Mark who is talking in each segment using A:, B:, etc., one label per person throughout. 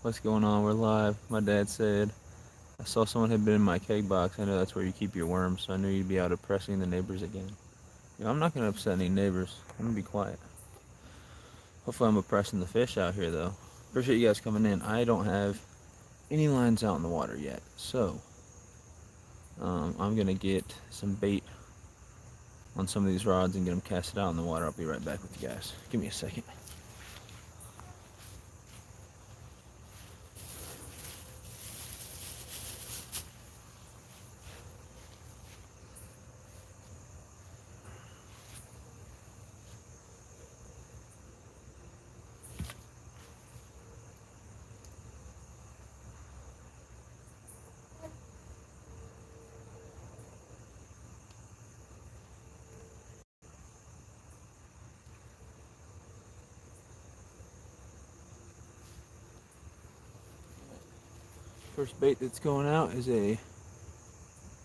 A: What's going on? We're live. My dad said, I saw someone had been in my keg box. I know that's where you keep your worms, so I knew you'd be out oppressing the neighbors again. I'm not going to upset any neighbors. I'm going to be quiet. Hopefully I'm oppressing the fish out here, though. Appreciate you guys coming in. I don't have any lines out in the water yet, so I'm going to get some bait on some of these rods and get them casted out in the water. I'll be right back with you guys. Give me a second. First bait that's going out is a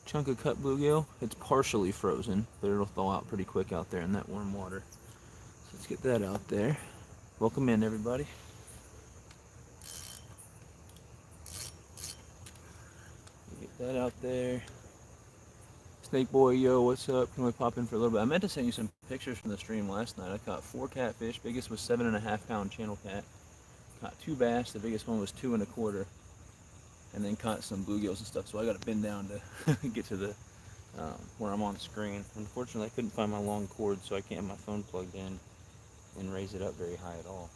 A: chunk of cut bluegill. It's partially frozen, but it'll thaw out pretty quick out there in that warm water. So let's get that out there. Welcome in, everybody. Get that out there. Snake Boy, yo, what's up? Can we pop in for a little bit? I meant to send you some pictures from the stream last night. I caught 4 catfish. Biggest was 7.5 pound channel cat. Caught 2 bass. The biggest one was 2 1/4. And then caught some bluegills and stuff. So I got to bend down to get to the where I'm on screen. Unfortunately, I couldn't find my long cord, so I can't have my phone plugged in and raise it up very high at all.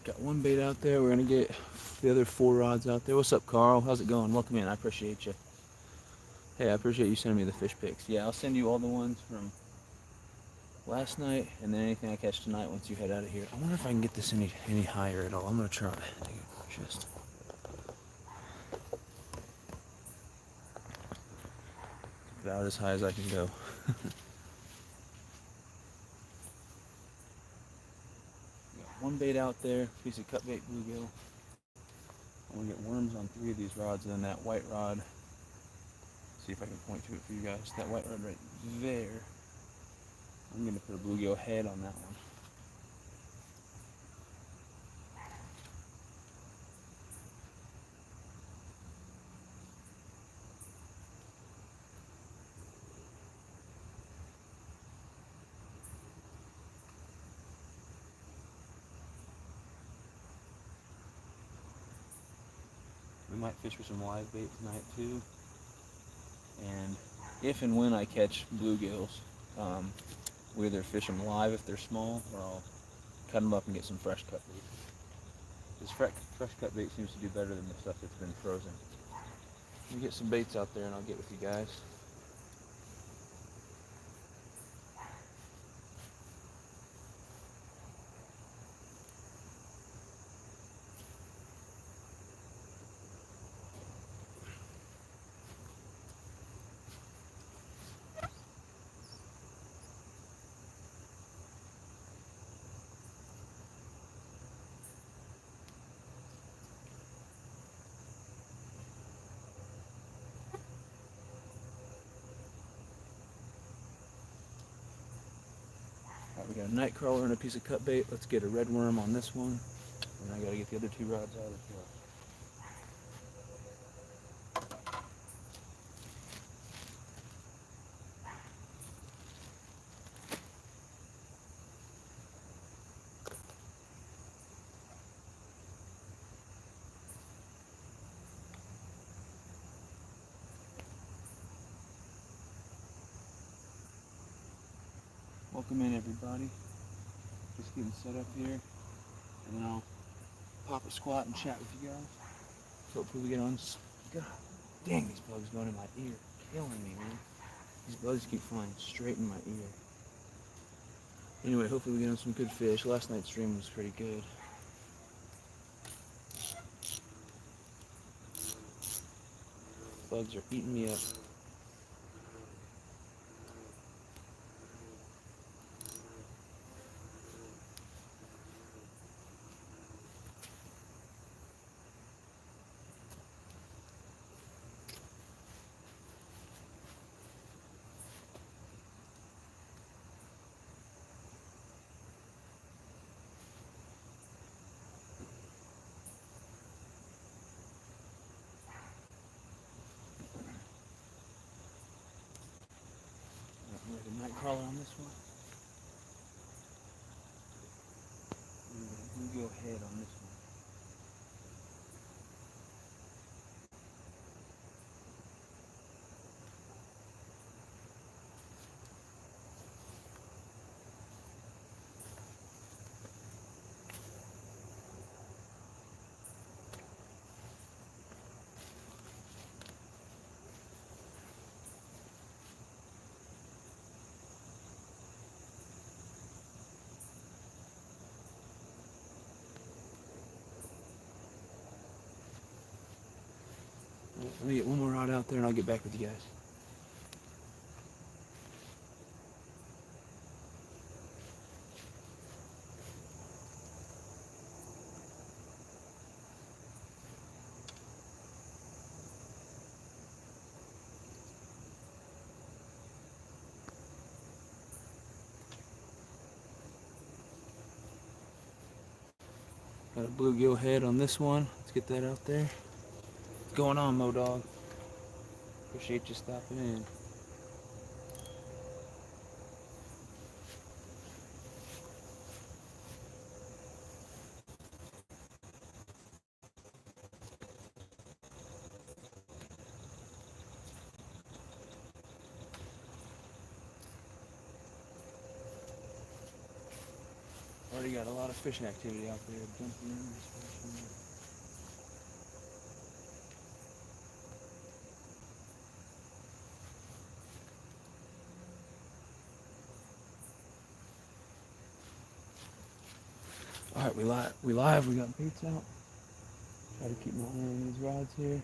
A: Got one bait out there. We're going to get the other 4 rods out there. What's up, Carl? How's it going? Welcome in. I appreciate you. Hey, I appreciate you sending me the fish pics. Yeah, I'll send you all the ones from last night and then anything I catch tonight once you head out of here. I wonder if I can get this any higher at all. I'm going to try. Just about as high as I can go. Got one bait out there, piece of cut bait bluegill. I'm going to get worms on 3 of these rods, and then that white rod. See if I can point to it for you guys. That white rod right there. I'm going to put a bluegill head on that one. We might fish for some live bait tonight too. And if and when I catch bluegills, we either fish them live if they're small, or I'll cut them up and get some fresh cut bait. This fresh cut bait seems to do better than the stuff that's been frozen. Let me get some baits out there and I'll get with you guys. Alright, we got a night crawler and a piece of cut bait. Let's get a red worm on this one. And I gotta get the other 2 rods out as well. Welcome in, everybody. Just getting set up here, and then I'll pop a squat and chat with you guys. So hopefully we get on. God dang, these bugs going in my ear, killing me, man. These bugs keep flying straight in my ear. Anyway, hopefully we get on some good fish. Last night's stream was pretty good. bugs are eating me up. Night crawler on this one. You go ahead on this one. Let me get one more rod out there and I'll get back with you guys. Got a bluegill head on this one. Let's get that out there. What's going on, Mo Dog? Appreciate you stopping in. Already got a lot of fishing activity out there. Jumping in, fishing. All right, we live. We got baits out. Try to keep my eye on these rods here.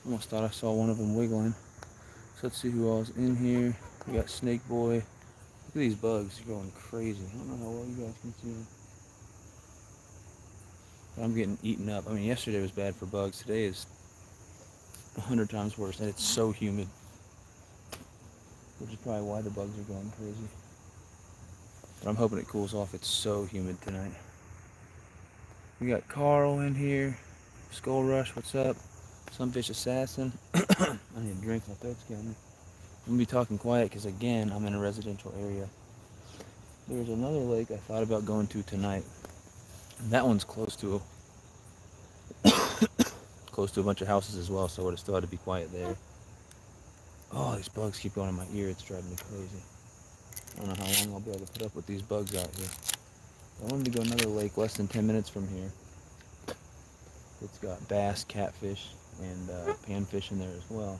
A: Almost thought I saw one of them wiggling. So let's see who all's in here. We got Snake Boy. Look at these bugs going crazy. I don't know how well you guys can see them. But I'm getting eaten up. I mean, yesterday was bad for bugs. Today is 100 times worse, and it's so humid. Which is probably why the bugs are going crazy. But I'm hoping it cools off. It's so humid tonight. We got Carl in here. Skull Rush, what's up? Sunfish Assassin. I need a drink, my throat's killing me. I'm gonna be talking quiet because again, I'm in a residential area. There's another lake I thought about going to tonight. And that one's close to a bunch of houses as well, so I would have still had to be quiet there. Oh, these bugs keep going in my ear. It's driving me crazy. I don't know how long I'll be able to put up with these bugs out here. I wanted to go another lake less than 10 minutes from here. It's got bass, catfish, and panfish in there as well.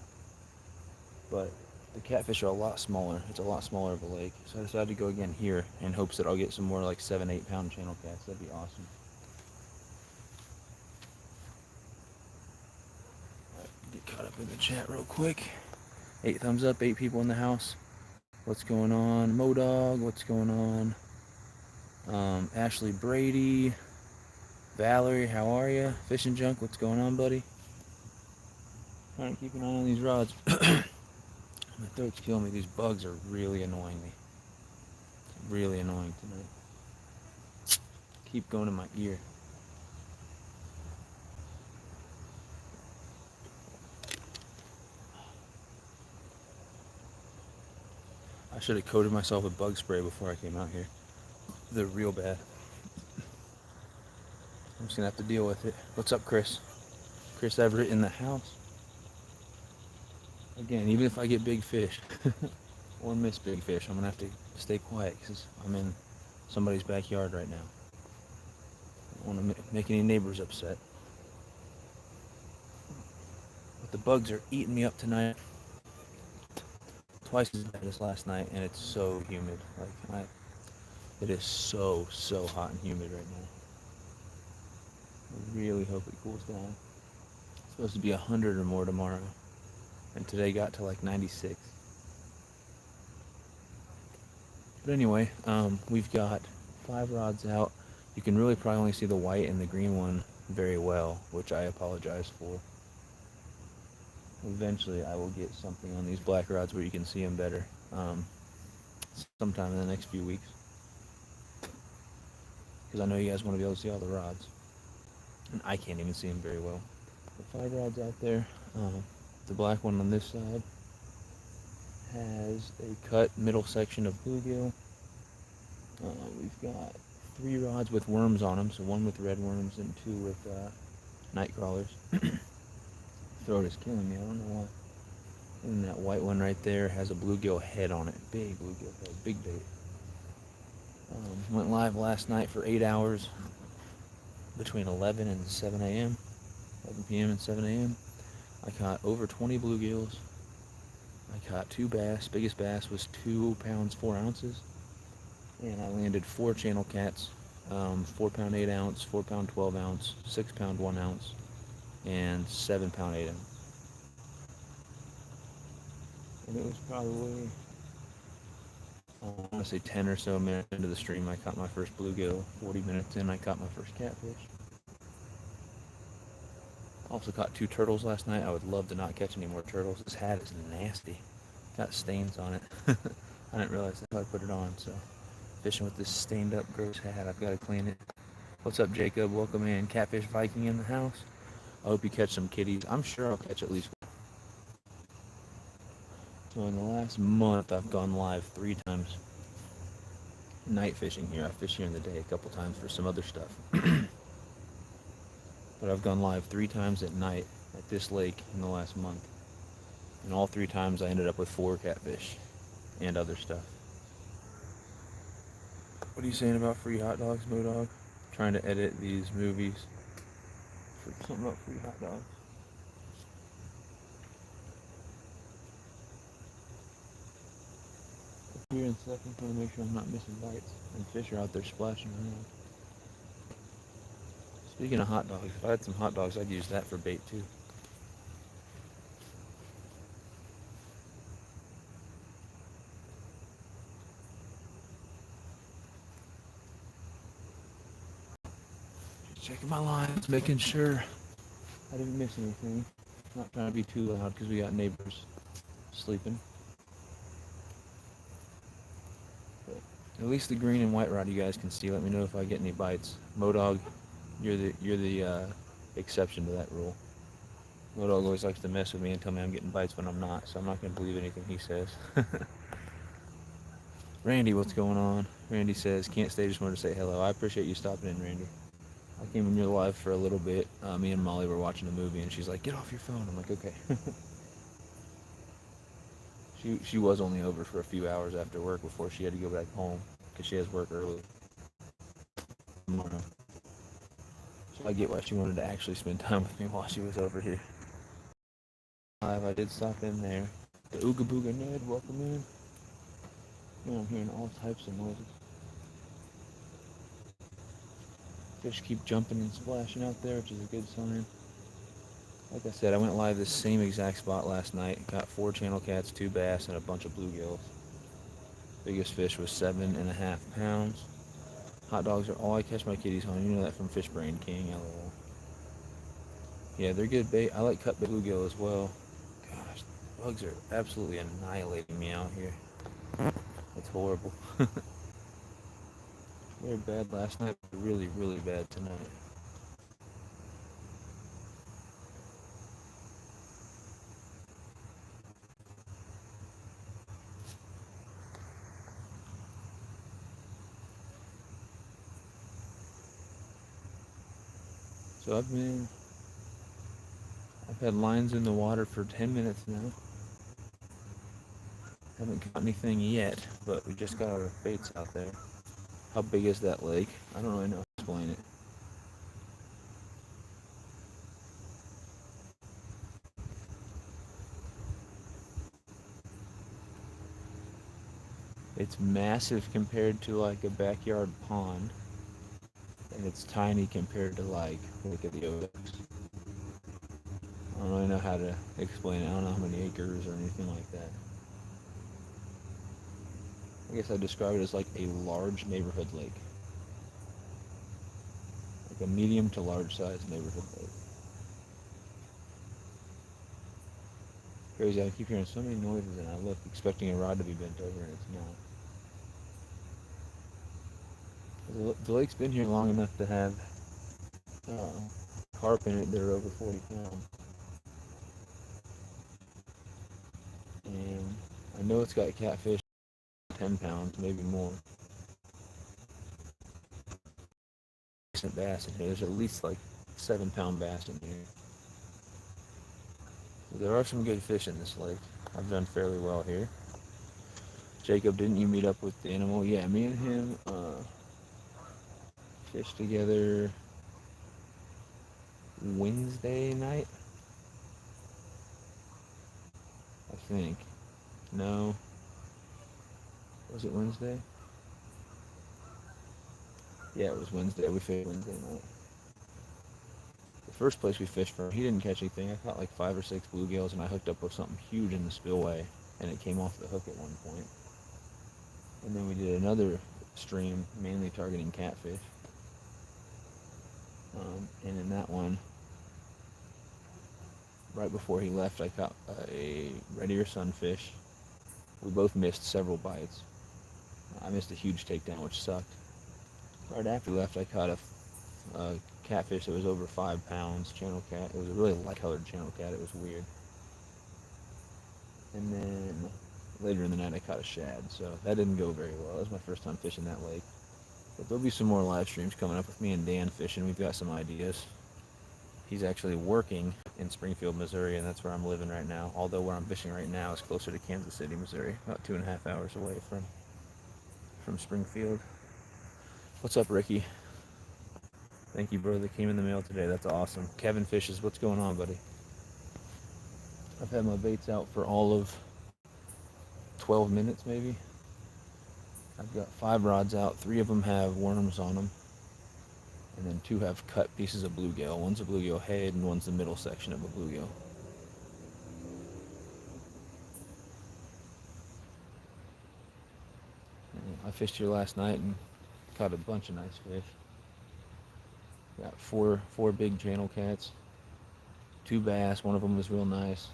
A: But the catfish are a lot smaller. It's a lot smaller of a lake. So I decided to go again here in hopes that I'll get some more like 7-8 pound channel cats. That'd be awesome. Alright, get caught up in the chat real quick. 8 thumbs up, 8 people in the house. What's going on? Modog, what's going on? Ashley Brady. Valerie, how are you? Fishing Junk, what's going on, buddy? Trying to keep an eye on these rods. My throat's killing me. These bugs are really annoying me. Really annoying tonight. Keep going in my ear. I should have coated myself with bug spray before I came out here. They're real bad. I'm just gonna have to deal with it. What's up, Chris? Chris Everett in the house. Again, even if I get big fish or miss big fish, I'm gonna have to stay quiet because I'm in somebody's backyard right now. I don't want to make any neighbors upset. But the bugs are eating me up tonight. Twice as bad as last night, and it's so humid. It is so hot and humid right now. I really hope it cools down. It's supposed to be 100 or more tomorrow, and today got to like 96. But anyway, we've got 5 rods out. You can really probably only see the white and the green one very well, which I apologize for. Eventually, I will get something on these black rods where you can see them better, sometime in the next few weeks. Because I know you guys want to be able to see all the rods, and I can't even see them very well. The 5 rods out there, the black one on this side has a cut middle section of bluegill. We've got 3 rods with worms on them, so 1 with red worms and 2 with night crawlers. Throat is killing me, I don't know why. And that white one right there has a bluegill head on it. Big bluegill head, big bait. Went live last night for 8 hours between 11 and 7 a.m. 11 p.m. and 7 a.m. I caught over 20 bluegills. I caught 2 bass. Biggest bass was 2 pounds 4 ounces. And I landed 4 channel cats, 4 pound 8 ounce, 4 pound 12 ounce, 6 pound 1 ounce, and 7 pound 8 ounce. And it was probably, I want to say 10 or so minutes into the stream, I caught my first bluegill. 40 minutes in, I caught my first catfish. Also caught 2 turtles last night. I would love to not catch any more turtles. This hat is nasty. Got stains on it. I didn't realize that until I put it on, so fishing with this stained up gross hat. I've got to clean it. What's up, Jacob? Welcome in. Catfish Viking in the house. I hope you catch some kitties. I'm sure I'll catch at least one. So in the last month, I've gone live 3 times night fishing here. I fish here in the day a couple times for some other stuff. But I've gone live 3 times at night at this lake in the last month. And all 3 times I ended up with 4 catfish and other stuff. What are you saying about free hot dogs, Modog? Trying to edit these movies for something about free hot dogs. Here in a second, trying to make sure I'm not missing bites. And fish are out there splashing around. Speaking of hot dogs, if I had some hot dogs, I'd use that for bait too. Just checking my lines, making sure I didn't miss anything. Not trying to be too loud because we got neighbors sleeping. But at least the green and white rod you guys can see. Let me know if I get any bites. Modog, you're the exception to that rule. Modog always likes to mess with me and tell me I'm getting bites when I'm not, so I'm not going to believe anything he says. Randy, what's going on? Randy says, can't stay, just wanted to say hello. I appreciate you stopping in, Randy. I came in your live for a little bit. Me and Molly were watching a movie, and she's like, get off your phone. I'm like, okay. She was only over for a few hours after work before she had to go back home, because she has work early tomorrow. So I get why she wanted to actually spend time with me while she was over here. I did stop in there. The Ooga Booga Ned, welcome in. Man, I'm hearing all types of noises. Fish keep jumping and splashing out there, which is a good sign. Like I said, I went live this same exact spot last night. Got 4 channel cats, 2 bass, and a bunch of bluegills. Biggest fish was 7.5 pounds. Hot dogs are all I catch my kitties on. You know that from Fish Brain King, LOL. Yeah, they're good bait. I like cut bluegill as well. Gosh, bugs are absolutely annihilating me out here. It's horrible. They were bad last night, but really, really bad tonight. So I've had lines in the water for 10 minutes now. Haven't caught anything yet, but we just got our baits out there. How big is that lake? I don't really know how to explain it. It's massive compared to like a backyard pond. and it's tiny compared to like look at the oaks. I don't really know how to explain it. I don't know how many acres or anything like that. I guess I'd describe it as like a large neighborhood lake, like a medium to large size neighborhood lake. Crazy, I keep hearing so many noises, and I look expecting a rod to be bent over, and it's not. The lake's been here long enough to have uh, carp in it that are over 40 pounds, and I know it's got catfish 10 pounds, maybe more. Decent bass in here. There's at least like 7-pound bass in here. There are some good fish in this lake. I've done fairly well here. Jacob, didn't you meet up with the animal? Yeah, me and him fished together Wednesday night, I think. No, was it Wednesday? Yeah, it was Wednesday. We fished Wednesday night. The first place we fished from, he didn't catch anything. I caught like 5 or 6 bluegills, and I hooked up with something huge in the spillway, and it came off the hook at one point. And then we did another stream, mainly targeting catfish. And in that one, right before he left, I caught a red ear sunfish. We both missed several bites. I missed a huge takedown, which sucked. Right after he left, I caught a catfish that was over 5 pounds, channel cat. It was a really light-colored channel cat. It was weird. And then later in the night, I caught a shad, so that didn't go very well. That was my first time fishing that lake. But there'll be some more live streams coming up with me and Dan fishing. We've got some ideas. He's actually working in Springfield, Missouri, and that's where I'm living right now. Although where I'm fishing right now is closer to Kansas City, Missouri, about 2.5 hours away from Springfield. What's up, Ricky? Thank you, bro. That came in the mail today. That's awesome. Kevin Fishes, what's going on, buddy? I've had my baits out for all of 12 minutes, maybe. I've got 5 rods out. 3 of them have worms on them, and then 2 have cut pieces of bluegill. One's a bluegill head, and one's the middle section of a bluegill. I fished here last night and caught a bunch of nice fish. Got four big channel cats, 2 bass. One of them was real nice,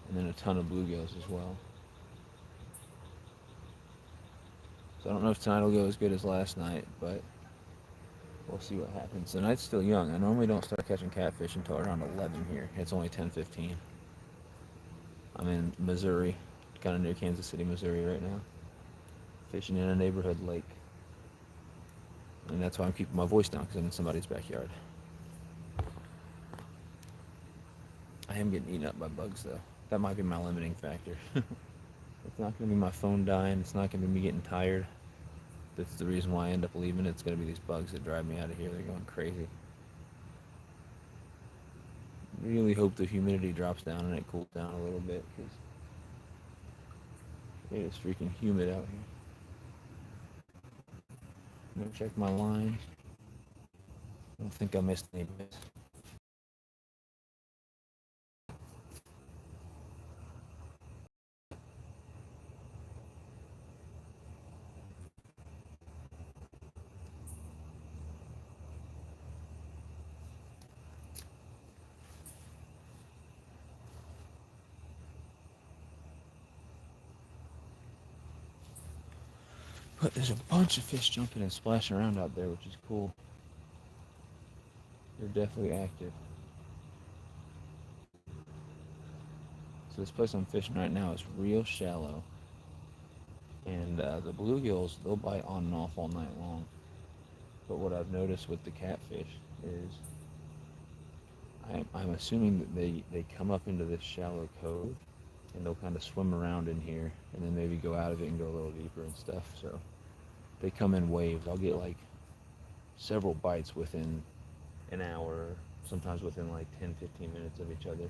A: and then a ton of bluegills as well. So I don't know if tonight will go as good as last night, but we'll see what happens. The night's still young. I normally don't start catching catfish until around 11 here. It's only 10:15. I'm in Missouri, kind of near Kansas City, Missouri right now, fishing in a neighborhood lake. And that's why I'm keeping my voice down, because I'm in somebody's backyard. I am getting eaten up by bugs, though. That might be my limiting factor. It's not going to be my phone dying. It's not going to be me getting tired. That's the reason why I end up leaving. It's going to be these bugs that drive me out of here. They're going crazy. Really hope the humidity drops down and it cools down a little bit, because it is freaking humid out here. I'm going to check my lines. I don't think I missed any bits. But there's a bunch of fish jumping and splashing around out there, which is cool. They're definitely active. So this place I'm fishing right now is real shallow. And the bluegills, they'll bite on and off all night long. But what I've noticed with the catfish is I'm assuming that they come up into this shallow cove, and they'll kind of swim around in here and then maybe go out of it and go a little deeper and stuff. So they come in waves. I'll get like several bites within an hour, sometimes within like 10-15 minutes of each other.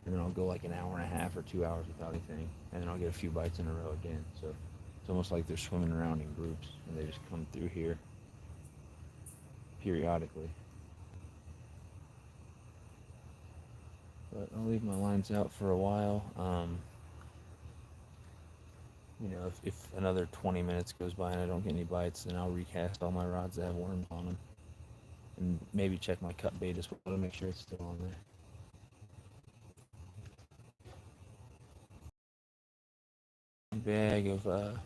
A: And then I'll go like an hour and a half or 2 hours without anything, and then I'll get a few bites in a row again. So it's almost like they're swimming around in groups, and they just come through here. periodically. But I'll leave my lines out for a while. If another 20 minutes goes by and I don't get any bites, then I'll recast all my rods that have worms on them. And maybe check my cut bait as well to make sure it's still on there. Bag of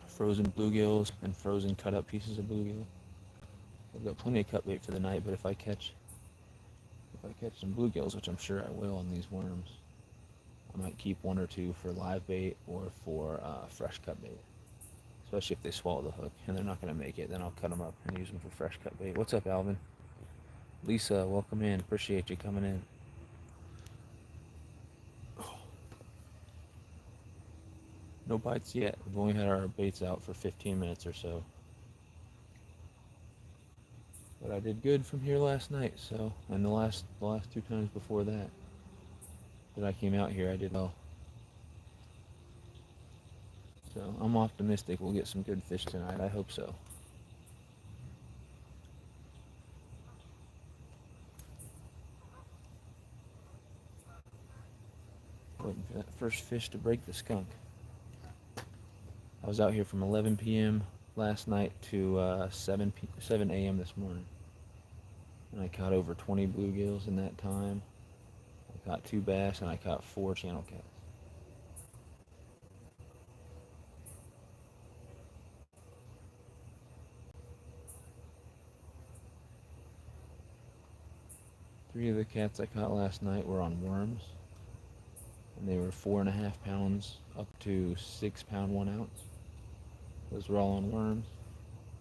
A: frozen bluegills and frozen cut up pieces of bluegill. I've got plenty of cut bait for the night, but if I catch some bluegills, which I'm sure I will on these worms, I might keep one or two for live bait or for fresh cut bait. Especially if they swallow the hook and they're not going to make it, then I'll cut them up and use them for fresh cut bait. What's up, Alvin? Lisa, welcome in. Appreciate you coming in. No bites yet. We've only had our baits out for 15 minutes or so. But I did good from here last night, so, and the last 2 times before that I came out here, I did well. So I'm optimistic we'll get some good fish tonight. I hope so. Waiting for that first fish to break the skunk. I was out here from 11 p.m. last night to 7 a.m. this morning. And I caught over 20 bluegills in that time. I caught 2 bass and I caught 4 channel cats. Three of the cats I caught last night were on worms. And they were 4.5 pounds up to 6 pound 1 ounce. Those were all on worms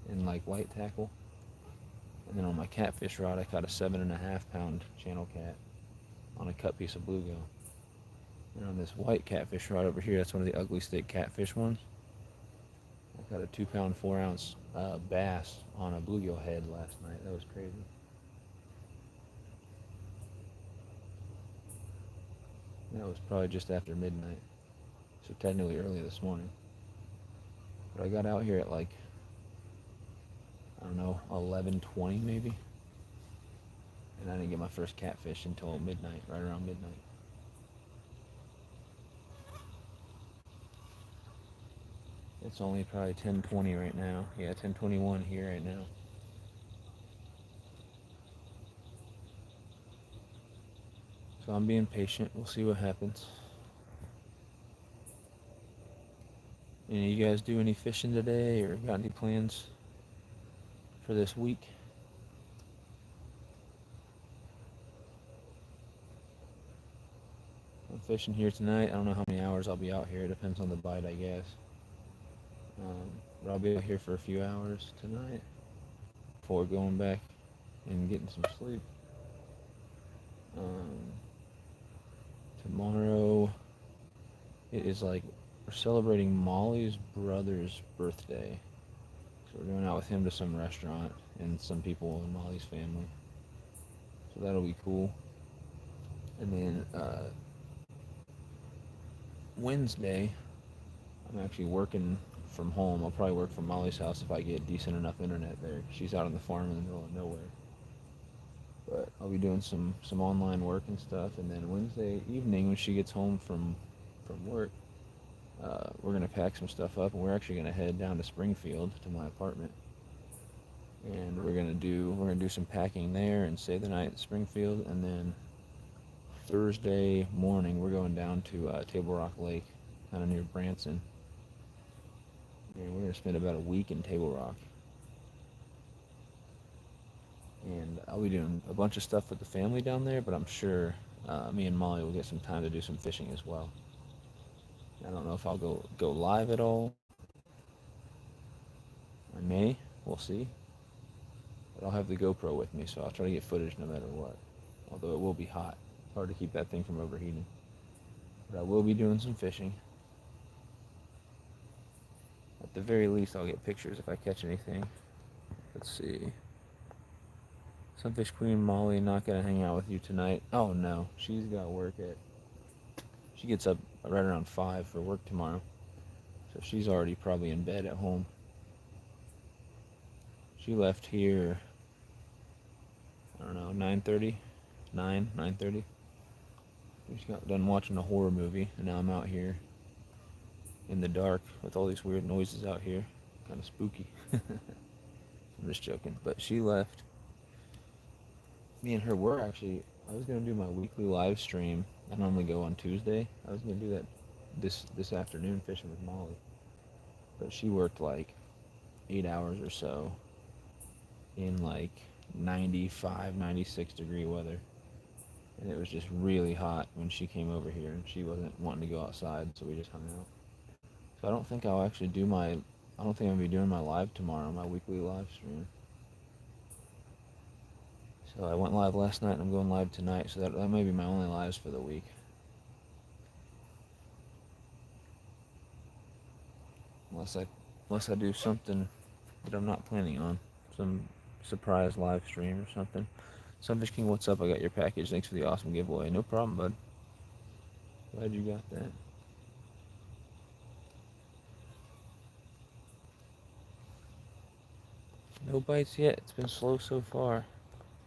A: and like white tackle. And then on my catfish rod, I caught a 7.5 pound channel cat on a cut piece of bluegill. And on this white catfish rod over here, that's one of the ugly stick catfish ones. I caught a 2 pound 4 ounce bass on a bluegill head last night. That was crazy. That was probably just after midnight, so technically early this morning. But I got out here at like, I don't know, 11:20 maybe, and I didn't get my first catfish until midnight, right around midnight. It's only probably 10:20 right now. Yeah, 10:21 here right now. So I'm being patient. We'll see what happens. Any of you guys do any fishing today or got any plans for this week? I'm fishing here tonight. I don't know how many hours I'll be out here. It depends on the bite, I guess. But I'll be out here for a few hours tonight before going back and getting some sleep. Tomorrow, it is like we're celebrating Molly's brother's birthday. So we're going out with him to some restaurant and some people in Molly's family. So that'll be cool. And then Wednesday, I'm actually working from home. I'll probably work from Molly's house if I get decent enough internet there. She's out on the farm in the middle of nowhere. But I'll be doing some online work and stuff. And then Wednesday evening, when she gets home from work, we're going to pack some stuff up, and we're actually going to head down to Springfield to my apartment. And we're going to do some packing there and stay the night in Springfield. And then Thursday morning, we're going down to Table Rock Lake, kind of near Branson. And we're going to spend about a week in Table Rock. And I'll be doing a bunch of stuff with the family down there, but I'm sure me and Molly will get some time to do some fishing as well. I don't know if I'll go live at all. I may. We'll see. But I'll have the GoPro with me, so I'll try to get footage no matter what. Although it will be hot. It's hard to keep that thing from overheating. But I will be doing some fishing. At the very least, I'll get pictures if I catch anything. Let's see. Sunfish Queen Molly not going to hang out with you tonight. Oh, no. She's got work at... She gets up right around 5 for work tomorrow. So she's already probably in bed at home. She left here don't know, 9:30, 9:30. We just got done watching a horror movie, and now I'm out here in the dark with all these weird noises out here. Kind of spooky. I'm just joking. But she left. Me and her were actually. I was gonna do my weekly live stream. I normally go on Tuesday. I was gonna do that this afternoon fishing with Molly, but she worked like 8 hours or so in like 95, 96-degree weather, and it was just really hot when she came over here, and she wasn't wanting to go outside, so we just hung out. So I don't think I'll actually do my. I don't think I'm gonna be doing my live tomorrow, my weekly live stream. So I went live last night, and I'm going live tonight. So that may be my only lives for the week. Unless I do something that I'm not planning on, some surprise live stream or something. Sunfish King, what's up? I got your package. Thanks for the awesome giveaway. No problem, bud. Glad you got that. No bites yet. It's been slow so far.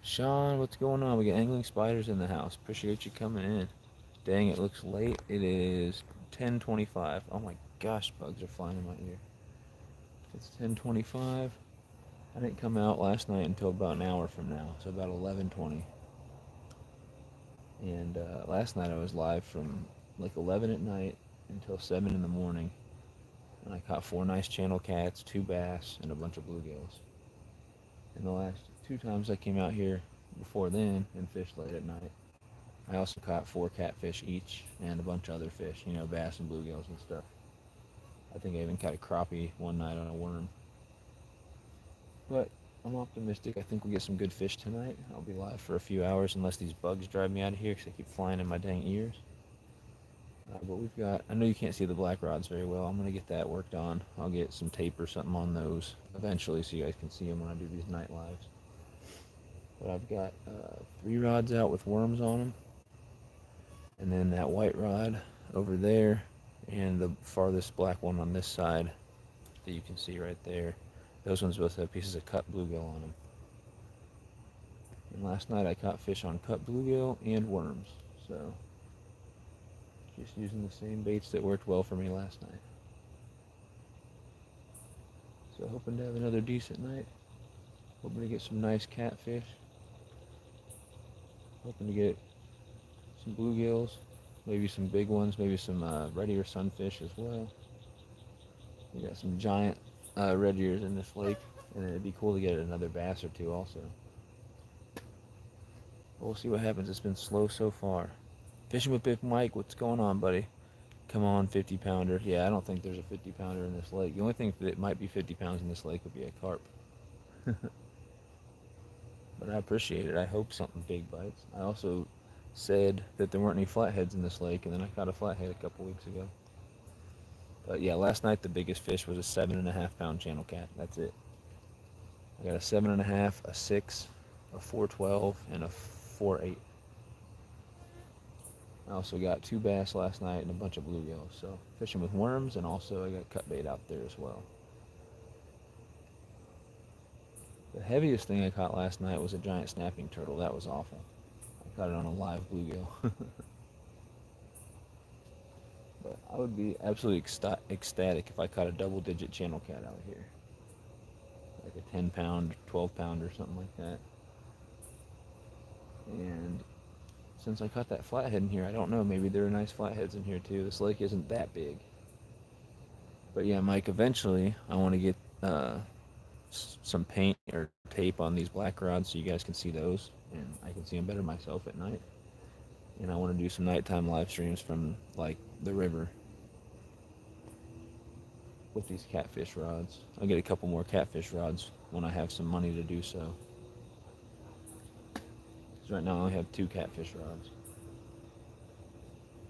A: Sean, what's going on? We got angling spiders in the house. Appreciate you coming in. Dang, it looks late. It is 10:25. Oh my gosh, bugs are flying in my ear. It's 10:25. I didn't come out last night until about an hour from now, so about 11:20. And last night I was live from like 11 at night until 7 in the morning. And I caught 4 nice channel cats, 2 bass, and a bunch of bluegills. And the last 2 times I came out here before then and fished late at night, I also caught 4 catfish each and a bunch of other fish, bass and bluegills and stuff. I think I even caught a crappie one night on a worm. But I'm optimistic. I think we'll get some good fish tonight. I'll be live for a few hours unless these bugs drive me out of here because they keep flying in my dang ears. But we've got, I know you can't see the black rods very well. I'm going to get that worked on. I'll get some tape or something on those eventually so you guys can see them when I do these night lives. But I've got 3 rods out with worms on them. And then that white rod over there and the farthest black one on this side that you can see right there. Those ones both have pieces of cut bluegill on them. And last night I caught fish on cut bluegill and worms. So just using the same baits that worked well for me last night. So hoping to have another decent night. Hoping to get some nice catfish. Hoping to get some bluegills. Maybe some big ones. Maybe some red ear sunfish as well. We got some giant red ears in this lake. And it'd be cool to get another bass or 2 also. We'll see what happens. It's been slow so far. Fishing with Big Mike, what's going on, buddy? Come on, 50-pounder. Yeah, I don't think there's a 50-pounder in this lake. The only thing that might be 50 pounds in this lake would be a carp. But I appreciate it. I hope something big bites. I also said that there weren't any flatheads in this lake, and then I caught a flathead a couple weeks ago. But yeah, last night the biggest fish was a 7.5-pound channel cat. That's it. I got a 7.5, a 6, a 412, and a 4.8. I also got 2 bass last night and a bunch of bluegills. So fishing with worms, and also I got cut bait out there as well. The heaviest thing I caught last night was a giant snapping turtle. That was awful. I caught it on a live bluegill. But I would be absolutely ecstatic if I caught a double-digit channel cat out here. Like a 10-pound, 12-pound or something like that. And since I caught that flathead in here, I don't know, maybe there are nice flatheads in here too. This lake isn't that big. But yeah, Mike, eventually I want to get some paint or tape on these black rods so you guys can see those, and I can see them better myself at night. And I want to do some nighttime live streams from like the river with these catfish rods. I'll get a couple more catfish rods when I have some money to do so. Because right now I only have 2 catfish rods.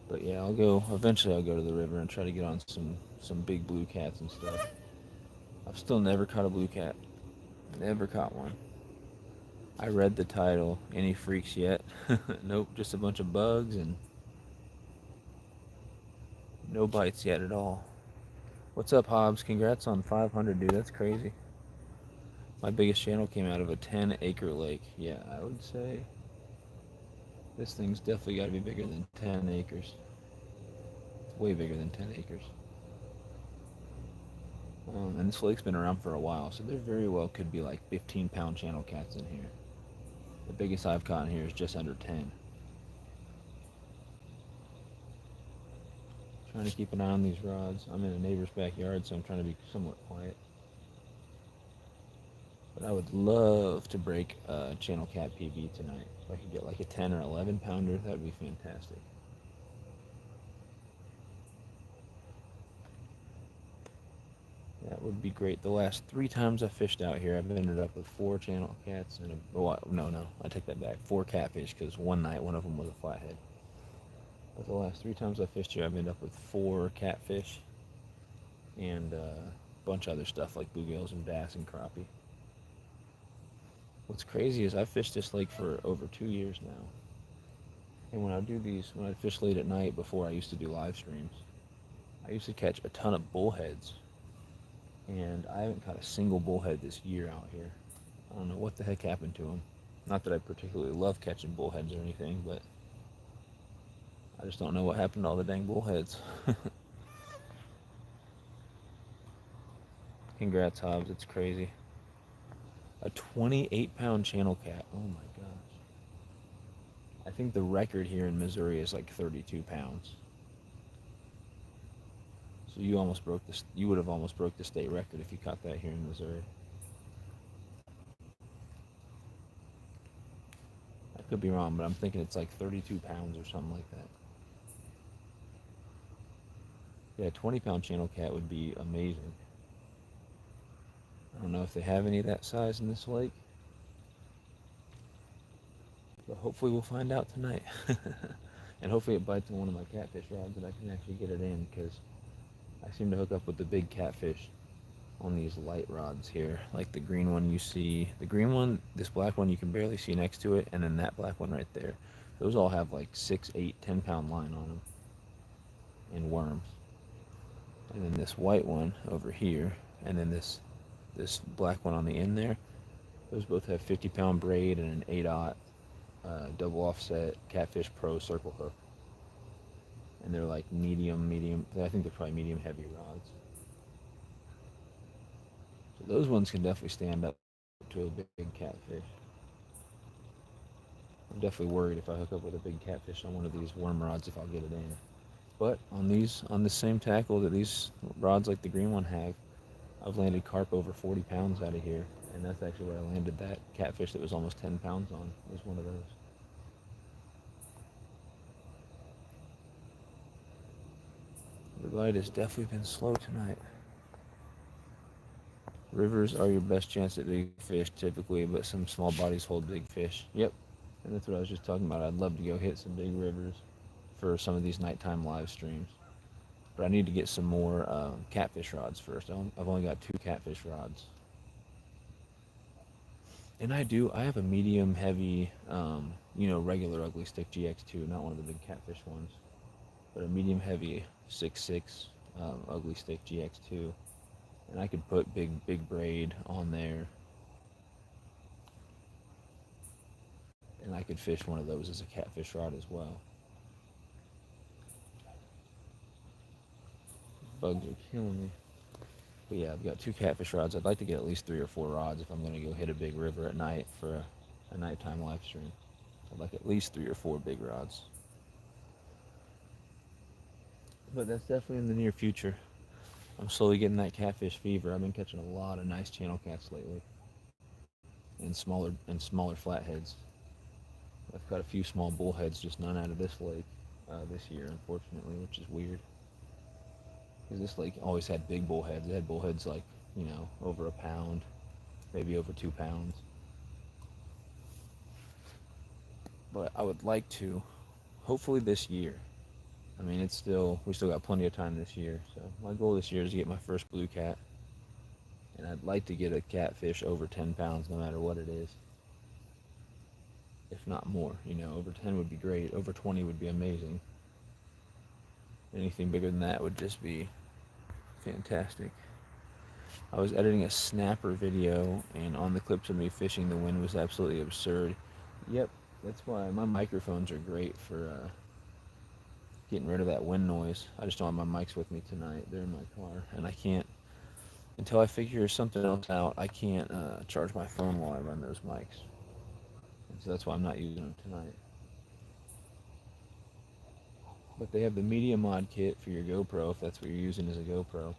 A: But yeah, eventually I'll go to the river and try to get on some big blue cats and stuff. I've still never caught a blue cat. Never caught one. I read the title, Any Freaks Yet? Nope, just a bunch of bugs and no bites yet at all. What's up, Hobbs? Congrats on 500, dude. That's crazy. My biggest channel came out of a 10-acre lake. Yeah, I would say this thing's definitely got to be bigger than 10 acres. It's way bigger than 10 acres. And this lake's been around for a while, so there very well could be like 15-pound channel cats in here. The biggest I've caught in here is just under 10. Trying to keep an eye on these rods. I'm in a neighbor's backyard, so I'm trying to be somewhat quiet. But I would love to break a channel cat PB tonight. If I could get like a 10 or 11 pounder, that would be fantastic. That would be great. The last 3 times I fished out here, I've ended up with 4 channel cats and no, I take that back. 4 catfish, because one night one of them was a flathead. But the last 3 times I fished here, I've ended up with 4 catfish and a bunch of other stuff like bluegills and bass and crappie. What's crazy is I've fished this lake for over 2 years now. And when I fish late at night before I used to do live streams, I used to catch a ton of bullheads. And I haven't caught a single bullhead this year out here. I don't know what the heck happened to them. Not that I particularly love catching bullheads or anything, but I just don't know what happened to all the dang bullheads. Congrats, Hobbs. It's crazy. A 28-pound channel cat. Oh my gosh. I think the record here in Missouri is like 32 pounds. So you would have almost broke the state record if you caught that here in Missouri. I could be wrong, but I'm thinking it's like 32 pounds or something like that. Yeah, a 20-pound channel cat would be amazing. I don't know if they have any of that size in this lake, but hopefully we'll find out tonight. And hopefully it bites on one of my catfish rods and I can actually get it in, because I seem to hook up with the big catfish on these light rods here, like the green one you see. The green one, this black one you can barely see next to it, and then that black one right there. Those all have like 6, 8, 10-pound line on them and worms. And then this white one over here, and then this black one on the end there, those both have 50-pound braid and an 8/0 double offset Catfish Pro circle hook. And they're like medium, I think they're probably medium heavy rods. So those ones can definitely stand up to a big catfish. I'm definitely worried if I hook up with a big catfish on one of these worm rods if I'll get it in. But on the same tackle that these rods like the green one have, I've landed carp over 40 pounds out of here, and that's actually where I landed that catfish that was almost 10 pounds on, was one of those. The bite has definitely been slow tonight. Rivers are your best chance at big fish typically, but some small bodies hold big fish. Yep, and that's what I was just talking about. I'd love to go hit some big rivers for some of these nighttime live streams. But I need to get some more catfish rods first. I've only got 2 catfish rods. And I have a medium heavy, regular ugly stick GX2, not one of the big catfish ones, but a medium heavy 6.6 ugly stick GX2. And I could put big braid on there, and I could fish one of those as a catfish rod as well. Bugs are killing me. But yeah, I've got 2 catfish rods. I'd like to get at least 3 or 4 rods if I'm going to go hit a big river at night for a nighttime live stream. I'd like at least 3 or 4 big rods. But that's definitely in the near future. I'm slowly getting that catfish fever. I've been catching a lot of nice channel cats lately, and smaller flatheads. I've caught a few small bullheads, just none out of this lake this year, unfortunately, which is weird. Because this lake always had big bullheads. It had bullheads like, over a pound, maybe over 2 pounds. But I would like to, hopefully this year. I mean, we still got plenty of time this year. So my goal this year is to get my first blue cat. And I'd like to get a catfish over 10 pounds no matter what it is. If not more, over 10 would be great. Over 20 would be amazing. Anything bigger than that would just be fantastic. I was editing a snapper video, and on the clips of me fishing, the wind was absolutely absurd. Yep, that's why my microphones are great for getting rid of that wind noise. I just don't have my mics with me tonight. They're in my car, and I can't, until I figure something else out, I can't charge my phone while I run those mics. And so that's why I'm not using them tonight. But they have the media mod kit for your GoPro if that's what you're using as a GoPro.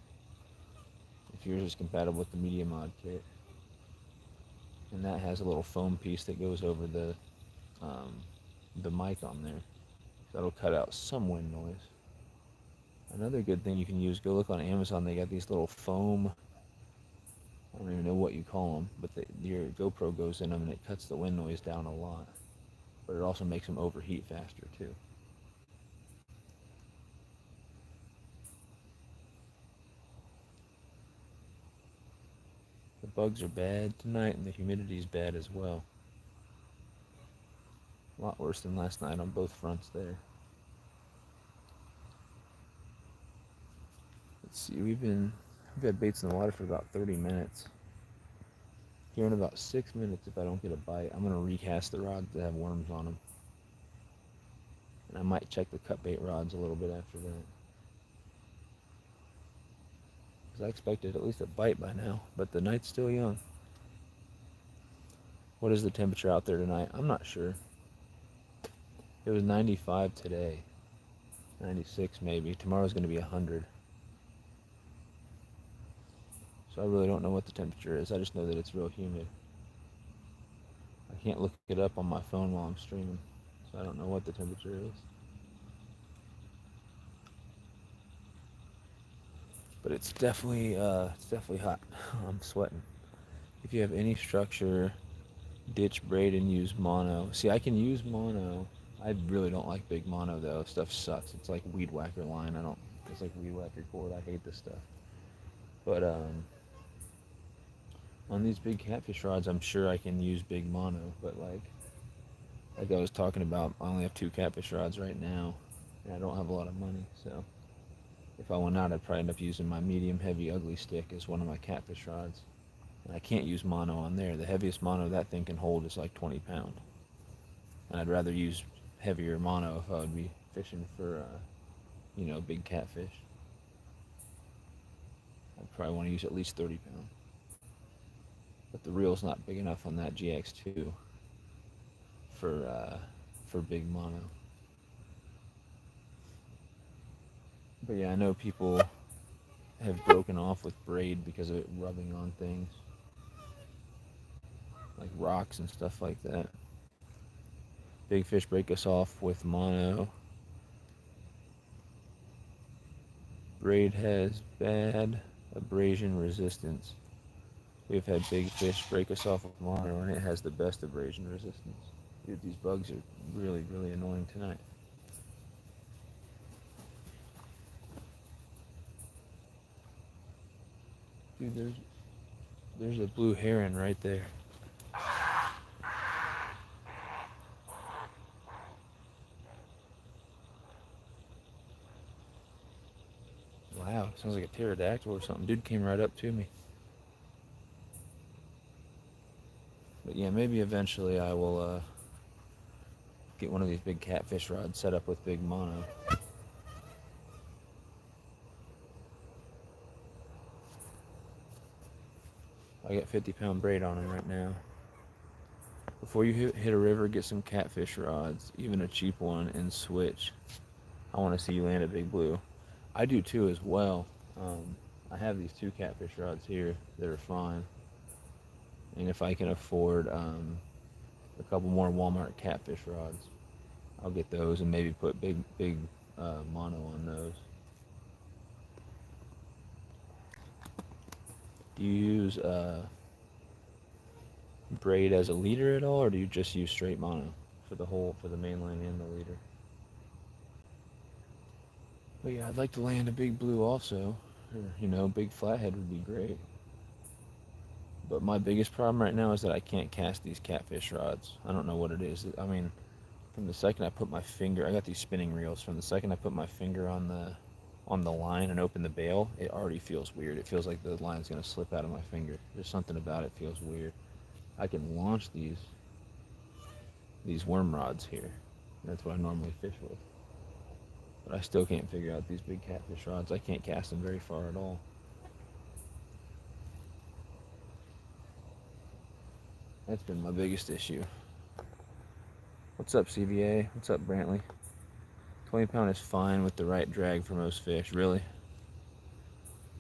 A: If yours is compatible with the media mod kit. And that has a little foam piece that goes over the mic on there. That'll cut out some wind noise. Another good thing you can use, go look on Amazon, they got these little foam, I don't even know what you call them, but your GoPro goes in them and it cuts the wind noise down a lot. But it also makes them overheat faster too. The bugs are bad tonight and the humidity's bad as well. A lot worse than last night on both fronts there. Let's see, we've had baits in the water for about 30 minutes. Here in about 6 minutes, if I don't get a bite, I'm going to recast the rods that have worms on them. And I might check the cut bait rods a little bit after that. Because I expected at least a bite by now, but the night's still young. What is the temperature out there tonight? I'm not sure. It was 95 today. 96 maybe. Tomorrow's going to be 100. So I really don't know what the temperature is. I just know that it's real humid. I can't look it up on my phone while I'm streaming, so I don't know what the temperature is. But it's definitely hot. I'm sweating. If you have any structure, ditch braid and use mono. See, I can use mono. I really don't like big mono though. Stuff sucks. It's like weed whacker line. It's like weed whacker cord. I hate this stuff. But on these big catfish rods, I'm sure I can use big mono. But like I was talking about, I only have 2 catfish rods right now, and I don't have a lot of money. So if I went out, I'd probably end up using my medium heavy ugly stick as one of my catfish rods. And I can't use mono on there. The heaviest mono that thing can hold is like 20 pound. And I'd rather use heavier mono if I would be fishing for, big catfish. I'd probably want to use at least 30 pound. But the reel's not big enough on that GX2 for big mono. But yeah, I know people have broken off with braid because of it rubbing on things, like rocks and stuff like that. Big fish break us off with mono. Braid has bad abrasion resistance. We've had big fish break us off with mono, and it has the best abrasion resistance. Dude, these bugs are really, really annoying tonight. Dude, there's a blue heron right there. Wow, sounds like a pterodactyl or something. Dude came right up to me. But yeah, maybe eventually I will get one of these big catfish rods set up with big mono. I got 50-pound braid on them right now. Before you hit a river, get some catfish rods, even a cheap one, and switch. I want to see you land a big blue. I do too as well. I have these 2 catfish rods here that are fine. And if I can afford a couple more Walmart catfish rods, I'll get those and maybe put big mono on those. Do you use braid as a leader at all, or do you just use straight mono for the main line and the leader? But yeah, I'd like to land a big blue also. Or, big flathead would be great. But my biggest problem right now is that I can't cast these catfish rods. I don't know what it is. I mean, from the second I put my finger, I got these spinning reels. From the second I put my finger on on the line and open the bail, it already feels weird. It feels like the line's going to slip out of my finger. There's something about it feels weird. I can launch these worm rods here. That's what I normally fish with. But I still can't figure out these big catfish rods. I can't cast them very far at all. That's been my biggest issue. What's up, CVA? What's up, Brantley? 20-pound is fine with the right drag for most fish, really.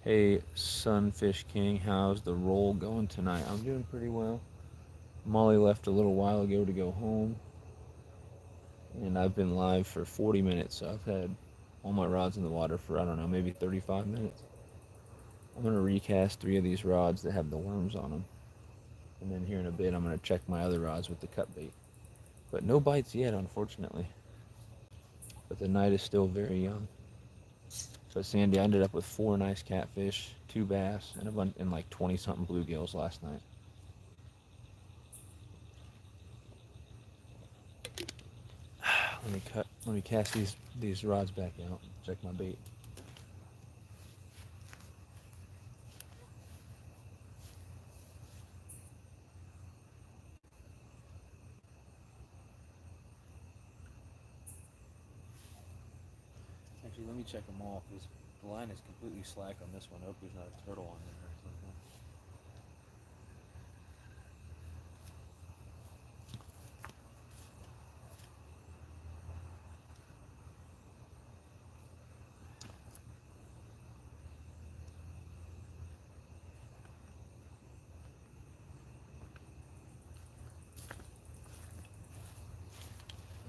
A: Hey, Sunfish King, how's the roll going tonight? I'm doing pretty well. Molly left a little while ago to go home, and I've been live for 40 minutes, so I've had all my rods in the water for, I don't know, maybe 35 minutes. I'm going to recast 3 of these rods that have the worms on them, and then here in a bit I'm going to check my other rods with the cut bait. But no bites yet, unfortunately. But the night is still very young. So Sandy, I ended up with 4 nice catfish, 2 bass, and like 20-something bluegills last night. Let me cast these rods back out. Check my bait. Actually, let me check them all because the line is completely slack on this one. I hope there's not a turtle on there or something.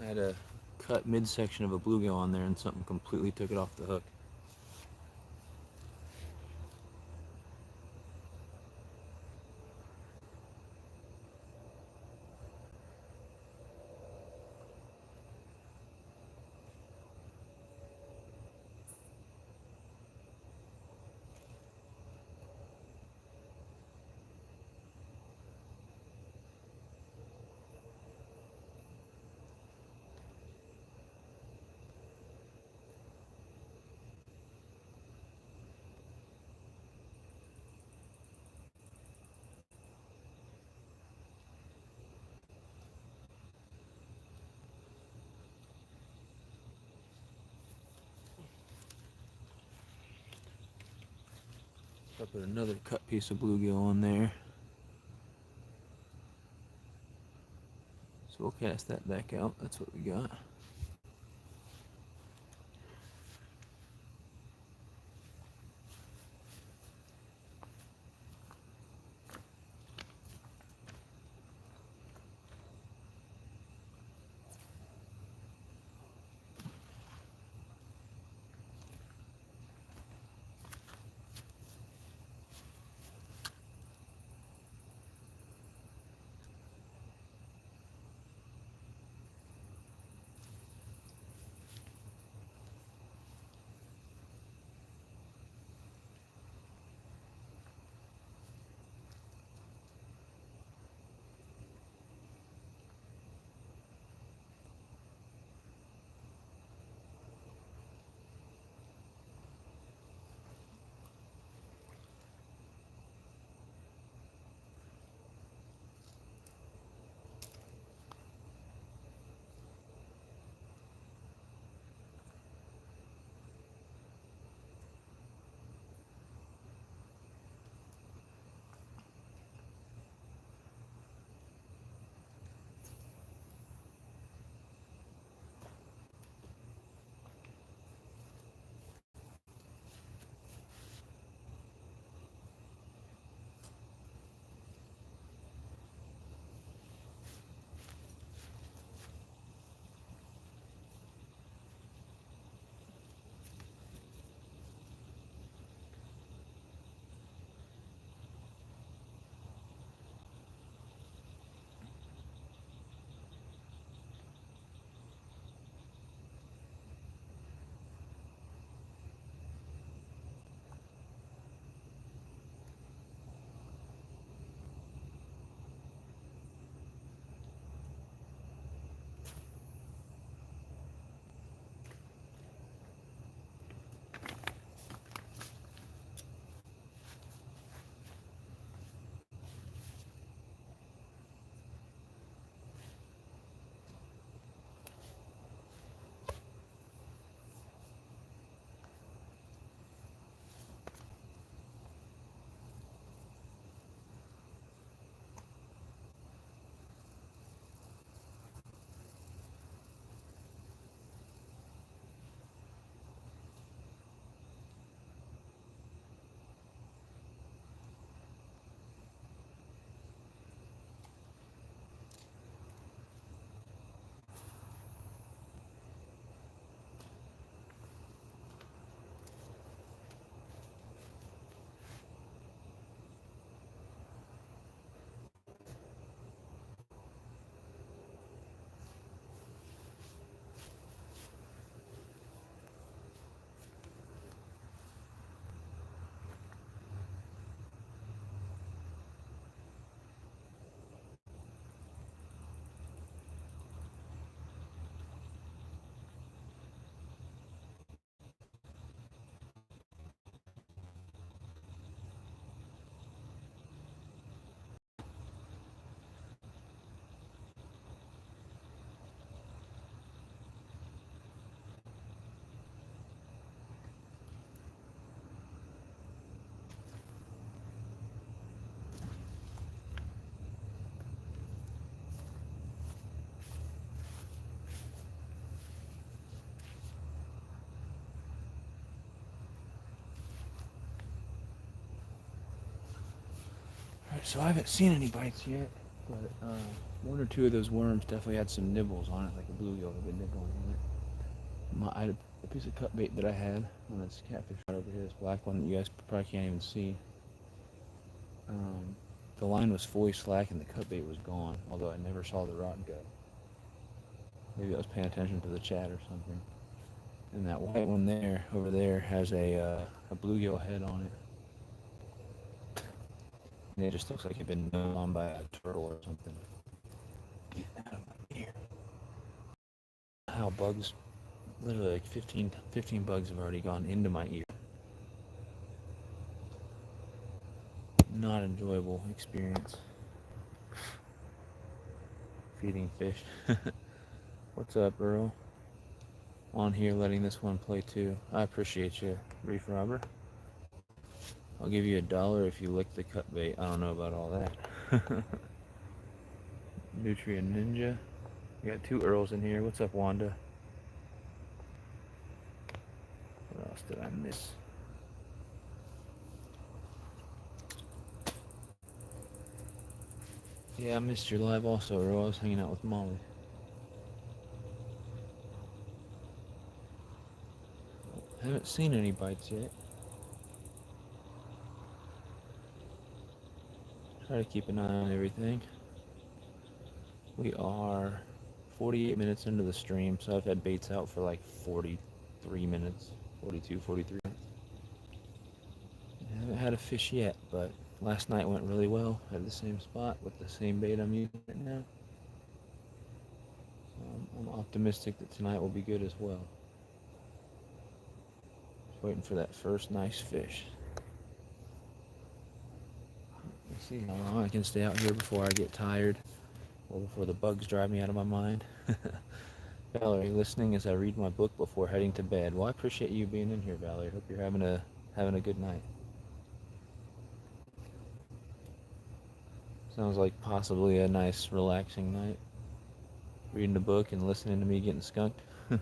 A: I had a cut midsection of a bluegill on there and something completely took it off the hook. I put another cut piece of bluegill on there. So we'll cast that back out. That's what we got. So I haven't seen any bites yet, but one or two of those worms definitely had some nibbles on it, like a bluegill had been nibbling on it. I had a piece of cut bait that I had on this catfish right over here, this black one that you guys probably can't even see. The line was fully slack and the cut bait was gone, although I never saw the rod go. Maybe I was paying attention to the chat or something. And that white one there, over there, has a bluegill head on it. And it just looks like it'd been gnawed on by a turtle or something. Get out of my ear. How bugs, literally like 15 bugs have already gone into my ear. Not enjoyable experience. Feeding fish. What's up, Earl? On here letting this one play too. I appreciate you, Reef Robber. I'll give you $1 if you lick the cut bait. I don't know about all that. Nutrient Ninja. We got 2 Earls in here. What's up, Wanda? What else did I miss? Yeah, I missed your live also, Earl. I was hanging out with Molly. Haven't seen any bites yet. Try to keep an eye on everything. We are 48 minutes into the stream, so I've had baits out for like 43 minutes. 42, 43 minutes. I haven't had a fish yet, but last night went really well at the same spot with the same bait I'm using right now. So I'm optimistic that tonight will be good as well. Just waiting for that first nice fish. Let's see how long I can stay out here before I get tired or before the bugs drive me out of my mind. Valerie, listening as I read my book before heading to bed. Well, I appreciate you being in here, Valerie. Hope you're having a good night. Sounds like possibly a nice, relaxing night. Reading a book and listening to me getting skunked. There's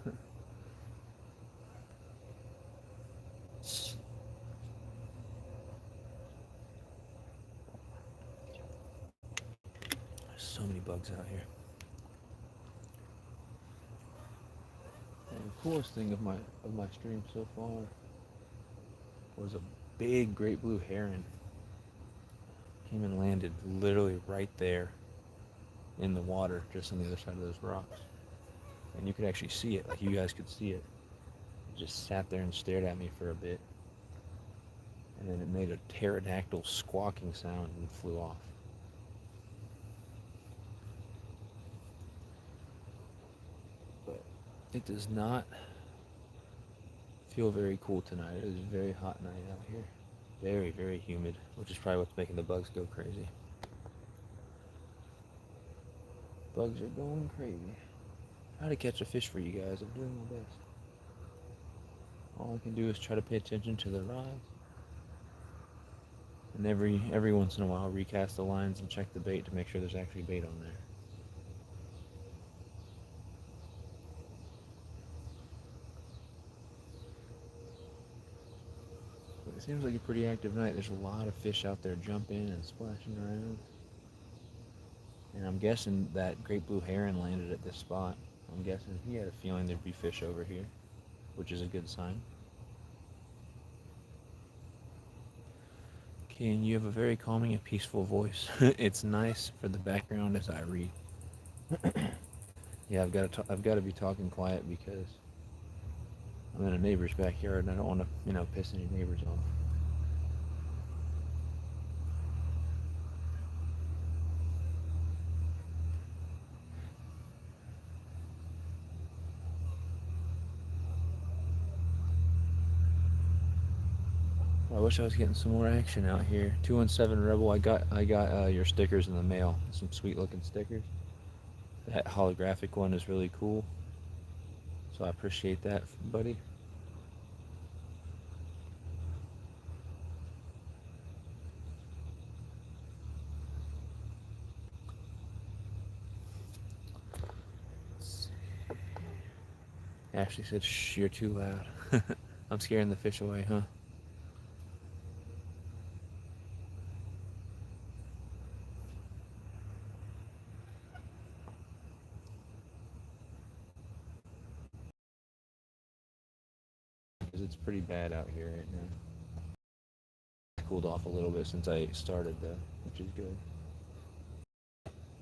A: so many bugs out here. And the coolest thing of my stream so far was a big great blue heron. Came and landed literally right there in the water, just on the other side of those rocks. And you could actually see it, like you guys could see it. It just sat there and stared at me for a bit. And then it made a pterodactyl squawking sound and flew off. But it does not feel very cool tonight. It is a very hot night out here. Very, very humid, which is probably what's making the bugs go crazy. Bugs are going crazy. Try to catch a fish for you guys. I'm doing my best. All I can do is try to pay attention to the rods. And every once in a while recast the lines and check the bait to make sure there's actually bait on there. But it seems like a pretty active night. There's a lot of fish out there jumping and splashing around. And I'm guessing that great blue heron landed at this spot. I'm guessing he had a feeling there'd be fish over here, which is a good sign. Okay, and you have a very calming and peaceful voice. It's nice for the background as I read. Yeah, I've got to be talking quiet because I'm in a neighbor's backyard and I don't want to, piss any neighbors off. I wish I was getting some more action out here. 217 Rebel, I got your stickers in the mail. Some sweet looking stickers. That holographic one is really cool. So I appreciate that, buddy. Ashley said, shh, you're too loud. I'm scaring the fish away, huh? it's pretty bad out here right now. It's cooled off a little bit since I started though, which is good.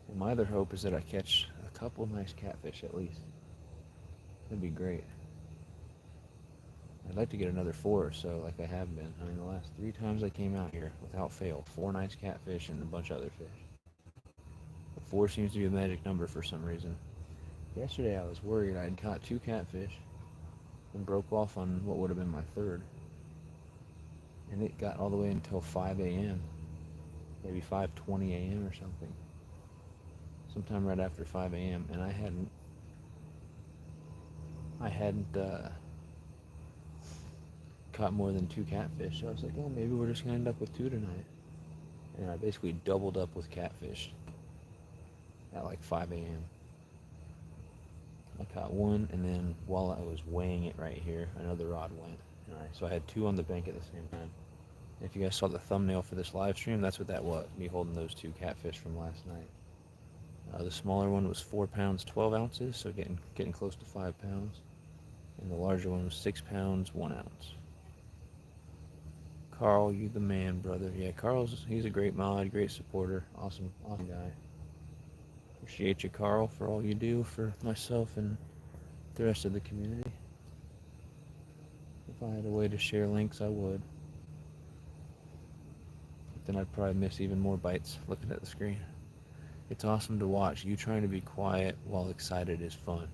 A: And my other hope is that I catch a couple nice catfish at least. That'd be great. I'd like to get another 4 or so like I have been. I mean, the last 3 times I came out here, without fail, 4 nice catfish and a bunch of other fish. But 4 seems to be a magic number for some reason. Yesterday I was worried. I had caught 2 catfish and broke off on what would have been my third. And it got all the way until 5 a.m., maybe 5:20 a.m. or something. Sometime right after 5 a.m. and I hadn't caught more than 2 catfish. So I was like, oh, maybe we're just gonna end up with 2 tonight. And I basically doubled up with catfish at like 5 a.m. I caught 1, and then while I was weighing it right here, another rod went. So I had 2 on the bank at the same time. If you guys saw the thumbnail for this live stream, that's what that was, me holding those 2 catfish from last night. The smaller one was 4 pounds 12 ounces, so getting close to 5 pounds. And the larger one was 6 pounds 1 ounce. Carl, you the man, brother. Yeah, he's a great mod, great supporter, awesome guy. Appreciate you, Carl, for all you do for myself and the rest of the community. If I had a way to share links, I would. But then I'd probably miss even more bites looking at the screen. It's awesome to watch. You trying to be quiet while excited is fun.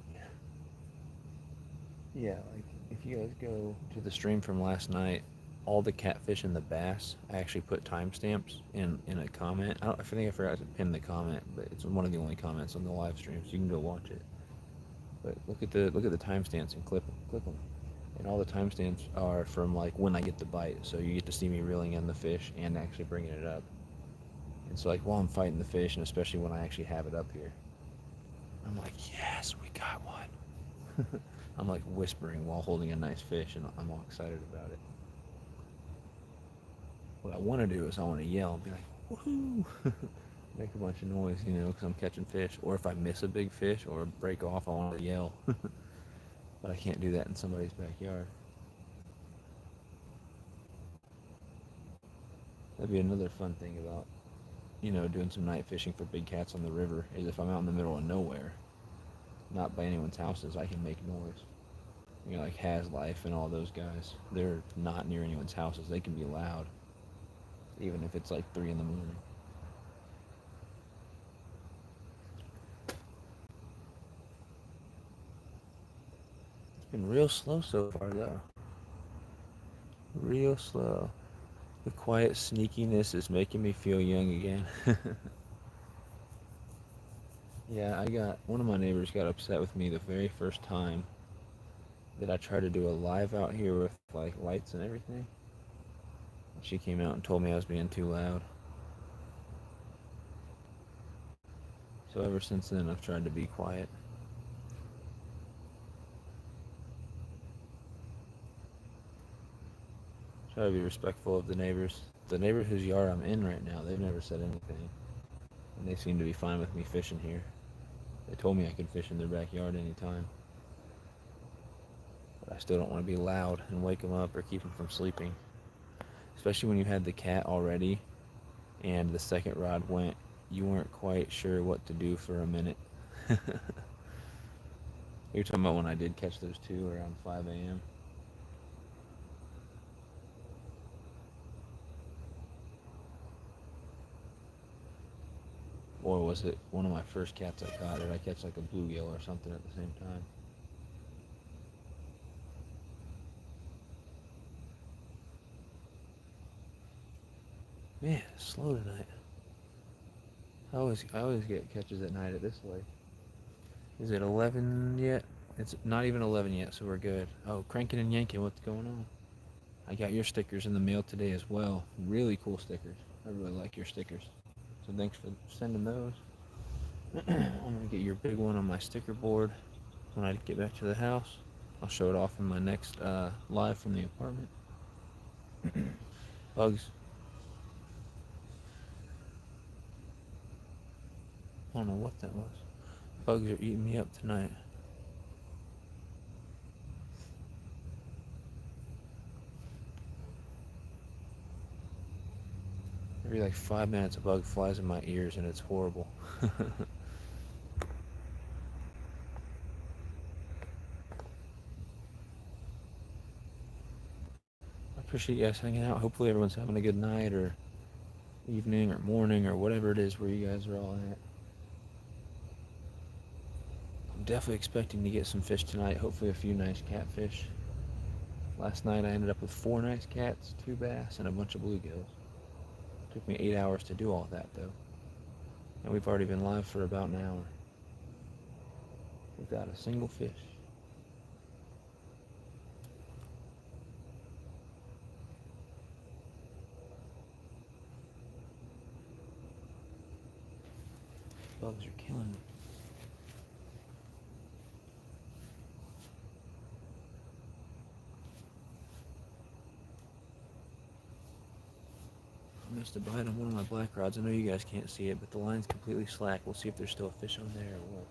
A: Yeah, like if you guys go to the stream from last night, all the catfish and the bass, I actually put timestamps in a comment. I think I forgot to pin the comment, but it's one of the only comments on the live stream, so you can go watch it. But look at the timestamps and click them. And all the timestamps are from like when I get the bite, so you get to see me reeling in the fish and actually bringing it up. And so like while I'm fighting the fish, and especially when I actually have it up here, I'm like, yes, we got one. I'm like whispering while holding a nice fish, and I'm all excited about it. What I want to do is I want to yell and be like, woohoo! Make a bunch of noise, because I'm catching fish. Or if I miss a big fish or break off, I want to yell. But I can't do that in somebody's backyard. That'd be another fun thing about, doing some night fishing for big cats on the river, is if I'm out in the middle of nowhere, not by anyone's houses, I can make noise. Like Has Life and all those guys, they're not near anyone's houses. They can be loud, even if it's like 3 in the morning. It's been real slow so far, though. Real slow. The quiet sneakiness is making me feel young again. Yeah, one of my neighbors got upset with me the very first time that I tried to do a live out here with like lights and everything. She came out and told me I was being too loud. So ever since then, I've tried to be quiet. Try to be respectful of the neighbors. The neighbor whose yard I'm in right now, they've never said anything. And they seem to be fine with me fishing here. They told me I could fish in their backyard anytime. But I still don't want to be loud and wake them up or keep them from sleeping. Especially when you had the cat already and the second rod went, you weren't quite sure what to do for a minute. You're talking about when I did catch those 2 around 5 a.m.? Or was it one of my first cats I caught? Did I catch like a bluegill or something at the same time? Man, it's slow tonight. I always get catches at night at this lake. Is it 11 yet? It's not even 11 yet, so we're good. Oh, cranking and yanking, what's going on? I got your stickers in the mail today as well. Really cool stickers. I really like your stickers. So thanks for sending those. I'm going to get your big one on my sticker board when I get back to the house. I'll show it off in my next live from the apartment. Bugs. I don't know what that was. Bugs are eating me up tonight. Every like 5 minutes, a bug flies in my ears, and it's horrible. I appreciate you guys hanging out. Hopefully, everyone's having a good night or evening or morning or whatever it is where you guys are all at. I'm definitely expecting to get some fish tonight. Hopefully, a few nice catfish. Last night, I ended up with 4 nice cats, 2 bass, and a bunch of bluegills. It took me 8 hours to do all that, though. And we've already been live for about an hour without a single fish. Bugs are killing me. I missed a bite on one of my black rods. I know you guys can't see it, but the line's completely slack. We'll see if there's still a fish on there or what.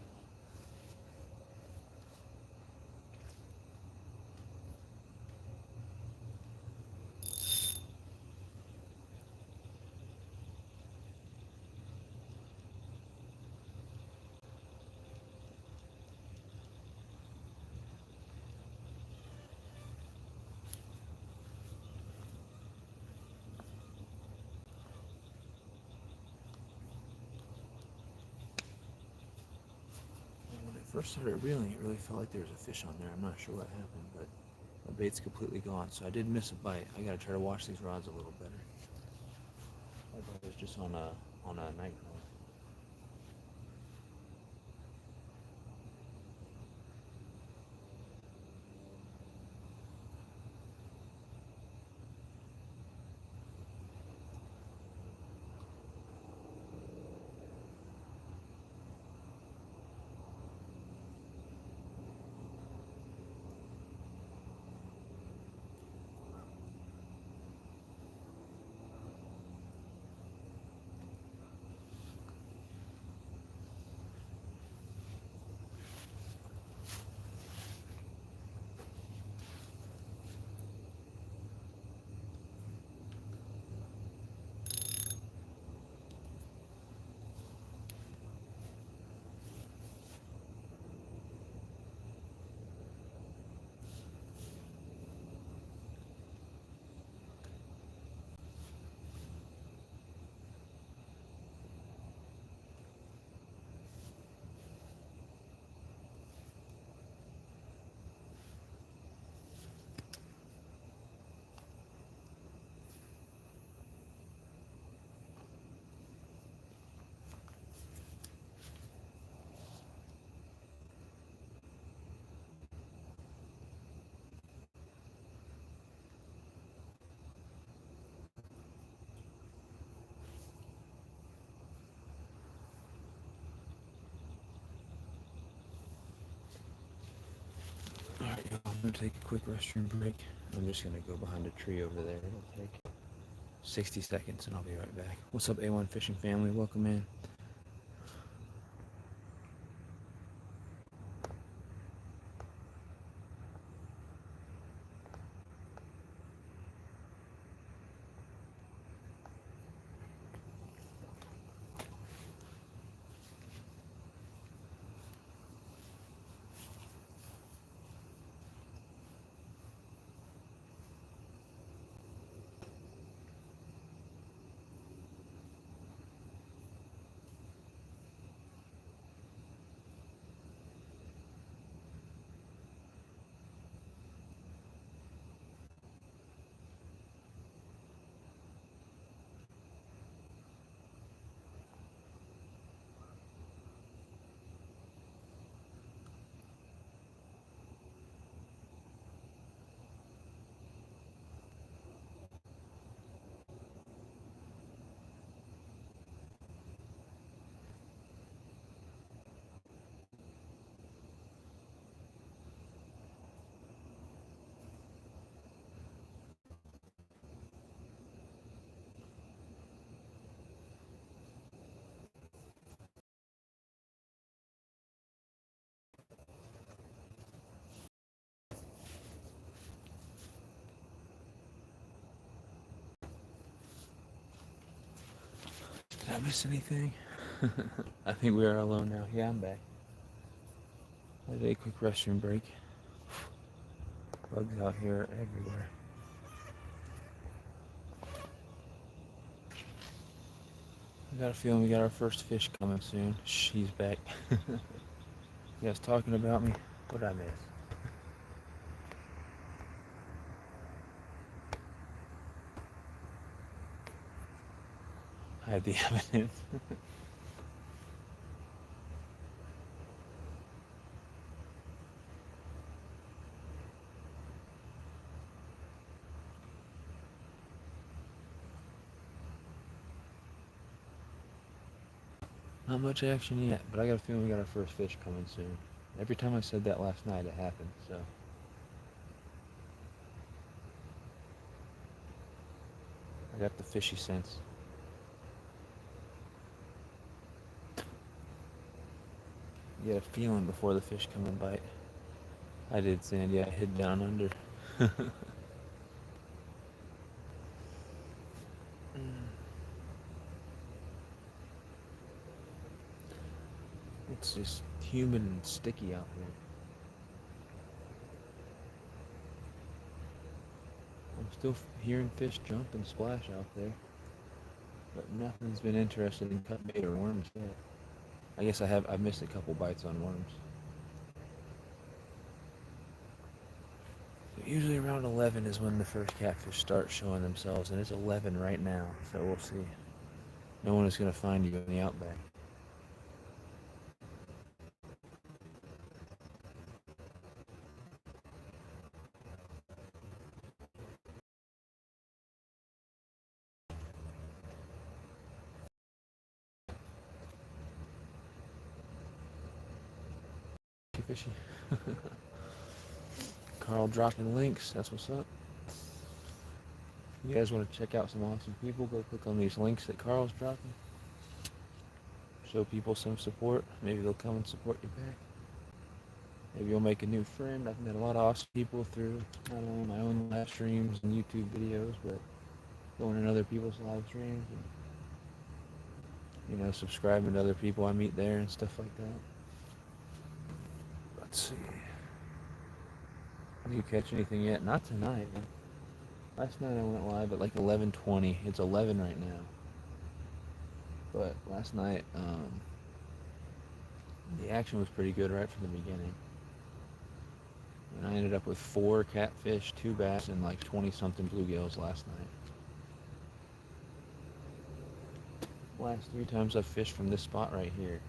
A: When I first started reeling, it really felt like there was a fish on there. I'm not sure what happened, but the bait's completely gone. So I did miss a bite. I gotta try to wash these rods a little better. I thought it was just on a night rod. Alright, y'all, I'm gonna take a quick restroom break. I'm just gonna go behind a tree over there. It'll take 60 seconds and I'll be right back. What's up, A1 Fishing family? Welcome in. I miss anything? I think we are alone now. Yeah, I'm back. I did a quick restroom break. Bugs out here everywhere. I got a feeling we got our first fish coming soon. Shh, he's back. You guys talking about me? What did I miss? I have the evidence. Not much action yet, but I got a feeling we got our first fish coming soon. Every time I said that last night, it happened, so. I got the fishy sense. You get a feeling before the fish come and bite. I did, Sandy. I hid down under. It's just humid and sticky out here. I'm still hearing fish jump and splash out there, but nothing's been interested in cut bait or worms yet. I guess I've missed a couple bites on worms. But usually around 11 is when the first catfish start showing themselves, and it's 11 right now, so we'll see. No one is going to find you in the outback. Too fishy. Carl dropping links. That's what's up. If you guys want to check out some awesome people, go click on these links that Carl's dropping. Show people some support. Maybe they'll come and support you back. Maybe you'll make a new friend. I've met a lot of awesome people through not only my own live streams and YouTube videos, but going in other people's live streams and, subscribing to other people I meet there and stuff like that. Let's see. Did you catch anything yet? Not tonight. Last night I went live at like 11:20. It's 11 right now. But last night, the action was pretty good right from the beginning. And I ended up with 4 catfish, 2 bass, and like 20-something bluegills last night. Last 3 times I've fished from this spot right here.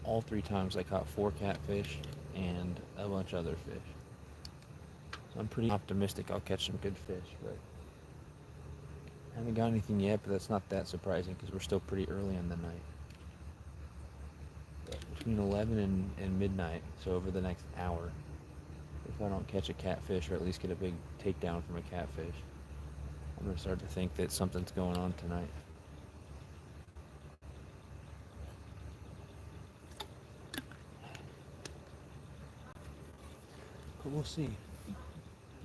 A: All 3 times I caught 4 catfish and a bunch of other fish. So I'm pretty optimistic I'll catch some good fish, but I haven't got anything yet, but that's not that surprising because we're still pretty early in the night. But between 11 and midnight, so over the next hour, if I don't catch a catfish or at least get a big takedown from a catfish, I'm going to start to think that something's going on tonight. But we'll see.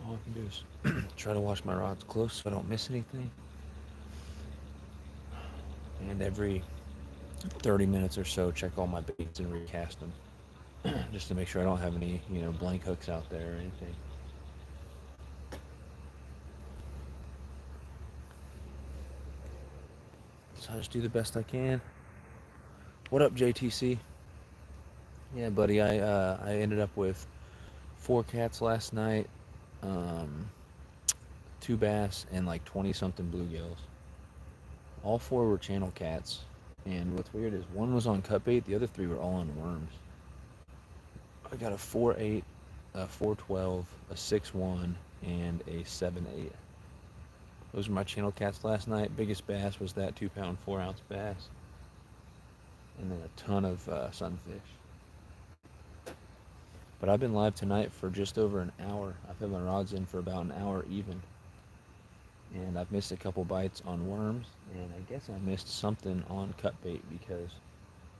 A: All I can do is try to wash my rods close so I don't miss anything. And every 30 minutes or so, check all my baits and recast them. Just to make sure I don't have any, blank hooks out there or anything. So I just do the best I can. What up, JTC? Yeah, buddy, I ended up with 4 cats last night, 2 bass, and like 20-something bluegills. All 4 were channel cats, and what's weird is one was on cut bait, the other 3 were all on worms. I got a 4.8, a 4.12, a 6.1, and a 7.8. Those were my channel cats last night. Biggest bass was that 2-pound, 4-ounce bass, and then a ton of sunfish. But I've been live tonight for just over an hour. I've had my rods in for about an hour even. And I've missed a couple bites on worms, and I guess I missed something on cut bait because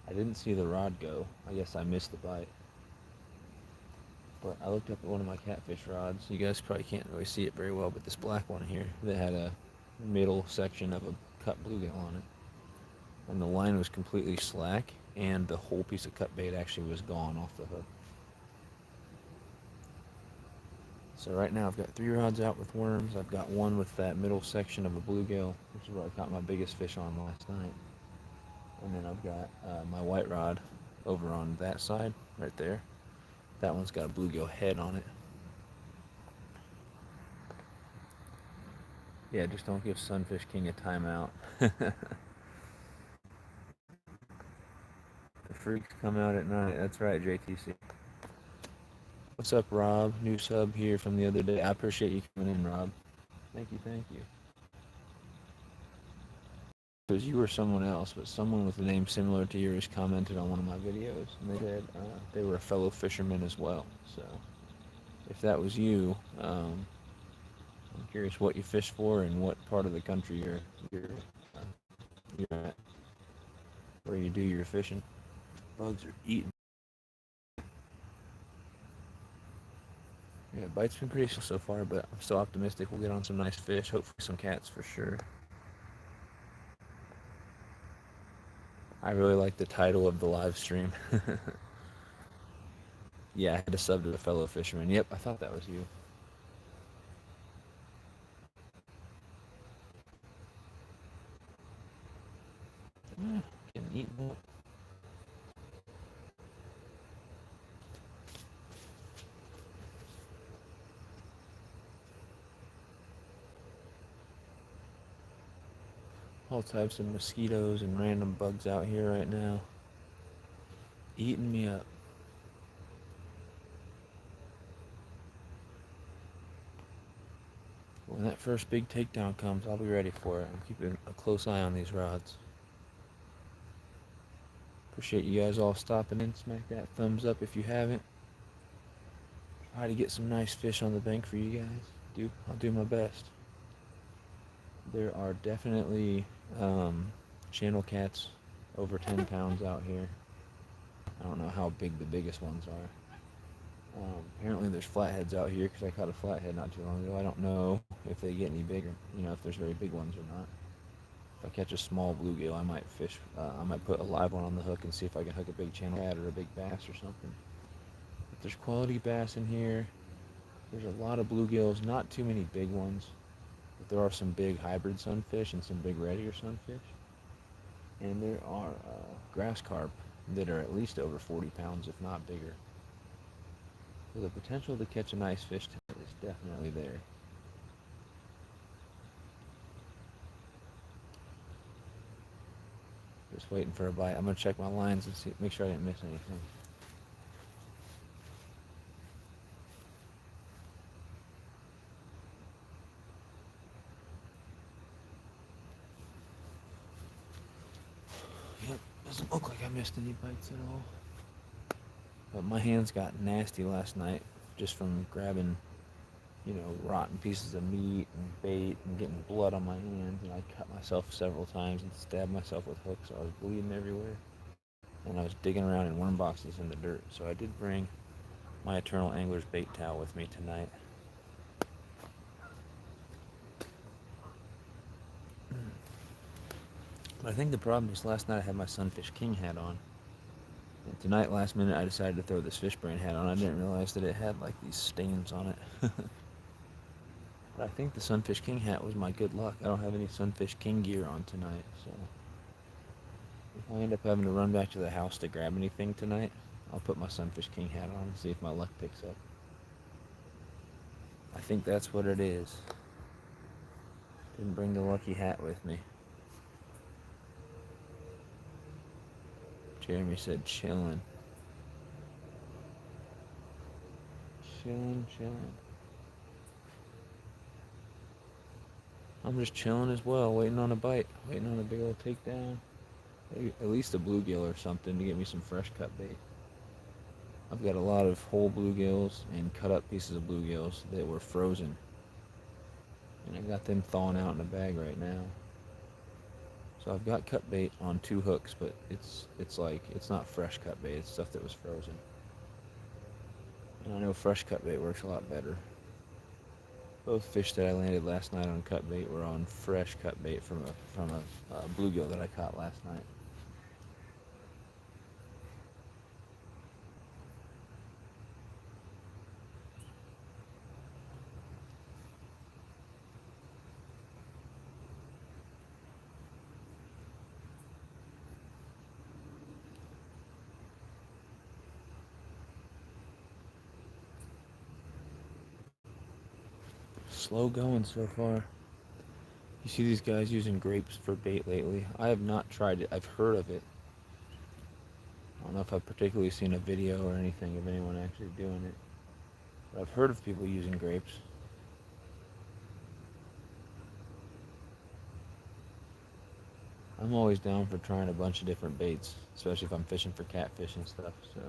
A: I didn't see the rod go. I guess I missed the bite. But I looked up at one of my catfish rods. You guys probably can't really see it very well, but this black one here that had a middle section of a cut bluegill on it. and the line was completely slack, and the whole piece of cut bait actually was gone off the hook. So right now I've got 3 rods out with worms. I've got one with that middle section of a bluegill, which is where I caught my biggest fish on last night. And then I've got my white rod over on that side, right there. That one's got a bluegill head on it. Yeah, just don't give Sunfish King a timeout. The freaks come out at night. That's right, JTC. What's up, Rob? New sub here from the other day. I appreciate you coming in, Rob. Thank you, thank you. Because you were someone else, but someone with a name similar to yours commented on one of my videos, and they said they were a fellow fisherman as well. So, if that was you, I'm curious what you fish for and what part of the country uh, you're at, where you do your fishing. Bugs are eating. Yeah, bite's been pretty slow so far, but I'm still optimistic we'll get on some nice fish. Hopefully some cats for sure. I really like the title of the live stream. Yeah, I had to sub to a fellow fisherman. Yep, I thought that was you. Getting eaten up. All types of mosquitoes and random bugs out here right now. Eating me up. When that first big takedown comes, I'll be ready for it. I'm keeping a close eye on these rods. Appreciate you guys all stopping in. Smack that thumbs up if you haven't. Try to get some nice fish on the bank for you guys. I'll do my best. There are definitely channel cats over 10 pounds out here. I don't know how big the biggest ones are. Apparently there's flatheads out here because I caught a flathead not too long ago. I don't know if they get any bigger, if there's very big ones or not. If I catch a small bluegill, I might fish. I might put a live one on the hook and see if I can hook a big channel cat or a big bass or something. But there's quality bass in here. There's a lot of bluegills, not too many big ones. But there are some big hybrid sunfish and some big red ear sunfish. And there are grass carp that are at least over 40 pounds, if not bigger. So the potential to catch a nice fish tonight is definitely there. Just waiting for a bite. I'm gonna check my lines and make sure I didn't miss anything. Yep, doesn't look like I missed any bites at all. But my hands got nasty last night just from grabbing, rotten pieces of meat and bait and getting blood on my hands. And I cut myself several times and stabbed myself with hooks. So I was bleeding everywhere. And I was digging around in worm boxes in the dirt. So I did bring my Eternal Angler's bait towel with me tonight. But I think the problem is last night I had my Sunfish King hat on. And tonight, last minute, I decided to throw this fish brand hat on. I didn't realize that it had like these stains on it. But I think the Sunfish King hat was my good luck. I don't have any Sunfish King gear on tonight, so if I end up having to run back to the house to grab anything tonight, I'll put my Sunfish King hat on and see if my luck picks up. I think that's what it is. Didn't bring the lucky hat with me. Jeremy said chillin'. Chillin'. I'm just chilling as well, waiting on a bite, waiting on a big old takedown. Maybe at least a bluegill or something to get me some fresh cut bait. I've got a lot of whole bluegills and cut up pieces of bluegills that were frozen. And I got them thawing out in a bag right now. So I've got cut bait on 2 hooks, but it's not fresh cut bait, it's stuff that was frozen. And I know fresh cut bait works a lot better. Both fish that I landed last night on cut bait were on fresh cut bait from a bluegill that I caught last night. Slow going so far. You see these guys using grapes for bait lately? I have not tried it. I've heard of it. I don't know if I've particularly seen a video or anything of anyone actually doing it. But I've heard of people using grapes. I'm always down for trying a bunch of different baits, especially if I'm fishing for catfish and stuff. So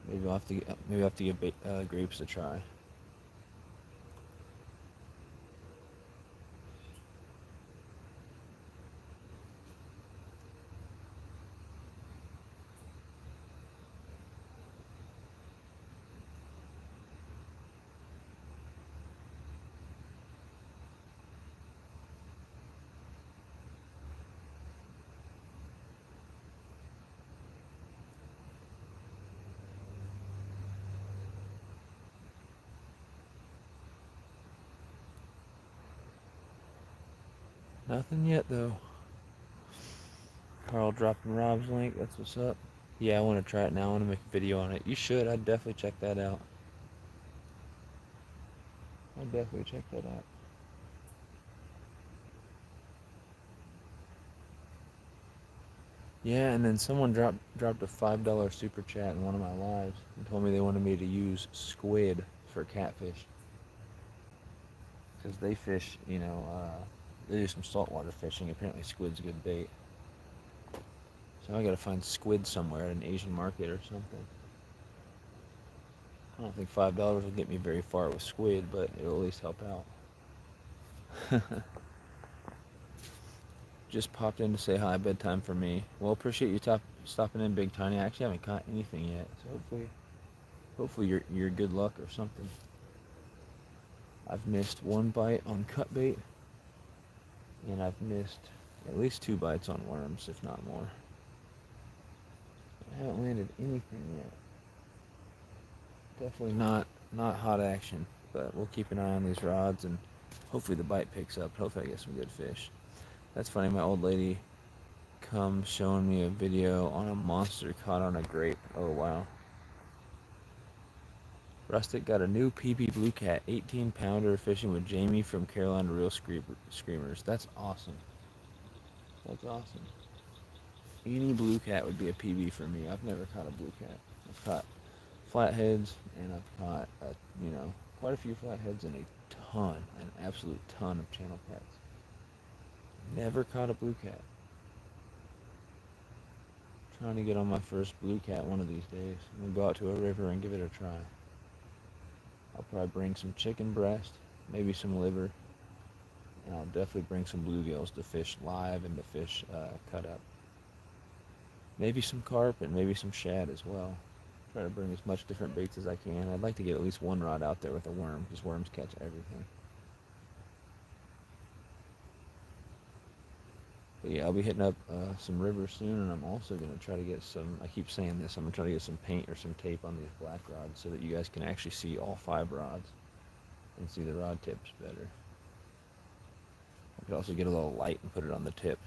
A: maybe I'll have to give grapes a try. Nothing yet though. Carl dropping Rob's link. That's what's up. Yeah, I want to try it now. I want to make a video on it. You should. I'd definitely check that out. I'd definitely check that out. Yeah, and then someone dropped a $5 super chat in one of my lives and told me they wanted me to use squid for catfish because they fish. They do some saltwater fishing. Apparently, squid's a good bait. So I gotta find squid somewhere at an Asian market or something. I don't think $5 will get me very far with squid, but it'll at least help out. Just popped in to say hi. Bedtime for me. Well, appreciate you stopping in, Big Tiny. I actually haven't caught anything yet, so hopefully you're good luck or something. I've missed one bite on cut bait, and I've missed at least 2 bites on worms, if not more. I haven't landed anything yet. Definitely not hot action, but we'll keep an eye on these rods, and hopefully the bite picks up. Hopefully I get some good fish. That's funny. My old lady comes showing me a video on a monster caught on a grape. Oh wow. Rustic got a new PB Blue Cat 18-pounder fishing with Jamie from Carolina Real Screamers. That's awesome. That's awesome. Any blue cat would be a PB for me. I've never caught a blue cat. I've caught flatheads, and I've caught quite a few flatheads and an absolute ton of channel cats. Never caught a blue cat. Trying to get on my first blue cat one of these days. I'm gonna go out to a river and give it a try. I'll probably bring some chicken breast, maybe some liver, and I'll definitely bring some bluegills to fish live and to fish cut up. Maybe some carp and maybe some shad as well. Try to bring as much different baits as I can. I'd like to get at least one rod out there with a worm, because worms catch everything. But yeah, I'll be hitting up some rivers soon, and I'm also going to try to get some, I keep saying this, I'm going to try to get some paint or some tape on these black rods so that you guys can actually see all 5 rods and see the rod tips better. I could also get a little light and put it on the tip.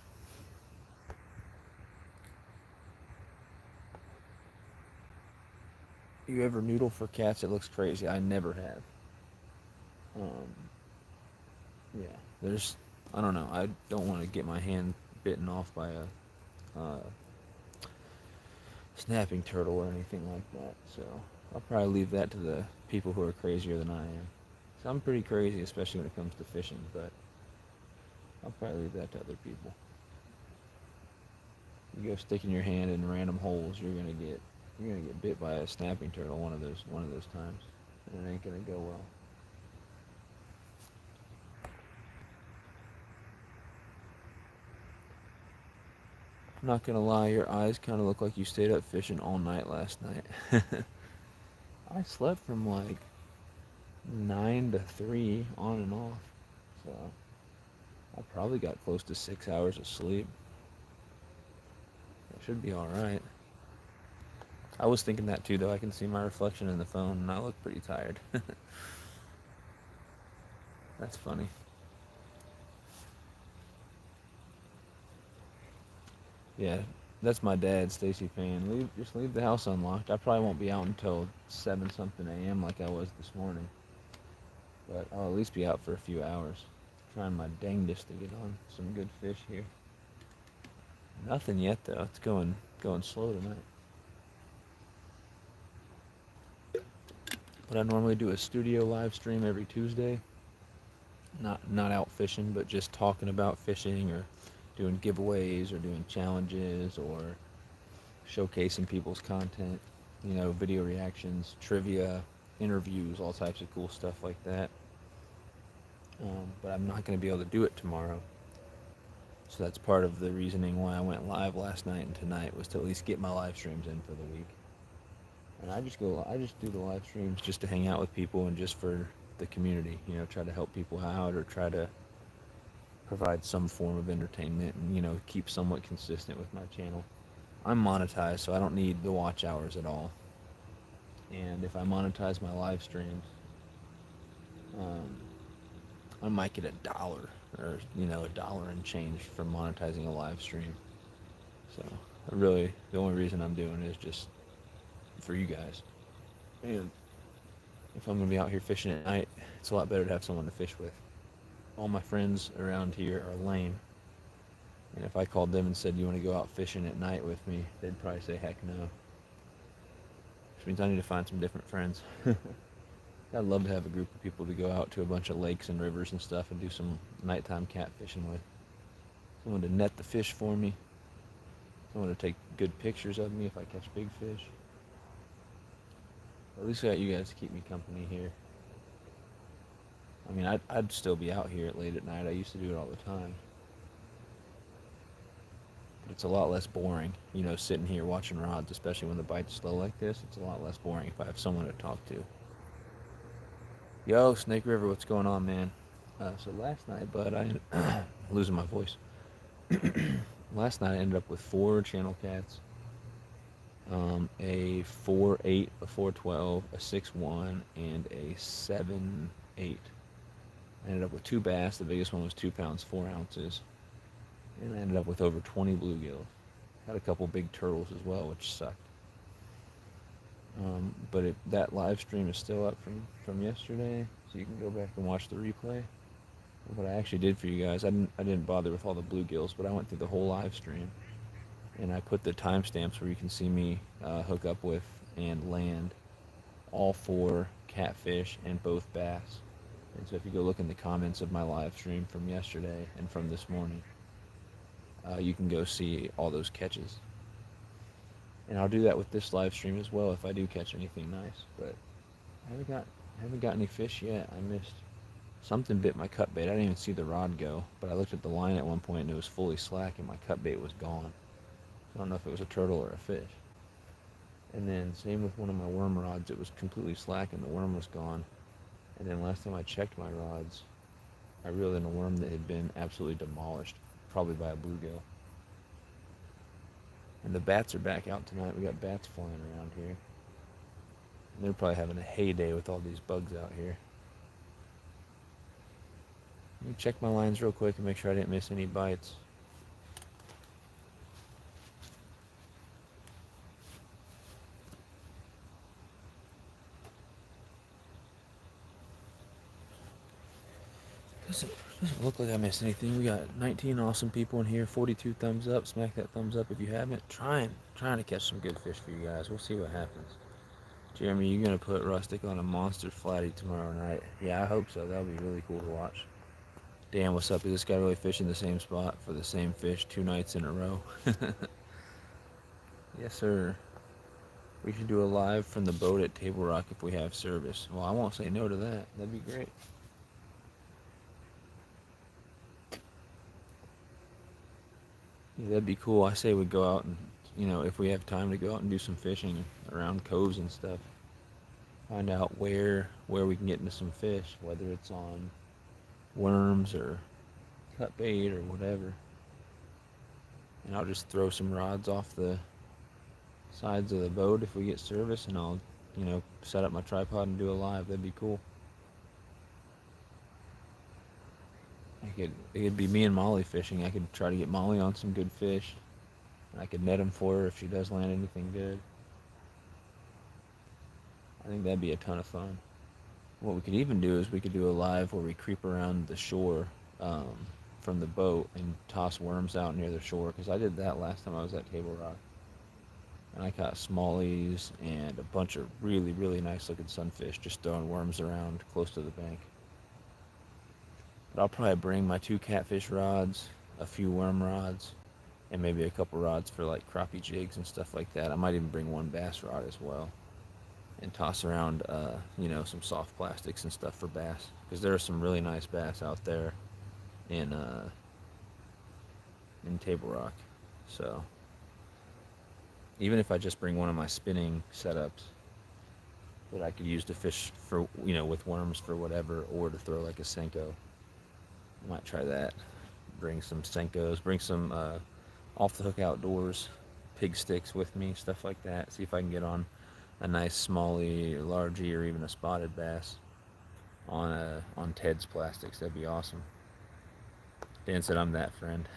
A: You ever noodle for cats? It looks crazy. I never have. Yeah, I don't know. I don't want to get my hand bitten off by a snapping turtle or anything like that. So I'll probably leave that to the people who are crazier than I am. So I'm pretty crazy, especially when it comes to fishing, but I'll probably leave that to other people. You go sticking your hand in random holes, you're gonna get bit by a snapping turtle one of those times, and it ain't gonna go well. I'm not gonna lie, your eyes kind of look like you stayed up fishing all night last night. I slept from like 9 to 3 on and off, so I probably got close to 6 hours of sleep. That should be all right. I was thinking that too, though. I can see my reflection in the phone, and I look pretty tired. That's funny. Yeah, that's my dad, Stacy Payne. Just leave the house unlocked. I probably won't be out until 7 something a.m. like I was this morning. but I'll at least be out for a few hours. Trying my dangest to get on some good fish here. Nothing yet though. It's going slow tonight. But I normally do a studio live stream every Tuesday. Not out fishing, but just talking about fishing or doing giveaways or doing challenges or showcasing people's content, video reactions, trivia, interviews, all types of cool stuff like that. But I'm not going to be able to do it tomorrow. So that's part of the reasoning why I went live last night and tonight, was to at least get my live streams in for the week. And I just do the live streams just to hang out with people and just for the community, try to help people out or try to provide some form of entertainment and, keep somewhat consistent with my channel. I'm monetized, so I don't need the watch hours at all. And if I monetize my live streams, I might get $1 or, $1 and change from monetizing a live stream. So really, the only reason I'm doing it is just for you guys. And if I'm going to be out here fishing at night, it's a lot better to have someone to fish with. All my friends around here are lame. And if I called them and said, you want to go out fishing at night with me, they'd probably say, heck no. Which means I need to find some different friends. I'd love to have a group of people to go out to a bunch of lakes and rivers and stuff and do some nighttime catfishing with. Someone to net the fish for me. Someone to take good pictures of me if I catch big fish. At least I got you guys to keep me company here. I mean, I'd still be out here late at night. I used to do it all the time. But it's a lot less boring, sitting here watching rods, especially when the bite's slow like this. It's a lot less boring if I have someone to talk to. Yo, Snake River, what's going on, man? So last night, bud, I losing my voice. Last night I ended up with 4 channel cats, a 4.8, a 4.12, a 6.1, and a 7.8. I ended up with 2 bass. The biggest one was 2 pounds 4 ounces, and I ended up with over 20 bluegills. Had a couple big turtles as well, which sucked. But that live stream is still up from yesterday, so you can go back and watch the replay. What I actually did for you guys, I didn't bother with all the bluegills, but I went through the whole live stream, and I put the timestamps where you can see me hook up with and land all 4 catfish and both bass. And so if you go look in the comments of my live stream from yesterday and from this morning, you can go see all those catches. And I'll do that with this live stream as well if I do catch anything nice. But I haven't got any fish yet. I missed something, bit my cut bait. I didn't even see the rod go, but I looked at the line at one point and it was fully slack and my cut bait was gone. I don't know if it was a turtle or a fish. And then same with one of my worm rods. It was completely slack and the worm was gone. And then last time I checked my rods, I reeled in a worm that had been absolutely demolished, probably by a bluegill. And the bats are back out tonight. We got bats flying around here. And they're probably having a heyday with all these bugs out here. Let me check my lines real quick and make sure I didn't miss any bites. Doesn't look like I missed anything. We got 19 awesome people in here, 42 thumbs up. Smack that thumbs up if you haven't. Trying to catch some good fish for you guys. We'll see what happens. Jeremy, you're going to put Rustic on a monster flatty tomorrow night. Yeah, I hope so. That'll be really cool to watch. Dan, what's up? Is this guy really fishing the same spot for the same fish 2 nights in a row? Yes, sir. We should do a live from the boat at Table Rock if we have service. Well, I won't say no to that. That'd be great. Yeah, that'd be cool. I say we go out and, if we have time to go out and do some fishing around coves and stuff. Find out where we can get into some fish, whether it's on worms or cut bait or whatever. And I'll just throw some rods off the sides of the boat if we get service, and I'll, set up my tripod and do a live. That'd be cool. It could be me and Molly fishing. I could try to get Molly on some good fish. I could net them for her if she does land anything good. I think that'd be a ton of fun. What we could even do is we could do a live where we creep around the shore um, from the boat and toss worms out near the shore. Because I did that last time I was at Table Rock, and I caught smallies and a bunch of really, really nice looking sunfish just throwing worms around close to the bank. But I'll probably bring my 2 catfish rods, a few worm rods, and maybe a couple rods for like crappie jigs and stuff like that. I might even bring one bass rod as well, and toss around, some soft plastics and stuff for bass, because there are some really nice bass out there in in Table Rock. So even if I just bring one of my spinning setups that I could use to fish for, with worms for whatever, or to throw like a Senko, I might try that. Bring some Senkos, bring some off the hook outdoors pig sticks with me, stuff like that. See if I can get on a nice smallie, or largie, or even a spotted bass on Ted's plastics. That'd be awesome. Dan said I'm that friend.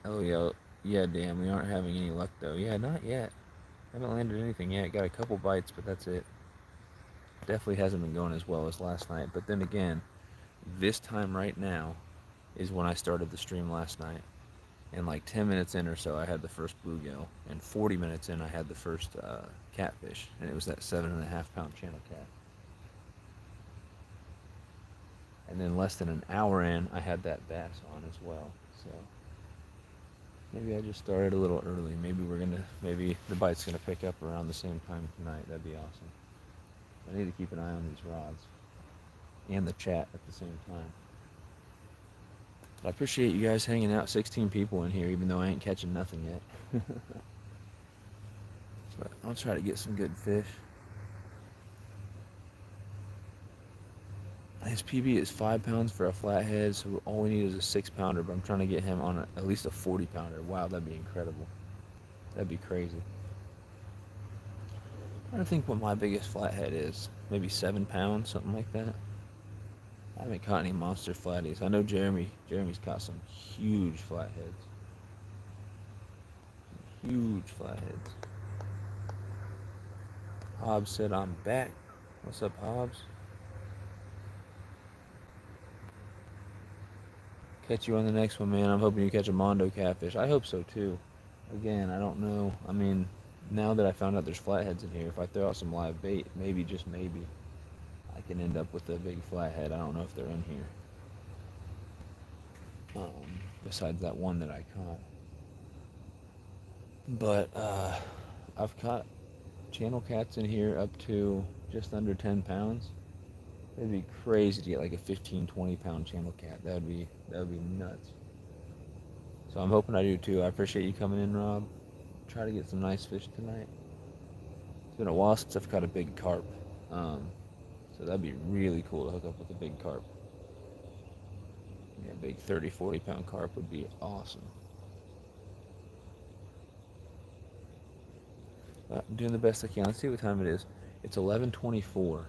A: Oh yeah, yeah, Dan. We aren't having any luck though. Yeah, not yet. Haven't landed anything yet. Got a couple bites, but that's it. Definitely hasn't been going as well as last night. But then again, this time right now is when I started the stream last night. And like 10 minutes in or so, I had the first bluegill. And 40 minutes in, I had the first catfish. And it was that 7.5 pound channel cat. And then less than an hour in, I had that bass on as well. So maybe I just started a little early. Maybe the bite's gonna pick up around the same time tonight. That'd be awesome. I need to keep an eye on these rods and the chat at the same time. But I appreciate you guys hanging out. 16 people in here, even though I ain't catching nothing yet. But I'll try to get some good fish. His PB is 5 pounds for a flathead, so all we need is a 6 pounder. But I'm trying to get him on at least a 40 pounder. Wow, that'd be incredible. That'd be crazy. I don't think what my biggest flathead is. Maybe 7 pounds, something like that. I haven't caught any monster flatties. I know Jeremy's caught some huge flatheads. Huge flatheads. Hobbs said I'm back. What's up, Hobbs? Catch you on the next one, man. I'm hoping you catch a Mondo catfish. I hope so too. Again, I don't know. I mean, now that I found out there's flatheads in here, if I throw out some live bait, maybe, just maybe, I can end up with a big flathead. I don't know if they're in here. Besides that one that I caught. But I've caught channel cats in here up to just under 10 pounds. It'd be crazy to get like a 15, 20 pound channel cat. That would be nuts. So I'm hoping I do too. I appreciate you coming in, Rob. Try to get some nice fish tonight. It's been a while since I've caught a big carp. So that'd be really cool to hook up with a big carp. Yeah, a big 30, 40 pound carp would be awesome. I'm doing the best I can. Let's see what time it is. It's 11:24.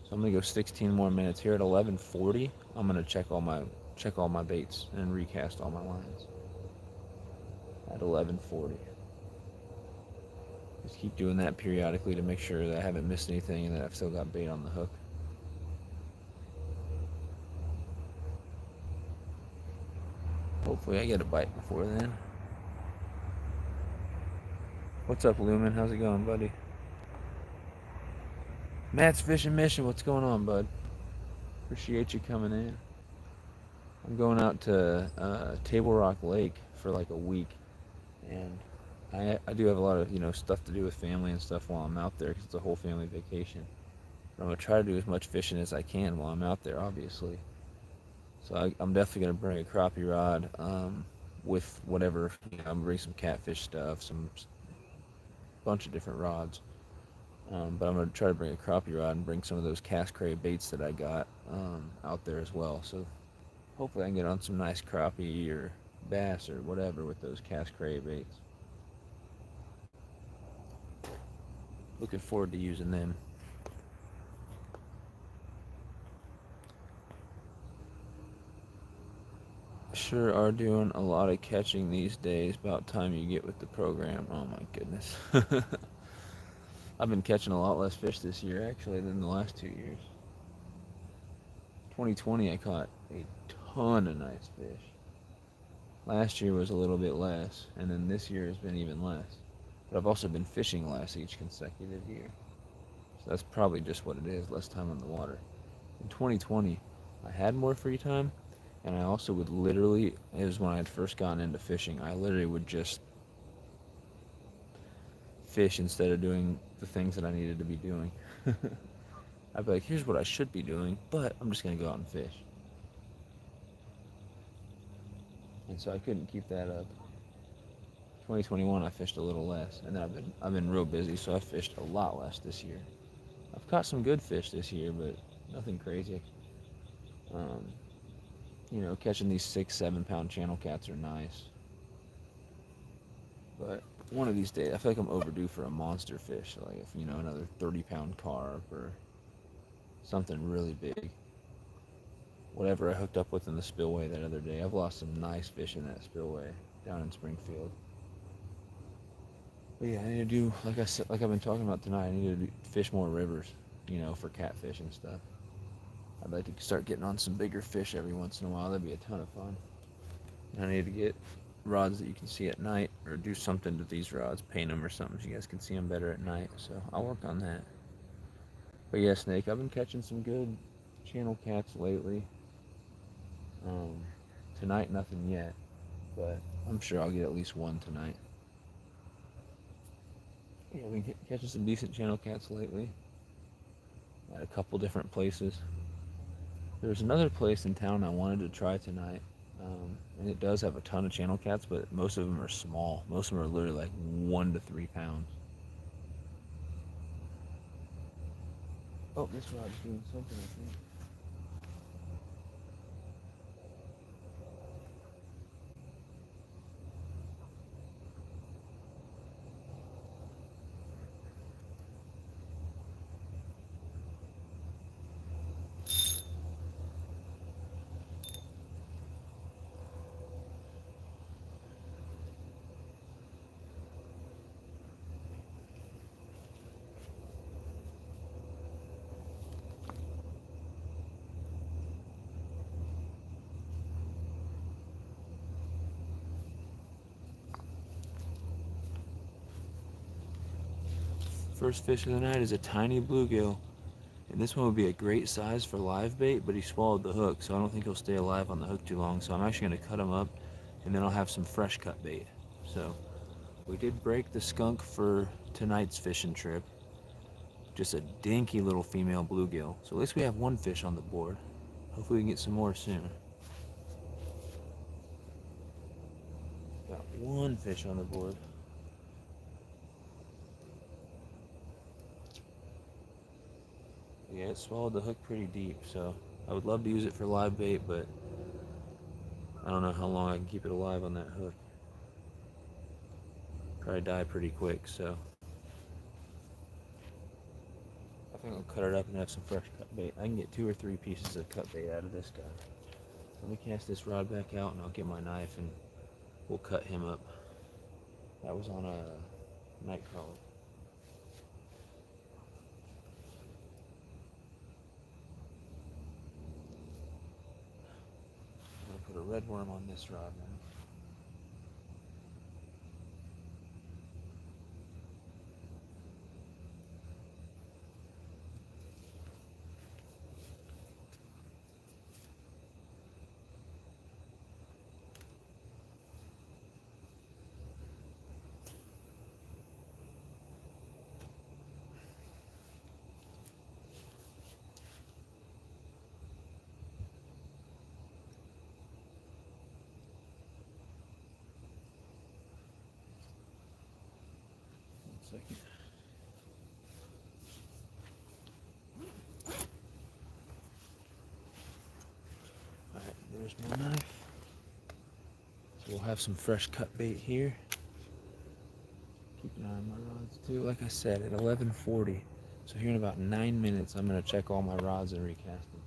A: So I'm gonna go 16 more minutes. Here at 11:40, I'm gonna check all my baits and recast all my lines. At 11:40. Just keep doing that periodically to make sure that I haven't missed anything and that I've still got bait on the hook. Hopefully I get a bite before then. What's up, Lumen? How's it going, buddy? Matt's Fishing Mission. What's going on, bud? Appreciate you coming in. I'm going out to Table Rock Lake for like a week, and I do have a lot of stuff to do with family and stuff while I'm out there because it's a whole family vacation. But I'm gonna try to do as much fishing as I can while I'm out there, obviously. So I'm definitely gonna bring a crappie rod with whatever. I'm gonna bring some catfish stuff, some bunch of different rods. But I'm gonna try to bring a crappie rod and bring some of those cast cray baits that I got out there as well. So hopefully I can get on some nice crappie or bass or whatever with those cast cray baits. Looking forward to using them. Sure are doing a lot of catching these days. About time you get with the program. Oh my goodness. I've been catching a lot less fish this year actually than the last 2 years. 2020 I caught a ton of nice fish. Last year was a little bit less, and then this year has been even less. But I've also been fishing less each consecutive year. So that's probably just what it is, less time on the water. In 2020, I had more free time, and I also would literally, it was when I had first gotten into fishing, I literally would just fish instead of doing the things that I needed to be doing. I'd be like, here's what I should be doing, but I'm just going to go out and fish. And so I couldn't keep that up. 2021 I fished a little less, and then I've been real busy, so I fished a lot less this year. I've caught some good fish this year, but nothing crazy. Um, catching these 6, 7 pound channel cats are nice, but one of these days I feel like I'm overdue for a monster fish, like if another 30-pound carp or something really big. Whatever I hooked up with in the spillway that other day, I've lost some nice fish in that spillway down in Springfield. But yeah, I need to do, like I said, like I've been talking about tonight, I need to fish more rivers, for catfish and stuff. I'd like to start getting on some bigger fish every once in a while. That'd be a ton of fun. And I need to get rods that you can see at night, or do something to these rods, paint them or something so you guys can see them better at night. So I'll work on that. But yeah, Snake, I've been catching some good channel cats lately. Tonight, nothing yet, but I'm sure I'll get at least one tonight. Yeah, I've been catching some decent channel cats lately at a couple different places. There's another place in town I wanted to try tonight, and it does have a ton of channel cats, but most of them are small. Most of them are literally like 1 to 3 pounds. Oh, this rod's doing something, I think. First fish of the night is a tiny bluegill. And this one would be a great size for live bait, but he swallowed the hook, so I don't think he'll stay alive on the hook too long. So I'm actually going to cut him up, and then I'll have some fresh cut bait. So we did break the skunk for tonight's fishing trip. Just a dinky little female bluegill. So at least we have one fish on the board. Hopefully we can get some more soon. Got one fish on the board. Yeah, it swallowed the hook pretty deep, so I would love to use it for live bait, but I don't know how long I can keep it alive on that hook. Probably die pretty quick, so I think I'll cut it up and have some fresh cut bait. I can get 2 or 3 pieces of cut bait out of this guy. Let me cast this rod back out and I'll get my knife and we'll cut him up. That was on a night crawler. I'm gonna put a red worm on this rod now. Second. Alright, there's my knife. So we'll have some fresh cut bait here. Keep an eye on my rods too. Like I said, at 11:40. So here in about 9 minutes, I'm gonna check all my rods and recast them.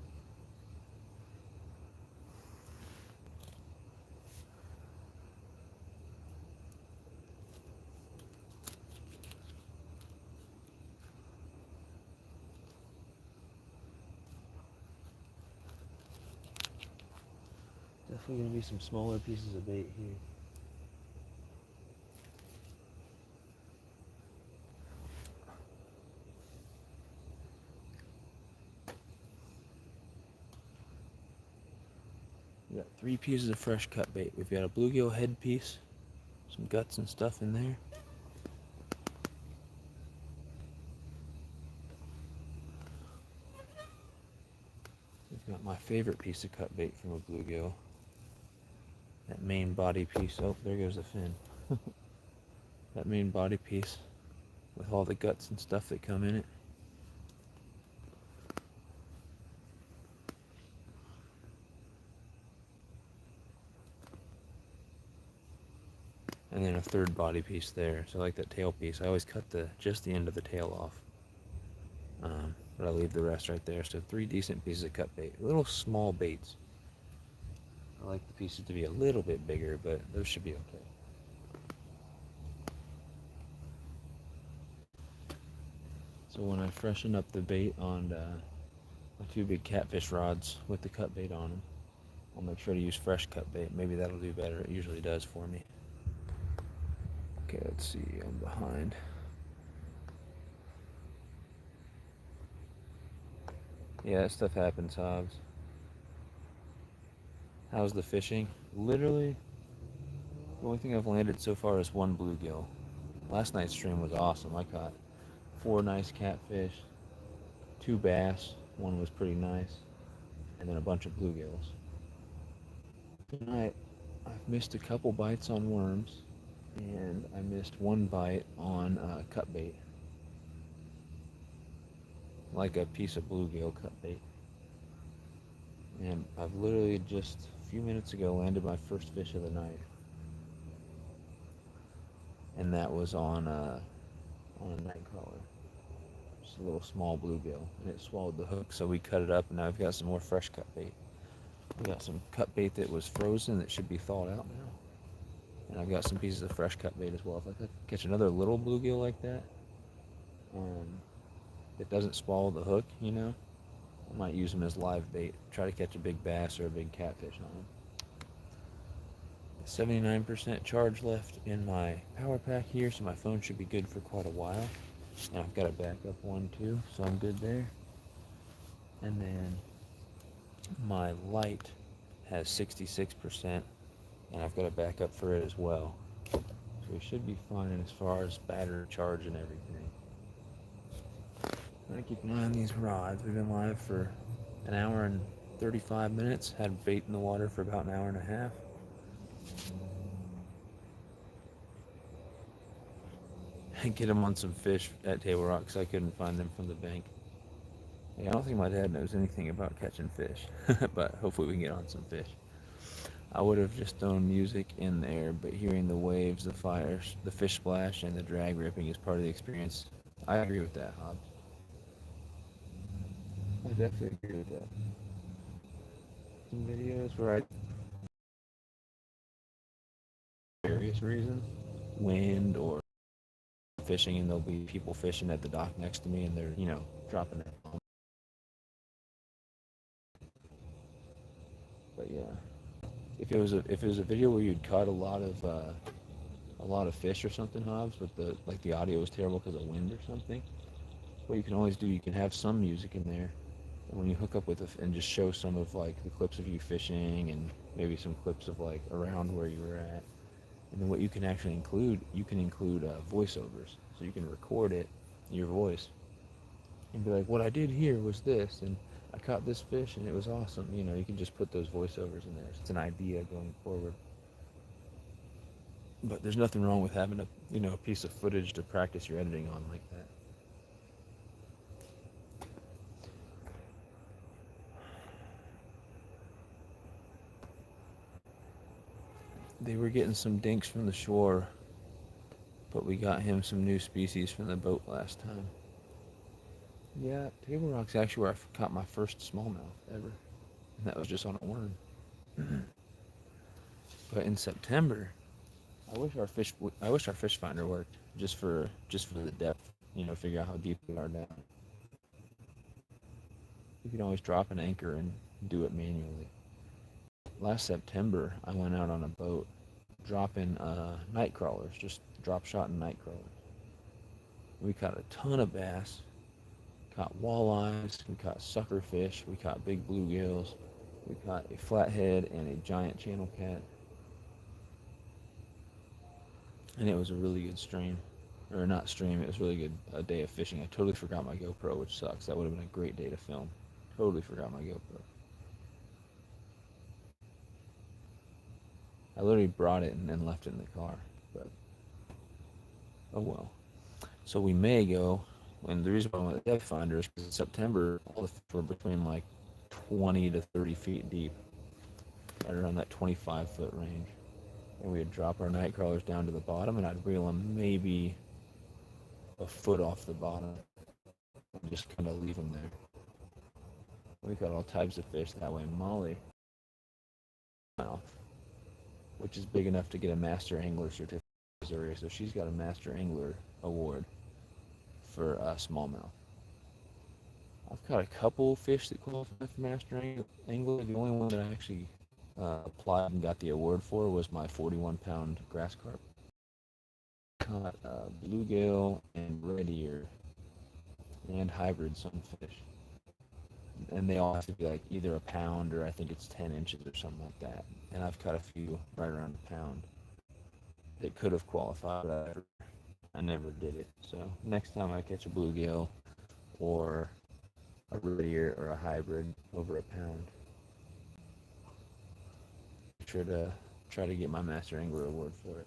A: definitely going to be some smaller pieces of bait here. We got 3 pieces of fresh cut bait. We've got a bluegill head piece, some guts and stuff in there. We've got my favorite piece of cut bait from a bluegill. That main body piece. Oh, there goes the fin. That main body piece with all the guts and stuff that come in it. And then a third body piece there. So I like that tail piece. I always cut just the end of the tail off. But I leave the rest right there. So 3 decent pieces of cut bait. Little small baits. I like the pieces to be a little bit bigger, but those should be okay. So when I freshen up the bait on my 2 big catfish rods with the cut bait on them, I'll make sure to use fresh cut bait. Maybe that'll do better. It usually does for me. Okay, let's see. I'm behind. Yeah, that stuff happens, Hobbs. How's the fishing? Literally, the only thing I've landed so far is 1 bluegill. Last night's stream was awesome. I caught 4 nice catfish, 2 bass. 1 was pretty nice, and then a bunch of bluegills. Tonight, I've missed a couple bites on worms, and I missed 1 bite on cut bait, like a piece of bluegill cut bait. And I've literally just a few minutes ago landed my first fish of the night, and that was on a night crawler, just a little small bluegill, and it swallowed the hook. So we cut it up, and now I've got some more fresh cut bait. We got some cut bait that was frozen that should be thawed out now, and I've got some pieces of fresh cut bait as well. If I could catch another little bluegill like that, that doesn't swallow the hook, I might use them as live bait. Try to catch a big bass or a big catfish on them. 79% charge left in my power pack here, so my phone should be good for quite a while. And I've got a backup one too, so I'm good there. And then my light has 66%, and I've got a backup for it as well. So we should be fine as far as battery charge and everything. I'm gonna keep an eye on these rods. We've been live for an hour and 35 minutes. Had bait in the water for about an hour and a half. And get them on some fish at Table Rock because I couldn't find them from the bank. Yeah, I don't think my dad knows anything about catching fish, but hopefully we can get on some fish. I would have just thrown music in there, but hearing the waves, the fires, the fish splash, and the drag ripping is part of the experience. I agree with that, Hobbs. I definitely agree with that. Some videos where I, various reasons, wind or fishing, and there'll be people fishing at the dock next to me, and they're, dropping it. But yeah, if it was a video where you'd caught a lot of fish or something, Hobbs, but the audio was terrible because of wind or something, what you can always do, you can have some music in there, and when you hook up with and just show some of like the clips of you fishing and maybe some clips of like around where you were at, and then what you can actually include, voiceovers, so you can record it, your voice, and be like, what I did here was this, and I caught this fish and it was awesome. You can just put those voiceovers in there. It's an idea going forward. But there's nothing wrong with having a piece of footage to practice your editing on like that. They were getting some dinks from the shore, but we got him some new species from the boat last time. Yeah, Table Rock's actually where I caught my first smallmouth ever, and that was just on a worm. But in September, I wish our fish finder worked just for the depth. Figure out how deep we are down. You can always drop an anchor and do it manually. last September, I went out on a boat dropping night crawlers, just drop shot and night crawlers. We caught a ton of bass, caught walleyes, we caught sucker fish, we caught big bluegills, we caught a flathead and a giant channel cat, and it was a really good stream. Or not stream, it was really good a day of fishing. I totally forgot my GoPro, which sucks. That would have been a great day to film. Totally forgot my GoPro. I literally brought it and then left it in the car, but oh well. So we may go, and the reason why I went with depth finder is because in September, all the fish were between like 20 to 30 feet deep, right around that 25-foot range. And we'd drop our night crawlers down to the bottom, and I'd reel them maybe a foot off the bottom and just kind of leave them there. We caught all types of fish that way. Molly, which is big enough to get a master angler certificate in Missouri, so she's got a master angler award for smallmouth. I've caught a couple fish that qualify for master angler. The only one that I actually applied and got the award for was my 41-pound grass carp. Caught bluegill and red ear and hybrid sunfish, and they all have to be like either a pound or I think it's 10 inches or something like that. And I've caught a few right around a pound that could have qualified, but I never did it. So next time I catch a bluegill or a red ear or a hybrid over a pound, be sure to try to get my master angler award for it.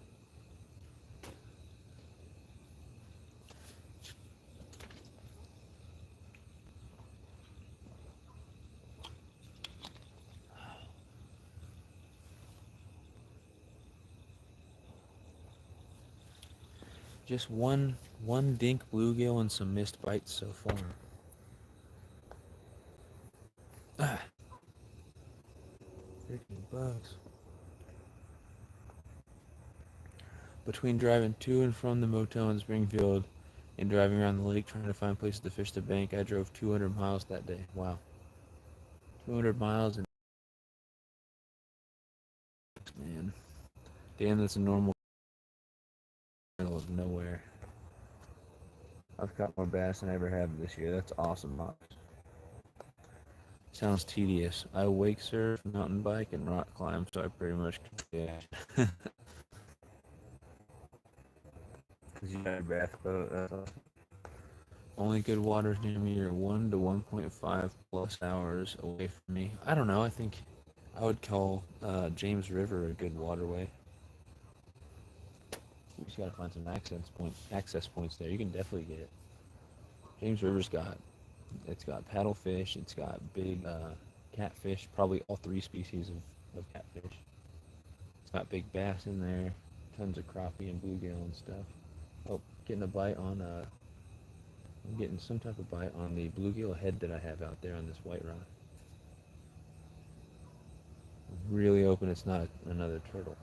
A: Just one dink bluegill and some missed bites so far. Ah, $13. Between driving to and from the motel in Springfield and driving around the lake trying to find places to fish the bank, I drove 200 miles that day. Wow. 200 miles and man. Damn, that's a normal middle of nowhere. I've caught more bass than I ever have this year. That's awesome, Mox. Sounds tedious. I wake surf, mountain bike, and rock climb, so I pretty much yeah. Because you got a bath boat. That's awesome. Only good waters near me are 1 to 1.5 plus hours away from me. I don't know. I think I would call James River a good waterway. We just gotta find some access points there. You can definitely get it. James River's got paddlefish. It's got big catfish. Probably all three species of catfish. It's got big bass in there. Tons of crappie and bluegill and stuff. Oh, getting a bite on I'm getting some type of bite on the bluegill head that I have out there on this white rod. I'm really hoping it's not another turtle.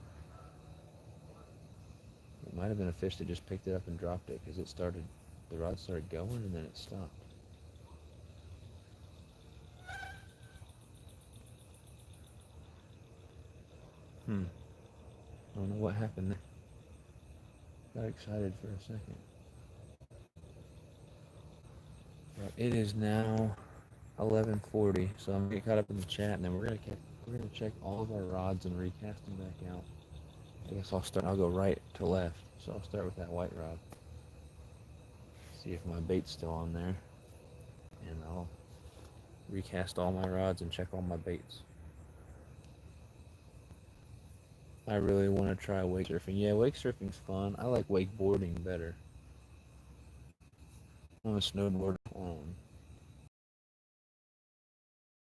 A: It might have been a fish that just picked it up and dropped it because the rod started going and then it stopped. I don't know what happened there. Got excited for a second. But it is now 11:40, so I'm gonna get caught up in the chat, and then we're gonna check all of our rods and recast them back out. I guess I'll go right to left, so I'll start with that white rod. See if my bait's still on there, and I'll recast all my rods and check all my baits. I really want to try wake surfing. Yeah, wake surfing's fun. I like wakeboarding better. I'm a snowboarder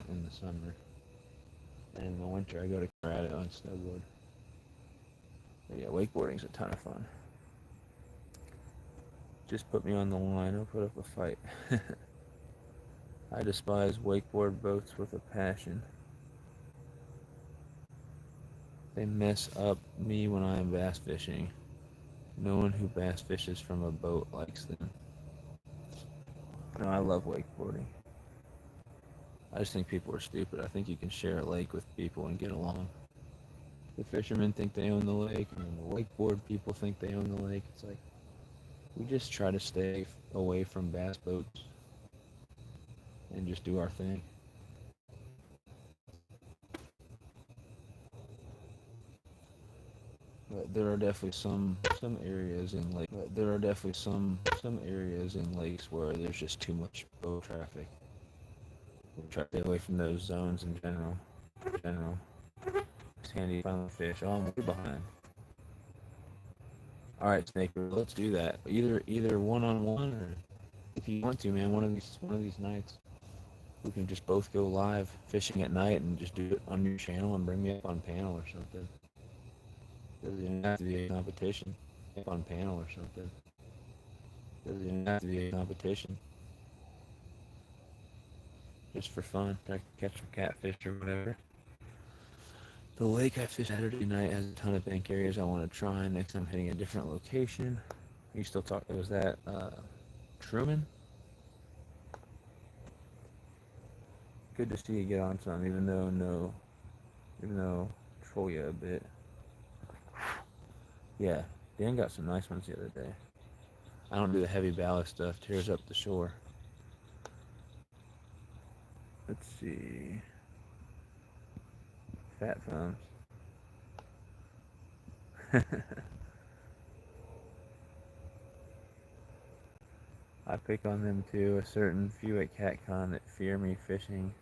A: in the summer, and in the winter I go to Colorado and snowboard. But yeah, wakeboarding's a ton of fun. Just put me on the line, I'll put up a fight. I despise wakeboard boats with a passion. They mess up me when I am bass fishing. No one who bass fishes from a boat likes them. No, I love wakeboarding. I just think people are stupid. I think you can share a lake with people and get along. The fishermen think they own the lake, and then the wakeboard people think they own the lake. It's like, we just try to stay away from bass boats and just do our thing. But there are definitely some areas in lake. But there are definitely some areas in lakes where there's just too much boat traffic. We try to stay away from those zones in general. Sandy found the fish. Oh, I'm way behind. All right, Snaker, let's do that. Either one on one, or if you want to, man, one of these nights, we can just both go live fishing at night and just do it on your channel and bring me up on panel or something. Doesn't even have to be a competition. Up on panel or something. Doesn't even have to be a competition. Just for fun, try to catch some catfish or whatever. The lake I fished Saturday night has a ton of bank areas I want to try. Next I'm hitting a different location. You still talk? Was that Truman? Good to see you get on some, even though troll you a bit. Yeah, Dan got some nice ones the other day. I don't do the heavy ballast stuff. Tears up the shore. Let's see. Fat thumbs. I pick on them too. A certain few at CatCon that fear me fishing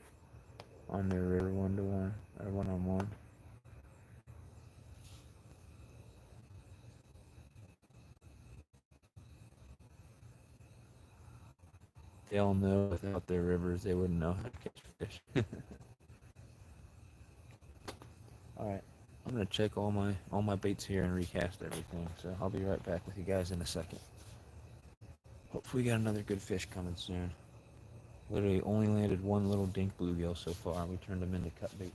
A: on their river 1-to-1 or 1-on-1. They all know without their rivers they wouldn't know how to catch fish. All right, I'm gonna check all my baits here and recast everything. So I'll be right back with you guys in a second. Hopefully we got another good fish coming soon. Literally only landed one little dink bluegill so far. We turned them into cut bait.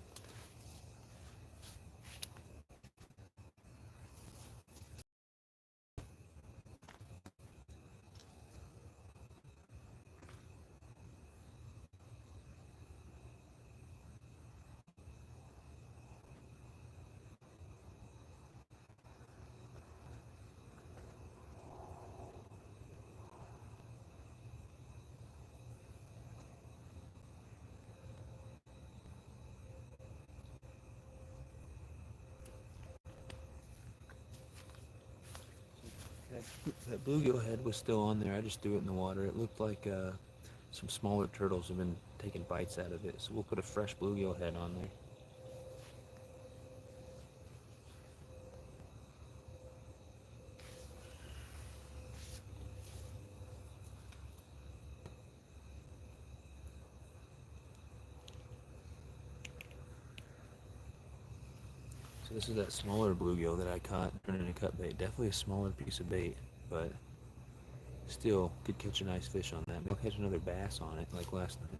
A: That bluegill head was still on there. I just threw it in the water. It looked like some smaller turtles have been taking bites out of it. So we'll put a fresh bluegill head on there. So this is that smaller bluegill that I caught turned into cut bait. Definitely a smaller piece of bait, but still could catch a nice fish on that. Maybe I'll catch another bass on it like last night.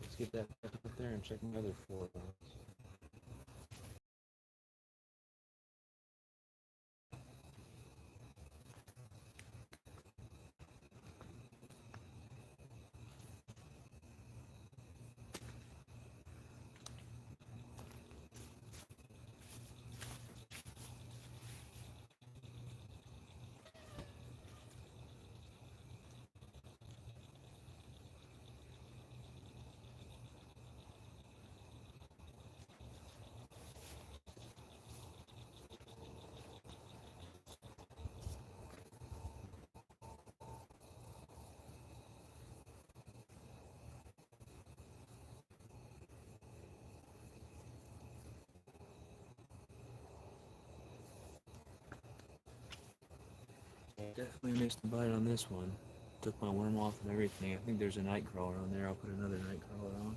A: Let's get that up there and check my other 4 rods. Definitely missed the bite on this one. Took my worm off and everything. I think there's a night crawler on there. I'll put another night crawler on.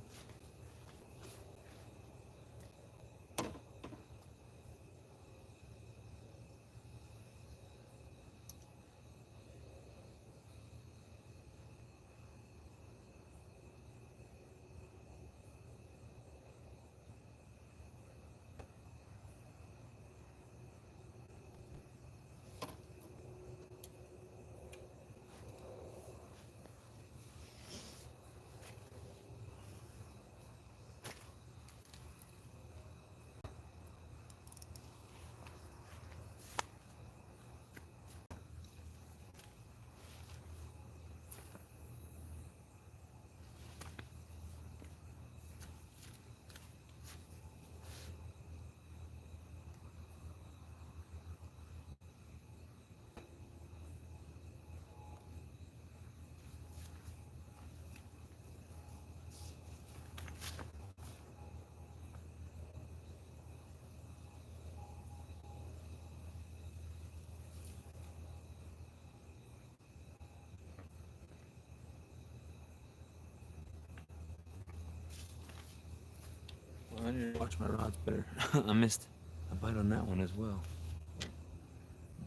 A: I need to watch my rods better. I missed a bite on that one as well.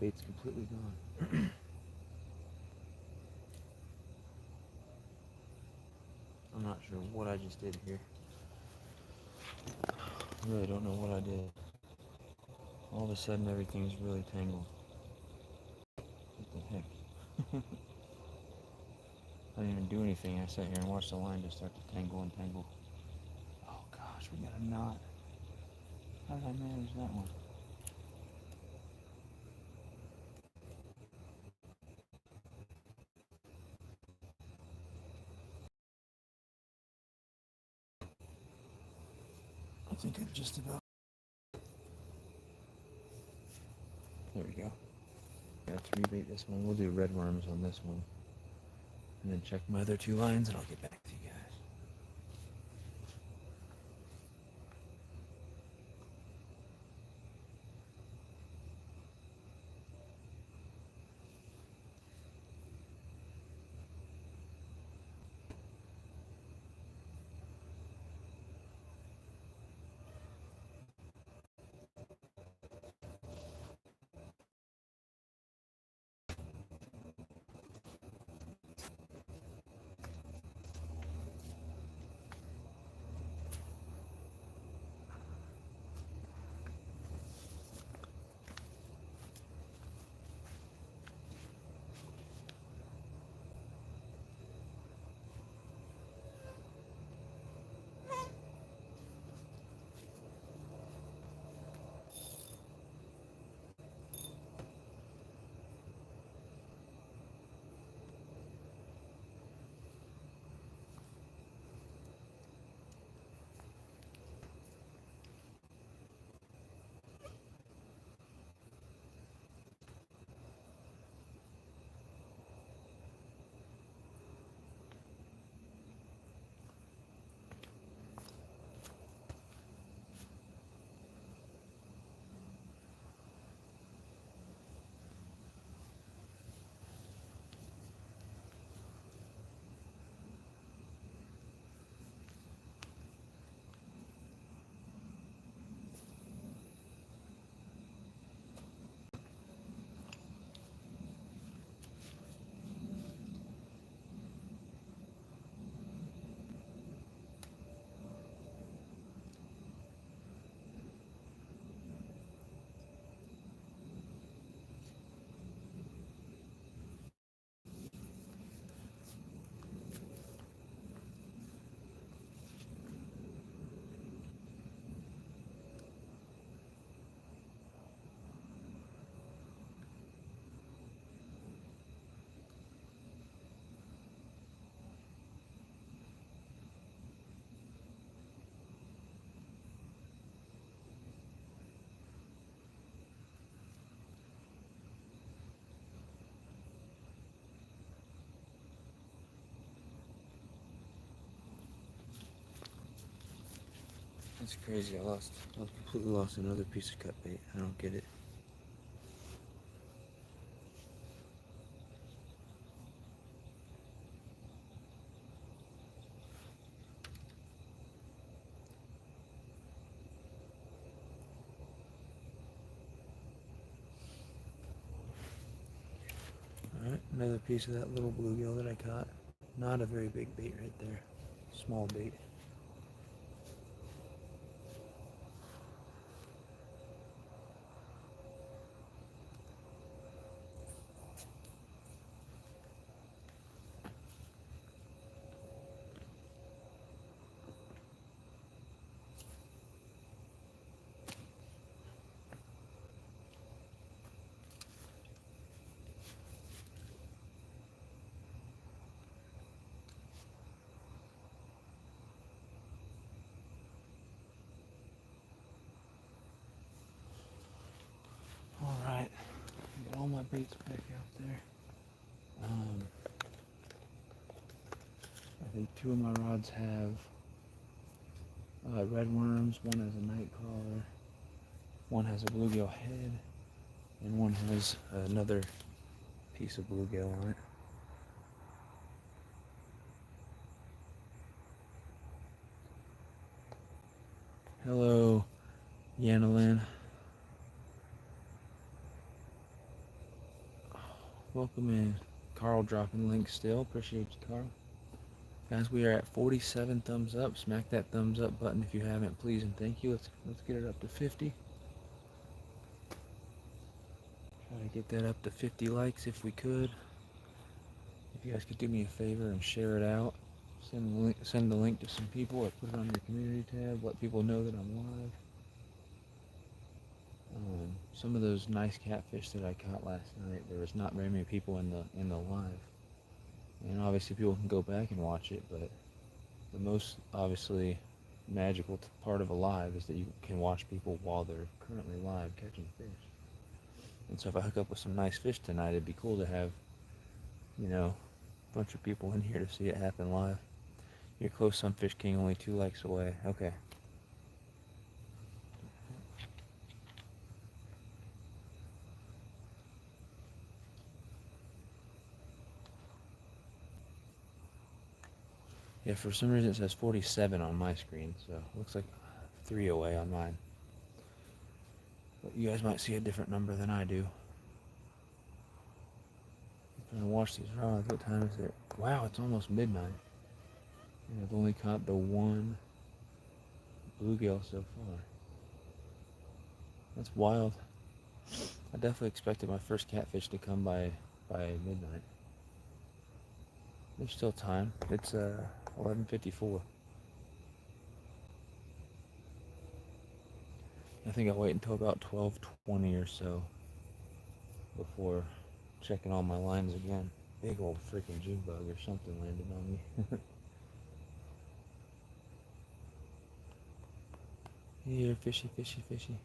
A: Bait's completely gone. I'm not sure what I just did here. I really don't know what I did. All of a sudden everything's really tangled. What the heck? I didn't even do anything. I sat here and watched the line just start to tangle and tangle. Oh gosh, we got a knot. How did I manage that one? I think I just about... There we go. Got to rebait this one. We'll do red worms on this one. And then check my other two lines and I'll get back to you guys. That's crazy. I completely lost another piece of cut bait. I don't get it. Alright, another piece of that little bluegill that I caught. Not a very big bait right there. Small bait. Alright, got all my baits back out there. I think two of my rods have red worms, one has a night crawler, one has a bluegill head, and one has another piece of bluegill on it. Hello, Yanalyn. Welcome in. Carl dropping links still. Appreciate you, Carl. Guys, we are at 47 thumbs up. Smack that thumbs up button if you haven't, please and thank you. Let's get it up to 50. Try to get that up to 50 likes if we could. If you guys could do me a favor and share it out. Send the link to some people or put it on your community tab. Let people know that I'm live. Some of those nice catfish that I caught last night, there was not very many people in the live. And obviously people can go back and watch it, but the most obviously magical part of a live is that you can watch people while they're currently live catching fish. And so if I hook up with some nice fish tonight, it'd be cool to have, a bunch of people in here to see it happen live. You're close, Sunfish King, only 2 likes away. Okay. Yeah, for some reason it says 47 on my screen, so it looks like 3 away on mine. But you guys might see a different number than I do. I'm trying to watch these rods. What time is it? Wow, it's almost midnight. And I've only caught the 1 bluegill so far. That's wild. I definitely expected my first catfish to come by midnight. There's still time. It's 11:54. I think I'll wait until about 12:20 or so before checking all my lines again. Big old freaking June bug or something landed on me. Here, fishy, fishy, fishy.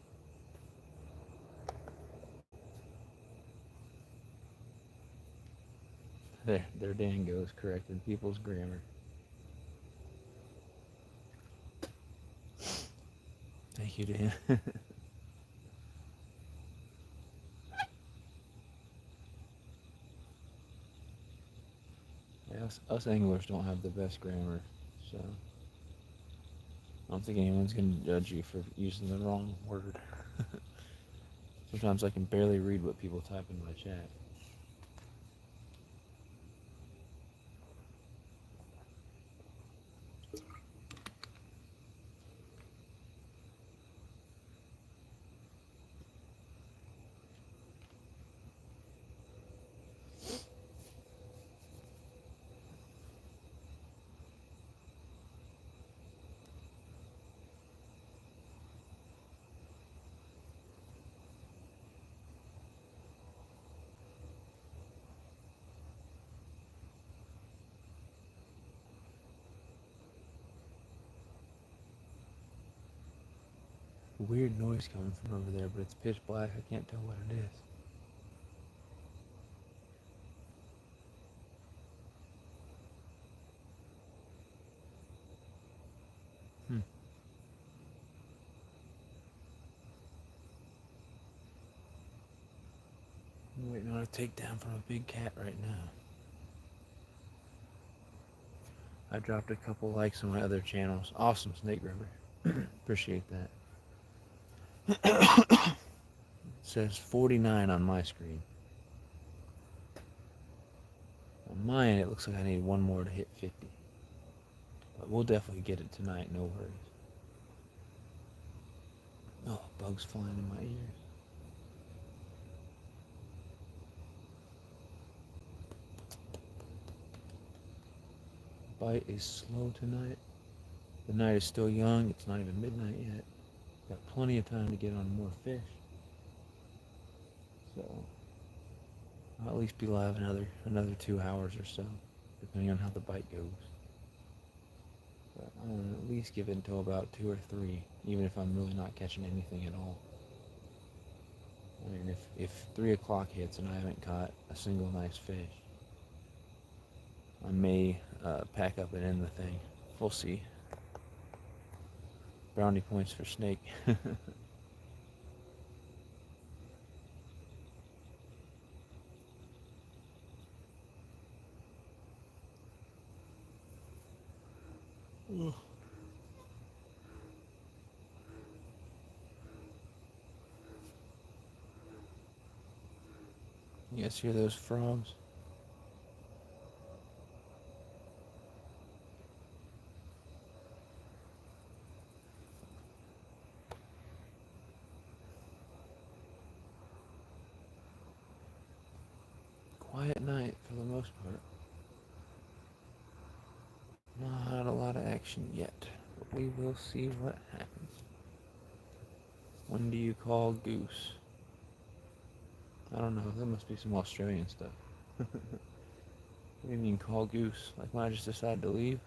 A: There Dan goes, correcting people's grammar. Thank you, Dan. Yeah, us anglers don't have the best grammar, so I don't think anyone's going to judge you for using the wrong word. Sometimes I can barely read what people type in my chat. Weird noise coming from over there, but it's pitch black. I can't tell what it is. I'm waiting on a takedown from a big cat right now. I dropped a couple likes on my other channels. Awesome snake rubber. Appreciate that. It says 49 on my screen. On mine, it looks like I need 1 more to hit 50. But we'll definitely get it tonight, no worries. Oh, bugs flying in my ears. Bite is slow tonight. The night is still young. It's not even midnight yet. Got plenty of time to get on more fish. So I'll at least be live another 2 hours or so, depending on how the bite goes. But I'm gonna at least give it until about 2 or 3, even if I'm really not catching anything at all. I mean, if 3 o'clock hits and I haven't caught a single nice fish, I may pack up and end the thing. We'll see. Brownie points for snake. You guys hear those frogs? Quiet night for the most part. Not a lot of action yet, but we will see what happens. When do you call goose? I don't know, that must be some Australian stuff. What do you mean call goose? Like when I just decide to leave?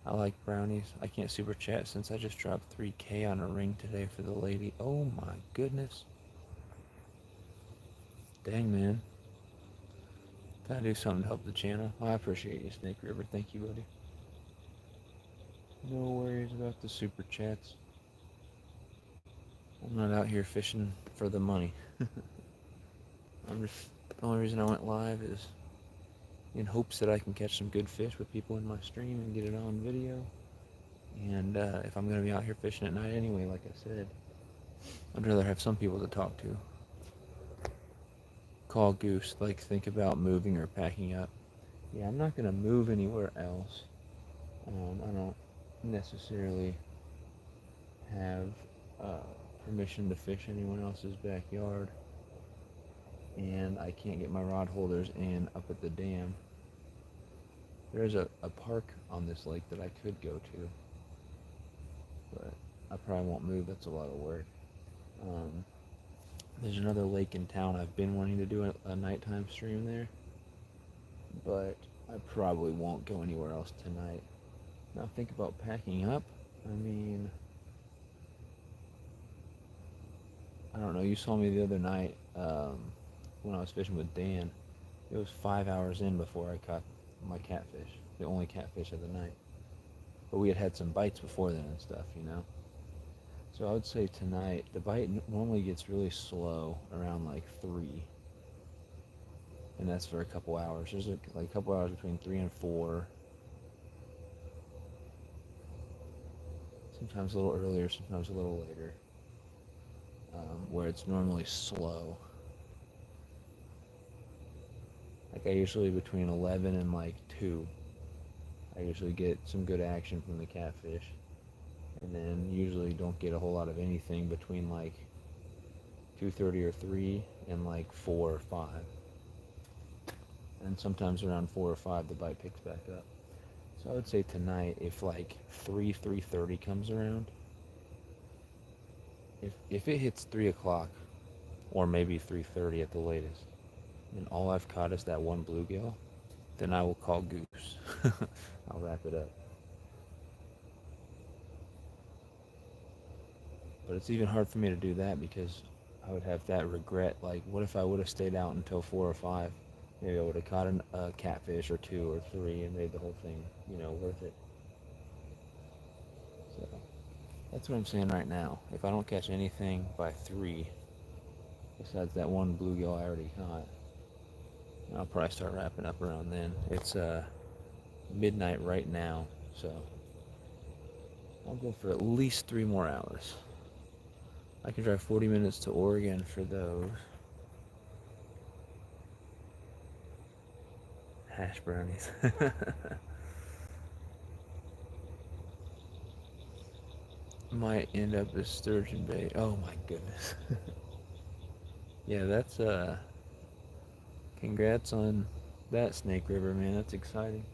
A: I like brownies. I can't super chat since I just dropped 3K on a ring today for the lady. Oh my goodness. Dang, man. Gotta do something to help the channel. I appreciate you, Snake River. Thank you, buddy. No worries about the super chats. I'm not out here fishing for the money. The only reason I went live is in hopes that I can catch some good fish with people in my stream and get it on video. And if I'm going to be out here fishing at night anyway, like I said, I'd rather have some people to talk to. Call goose, like think about moving or packing up. Yeah, I'm not going to move anywhere else. I don't necessarily have permission to fish anyone else's backyard. And I can't get my rod holders in up at the dam. There's a park on this lake that I could go to, but I probably won't move. That's a lot of work. There's another lake in town. I've been wanting to do a nighttime stream there, but I probably won't go anywhere else tonight. Now think about packing up. I mean, I don't know. You saw me the other night when I was fishing with Dan. It was 5 hours in before I caught my catfish, the only catfish of the night. But we had had some bites before then and stuff, you know? So I would say tonight, the bite normally gets really slow around like 3. And that's for a couple hours. There's like a couple hours between 3 and 4. Sometimes a little earlier, sometimes a little later. Where it's normally slow. Like I usually between 11 and like 2. I usually get some good action from the catfish. And then usually don't get a whole lot of anything between like 2:30 or 3 and like 4 or 5. And sometimes around 4 or 5 the bite picks back up. So I would say tonight, if like 3:30 comes around, if it hits 3 o'clock or maybe 3:30 at the latest, and all I've caught is that one bluegill, then I will call goose. I'll wrap it up. But it's even hard for me to do that because I would have that regret. Like, what if I would have stayed out until 4 or 5? Maybe I would have caught a catfish or 2 or 3 and made the whole thing, worth it. So that's what I'm saying right now. If I don't catch anything by 3, besides that one bluegill I already caught, I'll probably start wrapping up around then. It's midnight right now, so I'll go for at least 3 more hours. I can drive 40 minutes to Oregon for those. Hash brownies. Might end up as sturgeon bait. Oh my goodness. Yeah, that's congrats on that, Snake River, man. That's exciting.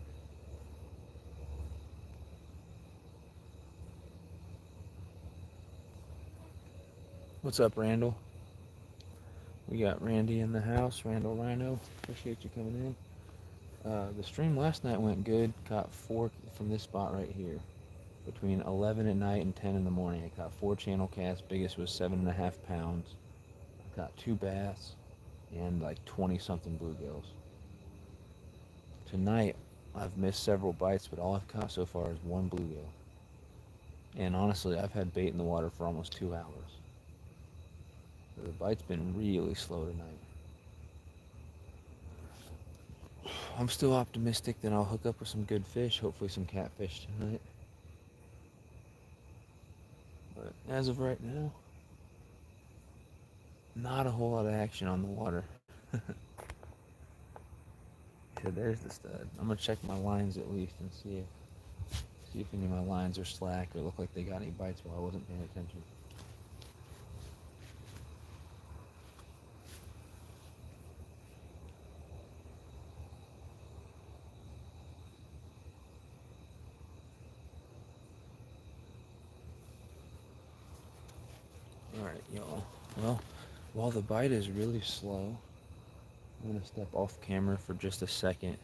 A: What's up, Randall? We got Randy in the house. Randall Rhino. Appreciate you coming in. The stream last night went good. Caught 4 from this spot right here. Between 11 at night and 10 in the morning. I caught 4 channel casts. Biggest was 7.5 pounds. I caught 2 bass and like 20 something bluegills. Tonight, I've missed several bites, but all I've caught so far is 1 bluegill. And honestly, I've had bait in the water for almost 2 hours. So the bite's been really slow tonight. I'm still optimistic that I'll hook up with some good fish, hopefully some catfish tonight. But as of right now, not a whole lot of action on the water. Yeah, there's the stud. I'm gonna check my lines at least and see if any of my lines are slack or look like they got any bites while I wasn't paying attention. Alright, y'all. Well, while the bite is really slow, I'm gonna step off camera for just a second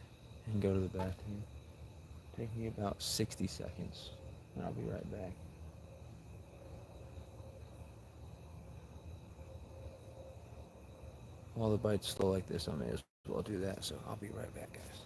A: and go to the bathroom. Take me about 60 seconds, and I'll be right back. While the bite's slow like this, I may as well do that, so I'll be right back, guys.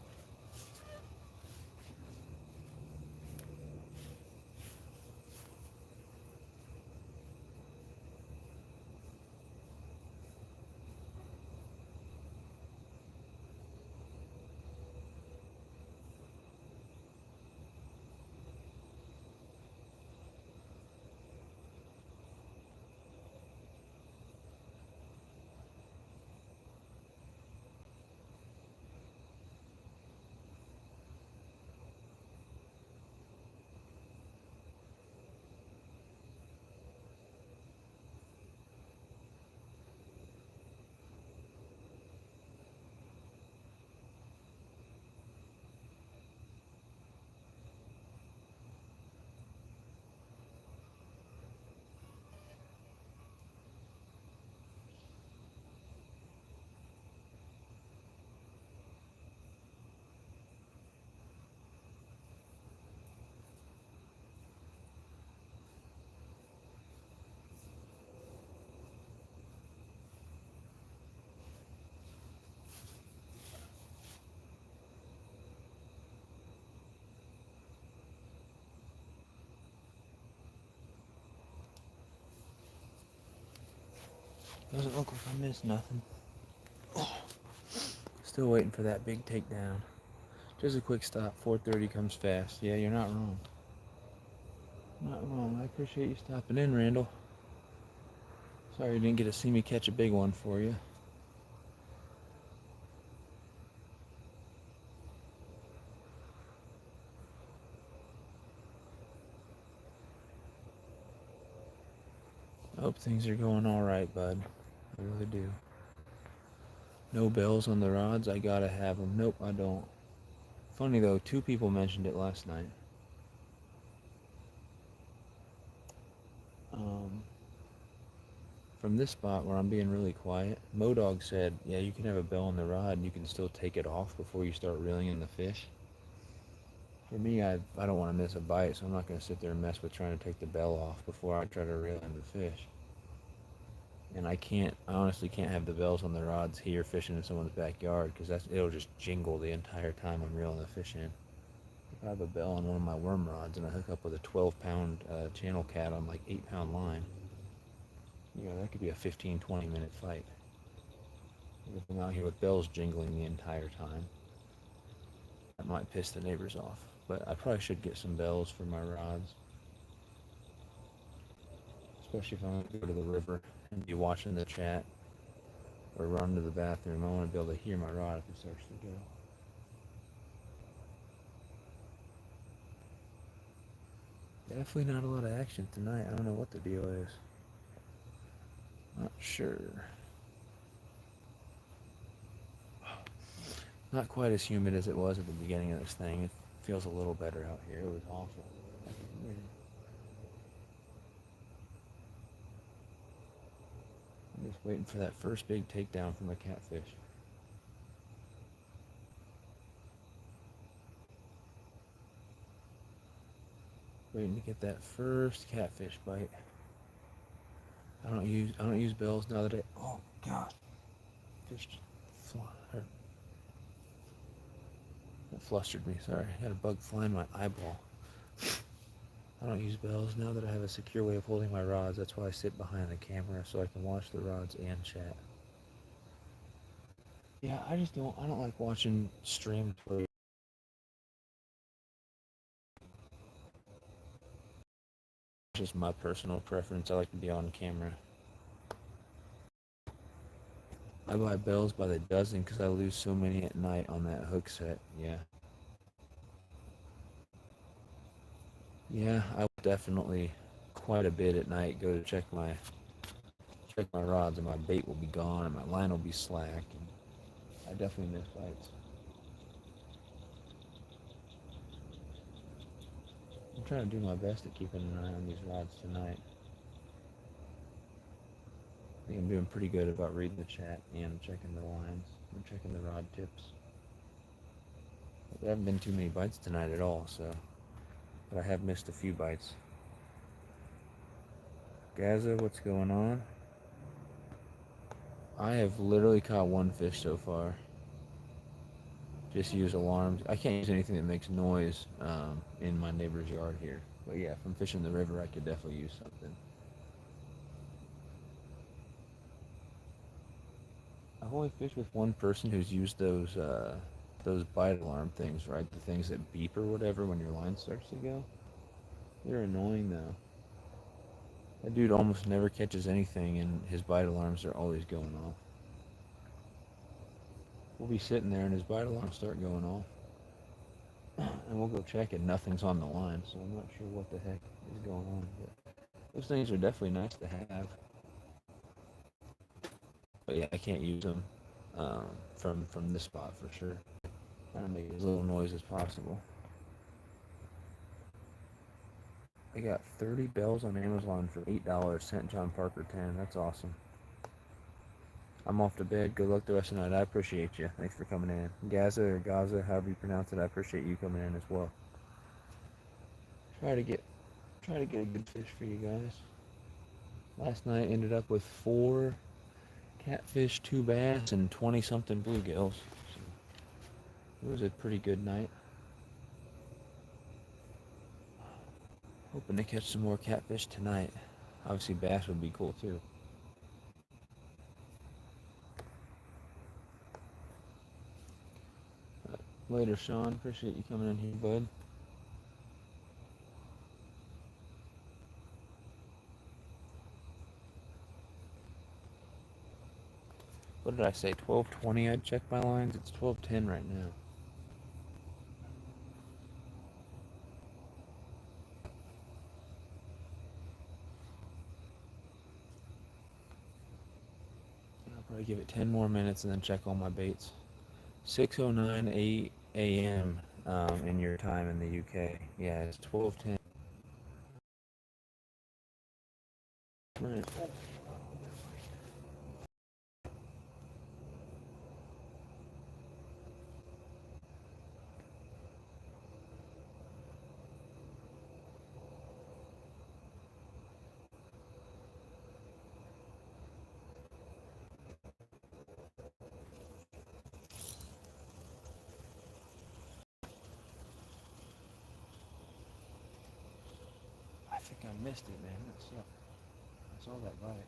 A: Doesn't look like I missed nothing. Still waiting for that big takedown. Just a quick stop. 4:30 comes fast. Yeah, you're not wrong. Not wrong. I appreciate you stopping in, Randall. Sorry you didn't get to see me catch a big one for you. I hope things are going alright, bud. I really do. No bells on the rods. I gotta have them. Nope, I don't. Funny though, 2 people mentioned it last night. Um, from this spot where I'm being really quiet, Modog said, yeah, you can have a bell on the rod and you can still take it off before you start reeling in the fish. For me, I don't want to miss a bite, so I'm not going to sit there and mess with trying to take the bell off before I try to reel in the fish. And I honestly can't have the bells on the rods here fishing in someone's backyard because it'll just jingle the entire time I'm reeling the fish in. If I have a bell on one of my worm rods and I hook up with a 12-pound channel cat on like 8-pound line, that could be a 15, 20-minute fight. If I'm out here with bells jingling the entire time, that might piss the neighbors off. But I probably should get some bells for my rods, especially if I'm going to go to the river and be watching the chat or run to the bathroom. I want to be able to hear my rod if it starts to go. Definitely not a lot of action tonight. I don't know what the deal is. Not sure. Not quite as humid as it was at the beginning of this thing. It feels a little better out here. It was awful. I'm just waiting for that first big takedown from a catfish. Waiting to get that first catfish bite. I don't use bells now that oh god. Fish that flustered me, sorry. I had a bug fly in my eyeball. I don't use bells now that I have a secure way of holding my rods. That's why I sit behind the camera so I can watch the rods and chat. Yeah, I don't like watching streams where it's just my personal preference. I like to be on camera. I buy bells by the dozen because I lose so many at night on that hook set. Yeah. Yeah, I will definitely quite a bit at night go to check my rods, and my bait will be gone and my line will be slack, and I definitely miss bites. I'm trying to do my best at keeping an eye on these rods tonight. I think I'm doing pretty good about reading the chat and checking the lines and checking the rod tips. There haven't been too many bites tonight at all, but I have missed a few bites. Gaza, what's going on? I have literally caught one fish so far. Just use alarms. I can't use anything that makes noise in my neighbor's yard here. But yeah, if I'm fishing the river, I could definitely use something. I've only fished with one person who's used those bite alarm things, right? The things that beep or whatever when your line starts to go. They're annoying though. That dude almost never catches anything, and his bite alarms are always going off. We'll be sitting there, and his bite alarms start going off, and we'll go check it. Nothing's on the line, so I'm not sure what the heck is going on. But those things are definitely nice to have. But yeah, I can't use them from this spot for sure. Trying to make as little noise as possible. I got 30 bells on Amazon for $8. Sent John Parker 10. That's awesome. I'm off to bed. Good luck the rest of the night. I appreciate you. Thanks for coming in. Gaza or Gaza, however you pronounce it, I appreciate you coming in as well. Try to get a good fish for you guys. Last night ended up with 4 catfish, 2 bass, and 20 something bluegills. So it was a pretty good night. Hoping to catch some more catfish tonight. Obviously bass would be cool too. Later, Sean. Appreciate you coming in here, bud. What did I say? 12:20. I'd check my lines. It's 12:10 right now. I'll probably give it 10 more minutes and then check all my baits. 6:09 a.m. In your time in the UK. Yeah, it's 12:10. Right. I think I missed it, man. That sucked. I saw that bite.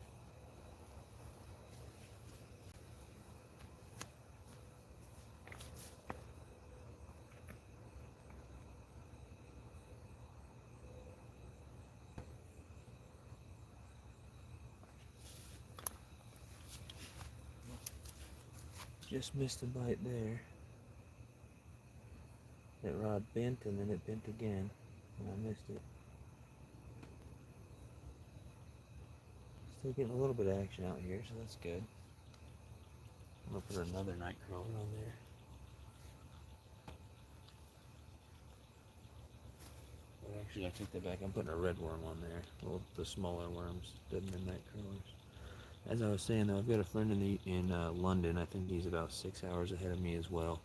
A: Just missed a bite there. That rod bent and then it bent again, and I missed it. Still getting a little bit of action out here, so that's good. I'm gonna put another night crawler on there. But actually, I take that back. I'm putting a red worm on there. Well, the smaller worms, the midnight crawlers. As I was saying, though, I've got a friend in London. I think he's about 6 hours ahead of me as well.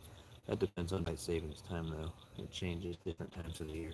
A: That depends on my savings time, though. It changes different times of the year.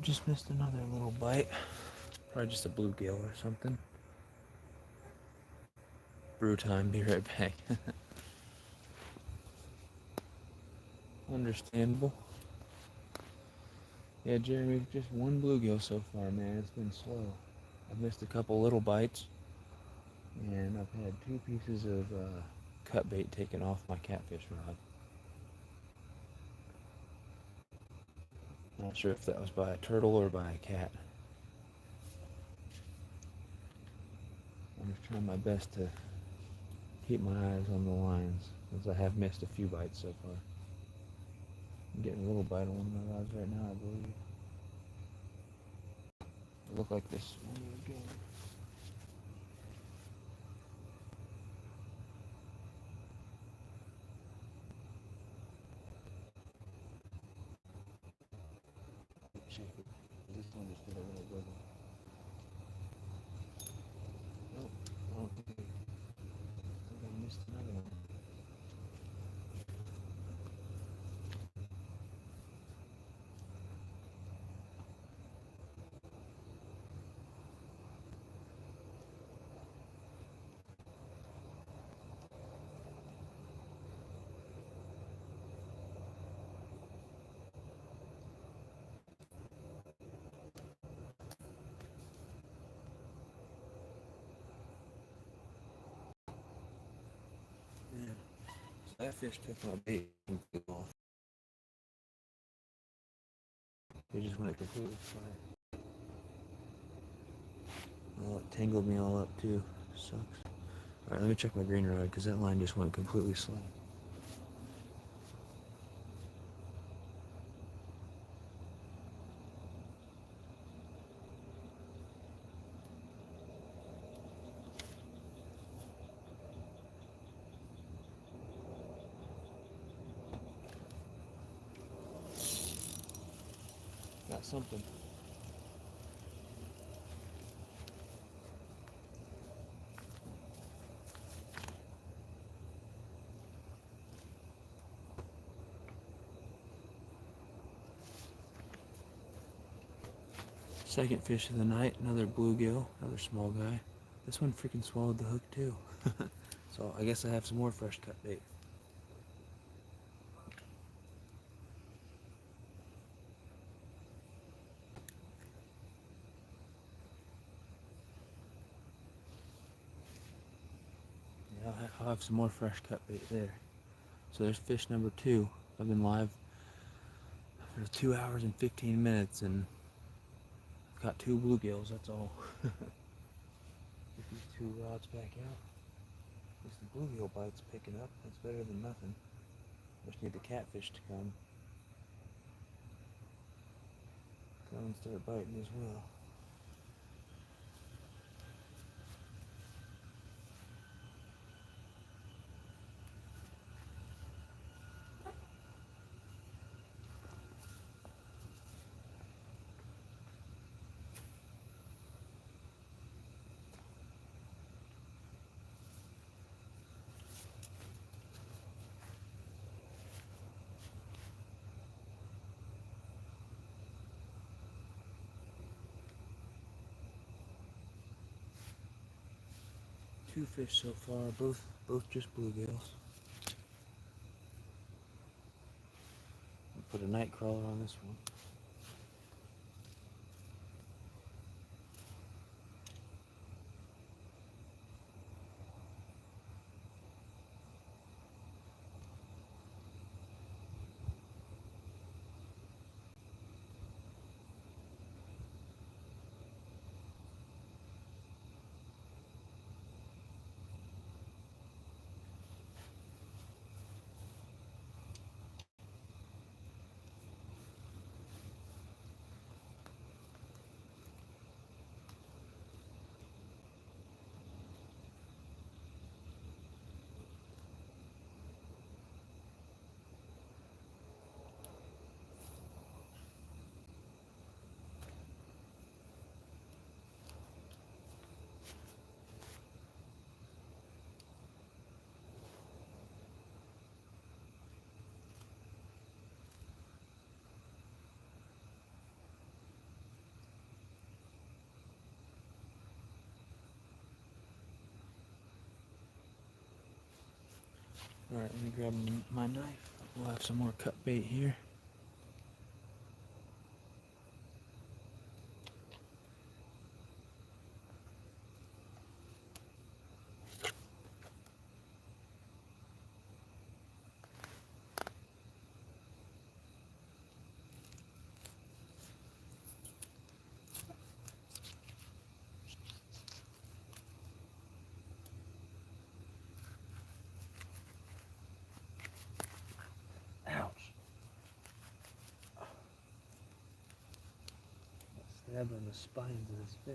A: just missed another little bite. Probably just a bluegill or something. Brew time, be right back. Understandable. Yeah, Jeremy, just one bluegill so far, man. It's been slow. I've missed a couple little bites, and I've had 2 pieces of cut bait taken off my catfish rod. Not sure if that was by a turtle or by a cat. I'm just trying my best to keep my eyes on the lines, as I have missed a few bites so far. I'm getting a little bite on one of my rods right now, I believe. It looked like this one again. Check it. This one just did a little wiggle. Nope, I don't think I missed another one. Yeah. So that fish took my bait and flew off. They just went completely flat. Oh, it tangled me all up too. Sucks. Alright, let me check my green rod because that line just went completely slack. Got something. Second fish of the night, another bluegill, another small guy. This one freaking swallowed the hook too. So I guess I have some more fresh cut bait. Yeah, I'll have some more fresh cut bait there. So there's fish number 2. I've been live for 2 hours and 15 minutes and got 2 bluegills, that's all. Get these 2 rods back out. At least the bluegill bite's picking up. That's better than nothing. Just need the catfish to come and start biting as well. Two fish so far, both just bluegills. Put a night crawler on this one. Alright, let me grab my knife. We'll have some more cut bait here. Ouch. Stabbed on the spines of this fish.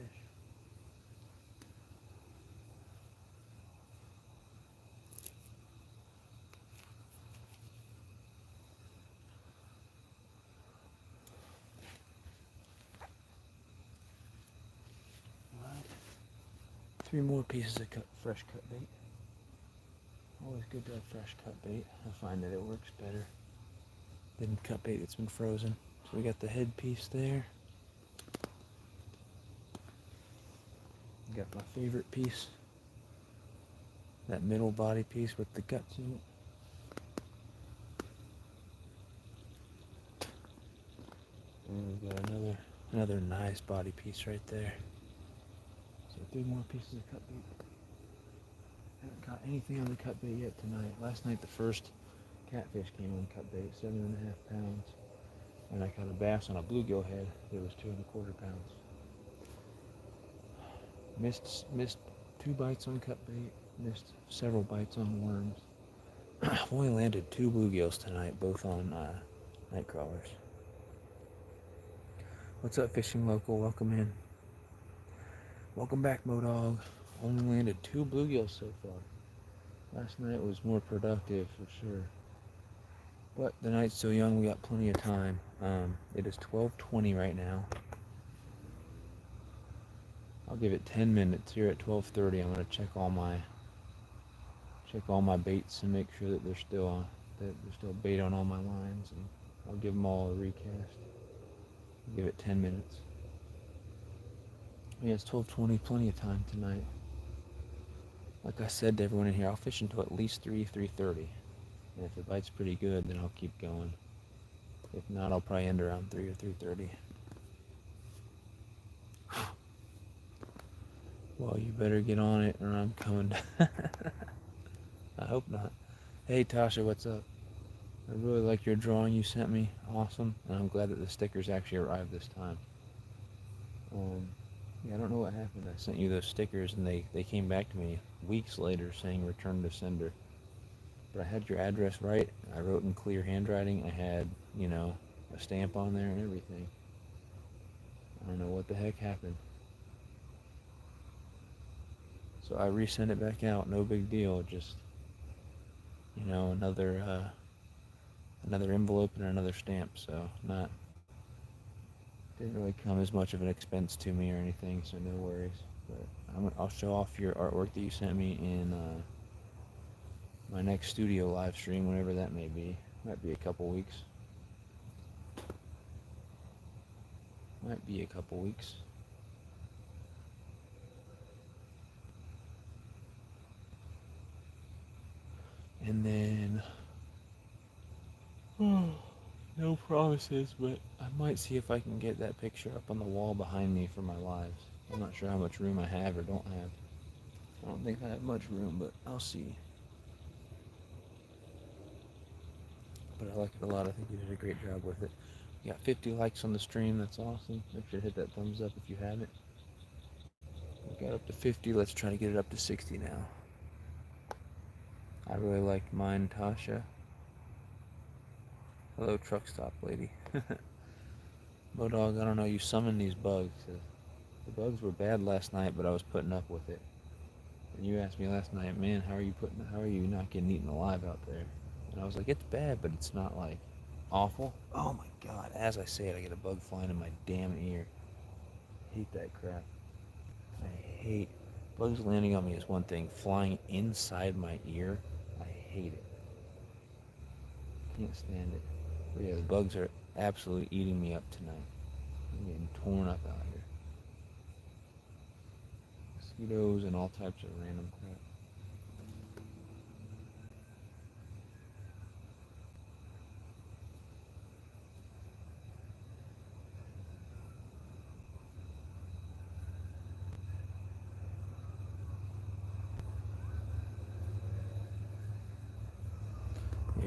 A: Alright. 3 more pieces of fresh cut bait. Always good to have fresh cut bait. I find that it works better than cut bait that's been frozen. So we got the head piece there. Got my favorite piece. That middle body piece with the guts in it. And we've got another nice body piece right there. So 3 more pieces of cut bait. Haven't caught anything on the cut bait yet tonight. Last night the first catfish came on cut bait, 7.5 pounds. And I caught a bass on a bluegill head that was 2.25 pounds. Missed 2 bites on cut bait, missed several bites on worms. I've only landed 2 bluegills tonight, both on night crawlers. What's up, Fishing Local? Welcome in. Welcome back, Modog. Only landed 2 bluegills so far. Last night was more productive for sure. But the night's so young, we got plenty of time. It is 12:20 right now. I'll give it 10 minutes. Here at 12:30, I'm gonna check all my baits and make sure that there's still bait on all my lines, and I'll give them all a recast. I'll give it 10 minutes. Yeah, it's 12:20, plenty of time tonight. Like I said to everyone in here, I'll fish until at least 3:30. And if the bite's pretty good, then I'll keep going. If not, I'll probably end around 3 or 3:30. Well, you better get on it or I'm coming. I hope not. Hey, Tasha, what's up? I really like your drawing you sent me. Awesome. And I'm glad that the stickers actually arrived this time. Yeah, I don't know what happened. I sent you those stickers and they came back to me weeks later saying return to sender. But I had your address right. I wrote in clear handwriting. I had, a stamp on there and everything. I don't know what the heck happened. So I resent it back out. No big deal. Just, another envelope and another stamp. So didn't really come as much of an expense to me or anything. So no worries. But I'll show off your artwork that you sent me in my next studio live stream, whenever that may be. Might be a couple weeks. And then, no promises, but I might see if I can get that picture up on the wall behind me for my lives. I'm not sure how much room I have or don't have. I don't think I have much room, but I'll see. But I like it a lot. I think you did a great job with it. You got 50 likes on the stream. That's awesome. Make sure to hit that thumbs up if you haven't. We got up to 50. Let's try to get it up to 60 now. I really liked mine, Tasha. Hello, truck stop lady. Bodog, I don't know. You summoned these bugs. The bugs were bad last night, but I was putting up with it. And you asked me last night, man, how are you not getting eaten alive out there? And I was like, it's bad, but it's not like awful. Oh my God! As I say it, I get a bug flying in my damn ear. I hate that crap. I hate bugs landing on me is one thing. Flying inside my ear, I hate it. Can't stand it. But yeah, the bugs are absolutely eating me up tonight. I'm getting torn up out here. Mosquitoes and all types of random crap.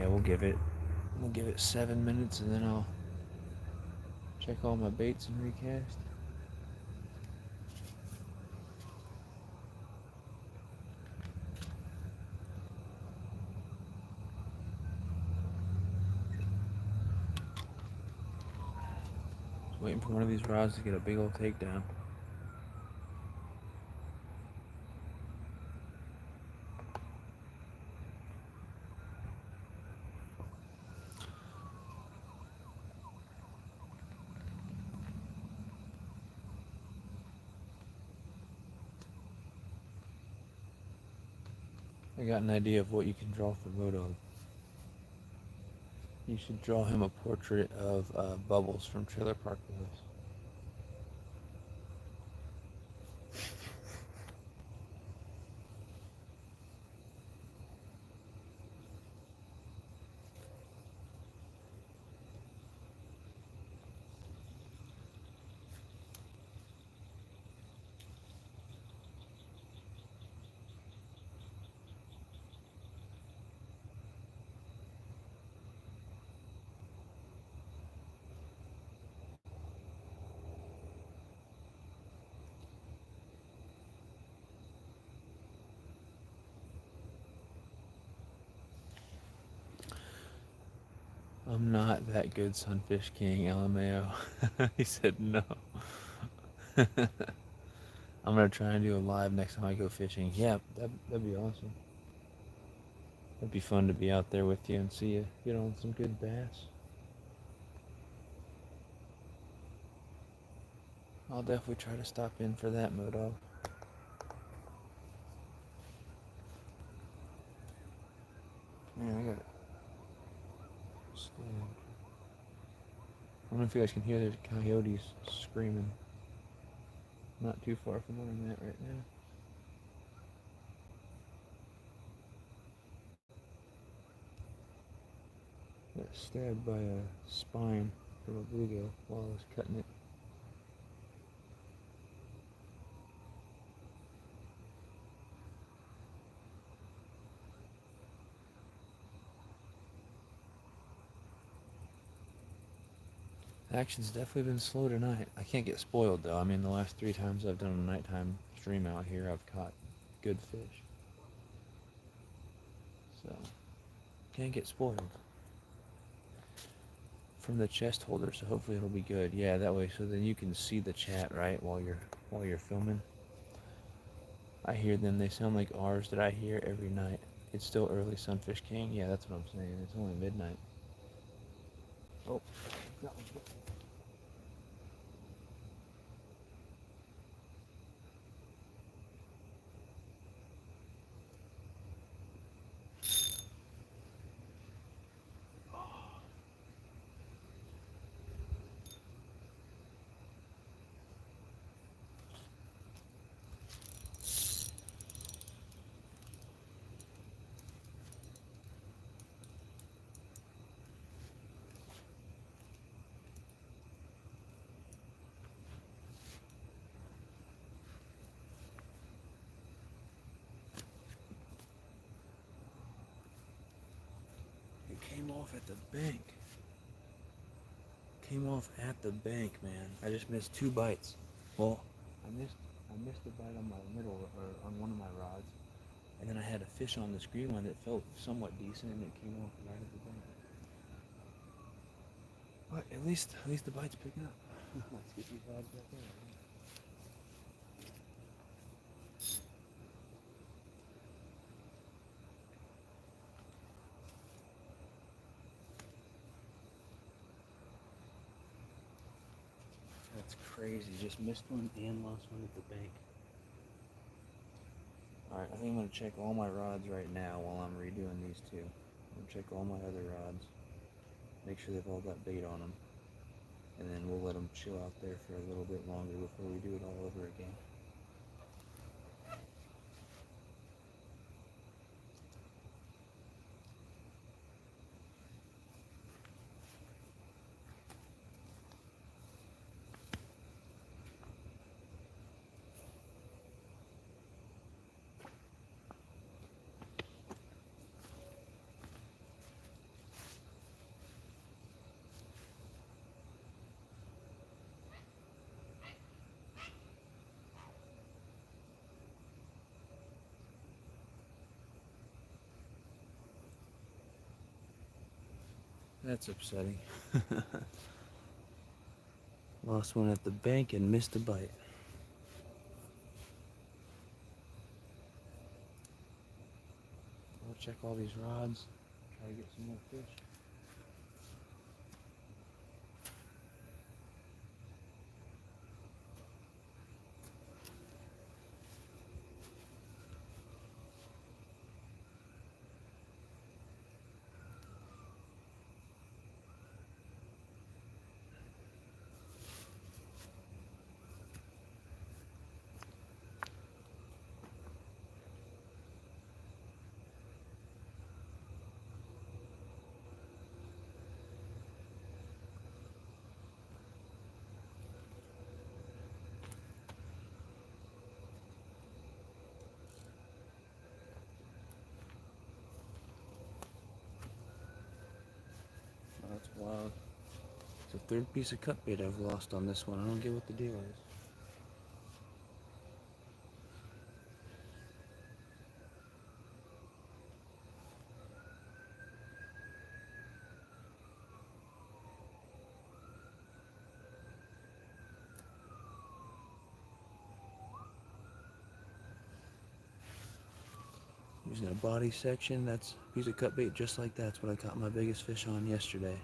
A: Yeah, we'll give it 7 minutes, and then I'll check all my baits and recast. Just waiting for one of these rods to get a big old takedown. I got an idea of what you can draw for Moto. You should draw him a portrait of Bubbles from Trailer Park Boys. I'm not that good, Sunfish King, LMAO. He said no. I'm gonna try and do a live next time I go fishing. Yeah, that'd be awesome. It'd be fun to be out there with you and see you get on some good bass. I'll definitely try to stop in for that, Modog. Man, I got it. I don't know if you guys can hear the coyotes screaming. Not too far from where I'm at right now. Got stabbed by a spine from a bluegill while I was cutting it. Action's definitely been slow tonight. I can't get spoiled though. I mean, the last 3 times I've done a nighttime stream out here, I've caught good fish. So, can't get spoiled. From the chest holder, so hopefully it'll be good. Yeah, that way, so then you can see the chat, right, while you're filming. I hear them. They sound like ours that I hear every night. It's still early, Sunfish King. Yeah, that's what I'm saying. It's only midnight. Oh, that one's good. It came off at the bank. Came off at the bank, man. I just missed 2 bites. Well, I missed a bite on my middle, or on one of my rods, and then I had a fish on this green one that felt somewhat decent, and it came off right at the bank. But at least the bite's picking up. Let's get these rods back in. That's crazy. Just missed one and lost one at the bank. Alright, I think I'm going to check all my rods right now while I'm redoing these 2. I'm going to check all my other rods. Make sure they've all got bait on them. And then we'll let them chill out there for a little bit longer before we do it all over again. That's upsetting. Lost one at the bank and missed a bite. I'll check all these rods, try to get some more fish. Oh, that's wild. It's the third piece of cut bait I've lost on this one. I don't get what the deal is. Using a body section, that's a piece of cut bait just like that's what I caught my biggest fish on yesterday.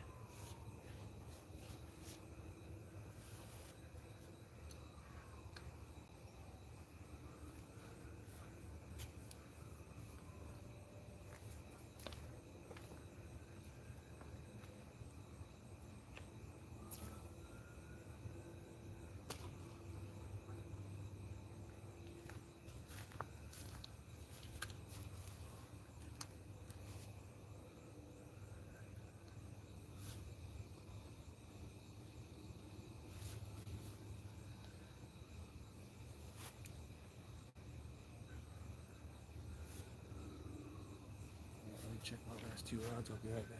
A: Let me check my last two rods, I'll be right back.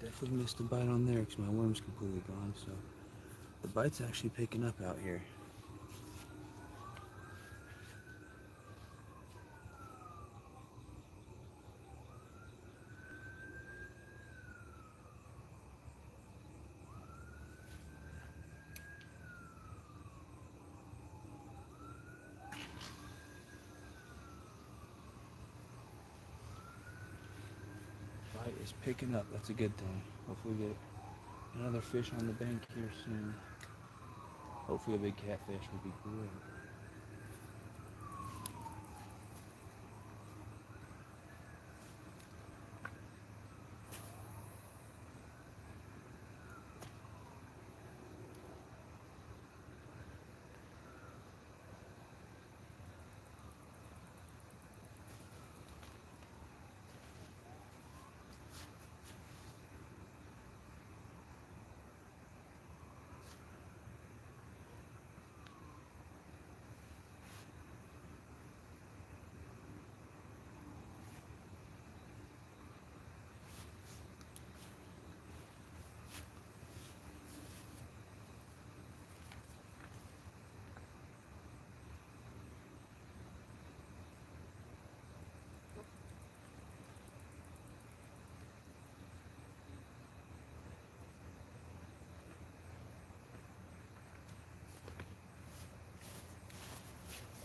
A: Definitely missed a bite on there because my worm's completely gone, so the bite's actually picking up out here. Bite is picking up, that's a good thing. Hopefully we get another fish on the bank here soon. Hopefully a big catfish would be great.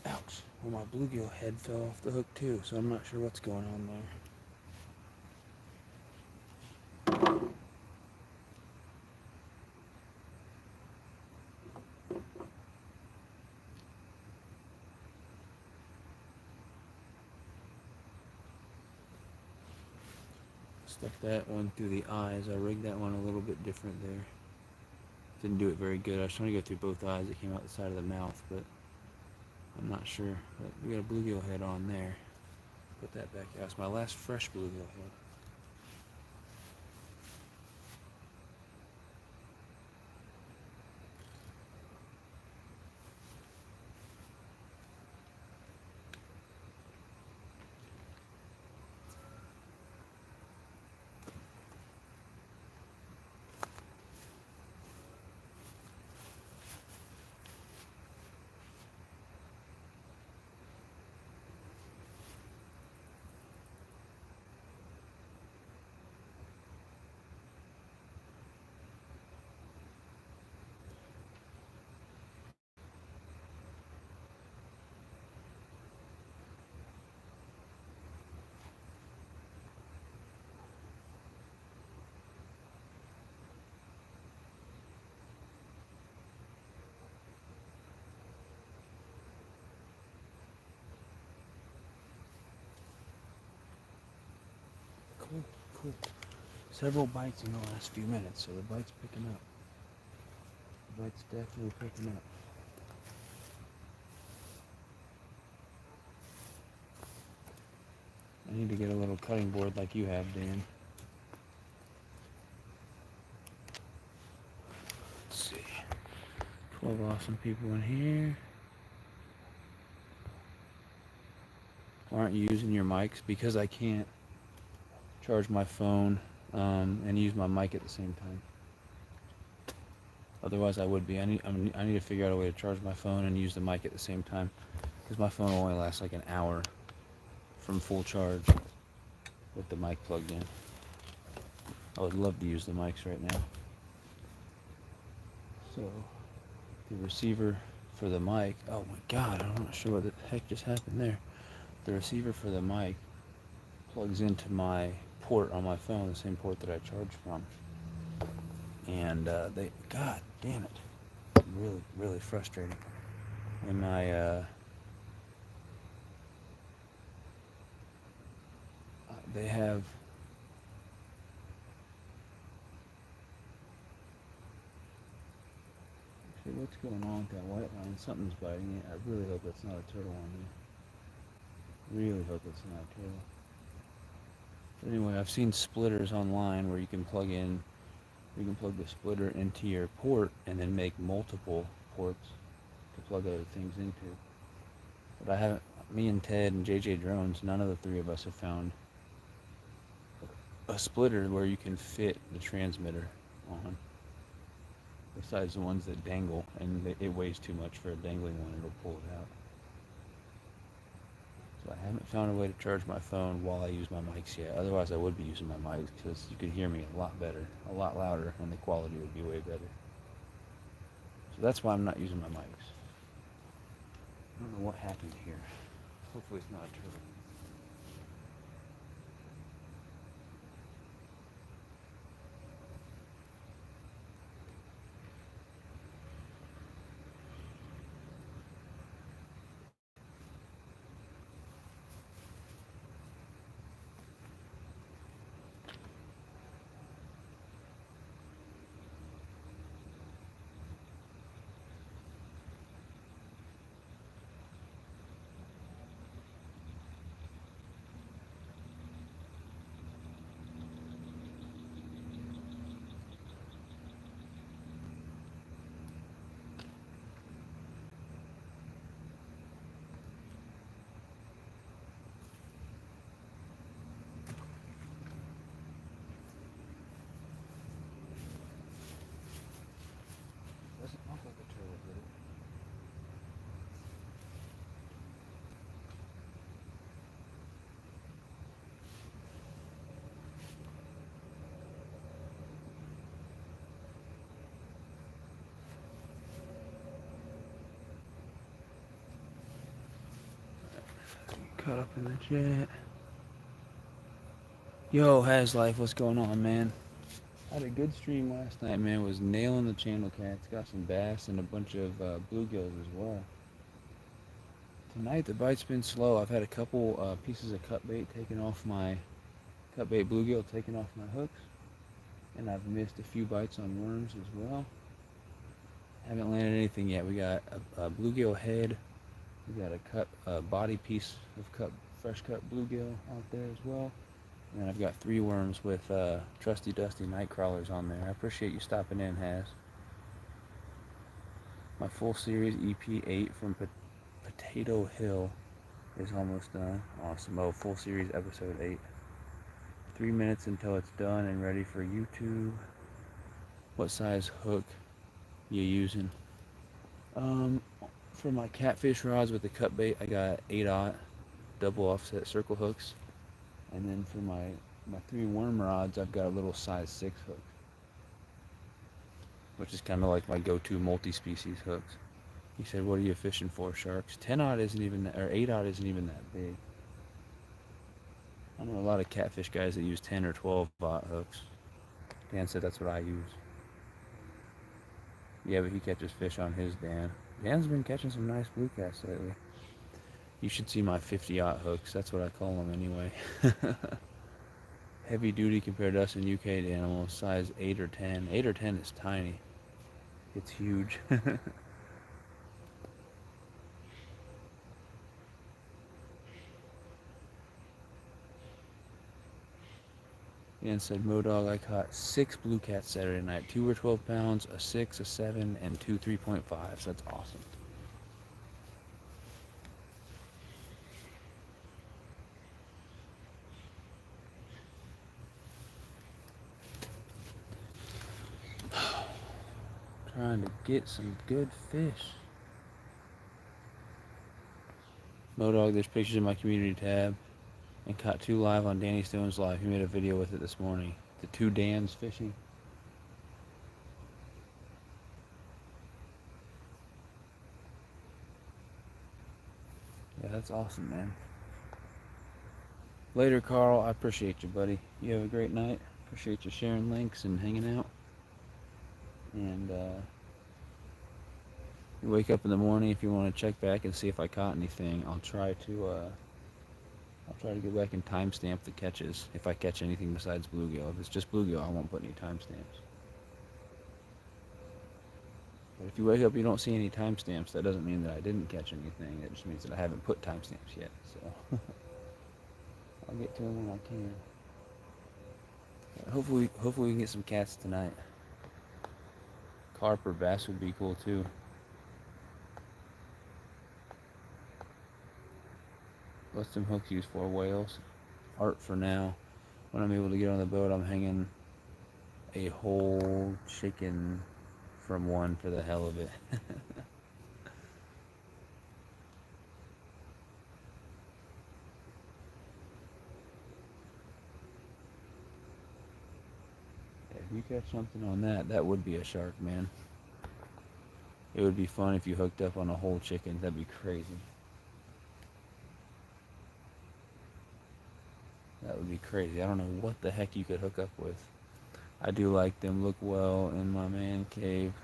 A: Ouch. Well, my bluegill head fell off the hook too, so I'm not sure what's going on there. Stuck that one through the eyes. I rigged that one a little bit different there. Didn't do it very good. I was trying to go through both eyes. It came out the side of the mouth, but I'm not sure. But we got a bluegill head on there. Put that back out. It's my last fresh bluegill head. cool. Several bites in the last few minutes, so the bite's picking up. The bite's definitely picking up. I need to get a little cutting board like you have, Dan. Let's see. 12 awesome people in here. Aren't you using your mics? Because I can't charge my phone and use my mic at the same time. Otherwise I would be. I need to figure out a way to charge my phone and use the mic at the same time. Because my phone will only last like an hour from full charge with the mic plugged in. I would love to use the mics right now. So, the receiver for the mic, oh my god, I'm not sure what the heck just happened there. The receiver for the mic plugs into my port on my phone, the same port that I charge from. And god damn it, really, really frustrating. And they have see what's going on with that white line. Something's biting it. I really hope it's not a turtle on there. Really hope it's not a turtle. But anyway, I've seen splitters online where you can plug the splitter into your port and then make multiple ports to plug other things into. But I haven't, me and Ted and JJ Drones, none of the three of us have found a splitter where you can fit the transmitter on. Besides the ones that dangle, and it weighs too much for a dangling one, it'll pull it out. So I haven't found a way to charge my phone while I use my mics yet. Otherwise I would be using my mics because you could hear me a lot better, a lot louder, and the quality would be way better. So that's why I'm not using my mics. I don't know what happened here. Hopefully it's not a turtle. Doesn't look like a turtle, did it? Caught up in the jet. Yo, Has Life, what's going on, man? Had a good stream last night, man. Was nailing the channel cats. Got some bass and a bunch of bluegills as well. Tonight the bite's been slow. I've had a couple pieces of cut bait taken off my cut bait bluegill taken off my hooks, and I've missed a few bites on worms as well. Haven't landed anything yet. We got a bluegill head. We got a body piece of fresh cut bluegill out there as well. And I've got 3 worms with trusty dusty night crawlers on there. I appreciate you stopping in, Has. My full series EP8 from Potato Hill is almost done. Awesome. Oh, full series episode 8. 3 minutes until it's done and ready for YouTube. What size hook you using? For my catfish rods with the cut bait, I got 8/0 double offset circle hooks. And then for my 3 worm rods, I've got a little size 6 hook, which is kind of like my go-to multi-species hooks. He said, "What are you fishing for, sharks?" 10/0 isn't even that, or 8/0 isn't even that big. I know a lot of catfish guys that use 10 or 12/0 hooks. Dan said that's what I use. Yeah, but he catches fish on his Dan. Dan's been catching some nice blue casts lately. You should see my 50/0 hooks. That's what I call them anyway.
B: heavy duty compared to us in UK animals, size 8 or 10. 8 or 10 is tiny. It's huge. Ian said, Modog, I caught 6 blue cats Saturday night. 2 were 12 pounds, a 6, a 7, and 2 3.5s. That's awesome. Trying to get some good fish. Modog, there's pictures in my community tab. And caught 2 live on Danny Stone's live. He made a video with it this morning. The 2 Dans fishing. Yeah, that's awesome, man. Later, Carl. I appreciate you, buddy. You have a great night. Appreciate you sharing links and hanging out. And you wake up in the morning if you want to check back and see if I caught anything. I'll try to go back and timestamp the catches if I catch anything besides bluegill. If it's just bluegill, I won't put any timestamps. But if you wake up and you don't see any timestamps, that doesn't mean that I didn't catch anything. It just means that I haven't put timestamps yet. So I'll get to them when I can. Hopefully we can get some cats tonight. Carp or bass would be cool too. What's some hooks used for? Whales. Art for now. When I'm able to get on the boat, I'm hanging a whole chicken from one for the hell of it. If you catch something on that, that would be a shark, man. It would be fun if you hooked up on a whole chicken. That'd be crazy. That would be crazy. I don't know what the heck you could hook up with. I do like them. Look well in my man cave.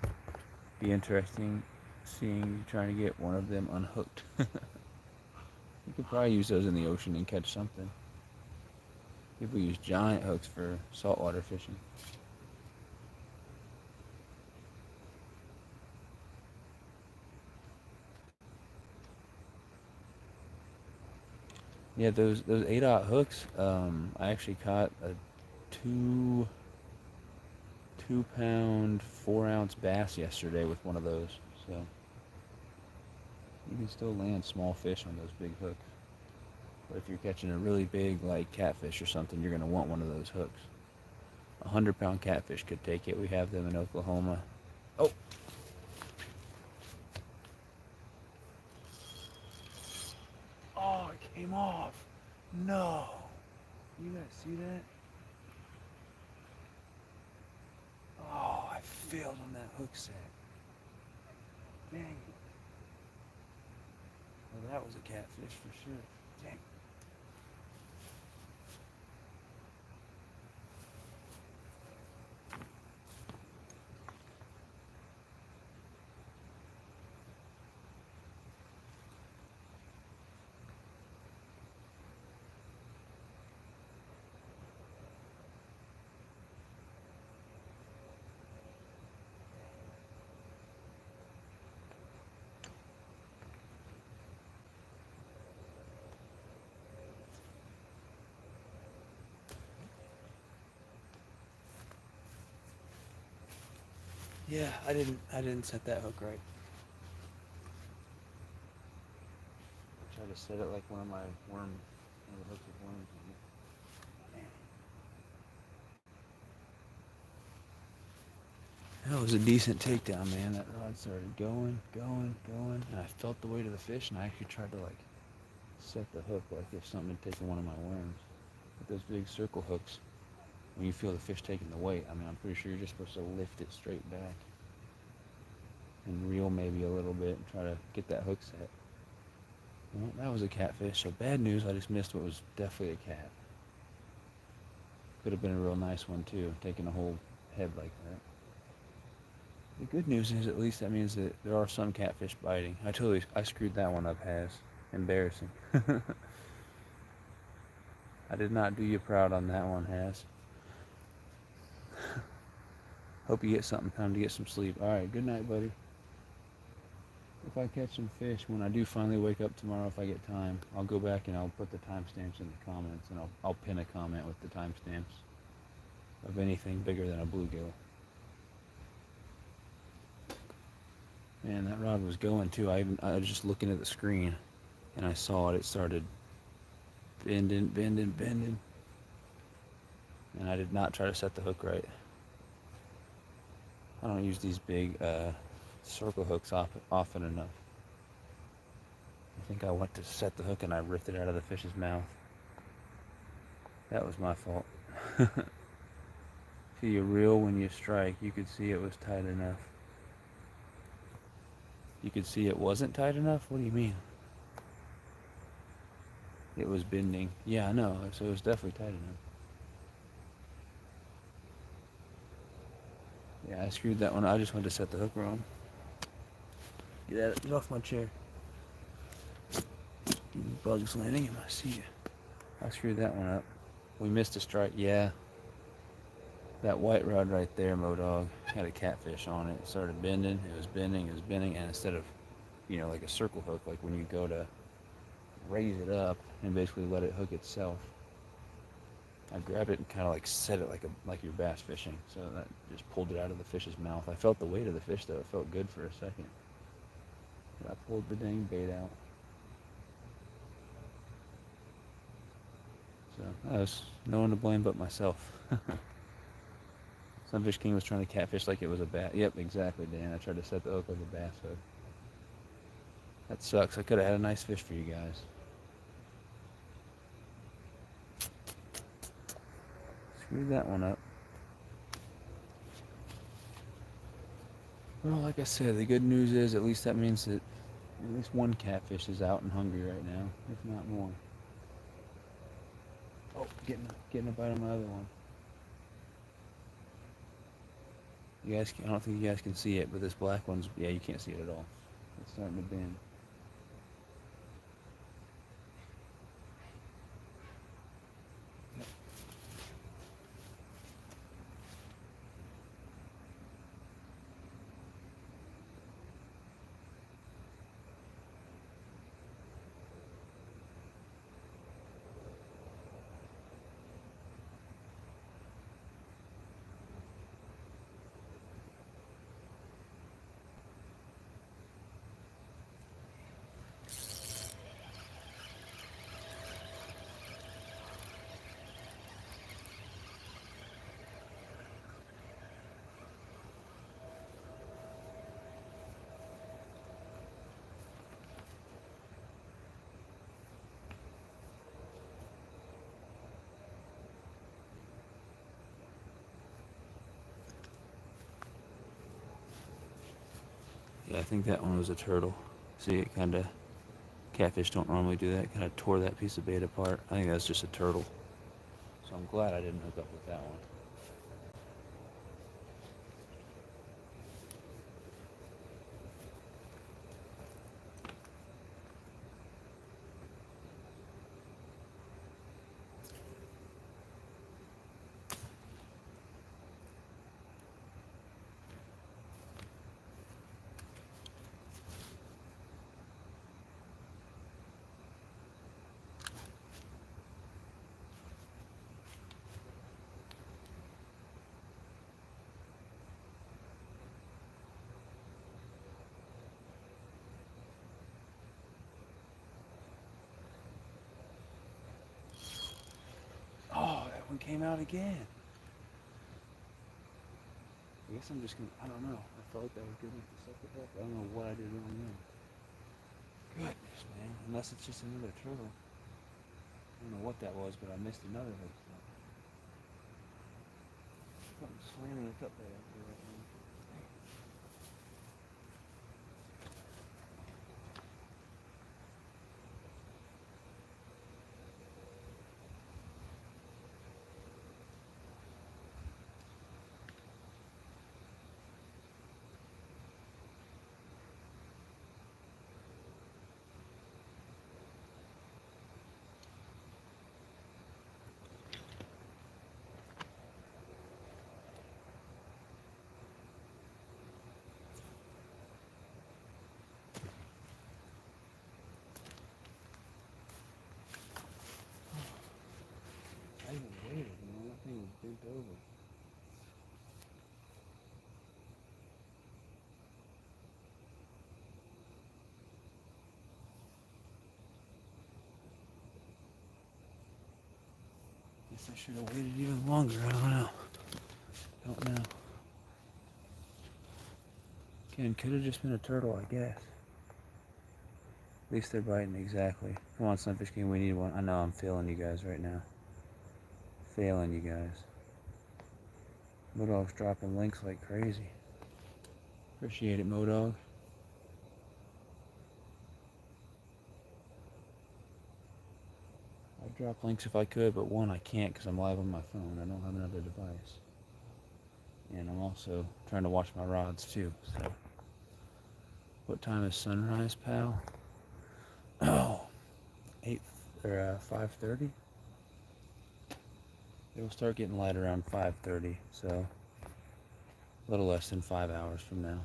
B: Be interesting seeing you trying to get one of them unhooked. You could probably use those in the ocean and catch something. People use giant hooks for saltwater fishing. Yeah, those 8/0 hooks. I actually caught a 2 pound 4 ounce bass yesterday with one of those. So you can still land small fish on those big hooks. But if you're catching a really big like catfish or something, you're gonna want one of those hooks. 100-pound catfish could take it. We have them in Oklahoma. Oh, oh, it came off. No, you guys see that? Oh, I failed on that hook set. Dang it. Well, that was a catfish for sure. Dang. Yeah, I didn't set that hook right. I tried to set it like one of the hooks with worms on it. That was a decent takedown, man. That rod started going, and I felt the weight of the fish, and I actually tried to like set the hook like if something had taken one of my worms. With those big circle hooks, when you feel the fish taking the weight, I mean, I'm pretty sure you're just supposed to lift it straight back and reel maybe a little bit and try to get that hook set. Well, that was a catfish, so bad news, I just missed what was definitely a cat. Could have been a real nice one too, taking a whole head like that. The good news is at least that means that there are some catfish biting. I screwed that one up, Has. Embarrassing. I did not do you proud on that one, Has. Hope you get something. Time to get some sleep. All right, good night, buddy. If I catch some fish, when I do finally wake up tomorrow, if I get time, I'll go back and I'll put the timestamps in the comments, and I'll pin a comment with the timestamps of anything bigger than a bluegill. Man, that rod was going too. I was just looking at the screen, and I saw it. It started bending, and I did not try to set the hook right. I don't use these big circle hooks often enough. I think I went to set the hook and I ripped it out of the fish's mouth. That was my fault. See, you reel when you strike. You could see it was tight enough. You could see it wasn't tight enough? What do you mean? It was bending. Yeah, I know. So it was definitely tight enough. Yeah, I screwed that one. I just went to set the hook wrong. Get off my chair. Bugs landing in my seat. I screwed that one up. We missed a strike. Yeah. That white rod right there, Modog, had a catfish on it. It started bending. It was bending. And instead of, like a circle hook, like when you go to raise it up and basically let it hook itself, I grabbed it and kind of like set it like you're bass fishing. So that just pulled it out of the fish's mouth. I felt the weight of the fish though. It felt good for a second. But I pulled the dang bait out. So I was no one to blame but myself. Sunfish King was trying to catfish like it was a bass. Yep, exactly, Dan. I tried to set the hook like a bass hook. That sucks. I could have had a nice fish for you guys. Screwed that one up. Well, like I said, the good news is at least that means that at least one catfish is out and hungry right now, if not more. Oh, getting a bite on my other one. I don't think you guys can see it, but this black one's, yeah, you can't see it at all. It's starting to bend. Yeah, I think that one was a turtle. See, it kind of, catfish don't normally do that. Kind of tore that piece of bait apart. I think that's just a turtle. So I'm glad I didn't hook up with that one. Oh, that one came out again. I guess I'm just gonna, I don't know. I felt like that was good enough to suck it up. I don't know what I did wrong there. Goodness, man. Unless it's just another turtle. I don't know what that was, but I missed another hook. Something slamming the cup bait out there right now. guess I should have waited even longer. I don't know. Don't know. Again, could have just been a turtle, I guess. At least they're biting exactly. Come on, Sunfish King, we need one. I know I'm failing you guys right now. Failing you guys. Modog's dropping links like crazy. Appreciate it, Modog. I'd drop links if I could, but one, I can't because I'm live on my phone. I don't have another device. And I'm also trying to watch my rods too, so. What time is sunrise, pal? Oh, 8 or 5:30. It will start getting light around 5:30, so a little less than 5 hours from now.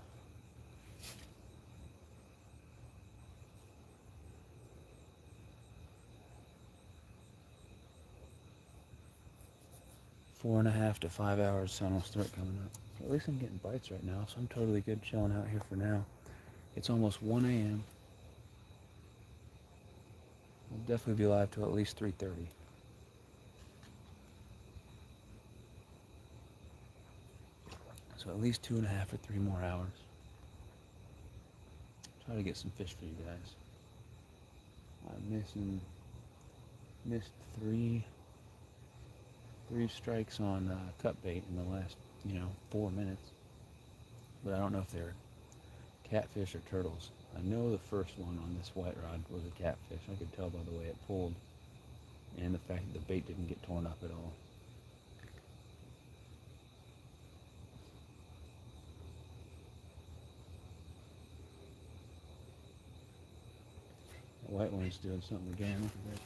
B: Four and a half to 5 hours, sun will start coming up. At least I'm getting bites right now, so I'm totally good chilling out here for now. It's almost 1 a.m. We'll definitely be live till at least 3:30. So at least 2.5 or 3 more hours. Try to get some fish for you guys. I'm missed three strikes on cut bait in the last 4 minutes, but I don't know if they're catfish or turtles. I know the first one on this white rod was a catfish. I could tell by the way it pulled and the fact that the bait didn't get torn up at all. The white one's doing something again. Look at that.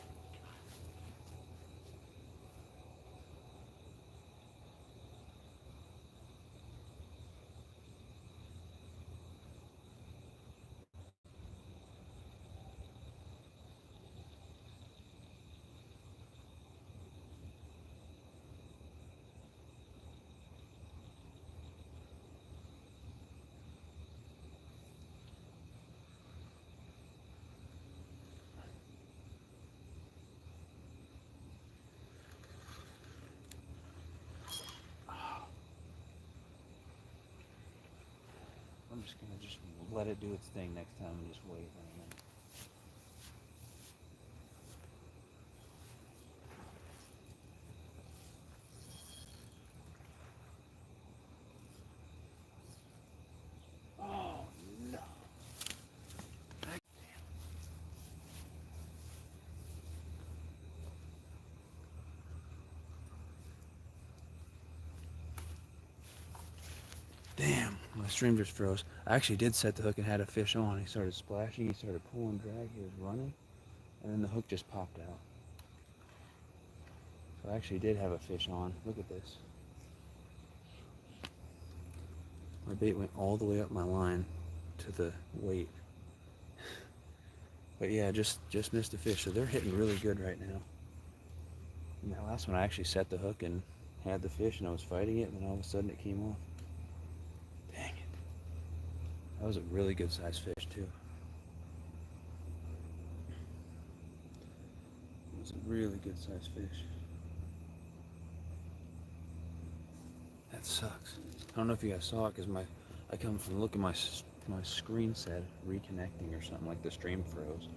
B: I'm just gonna let it do its thing next time and just wait a minute. Oh no! Damn, my stream just froze. I actually did set the hook and had a fish on. He started splashing, he started pulling drag, he was running, and then the hook just popped out. So I actually did have a fish on. Look at this. My bait went all the way up my line to the weight. But yeah, just missed a fish. So they're hitting really good right now. And that last one I actually set the hook and had the fish and I was fighting it and then all of a sudden it came off. Dang it. That was a really good sized fish too. It was a really good sized fish. That sucks. I don't know if you guys saw it because I come from looking my screen said reconnecting or something, like the stream froze.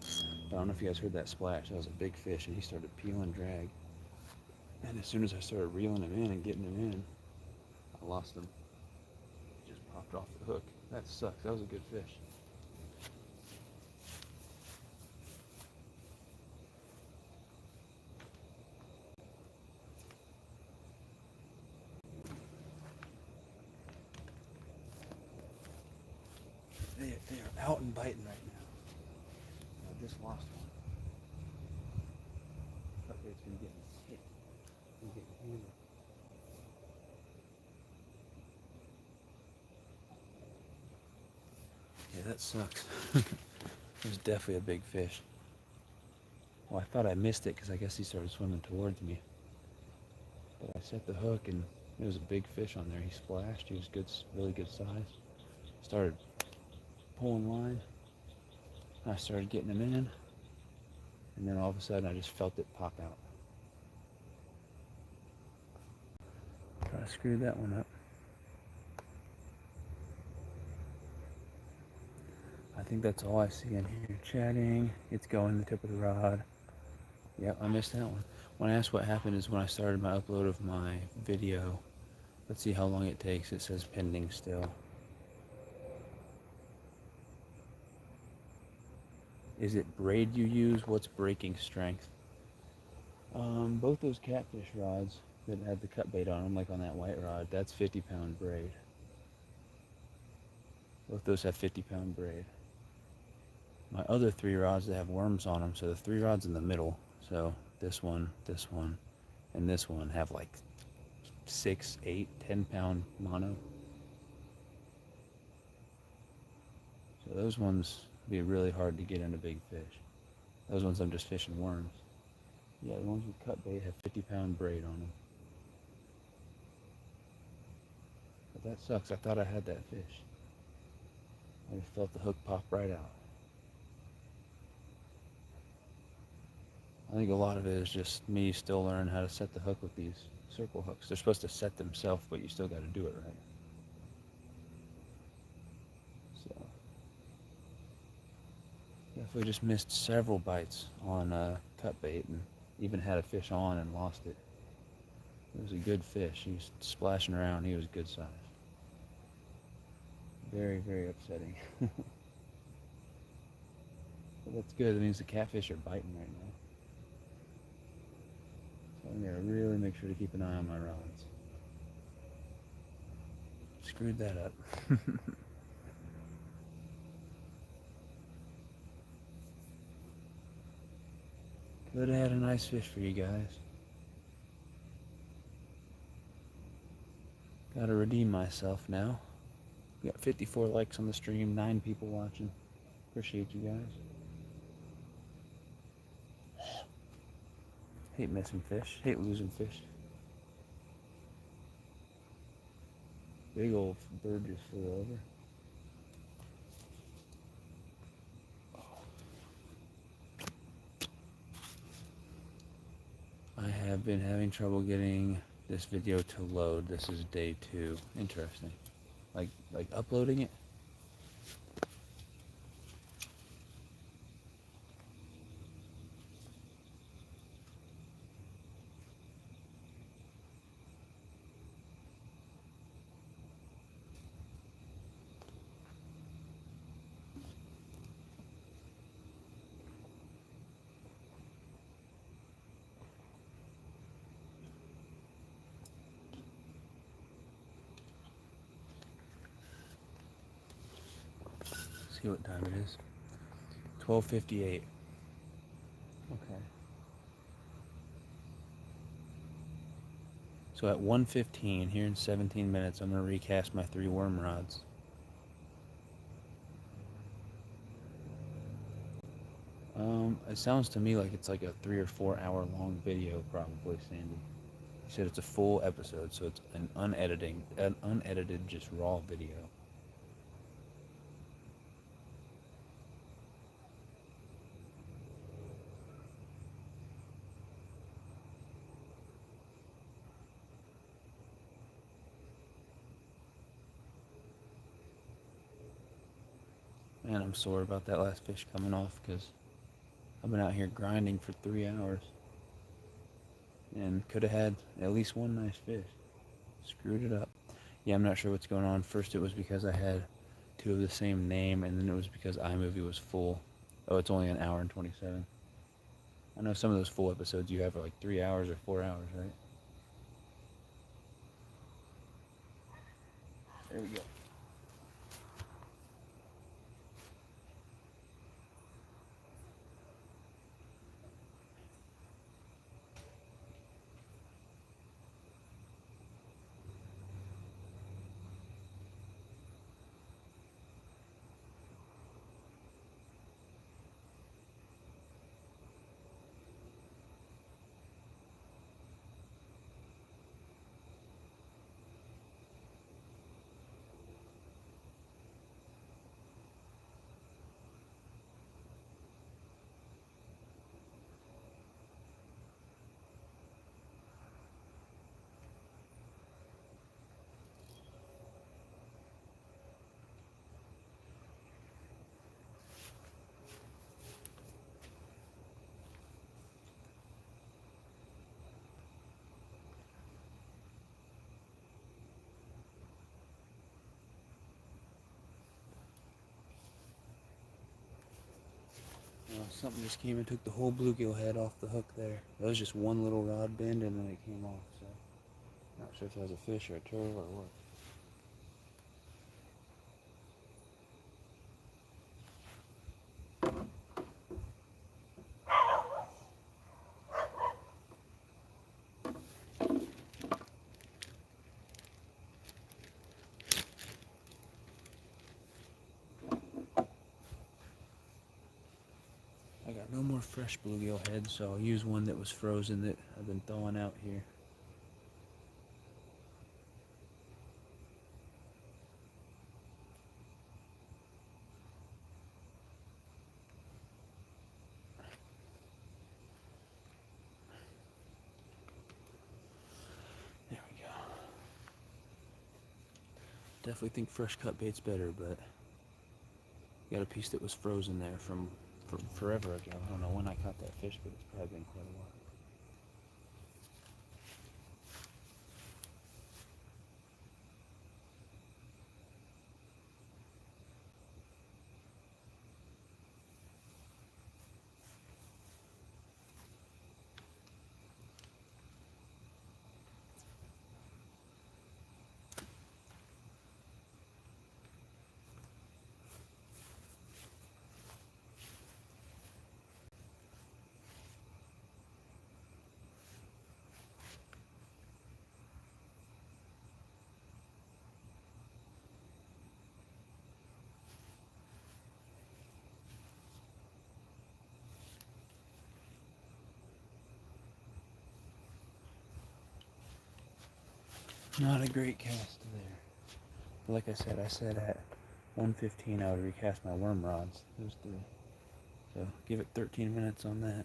B: But I don't know if you guys heard that splash. That was a big fish and he started peeling drag. And as soon as I started reeling him in and getting him in, I lost him. He just popped off the hook. That sucks. That was a good fish. They are out and biting right now. I just lost one. It's been getting hit. Been getting hammered. Yeah, that sucks. It was definitely a big fish. Well, I thought I missed it because I guess he started swimming towards me. But I set the hook and there was a big fish on there. He splashed. He was good, really good size. Started pulling line. I started getting him in. And then all of a sudden I just felt it pop out. I screwed that one up. I think that's all I see in here. Chatting. It's going the tip of the rod. Yep, I missed that one. When I asked what happened is when I started my upload of my video. Let's see how long it takes. It says pending still. Is it braid you use? What's breaking strength? Both those catfish rods that had the cut bait on them, like on that white rod, that's 50-pound braid. Both those have 50-pound braid. My other 3 rods that have worms on them, so the 3 rods in the middle, so this one, and this one have like 6, 8, 10-pound mono. So those ones be really hard to get into big fish. Those ones I'm just fishing worms. Yeah, the ones with cut bait have 50-pound braid on them. But that sucks. I thought I had that fish. I just felt the hook pop right out. I think a lot of it is just me still learning how to set the hook with these circle hooks. They're supposed to set themselves, but you still got to do it right. So, definitely just missed several bites on cut bait and even had a fish on and lost it. It was a good fish. He was splashing around. He was good size. Very, very upsetting. But that's good. That means the catfish are biting right now. So I'm going to really make sure to keep an eye on my rods. Screwed that up. Could have had a nice fish for you guys. Gotta redeem myself now. We got 54 likes on the stream, 9 people watching. Appreciate you guys. Hate missing fish. Hate losing fish. Big old bird just flew over. I have been having trouble getting this video to load. This is day 2. Interesting. Like uploading it. See what time it is. 12:58. Okay. So at 1:15, here in 17 minutes, I'm going to recast my 3 worm rods. It sounds to me like it's like a 3 or 4 hour long video, probably, Sandy. He said it's a full episode, so it's an unedited, just raw video. Man, I'm sore about that last fish coming off because I've been out here grinding for 3 hours and could have had at least one nice fish. Screwed it up. Yeah, I'm not sure what's going on. First it was because I had 2 of the same name, and then it was because iMovie was full. Oh, it's only an hour and 27. I know some of those full episodes you have are like 3 hours or 4 hours, right? There we go. Something just came and took the whole bluegill head off the hook there. That was just one little rod bend and then it came off, so not sure if that was a fish or a turtle or what. I got no more fresh bluegill heads, so I'll use one that was frozen that I've been thawing out here. There we go. Definitely think fresh cut bait's better, but got a piece that was frozen there from forever ago. I don't know when I caught that fish, but it's probably been quite a while. Not a great cast there. But like I said at 1:15 I would recast my worm rods. Those three. So give it 13 minutes on that.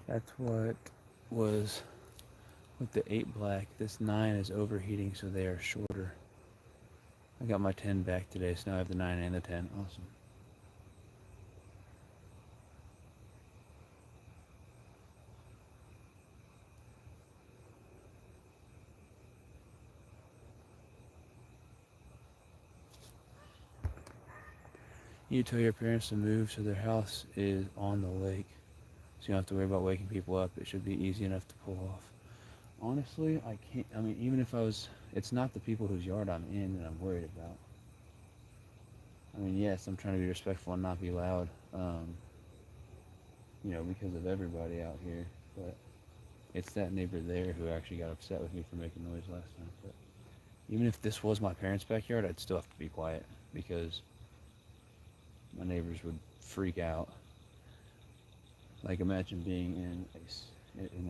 B: That's what was with the 8 black. This 9 is overheating, so they are shorter. I got my 10 back today, so now I have the 9 and the 10. Awesome. You tell your parents to move so their house is on the lake, so you don't have to worry about waking people up. It should be easy enough to pull off. Honestly, I can't, even if I was, it's not the people whose yard I'm in that I'm worried about. Yes, I'm trying to be respectful and not be loud, because of everybody out here, but it's that neighbor there who actually got upset with me for making noise last time. But even if this was my parents' backyard, I'd still have to be quiet because my neighbors would freak out. Like, imagine being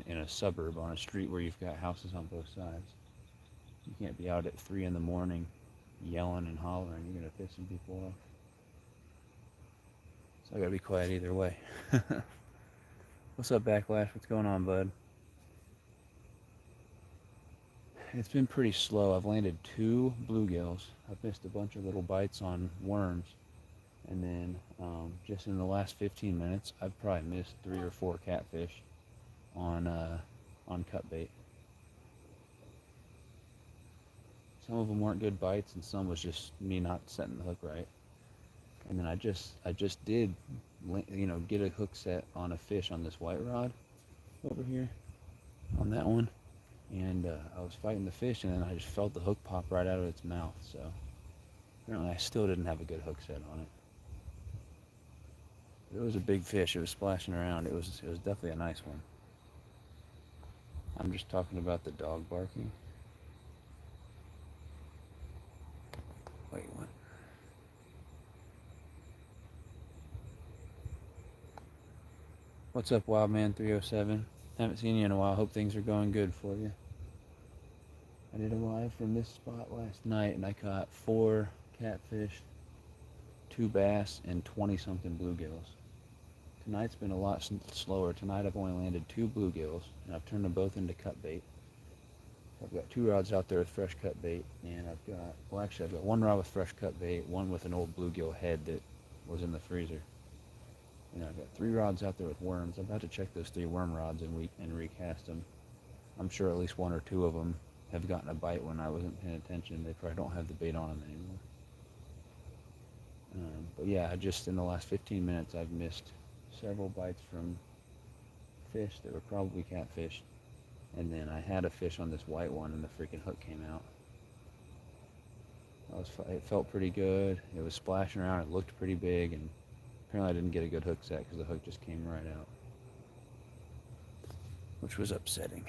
B: in a suburb on a street where you've got houses on both sides. You can't be out at 3 in the morning yelling and hollering. You're going to piss some people off. So I got to be quiet either way. What's up, Backlash? What's going on, bud? It's been pretty slow. I've landed 2 bluegills. I've missed a bunch of little bites on worms. And then just in the last 15 minutes, I've probably missed 3 or 4 catfish on cut bait. Some of them weren't good bites, and some was just me not setting the hook right. And then I just did, get a hook set on a fish on this white rod over here, on that one. And I was fighting the fish, and then I just felt the hook pop right out of its mouth. So apparently I still didn't have a good hook set on it. It was a big fish. It was splashing around. It was definitely a nice one. I'm just talking about the dog barking. Wait, what? What's up, Wildman307? Haven't seen you in a while. Hope things are going good for you. I did a live from this spot last night, and I caught 4 catfish, 2 bass, and 20-something bluegills. Tonight's been a lot slower. Tonight I've only landed 2 bluegills, and I've turned them both into cut bait. I've got 2 rods out there with fresh cut bait, and I've got 1 rod with fresh cut bait, 1 with an old bluegill head that was in the freezer. And I've got 3 rods out there with worms. I'm about to check those 3 worm rods and recast them. I'm sure at least 1 or 2 of them have gotten a bite when I wasn't paying attention. They probably don't have the bait on them anymore. But yeah, just in the last 15 minutes, I've missed several bites from fish that were probably catfish. And then I had a fish on this white one, and the freaking hook came out. It felt pretty good. It was splashing around. It looked pretty big, and apparently I didn't get a good hook set because the hook just came right out, which was upsetting.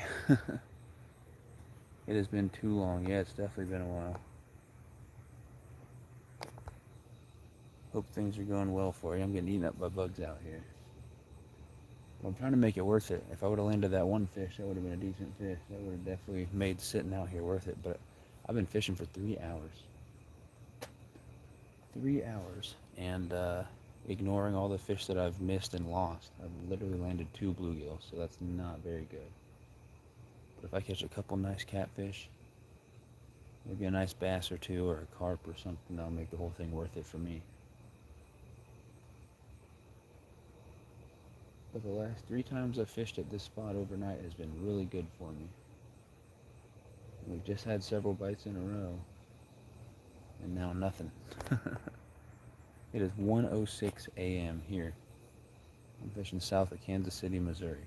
B: It has been too long. Yeah, it's definitely been a while. Hope things are going well for you. I'm getting eaten up by bugs out here. I'm trying to make it worth it. If I would have landed that one fish, that would have been a decent fish. That would have definitely made sitting out here worth it. But I've been fishing for 3 hours. 3 hours. And ignoring all the fish that I've missed and lost. I've literally landed 2 bluegills, so that's not very good. But if I catch a couple nice catfish, maybe a nice bass or two or a carp or something, that'll make the whole thing worth it for me. But the last 3 times I've fished at this spot overnight has been really good for me. We've just had several bites in a row, and now nothing. It is 1:06 a.m. here. I'm fishing south of Kansas City, Missouri.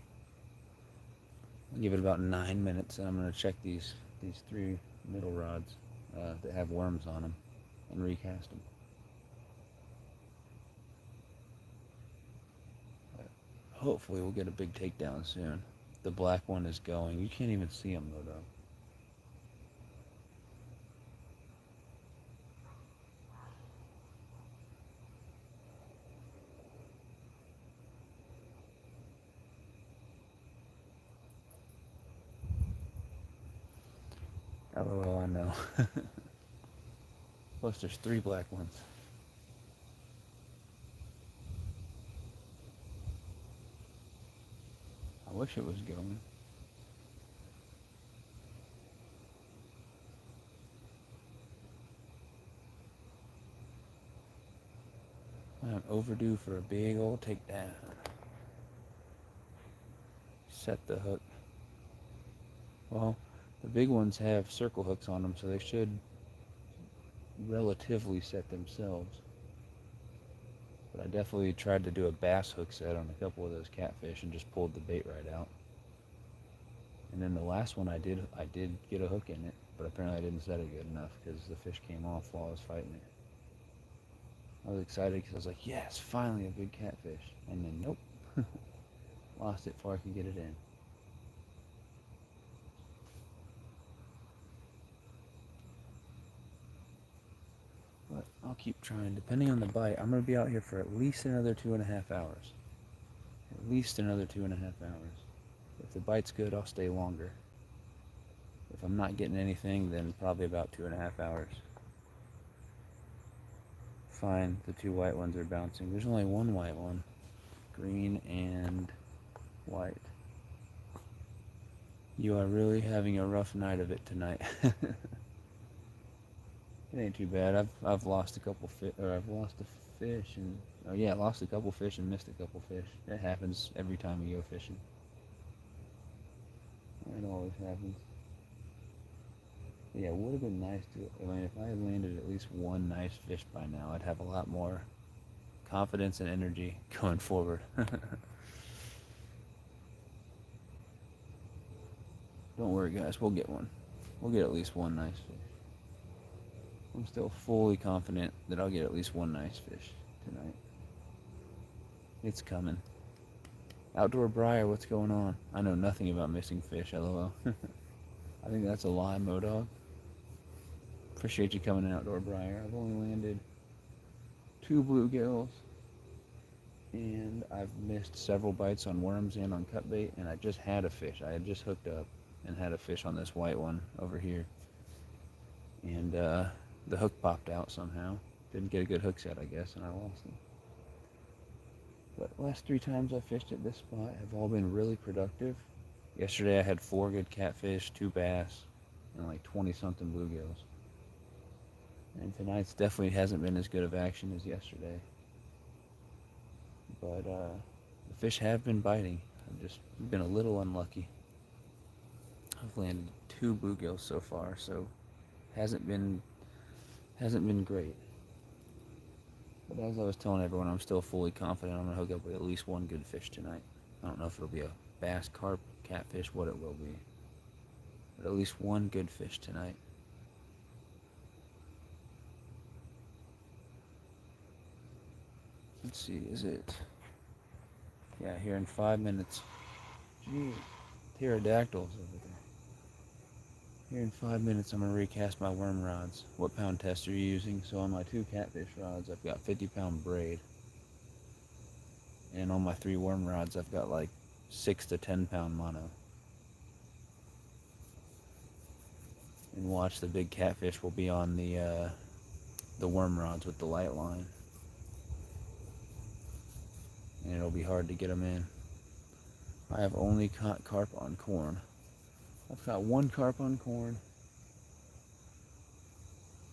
B: I'll give it about 9 minutes, and I'm going to check these 3 middle rods that have worms on them and recast them. Hopefully we'll get a big takedown soon. The black one is going. You can't even see them though. LOL, I know. Plus there's 3 black ones. I wish it was going. I'm overdue for a big old takedown. Set the hook. Well, the big ones have circle hooks on them, so they should relatively set themselves. But I definitely tried to do a bass hook set on a couple of those catfish and just pulled the bait right out. And then the last one I did get a hook in it, but apparently I didn't set it good enough because the fish came off while I was fighting it. I was excited because I was like, yes, finally a big catfish. And then nope, lost it before I could get it in. But I'll keep trying. Depending on the bite, I'm going to be out here for at least another 2.5 hours. At least another 2.5 hours. If the bite's good, I'll stay longer. If I'm not getting anything, then probably about 2.5 hours. Fine, the 2 white ones are bouncing. There's only 1 white one. Green and white. You are really having a rough night of it tonight. It ain't too bad. I've lost a couple fish, or I've lost a fish, and lost a couple fish and missed a couple fish. That happens every time we go fishing. It always happens. But yeah, it would have been nice to. I mean, if I had landed at least 1 nice fish by now, I'd have a lot more confidence and energy going forward. Don't worry, guys. We'll get one. We'll get at least 1 nice fish. I'm still fully confident that I'll get at least 1 nice fish tonight. It's coming. Outdoor Briar, what's going on? I know nothing about missing fish, LOL. I think that's a lie, Modog. Appreciate you coming in, Outdoor Briar. I've only landed 2 bluegills, and I've missed several bites on worms and on cut bait, and I just had a fish. I had just hooked up and had a fish on this white one over here. And the hook popped out somehow. Didn't get a good hook set, I guess, and I lost it. But last 3 times I fished at this spot have all been really productive. Yesterday I had 4 good catfish, 2 bass, and like 20-something bluegills. And tonight's definitely hasn't been as good of action as yesterday. But the fish have been biting. I've just been a little unlucky. I've landed 2 bluegills so far, so hasn't been great. But as I was telling everyone, I'm still fully confident I'm gonna hook up with at least one good fish tonight. I don't know if it'll be a bass, carp, catfish, what it will be, but at least one good fish tonight. Let's see, is it? Yeah, here in 5 minutes. Gee, pterodactyls over there. Here in 5 minutes, I'm going to recast my worm rods. What pound test are you using? So on my 2 catfish rods, I've got 50-pound braid. And on my 3 worm rods, I've got like 6 to 10-pound mono. And watch, the big catfish will be on the worm rods with the light line. And it'll be hard to get them in. I have only caught carp on corn. I've caught 1 carp on corn.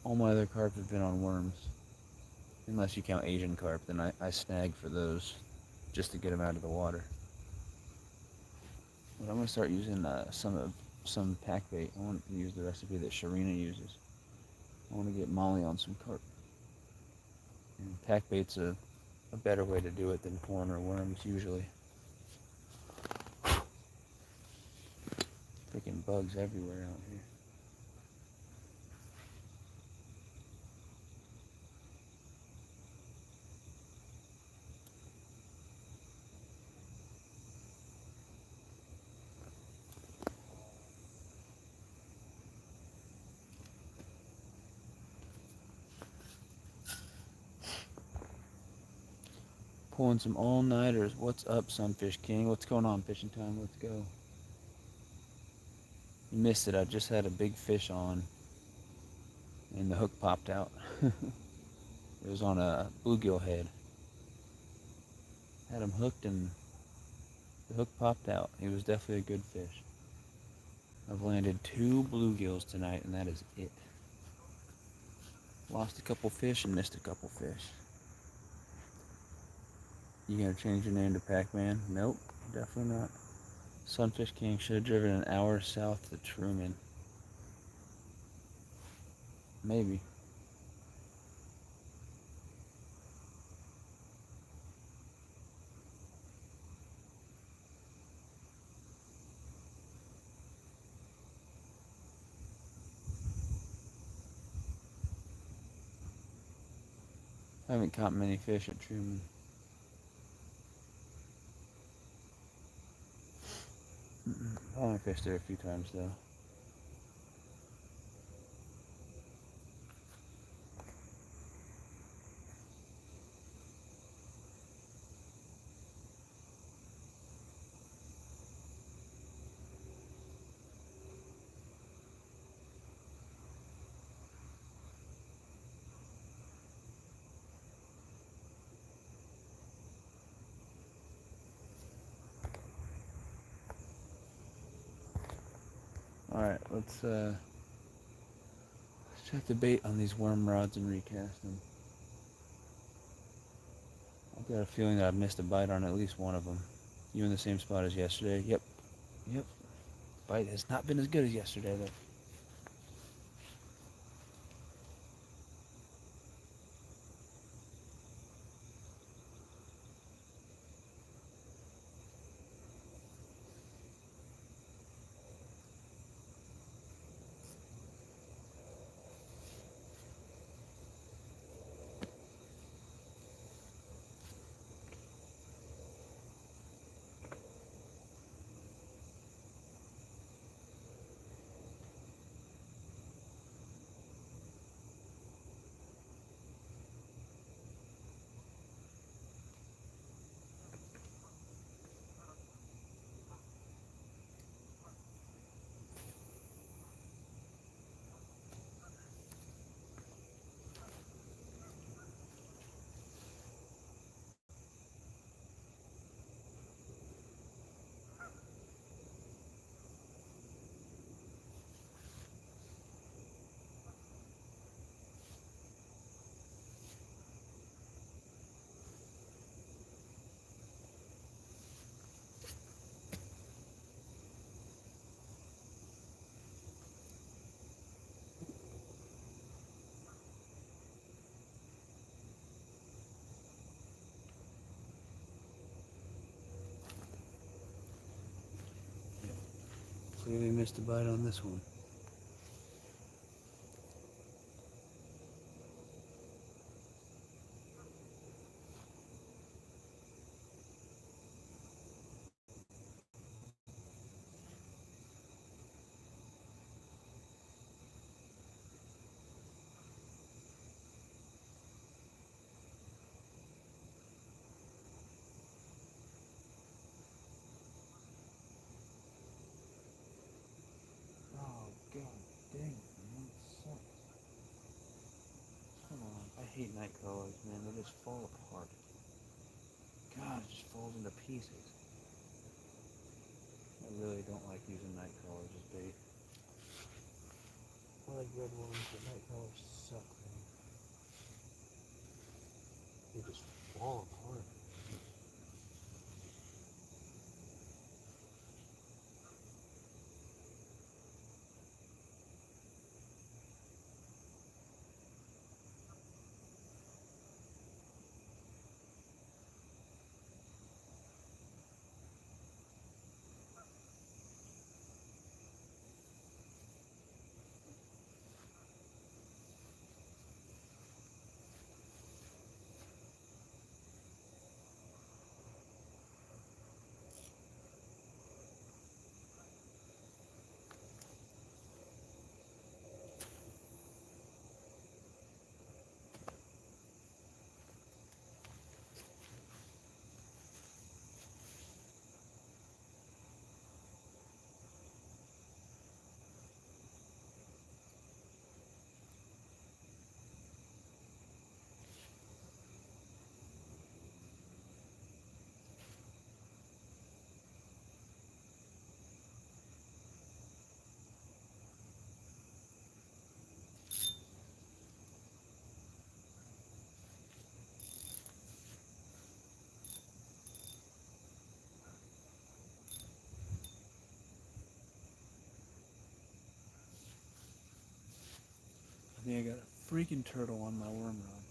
B: All my other carp have been on worms. Unless you count Asian carp, then I snag for those just to get them out of the water. But I'm going to start using some pack bait. I want to use the recipe that Sharina uses. I want to get Molly on some carp. And pack bait's a better way to do it than corn or worms usually. Freaking bugs everywhere out here. Pulling some all-nighters. What's up, Sunfish King? What's going on, fishing time? Let's go. You missed it. I just had a big fish on, and the hook popped out. It was on a bluegill head. Had him hooked, and the hook popped out. He was definitely a good fish. I've landed 2 bluegills tonight, and that is it. Lost a couple fish and missed a couple fish. You gonna change your name to Pac-Man? Nope, definitely not. Sunfish King should have driven an hour south to Truman. Maybe. I haven't caught many fish at Truman. I only fished there a few times though. Alright, let's check the bait on these worm rods and recast them. I've got a feeling that I've missed a bite on at least one of them. You in the same spot as yesterday? Yep. Bite has not been as good as yesterday though. Maybe missed a bite on this one. Oh, god dang it, man. It sucks. Come on. I hate night crawlers, man. They just fall apart. God, it just falls into pieces. I really don't like using night crawlers as bait. I like red worms, but night crawlers suck, man. They just fall apart. I think I got a freaking turtle on my worm rod.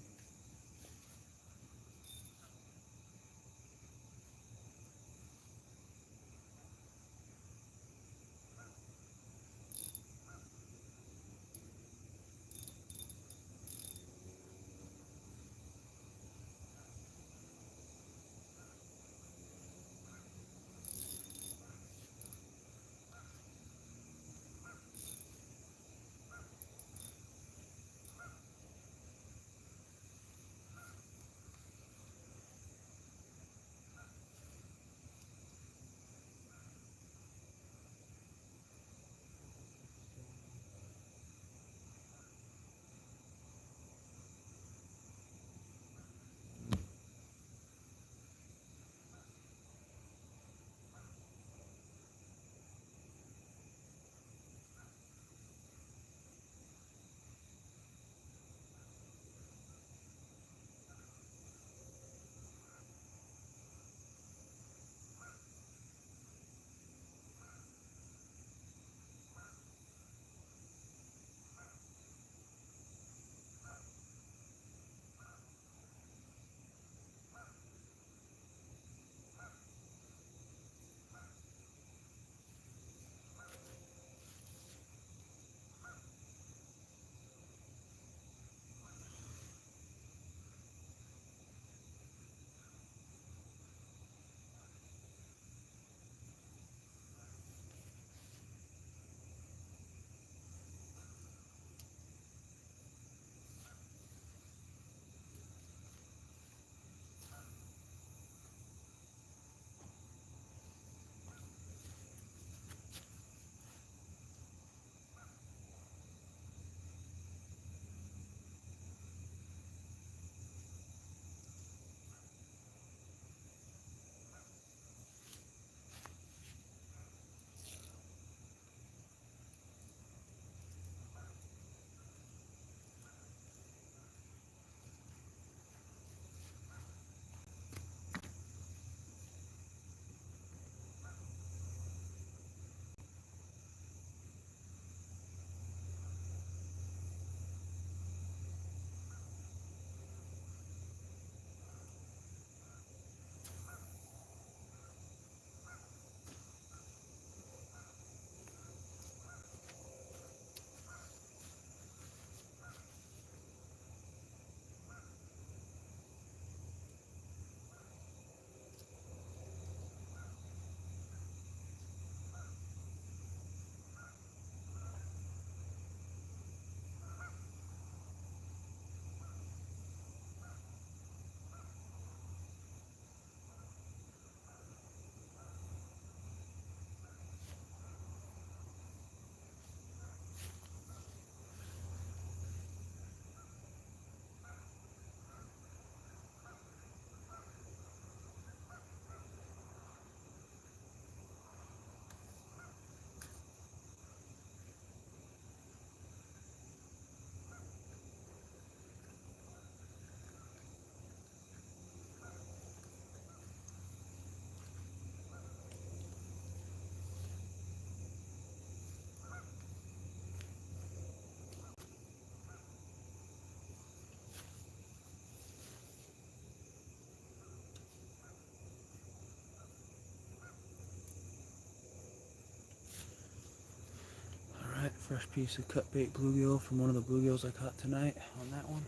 B: Fresh piece of cut bait bluegill from one of the bluegills I caught tonight on that one.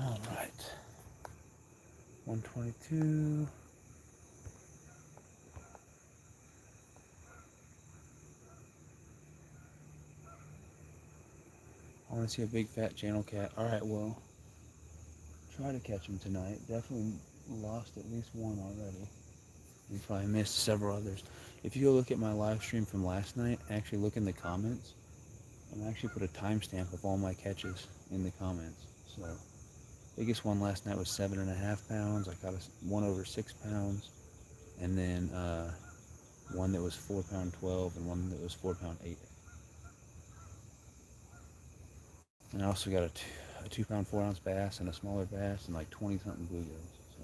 B: All right. 122. I want to see a big fat channel cat. All right, well, try to catch him tonight. Definitely lost at least one already. We probably missed several others. If you go look at my live stream from last night, actually look in the comments. And I actually put a timestamp of all my catches in the comments. So, biggest one last night was 7.5 pounds. I caught one over 6 pounds. And then one that was 4 pound 12 and one that was 4 pound 8. And I also got a 2 pound 4 ounce bass and a smaller bass and like 20 something bluegills. So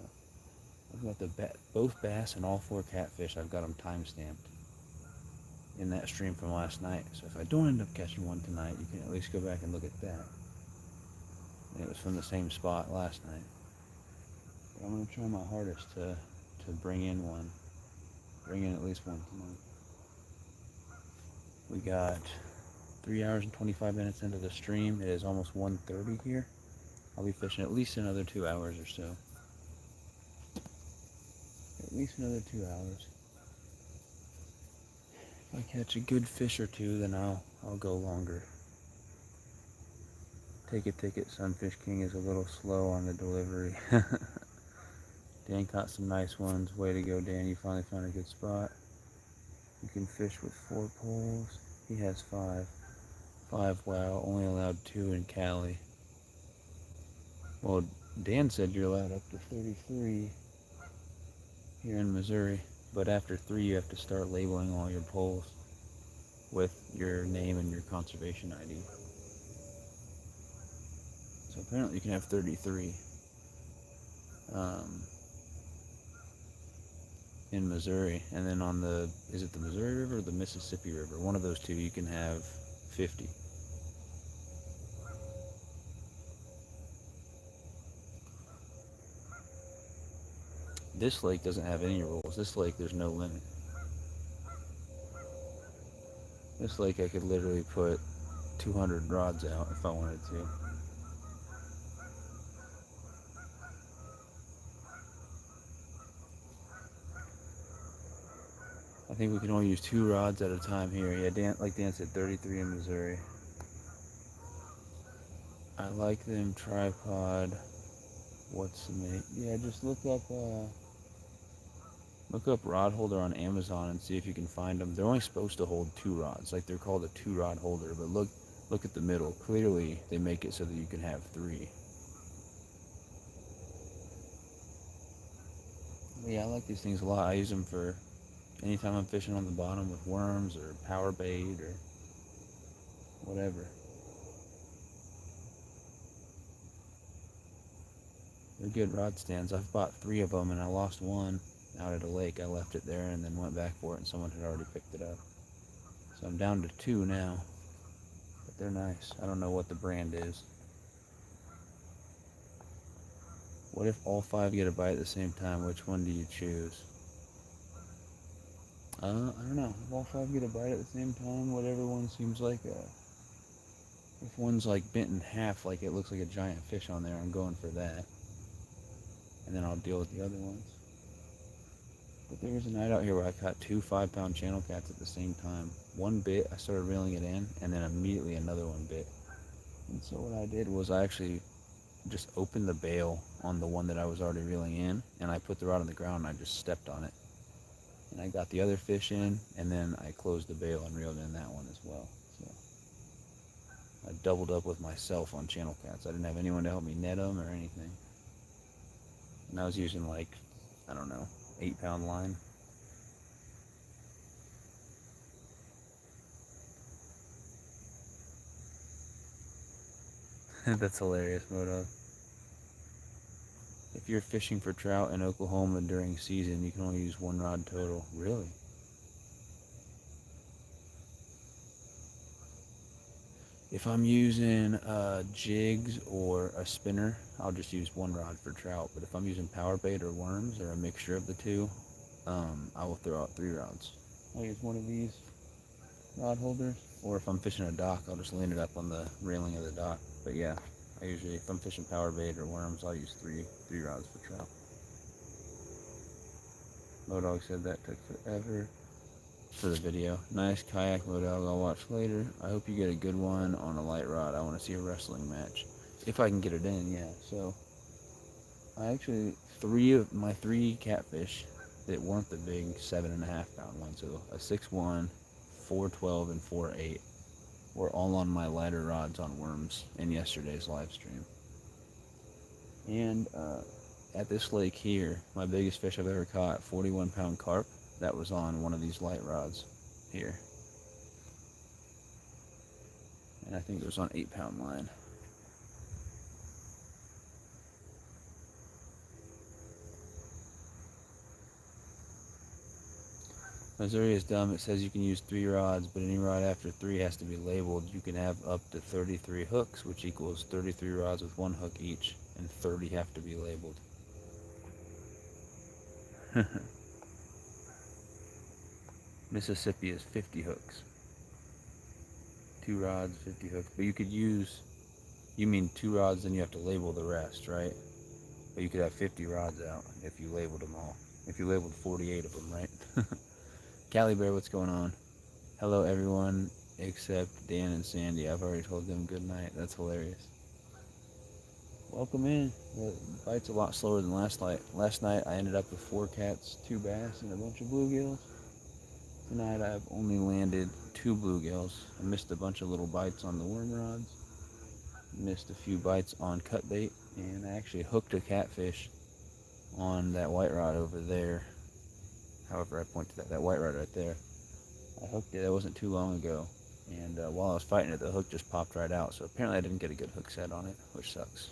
B: I've got both bass and all 4 catfish. I've got them time stamped in that stream from last night. So if I don't end up catching one tonight, you can at least go back and look at that. And it was from the same spot last night. But I'm gonna try my hardest to bring in at least one tonight. We got 3 hours and 25 minutes into the stream. It is almost 1:30 here. I'll be fishing at least another 2 hours or so. At least another 2 hours. If I catch a good fish or two, then I'll go longer. Take a ticket, Sunfish King is a little slow on the delivery. Dan caught some nice ones. Way to go, Dan. You finally found a good spot. You can fish with 4 poles. He has 5. 5, wow. Only allowed 2 in Cali. Well, Dan said you're allowed up to 33 here in Missouri. But after 3, you have to start labeling all your poles with your name and your conservation ID. So apparently you can have 33 in Missouri. And then on is it the Missouri River or the Mississippi River? One of those two, you can have 50. This lake doesn't have any rules. This lake, there's no limit. This lake, I could literally put 200 rods out if I wanted to. I think we can only use 2 rods at a time here. Yeah, Dan, like Dan said, 33 in Missouri. I like them tripod. What's the mate? Yeah, just look up rod holder on Amazon and see if you can find them. They're only supposed to hold 2 rods. Like they're called a 2-rod holder, but look at the middle. Clearly, they make it so that you can have 3. But yeah, I like these things a lot. I use them for anytime I'm fishing on the bottom with worms or power bait or whatever. They're good rod stands. I've bought 3 of them and I lost one out at a lake. I left it there and then went back for it and someone had already picked it up. So I'm down to 2 now. But they're nice. I don't know what the brand is. What if all 5 get a bite at the same time? Which one do you choose? I don't know. If all 5 get a bite at the same time, whatever one seems like if one's like bent in half, like it looks like a giant fish on there, I'm going for that. And then I'll deal with the other ones. But there was a night out here where I caught 2 5-pound channel cats at the same time. One bit, I started reeling it in, and then immediately another one bit. And so what I did was I actually just opened the bail on the one that I was already reeling in, and I put the rod on the ground and I just stepped on it. and I got the other fish in, and then I closed the bail and reeled in that one as well. So I doubled up with myself on channel cats. I didn't have anyone to help me net them or anything. And I was using like, I don't know, 8-pound line. That's hilarious, Modo. If you're fishing for trout in Oklahoma during season, you can only use one rod total. Really? If I'm using jigs or a spinner, I'll just use one rod for trout. But if I'm using power bait or worms or a mixture of the two, I will throw out 3 rods. I'll use one of these rod holders, or if I'm fishing a dock, I'll just lean it up on the railing of the dock. But yeah, I usually, if I'm fishing power bait or worms, I'll use three rods for trout. Modog said that took forever for the video. Nice kayak, Modog. I'll watch later. I hope you get a good one on a light rod. I want to see a wrestling match. If I can get it in, yeah. So, I actually, 3 catfish that weren't the big 7.5-pound ones, so a 6'1", 412, and 4'8", were all on my lighter rods on worms in yesterday's live stream. And at this lake here, my biggest fish I've ever caught, 41-pound carp, that was on one of these light rods here. And I think it was on 8-pound line. Missouri is dumb. It says you can use 3 rods, but any rod after 3 has to be labeled. You can have up to 33 hooks, which equals 33 rods with 1 hook each, and 30 have to be labeled. Mississippi is 50 hooks. 2 rods, 50 hooks. But you could use, you mean 2 rods, then you have to label the rest, right? But you could have 50 rods out if you labeled them all. If you labeled 48 of them, right? Cali Bear, what's going on? Hello, everyone except Dan and Sandy. I've already told them good night. That's hilarious. Welcome in. The bite's a lot slower than last night. Last night, I ended up with 4 cats, 2 bass, and a bunch of bluegills. Tonight, I've only landed 2 bluegills. I missed a bunch of little bites on the worm rods. Missed a few bites on cut bait. And I actually hooked a catfish on that white rod over there. However I point to that white rod right there. I hooked it, that wasn't too long ago, and while I was fighting it, the hook just popped right out, so apparently I didn't get a good hook set on it, which sucks.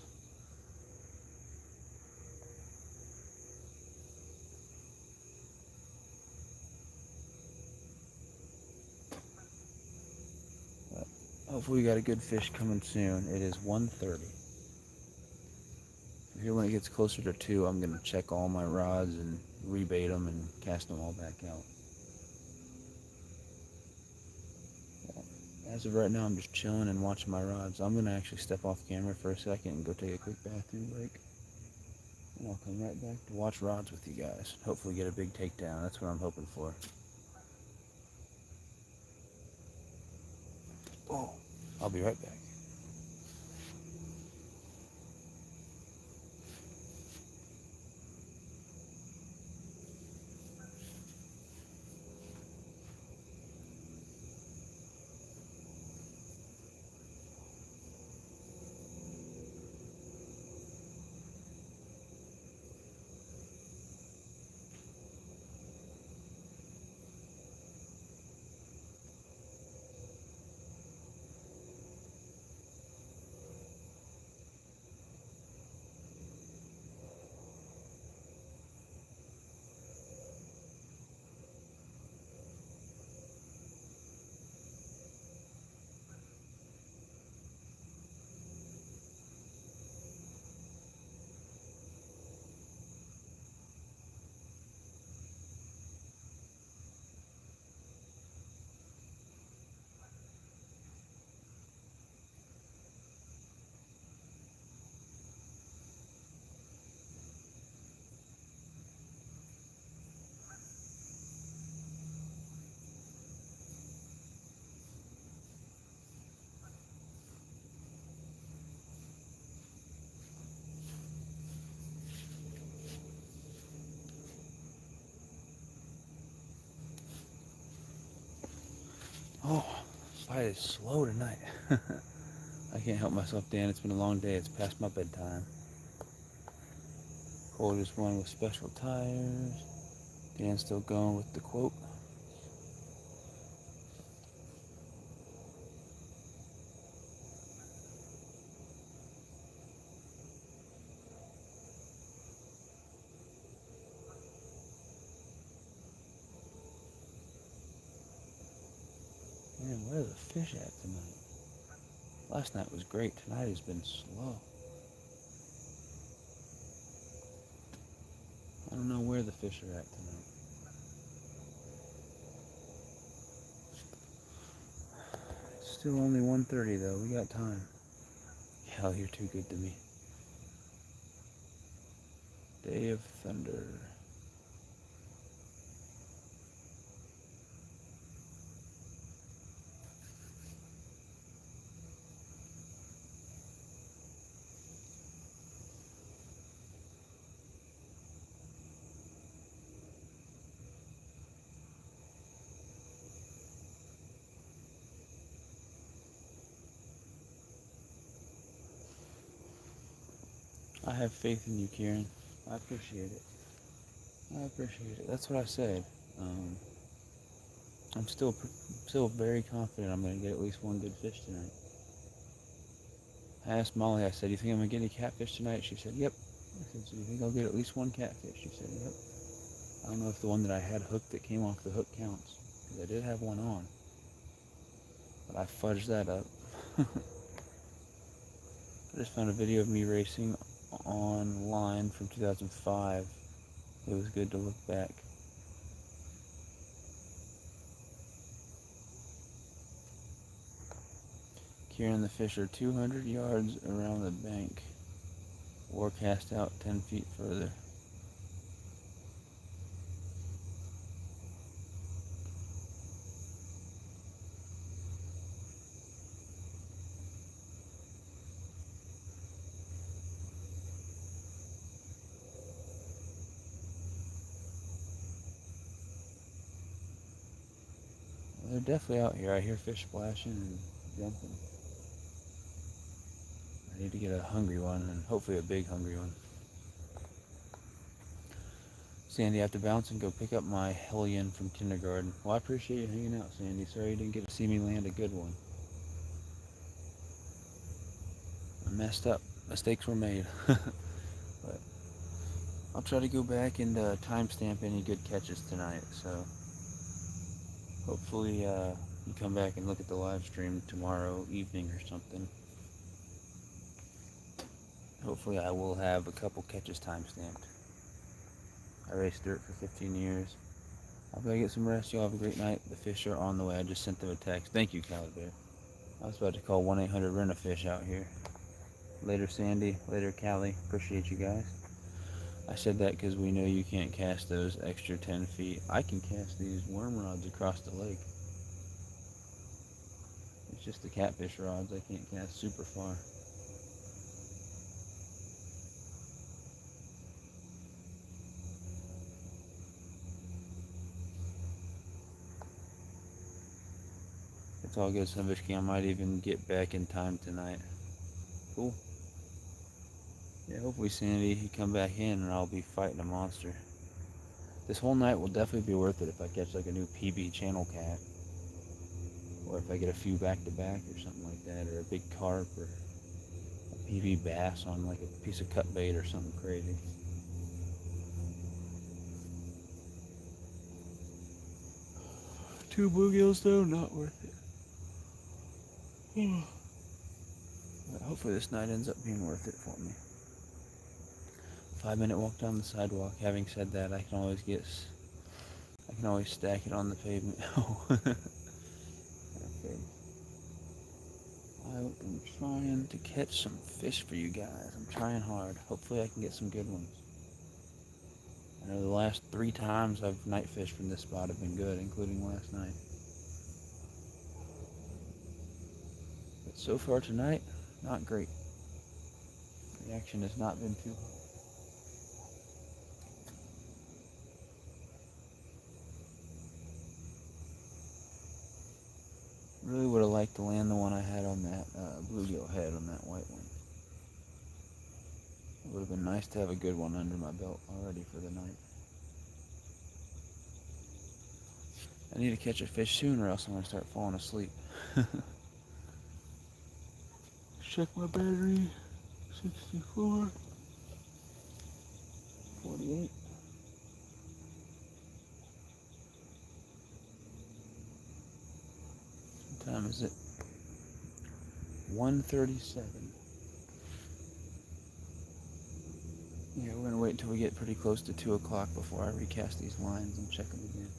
B: But hopefully we got a good fish coming soon. It is 1:30. Here when it gets closer to 2, I'm going to check all my rods and rebait them and cast them all back out. As of right now, I'm just chilling and watching my rods. I'm going to actually step off camera for a second and go take a quick bathroom break. And I'll come right back to watch rods with you guys. Hopefully get a big takedown. That's what I'm hoping for. Oh, I'll be right back. Oh, fight is slow tonight. I can't help myself, Dan. It's been a long day. It's past my bedtime. Cole just won with special tires. Dan's still going with the quote. Man, where are the fish at tonight? Last night was great. Tonight has been slow. I don't know where the fish are at tonight. It's still only 1:30 though. We got time. Hell, you're too good to me. Day of Thunder. I have faith in you, Kieran. I appreciate it. I appreciate it. That's what I said. Um, I'm still very confident I'm going to get at least one good fish tonight. I asked Molly, I said, you think I'm going to get any catfish tonight? She said, yep. I said, so you think I'll get at least one catfish? She said, yep. I don't know if the one that I had hooked that came off the hook counts, because I did have one on. But I fudged that up. I just found a video of me racing online from 2005. It was good to look back. Kieran, the fish are 200 yards around the bank, or cast out 10 feet further. They're definitely out here. I hear fish splashing and jumping. I need to get a hungry one, and hopefully a big hungry one. Sandy, I have to bounce and go pick up my hellion from kindergarten. Well, I appreciate you hanging out, Sandy. Sorry you didn't get to see me land a good one. I messed up. Mistakes were made. But I'll try to go back and timestamp any good catches tonight, so hopefully you come back and look at the live stream tomorrow evening or something. Hopefully I will have a couple catches timestamped. I raced dirt for 15 years. I'll go get some rest. Y'all have a great night. The fish are on the way. I just sent them a text. Thank you, Cali Bear. I was about to call 1-800-RENT-A-FISH out here. Later, Sandy. Later, Callie. Appreciate you guys. I said that because we know you can't cast those extra 10 feet. I can cast these worm rods across the lake. It's just the catfish rods I can't cast super far. It's all good, Sunfishking. I might even get back in time tonight. Cool. Yeah, hopefully Sandy, you come back in and I'll be fighting a monster. This whole night will definitely be worth it if I catch like a new PB channel cat. Or if I get a few back to back or something like that. Or a big carp or a PB bass on like a piece of cut bait or something crazy. Two bluegills though, not worth it. But hopefully this night ends up being worth it for me. 5-minute walk down the sidewalk. Having said that, I can always stack it on the pavement. Okay. I'm trying to catch some fish for you guys. I'm trying hard. Hopefully I can get some good ones. I know the last 3 times I've night fished from this spot have been good, including last night. But so far tonight, not great. The action has not been too hot. Really would have liked to land the one I had on that bluegill head on that white one. It would have been nice to have a good one under my belt already for the night. I need to catch a fish soon or else I'm going to start falling asleep. Check my battery. 64. 48. What time is it? 1:37. Yeah, we're going to wait until we get pretty close to 2 o'clock before I recast these lines and check them again.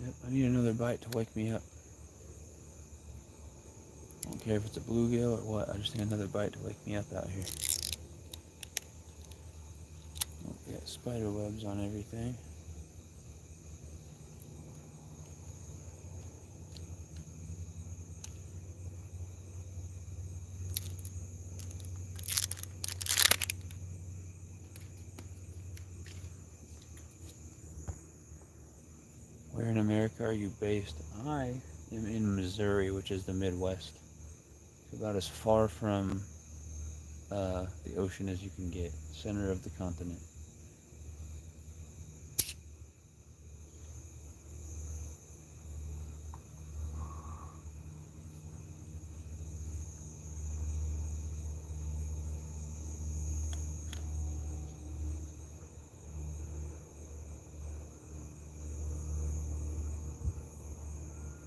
B: Yep, I need another bite to wake me up. I don't care if it's a bluegill or what, I just need another bite to wake me up out here. Oh, we got spider webs on everything. Where in America are you based? I am in Missouri, which is the Midwest. It's about as far from the ocean as you can get. Center of the continent.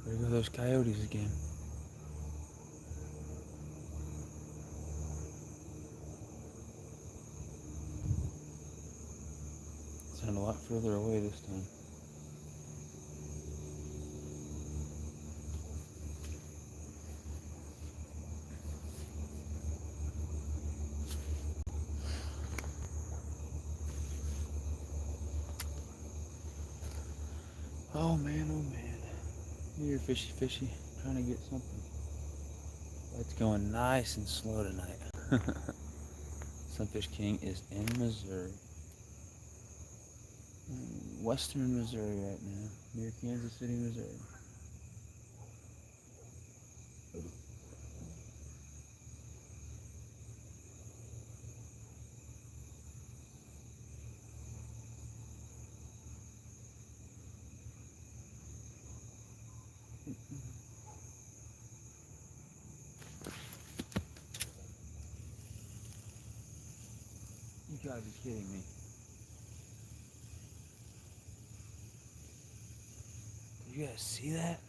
B: There go those coyotes again. Sound a lot further away this time. Oh man, oh man. You're fishy fishy, trying to get something. It's going nice and slow tonight. Sunfish King is in Missouri. Western Missouri right now, near Kansas City, Missouri. You gotta be kidding me. Did you guys see that?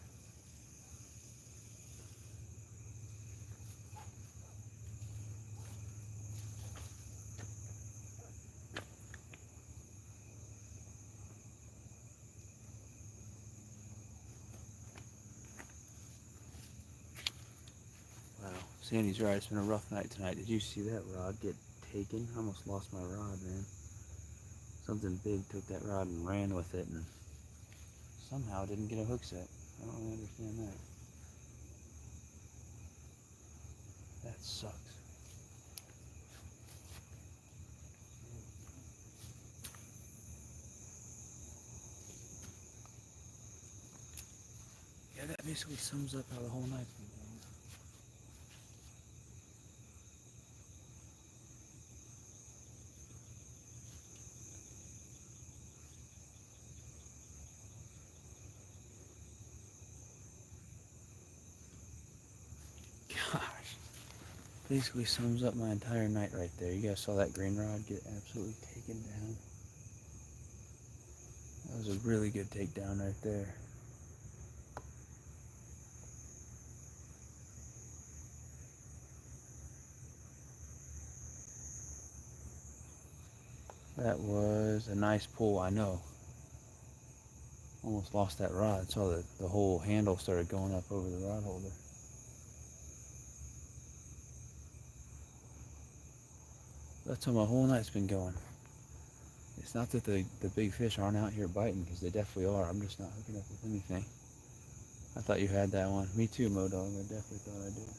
B: Wow, Sandy's right. It's been a rough night tonight. Did you see that rod get taken? I almost lost my rod, man. Something big took that rod and ran with it and somehow didn't get a hook set. I don't really understand that. That sucks. Yeah, that basically sums up how the whole night's been going. Gosh. Basically sums up my entire night right there. You guys saw that green rod get absolutely taken down. That was a really good takedown right there. That was a nice pull, I know. Almost lost that rod. Saw the whole handle started going up over the rod holder. That's how my whole night's been going. It's not that the big fish aren't out here biting, because they definitely are. I'm just not hooking up with anything. I thought you had that one. Me too, Modog. I definitely thought I did.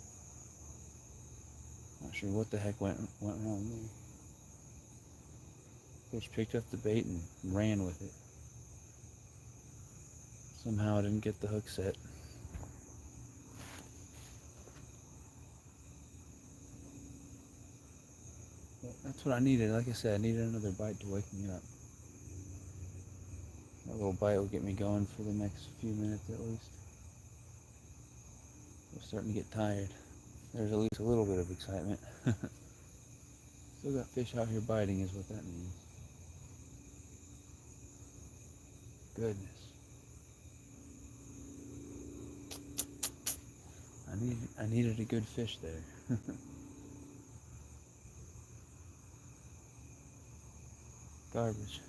B: Not sure what the heck went wrong there. Fish picked up the bait and ran with it. Somehow I didn't get the hook set. But that's what I needed. Like I said, I needed another bite to wake me up. That little bite will get me going for the next few minutes at least. I'm starting to get tired. There's at least a little bit of excitement. Still got fish out here biting is what that means. Goodness. I needed a good fish there. Garbage.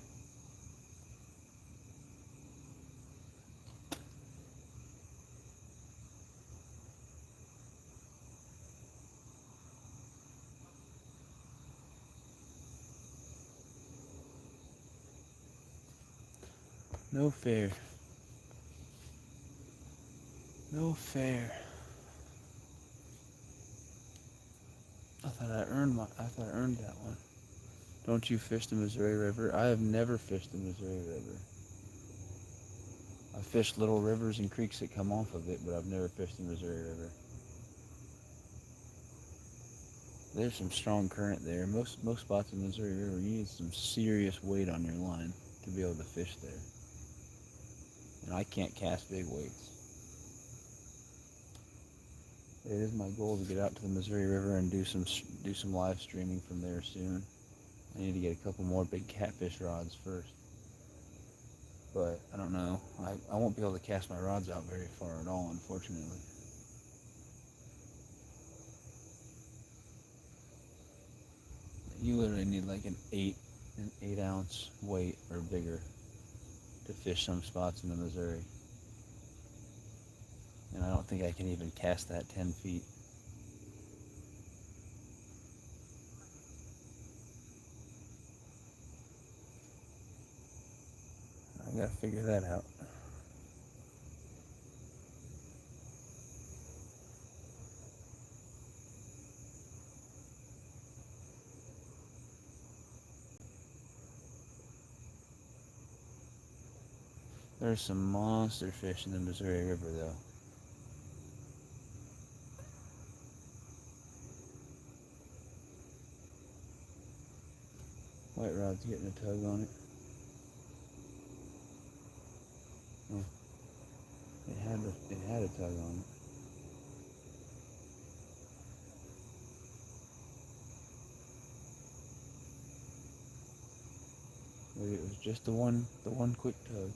B: No fair. No fair. I thought I earned that one. Don't you fish the Missouri River? I have never fished the Missouri River. I've fished little rivers and creeks that come off of it, but I've never fished the Missouri River. There's some strong current there. Most spots in the Missouri River, you need some serious weight on your line to be able to fish there. And I can't cast big weights. It is my goal to get out to the Missouri River and do some live streaming from there soon. I need to get a couple more big catfish rods first. But I don't know. I won't be able to cast my rods out very far at all, unfortunately. You literally need like an 8 ounce weight or bigger to fish some spots in the Missouri. And I don't think I can even cast that 10 feet. I gotta figure that out. There's some monster fish in the Missouri River though. White rod's getting a tug on it. Oh, it had a tug on it. Maybe it was just the one quick tug.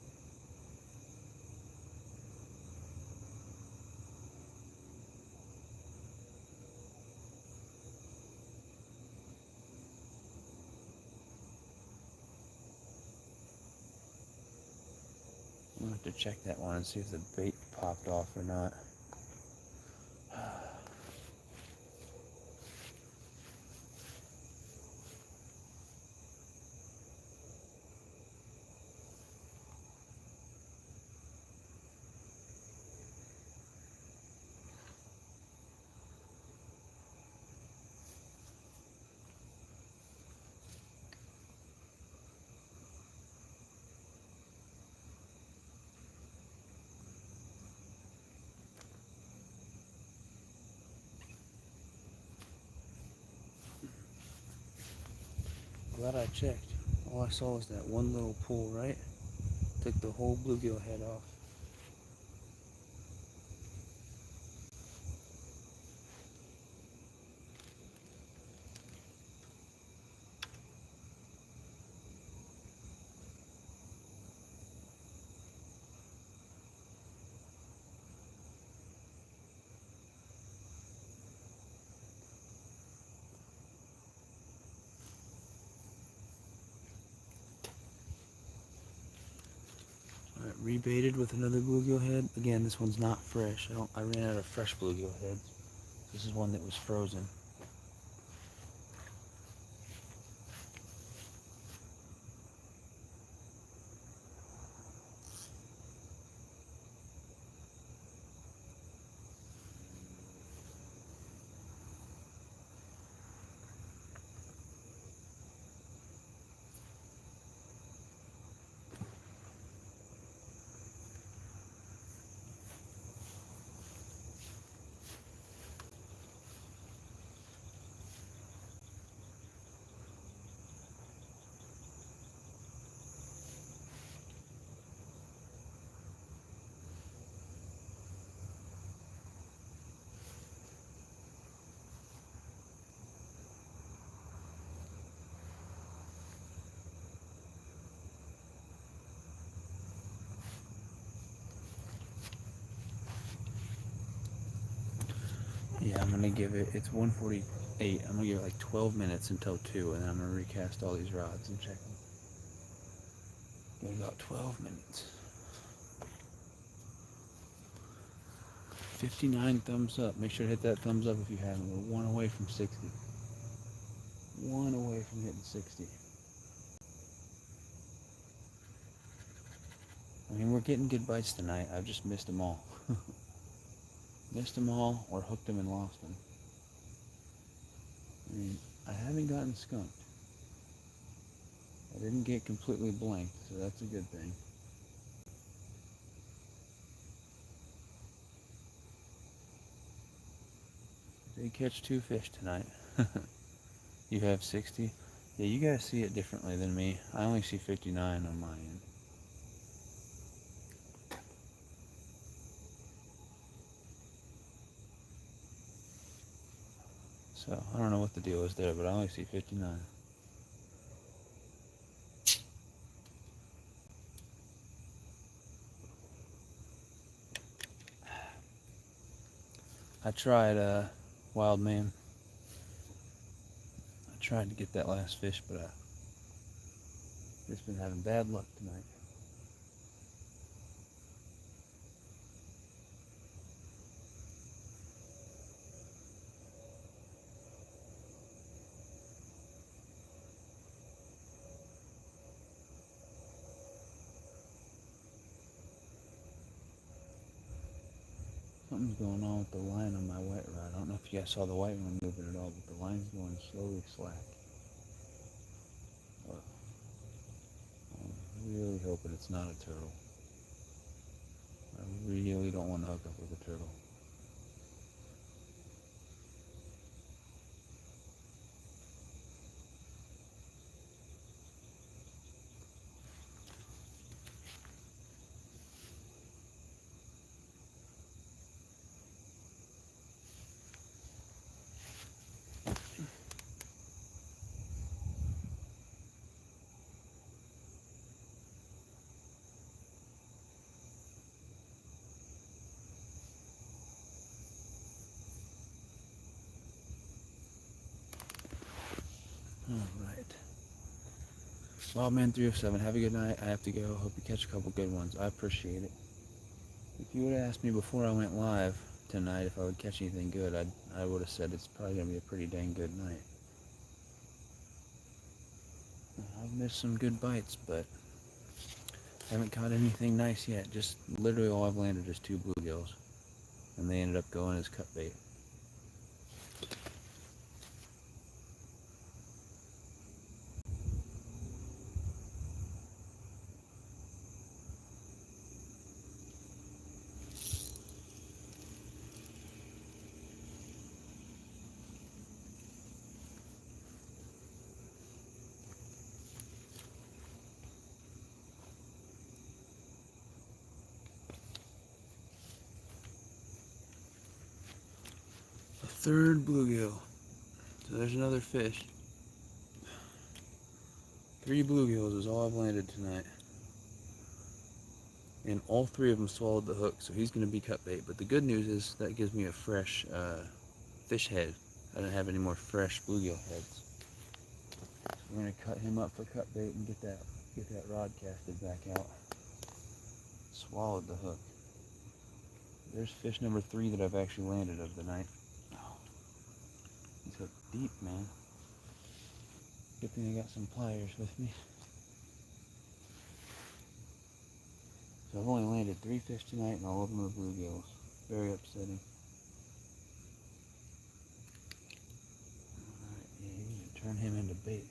B: I'm gonna have to check that one and see if the bait popped off or not. Glad I checked. All I saw was that one little pull, right? Took the whole bluegill head off. rebaited with another bluegill head. Again, this one's not fresh. I ran out of fresh bluegill heads. This is one that was frozen. Yeah, I'm gonna give it, it's 1:48. I'm gonna give it like 12 minutes until 2, and then I'm gonna recast all these rods and check them. Give it about 12 minutes. 59 thumbs up. Make sure to hit that thumbs up if you haven't. We're one away from 60. One away from hitting 60. I mean, we're getting good bites tonight. I've just missed them all. Missed them all, or hooked them and lost them. I mean, I haven't gotten skunked. I didn't get completely blanked, so that's a good thing. Did catch 2 fish tonight. You have 60? Yeah, you guys see it differently than me. I only see 59 on my end. So, I don't know what the deal is there, but I only see 59. I tried, Wild Man. I tried to get that last fish, but I've just been having bad luck tonight. Something's going on with the line on my wet rod. I don't know if you guys saw the white one moving at all, but the line's going slowly slack. I'm really hoping it's not a turtle. I really don't want to hook up with a turtle. Alright. Wildman 307, have a good night. I have to go. Hope you catch a couple good ones. I appreciate it. If you would have asked me before I went live tonight if I would catch anything good, I would have said it's probably going to be a pretty dang good night. I've missed some good bites, but haven't caught anything nice yet. Just literally all I've landed is 2 bluegills, and they ended up going as cut bait. A third bluegill. So there's another fish. 3 bluegills is all I've landed tonight. And all 3 of them swallowed the hook, so he's going to be cut bait. But the good news is that gives me a fresh fish head. I don't have any more fresh bluegill heads. So we're going to cut him up for cut bait and get that rod casted back out. swallowed the hook. There's fish number 3 that I've actually landed of the night. Oh, he's hooked deep, man. Good thing I got some pliers with me. So I've only landed 3 fish tonight, and all of them are bluegills. Very upsetting. Alright, yeah, you need to turn him into bait.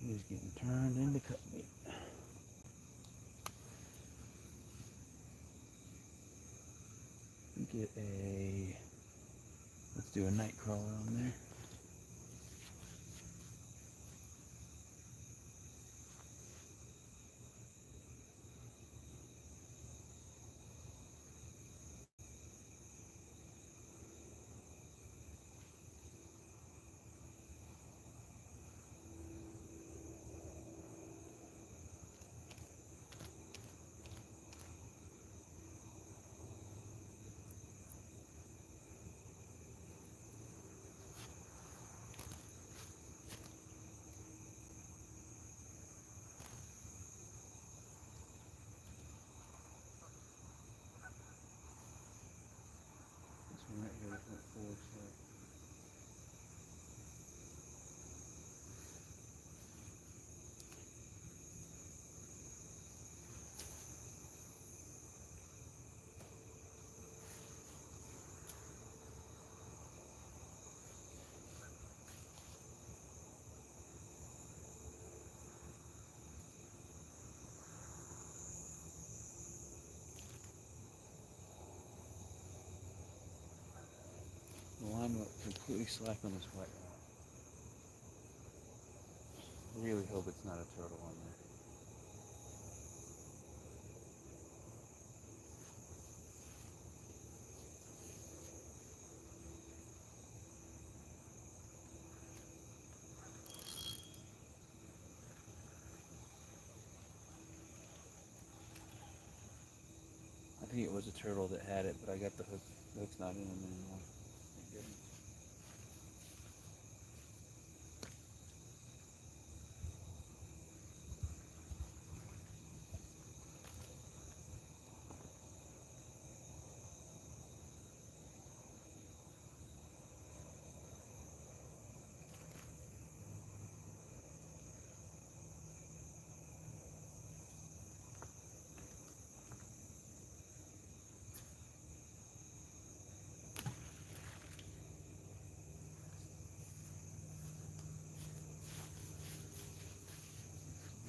B: He's getting turned into cut bait. Get a... Let's do a night crawler on there. This one right here went forward side. The line went completely slack on this white rod. Really hope it's not a turtle on there. I think it was a turtle that had it, but I got the hook. The hook's not in him anymore. Thank goodness.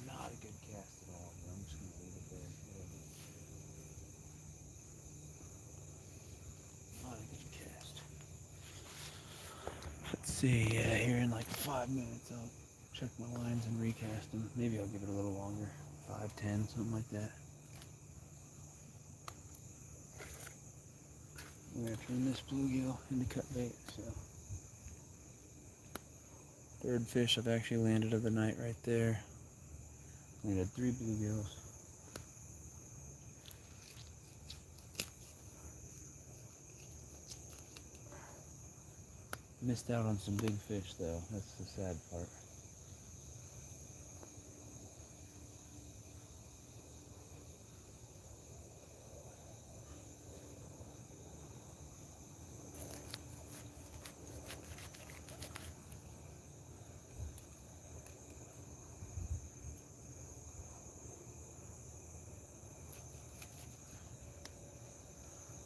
B: Not a good cast at all, but I'm just going to leave it there. Whatever. Not a good cast. Let's see, yeah, here in like 5 minutes I'll check my lines and recast them. Maybe I'll give it a little longer. 5, 10, something like that. We're going to turn this bluegill into cut bait, so. Third fish I've actually landed of the night right there. Landed 3 bluegills. Missed out on some big fish though, that's the sad part.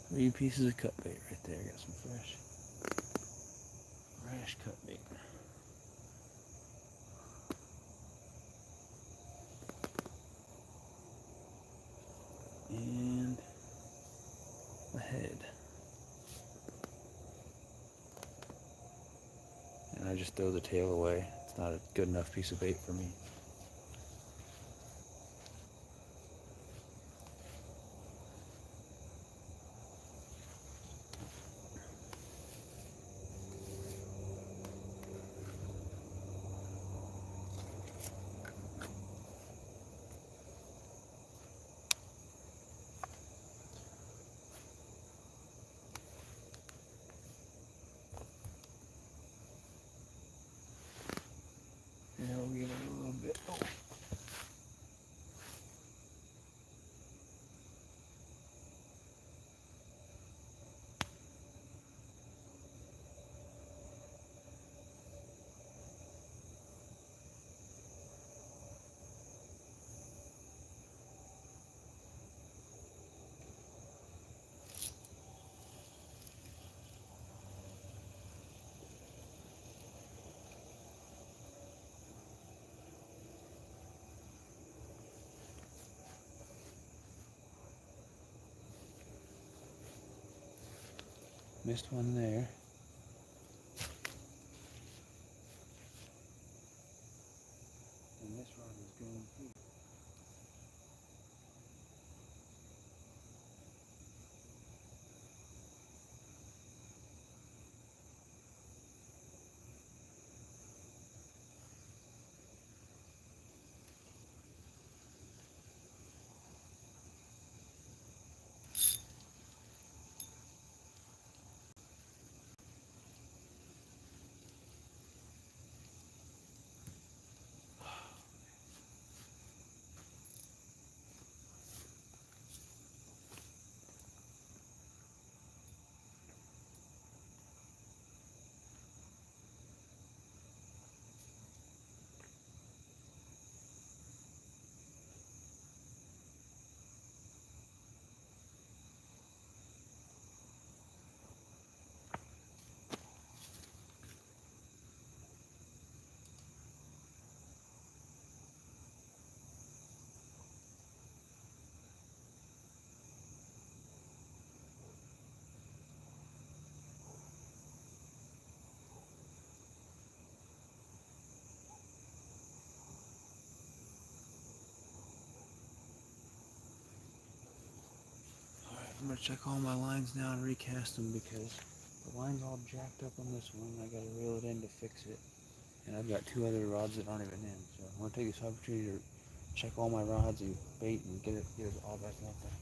B: Three pieces of cut bait right there. Got some fresh cut bait. And a head. And I just throw the tail away. It's not a good enough piece of bait for me. Yeah, we'll give it a little bit. Missed one there. And this rod is going here. I'm gonna check all my lines now and recast them because the line's all jacked up on this one. I gotta reel it in to fix it. And I've got two other rods that aren't even in. So I want to take this opportunity to check all my rods and bait and get it all back out there.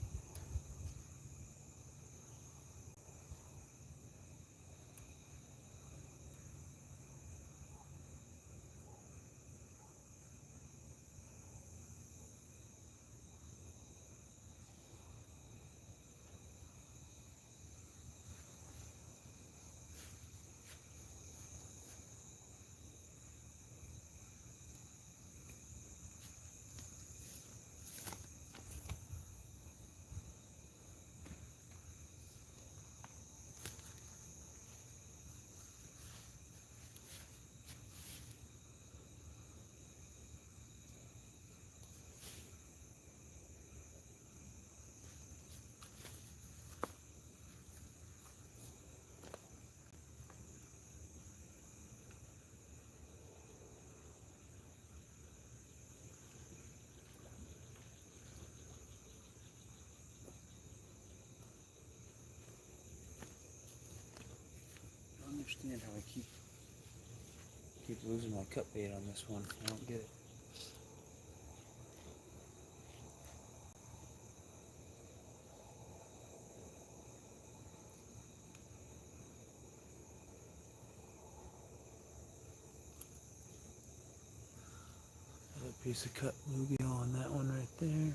B: I don't understand how I keep losing my cut bait on this one. I don't get it. Another piece of cut bluegill on that one right there.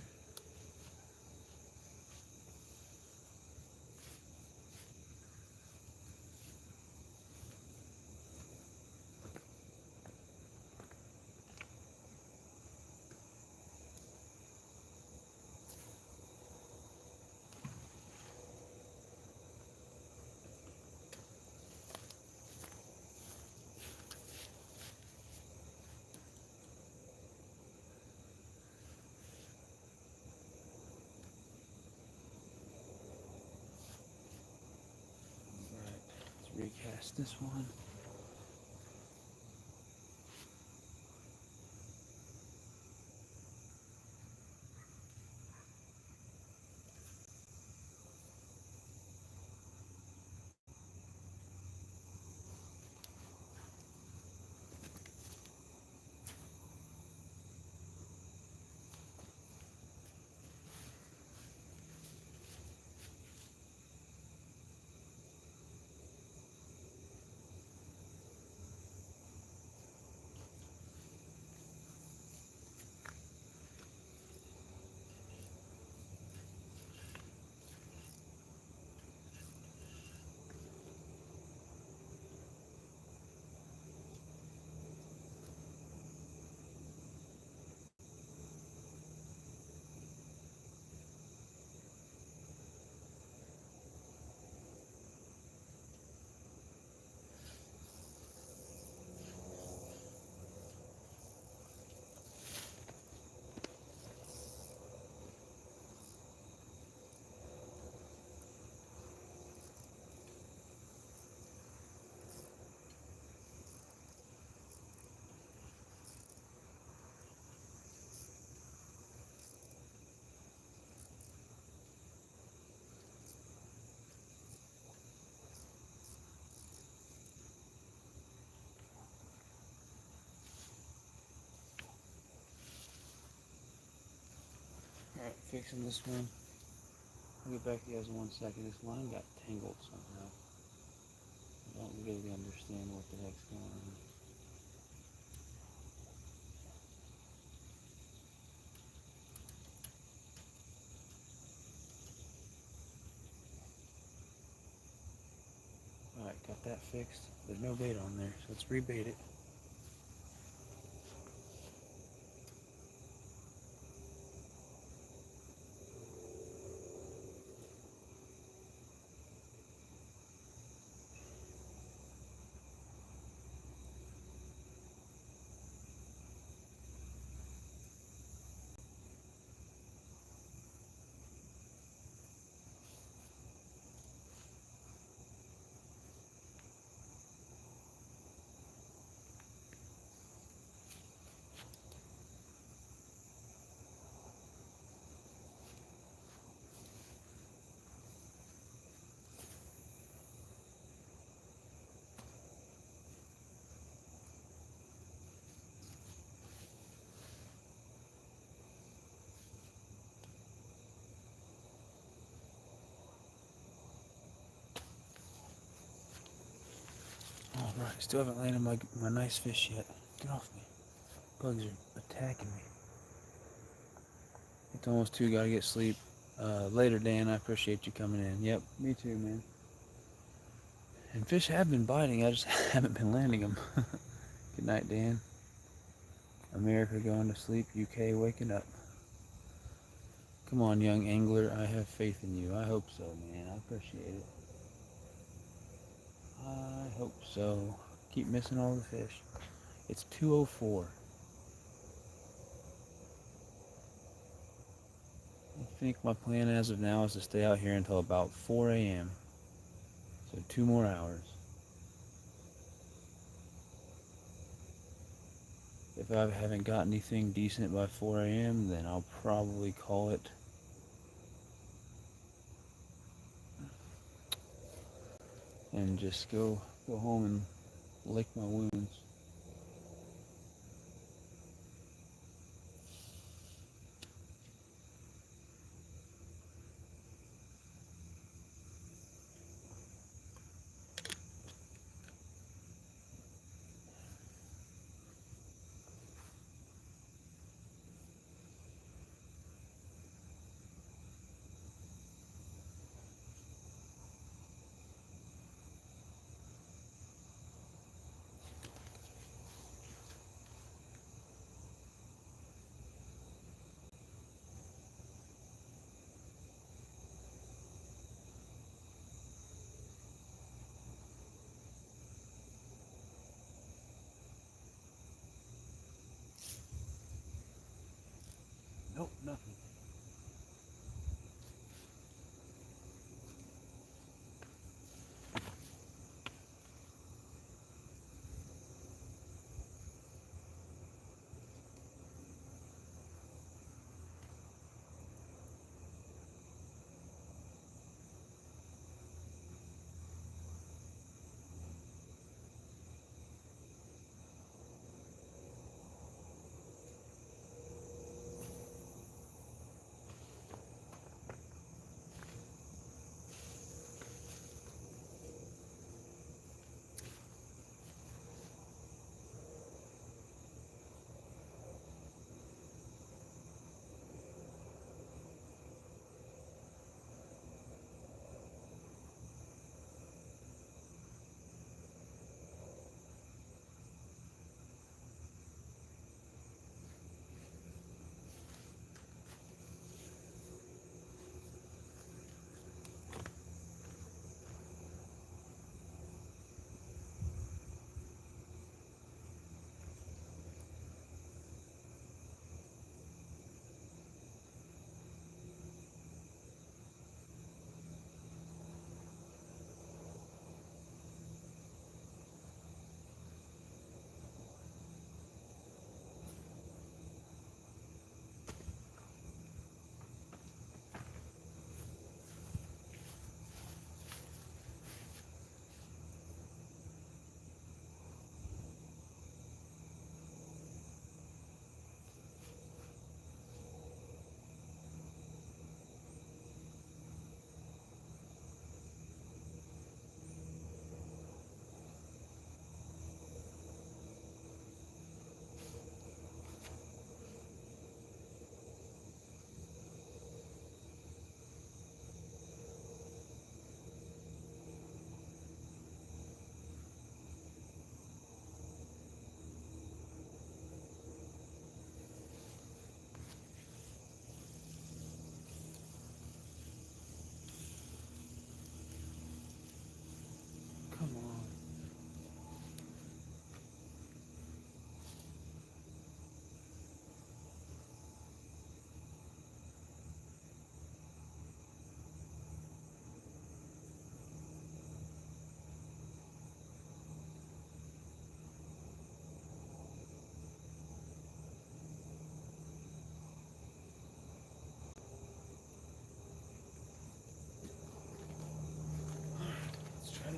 B: Alright, let's recast this one. fixing this one. I'll get back to you guys in 1 second. This line got tangled somehow. I don't really understand what the heck's going on. Alright, got that fixed. There's no bait on there, so let's rebait it. Alright, still haven't landed my nice fish yet. Get off me. Bugs are attacking me. It's almost 2, gotta get sleep. Later, Dan, I appreciate you coming in. Yep, me too, man. And fish have been biting, I just haven't been landing them. Good night, Dan. America going to sleep, UK waking up. Come on, young angler, I have faith in you. I hope so, man. I appreciate it. I hope so. Keep missing all the fish. It's 2:04. I think my plan as of now is to stay out here until about 4 a.m. So 2 more hours. If I haven't got anything decent by 4 a.m., then I'll probably call it. And just go home and lick my wounds.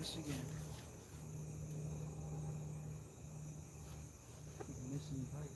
B: this again. Keep missing bites.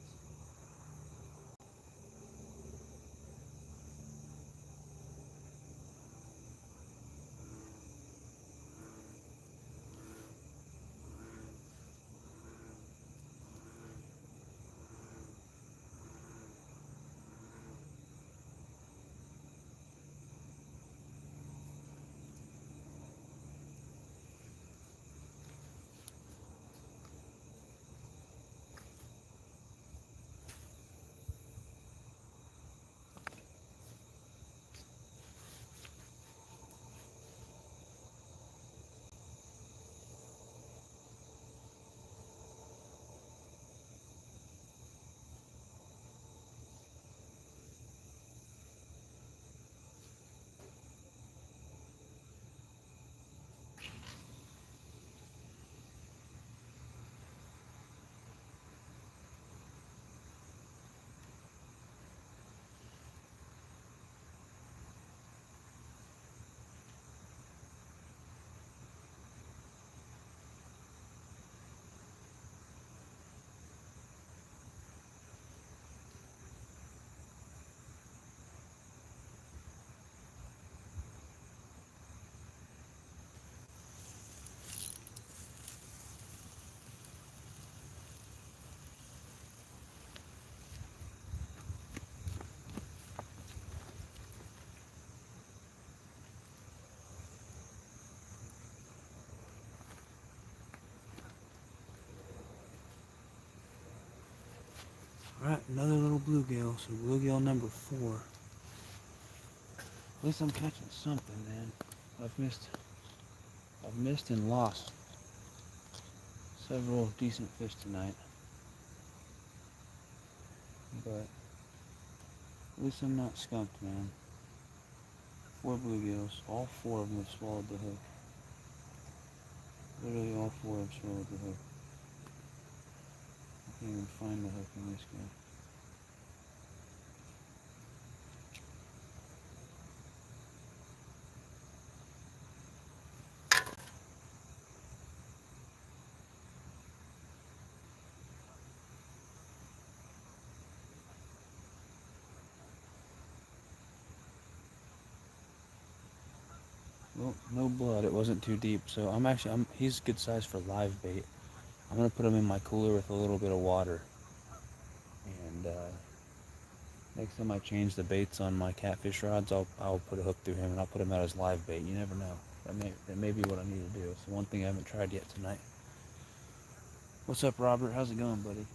B: Alright, another little bluegill. So bluegill number 4. At least I'm catching something, man. I've missed and lost several decent fish tonight. But at least I'm not skunked, man. 4 bluegills. All 4 of them have swallowed the hook. Literally all 4 have swallowed the hook. I can't even find the hook in this guy. Well, no blood. It wasn't too deep. So he's good size for live bait. I'm gonna put him in my cooler with a little bit of water. And next time I change the baits on my catfish rods, I'll put a hook through him and I'll put him out as live bait. You never know. That may be what I need to do. It's the one thing I haven't tried yet tonight. What's up, Robert? How's it going, buddy?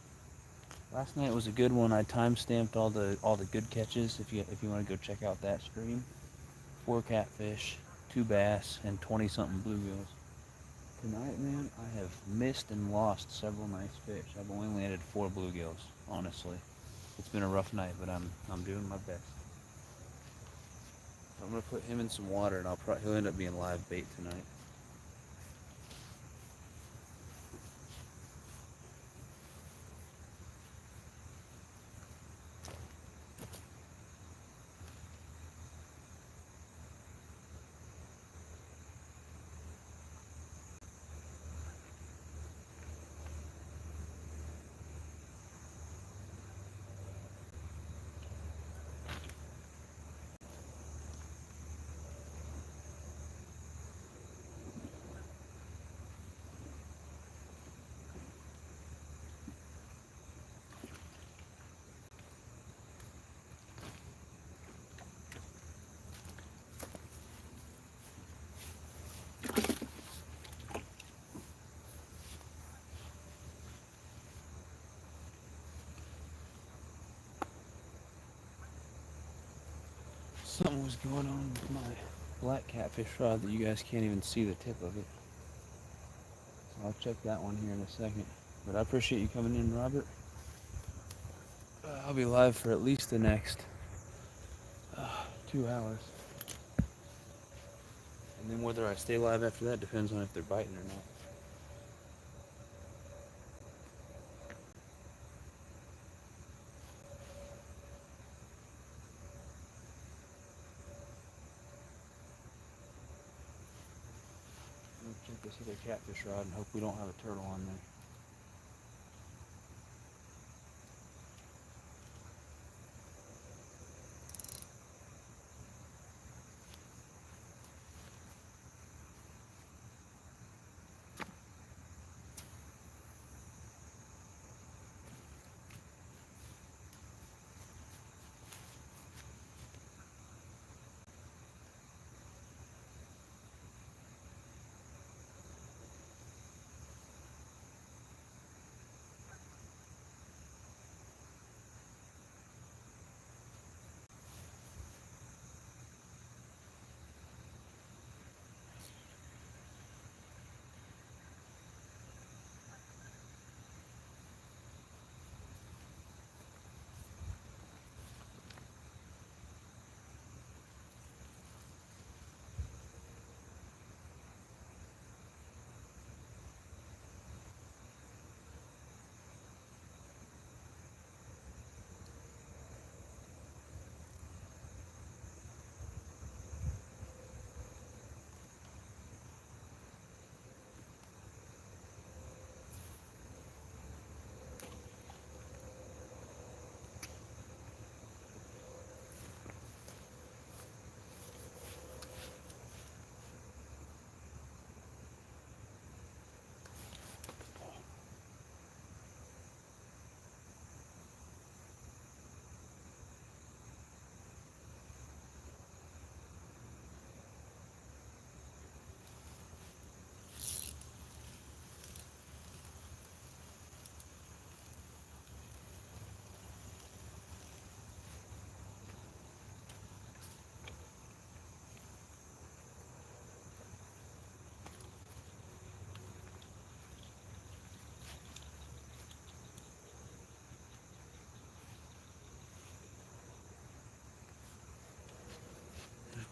B: Last night was a good one. I time-stamped all the good catches. If you want to go check out that stream, 4 catfish, 2 bass, and 20-something bluegills. Tonight, man, I have missed and lost several nice fish. I've only landed 4 bluegills. Honestly, it's been a rough night, but I'm doing my best. I'm gonna put him in some water, and he'll end up being live bait tonight. Something was going on with my black catfish rod that you guys can't even see the tip of it. So I'll check that one here in a second. But I appreciate you coming in, Robert. I'll be live for at least the next 2 hours. And then whether I stay live after that depends on if they're biting or not. Check this just hit a catfish rod and hope we don't have a turtle on there.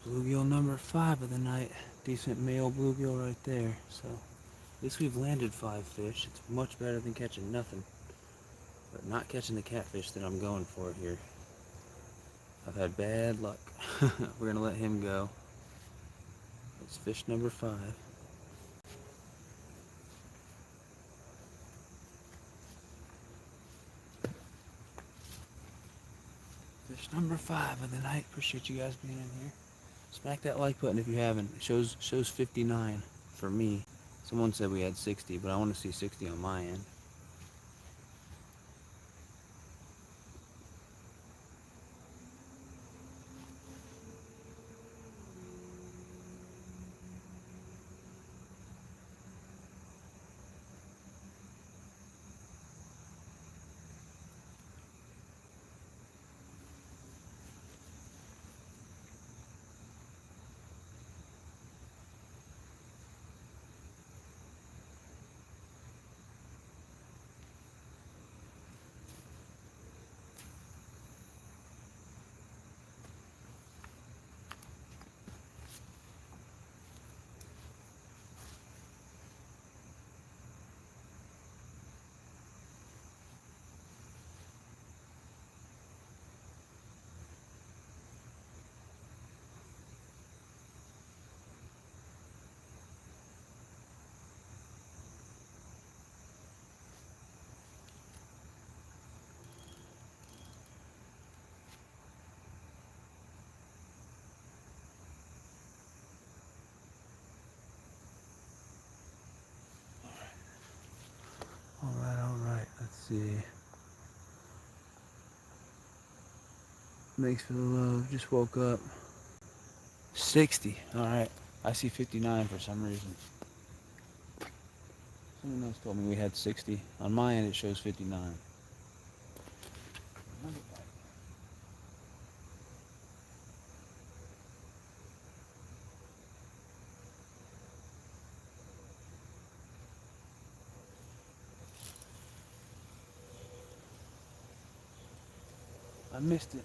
B: Bluegill number 5 of the night. Decent male bluegill right there. So, at least we've landed 5 fish. It's much better than catching nothing. But not catching the catfish that I'm going for here. I've had bad luck. We're going to let him go. It's fish number 5. Fish number 5 of the night. Appreciate you guys being in here. Smack that like button if you haven't. It shows 59 for me. Someone said we had 60, but I want to see 60 on my end. Alright, let's see. Thanks for the love, just woke up. 60, alright. I see 59 for some reason. Someone else told me we had 60. On my end it shows 59. I missed it.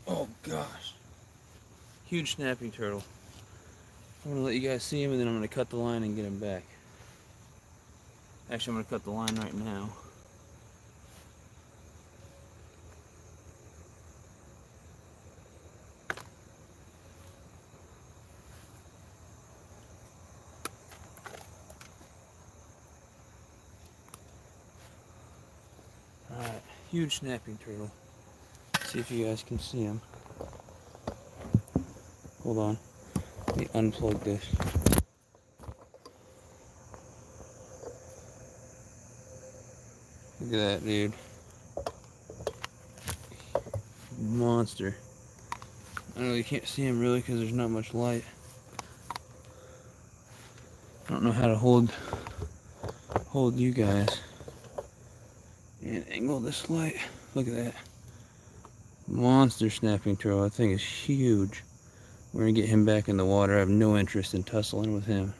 A: Oh gosh. Huge snapping turtle. I'm gonna let you guys see him and then I'm gonna cut the line and get him back. Actually, I'm gonna cut the line right now. Alright, huge snapping turtle. See if you guys can see him. Hold on. Let me unplug this. Look at that, dude. Monster. I know you can't see him really because there's not much light. I don't know how to hold you guys and angle this light. Look at that. Monster snapping turtle. That thing is huge. We're gonna get him back in the water. I have no interest in tussling with him.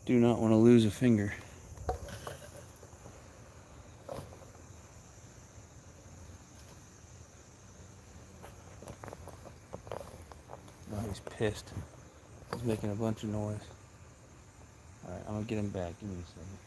A: Do not want to lose a finger. Oh, he's pissed. He's making a bunch of noise. Alright, I'm gonna get him back. Give me a second.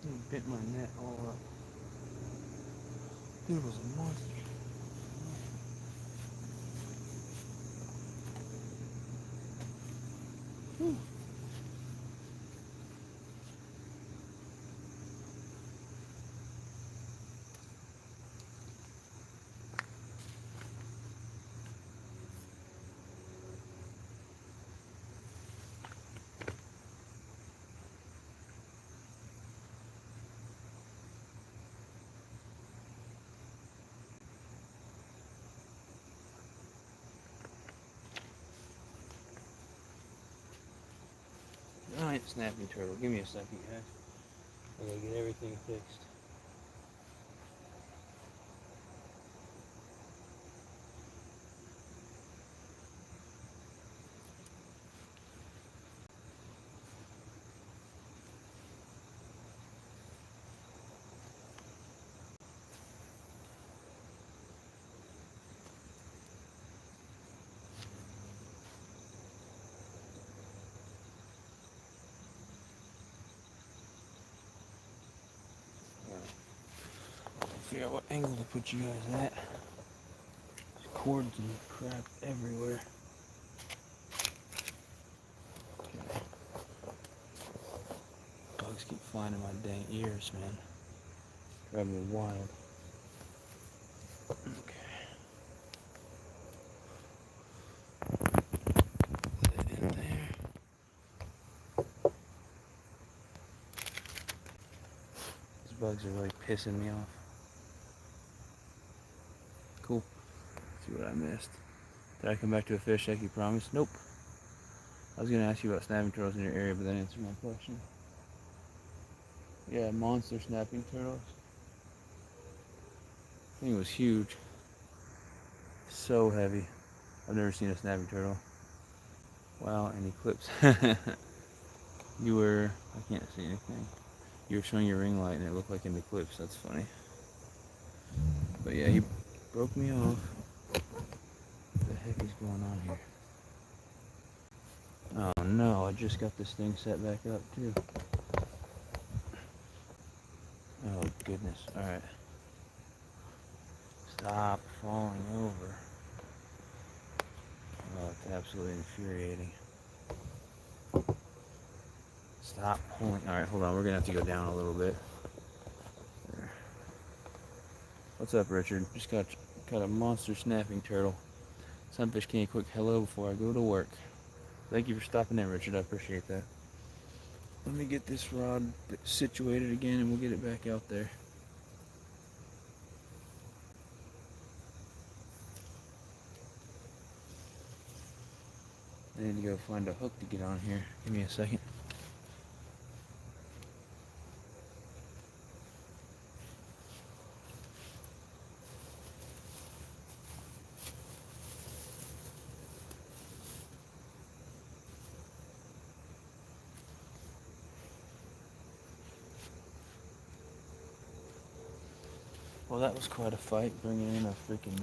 A: He bit my net all up. Dude was a monster. Whew. Alright, snapping turtle. Give me a second, guys. I gotta get everything fixed. Figure out what angle to put you guys at. There's cords and crap everywhere. Okay. Bugs keep flying in my dang ears, man. Driving me wild. Okay. Put it in there. These bugs are really pissing me off. Cool. Let's see what I missed. Did I come back to a fish like you promised? Nope.
B: I was gonna ask you about snapping turtles in your area, but that answered my question. Yeah, monster snapping turtles. I think it was huge. So heavy. I've never seen a snapping turtle. Wow, and eclipse. You were, I can't see anything. You were showing your ring light and it looked like an eclipse. That's funny. But yeah, he broke me off. What the heck is going on here? Oh no, I just got this thing set back up too. Oh goodness. Alright. Stop falling over. Oh, it's absolutely infuriating. Stop pulling. Alright, hold on. We're gonna have to go down a little bit. There. What's up, Richard? Just got a monster snapping turtle. Sunfish, can you quick hello before I go to work? Thank you for stopping in, Richard. I appreciate that. Let me get this rod situated again and we'll get it back out there. I need to go find a hook to get on here. Give me a second. Well, that was quite a fight, bringing in a freaking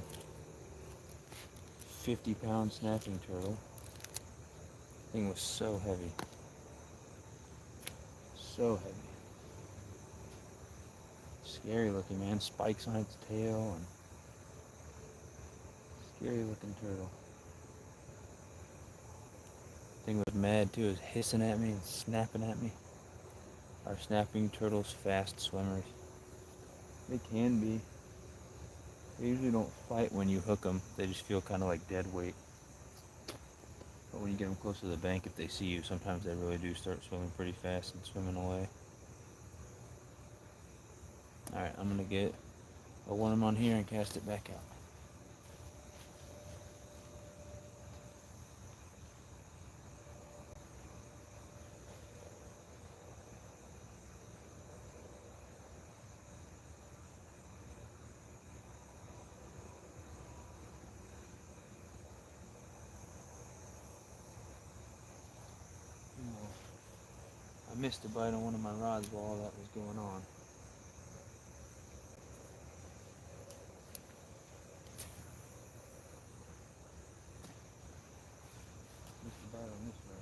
B: 50-pound snapping turtle. Thing was so heavy. So heavy. Scary looking, man. Spikes on its tail and scary looking turtle. Thing was mad too. It was hissing at me and snapping at me. Are snapping turtles fast swimmers? They can be. They usually don't fight when you hook them. They just feel kind of like dead weight. But when you get them close to the bank, if they see you, sometimes they really do start swimming pretty fast and swimming away. Alright, I'm going to get a worm on here and cast it back out. I missed a bite on one of my rods while all that was going on. Missed a bite on this rod.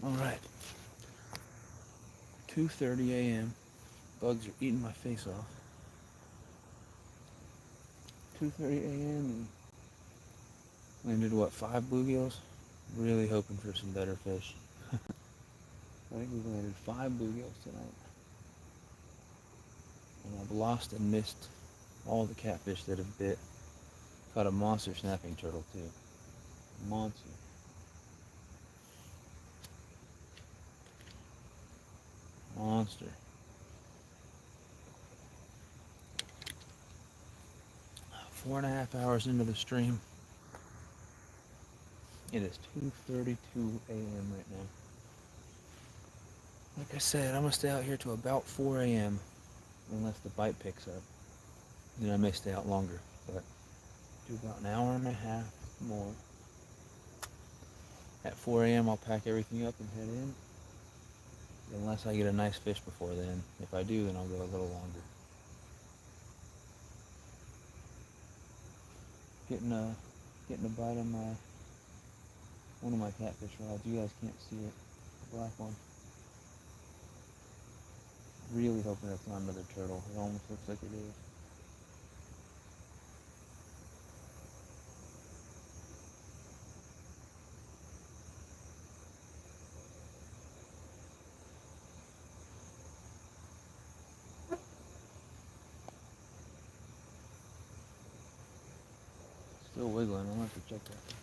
B: Alright. 2:30 a.m. Bugs are eating my face off. 2:30 a.m. and landed what, 5 bluegills? Really hoping for some better fish. I think we've landed 5 bluegills tonight. And I've lost and missed all the catfish that have bit. Caught a monster snapping turtle too. Monster. Monster. Four and a half hours into the stream. It is 2:32 a.m. right now. Like I said, I'm gonna stay out here till about 4 a.m.
A: unless the bite picks up. Then I may stay out longer, but do about an hour and a half more. At 4 a.m. I'll pack everything up and head in, unless I get a nice fish before then. If I do, then I'll go a little longer. Getting a bite on one of my catfish rods. You guys can't see it, the black one. Really hoping it's not another turtle. It almost looks like it is. Still wiggling. I'll have to check that.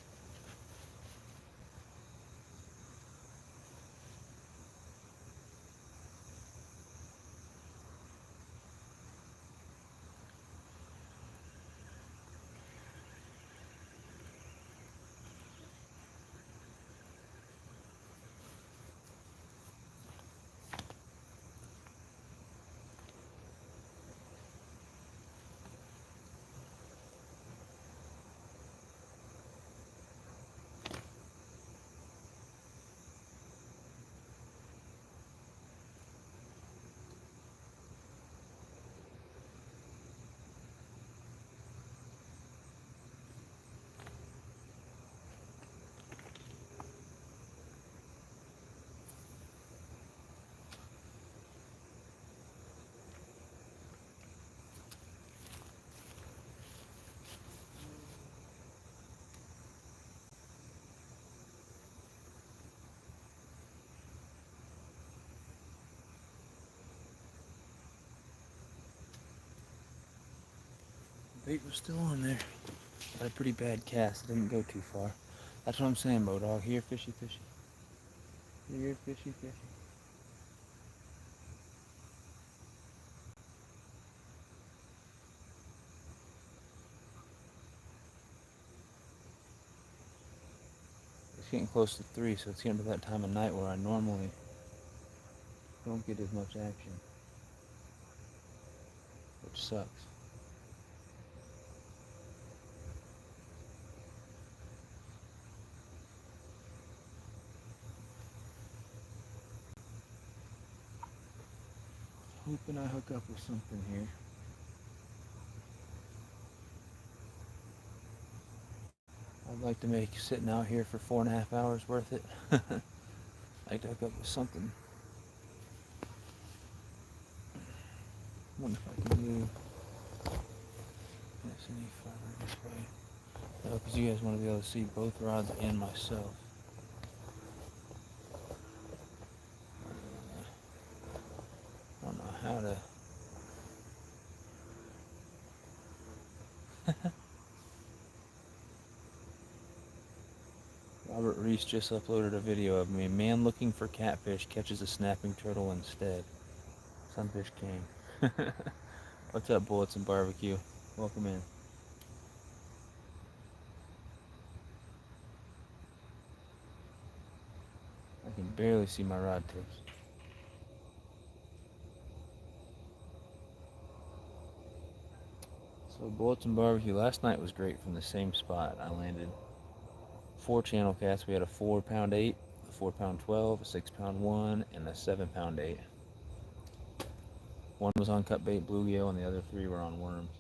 A: Bait was still on there. Got a pretty bad cast. It didn't go too far. That's what I'm saying, Bodog. Here, fishy, fishy. Here, fishy, fishy. It's getting close to 3, so it's getting to that time of night where I normally don't get as much action, which sucks. Hoping I hook up with something here. I'd like to make sitting out here for 4.5 hours worth it. I'd like to hook up with something. Wonder if I can do this any farther this way. No, because you guys want to be able to see both rods and myself. I don't know how to. Robert Reese just uploaded a video of me. Man looking for catfish catches a snapping turtle instead. Sunfish king. What's up, Bullets and Barbecue? Welcome in. I can barely see my rod tips. So Bullets and Barbecue, last night was great from the same spot. I landed 4 channel casts. We had a 4-pound 8, a 4-pound 12, a 6-pound 1, and a 7-pound 8. One was on cut bait bluegill and the other 3 were on worms.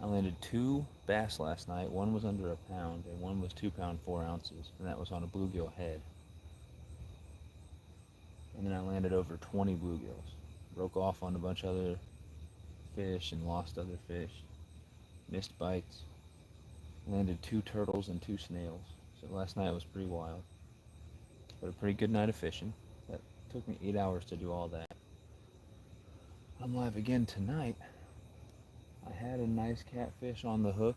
A: I landed 2 bass last night. One was under a pound and one was 2 pound 4 ounces, and that was on a bluegill head. And then I landed over 20 bluegills. Broke off on a bunch of other fish and lost other fish. Missed bites. Landed 2 turtles and 2 snails. So last night was pretty wild. But a pretty good night of fishing. That took me 8 hours to do all that. I'm live again tonight. I had a nice catfish on the hook,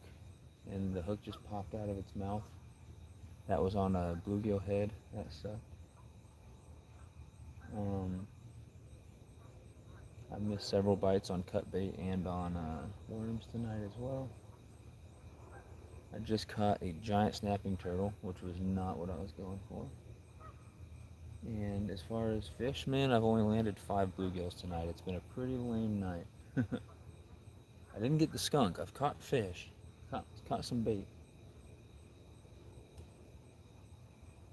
A: and the hook just popped out of its mouth. That was on a bluegill head. That sucked. I missed several bites on cut bait and on worms tonight as well. I just caught a giant snapping turtle, which was not what I was going for. And as far as fish, man, I've only landed 5 bluegills tonight. It's been a pretty lame night. I didn't get the skunk. I've caught fish. Caught some bait.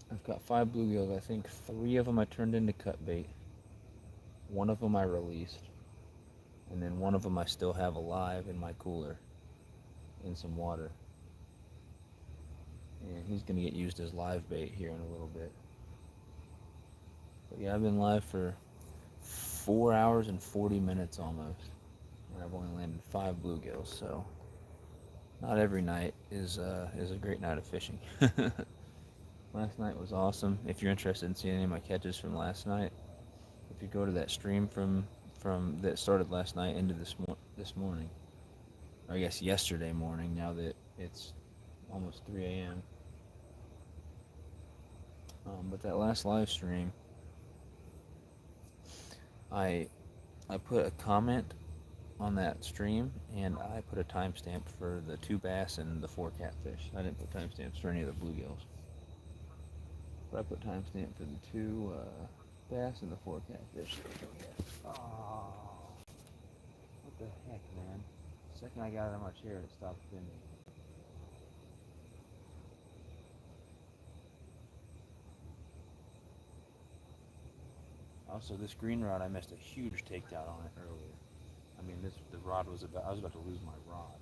A: I've got 5 bluegills. I think 3 of them I turned into cut bait. 1 of them I released. And then 1 of them I still have alive in my cooler in some water. And he's going to get used as live bait here in a little bit. But yeah, I've been live for 4 hours and 40 minutes almost. And I've only landed 5 bluegills, so not every night is a great night of fishing. Last night was awesome. If you're interested in seeing any of my catches from last night, if you go to that stream from that started last night into this morning, or I guess yesterday morning, now that it's almost 3 a.m. But that last live stream, I put a comment on that stream, and I put a timestamp for the 2 bass and the 4 catfish. I didn't put timestamps for any of the bluegills, but I put timestamp for the 2 bass and the 4 catfish. Oh, what the heck, man! The second I got out of my chair, it stopped bending. Also, this green rod, I missed a huge takedown on it earlier. I mean, I was about to lose my rod,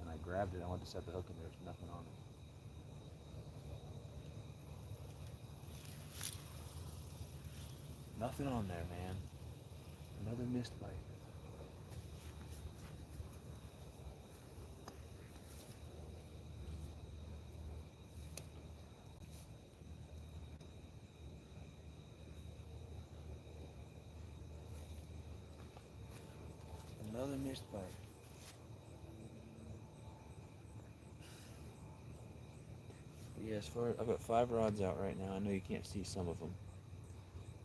A: and I grabbed it. I went to set the hook, and there's nothing on it. Nothing on there, man. Another missed bite. Another missed bite. But yeah, I've got 5 rods out right now. I know you can't see some of them.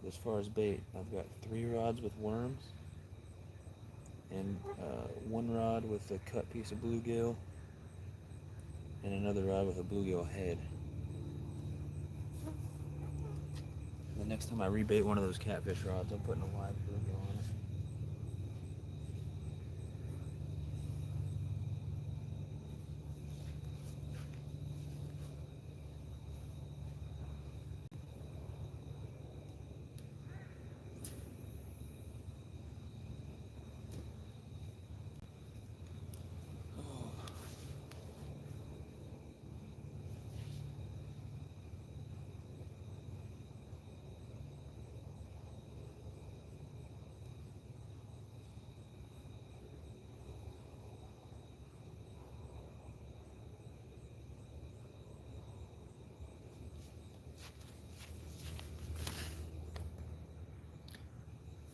A: But as far as bait, I've got 3 rods with worms, and 1 rod with a cut piece of bluegill, and another rod with a bluegill head. The next time I rebait one of those catfish rods, I'm putting a live bluegill on it.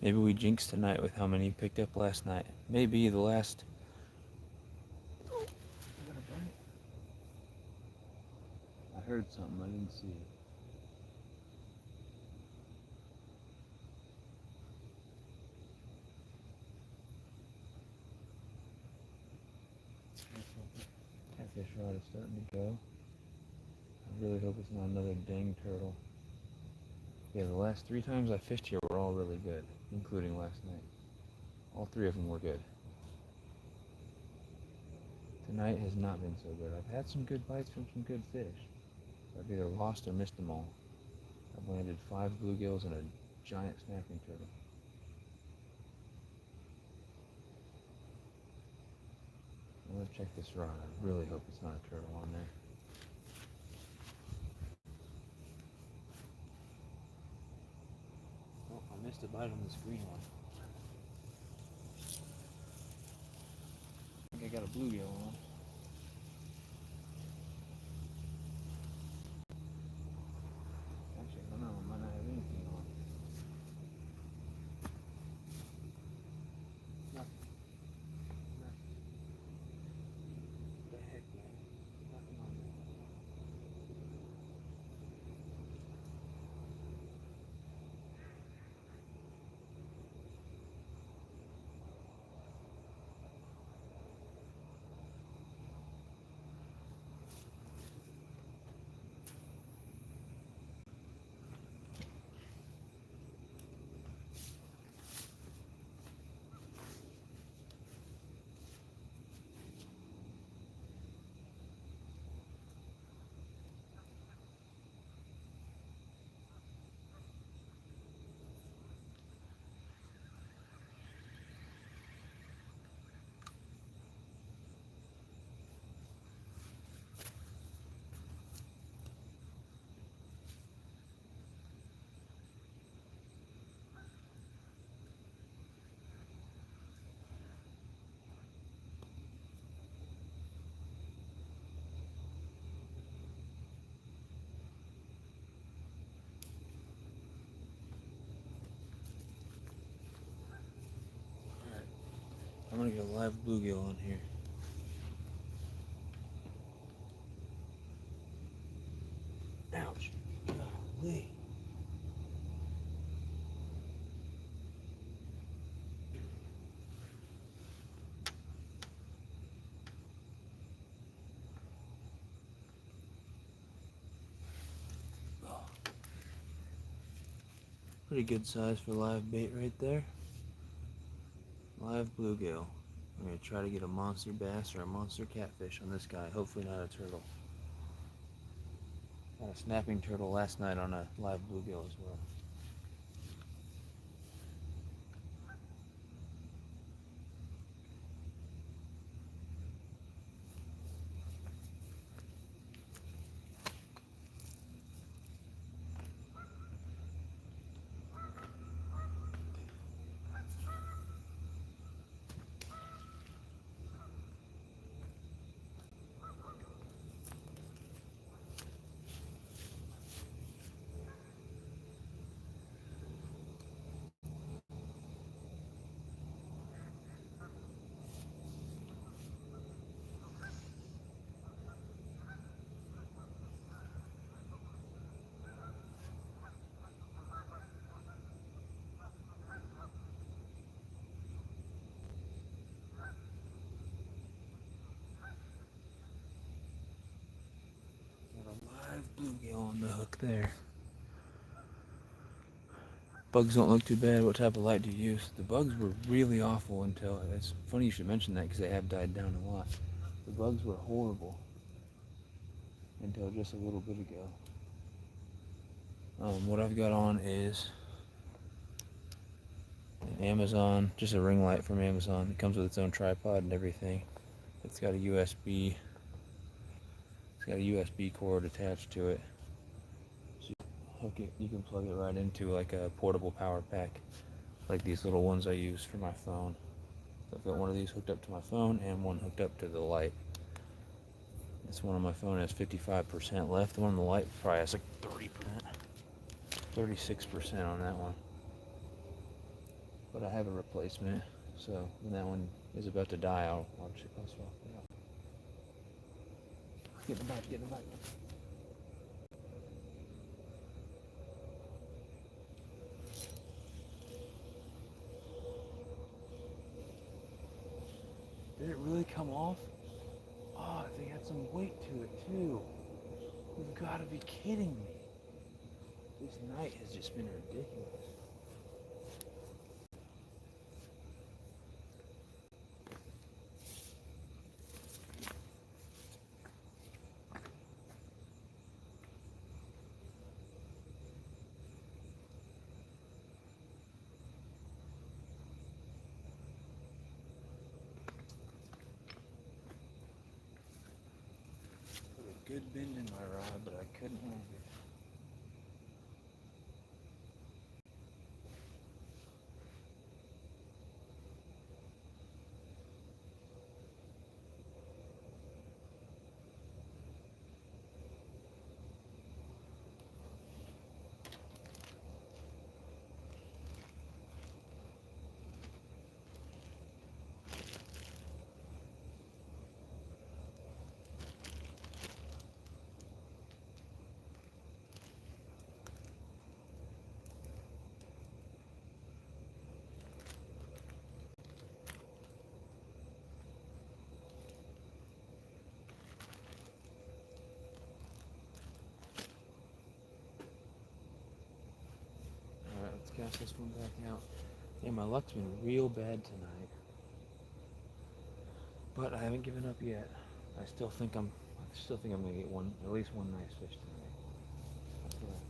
A: Maybe we jinxed tonight with how many you picked up last night. Maybe the last... I heard something, I didn't see it. Catfish rod is starting to go. I really hope it's not another dang turtle. Yeah, the last 3 times I fished here were all really good, including last night. All 3 of them were good. Tonight has not been so good. I've had some good bites from some good fish. I've either lost or missed them all. I've landed 5 bluegills and a giant snapping turtle. I'm gonna check this rod. I really hope it's not a turtle on there. Oh, I missed a bite on this green one. I think I got a bluegill on. Actually, I don't know. I might not have anything on. Nothing. Nothing. What the heck, man? Nothing on there. I'm gonna get a live bluegill on here. Ouch. Golly. Pretty good size for live bait right there. Live bluegill. I'm going to try to get a monster bass or a monster catfish on this guy. Hopefully not a turtle. Got a snapping turtle last night on a live bluegill as well. Got a live bluegill on the hook there. Bugs don't look too bad. What type of light do you use? The bugs were really awful until, it's funny you should mention that because they have died down a lot. The bugs were horrible until just a little bit ago. What I've got on is an Amazon, just a ring light from Amazon. It comes with its own tripod and everything. It's got a USB. It's got a USB cord attached to it. So hook it. You can plug it right into like a portable power pack, like these little ones I use for my phone. So I've got one of these hooked up to my phone and one hooked up to the light. This one on my phone has 55% left. The one on the light probably has like 30%, 36% on that one. But I have a replacement, so when that one is about to die, I'll swap it out. Get in the bite, get in the bite. Did it really come off? Oh, they had some weight to it too. You've got to be kidding me. This night has just been ridiculous. Put a good bend in my rod, but I couldn't move it. Alright, let's cast this one back out. Yeah, my luck's been real bad tonight. But I haven't given up yet. I still think I'm gonna get at least one nice fish tonight. That's what I think.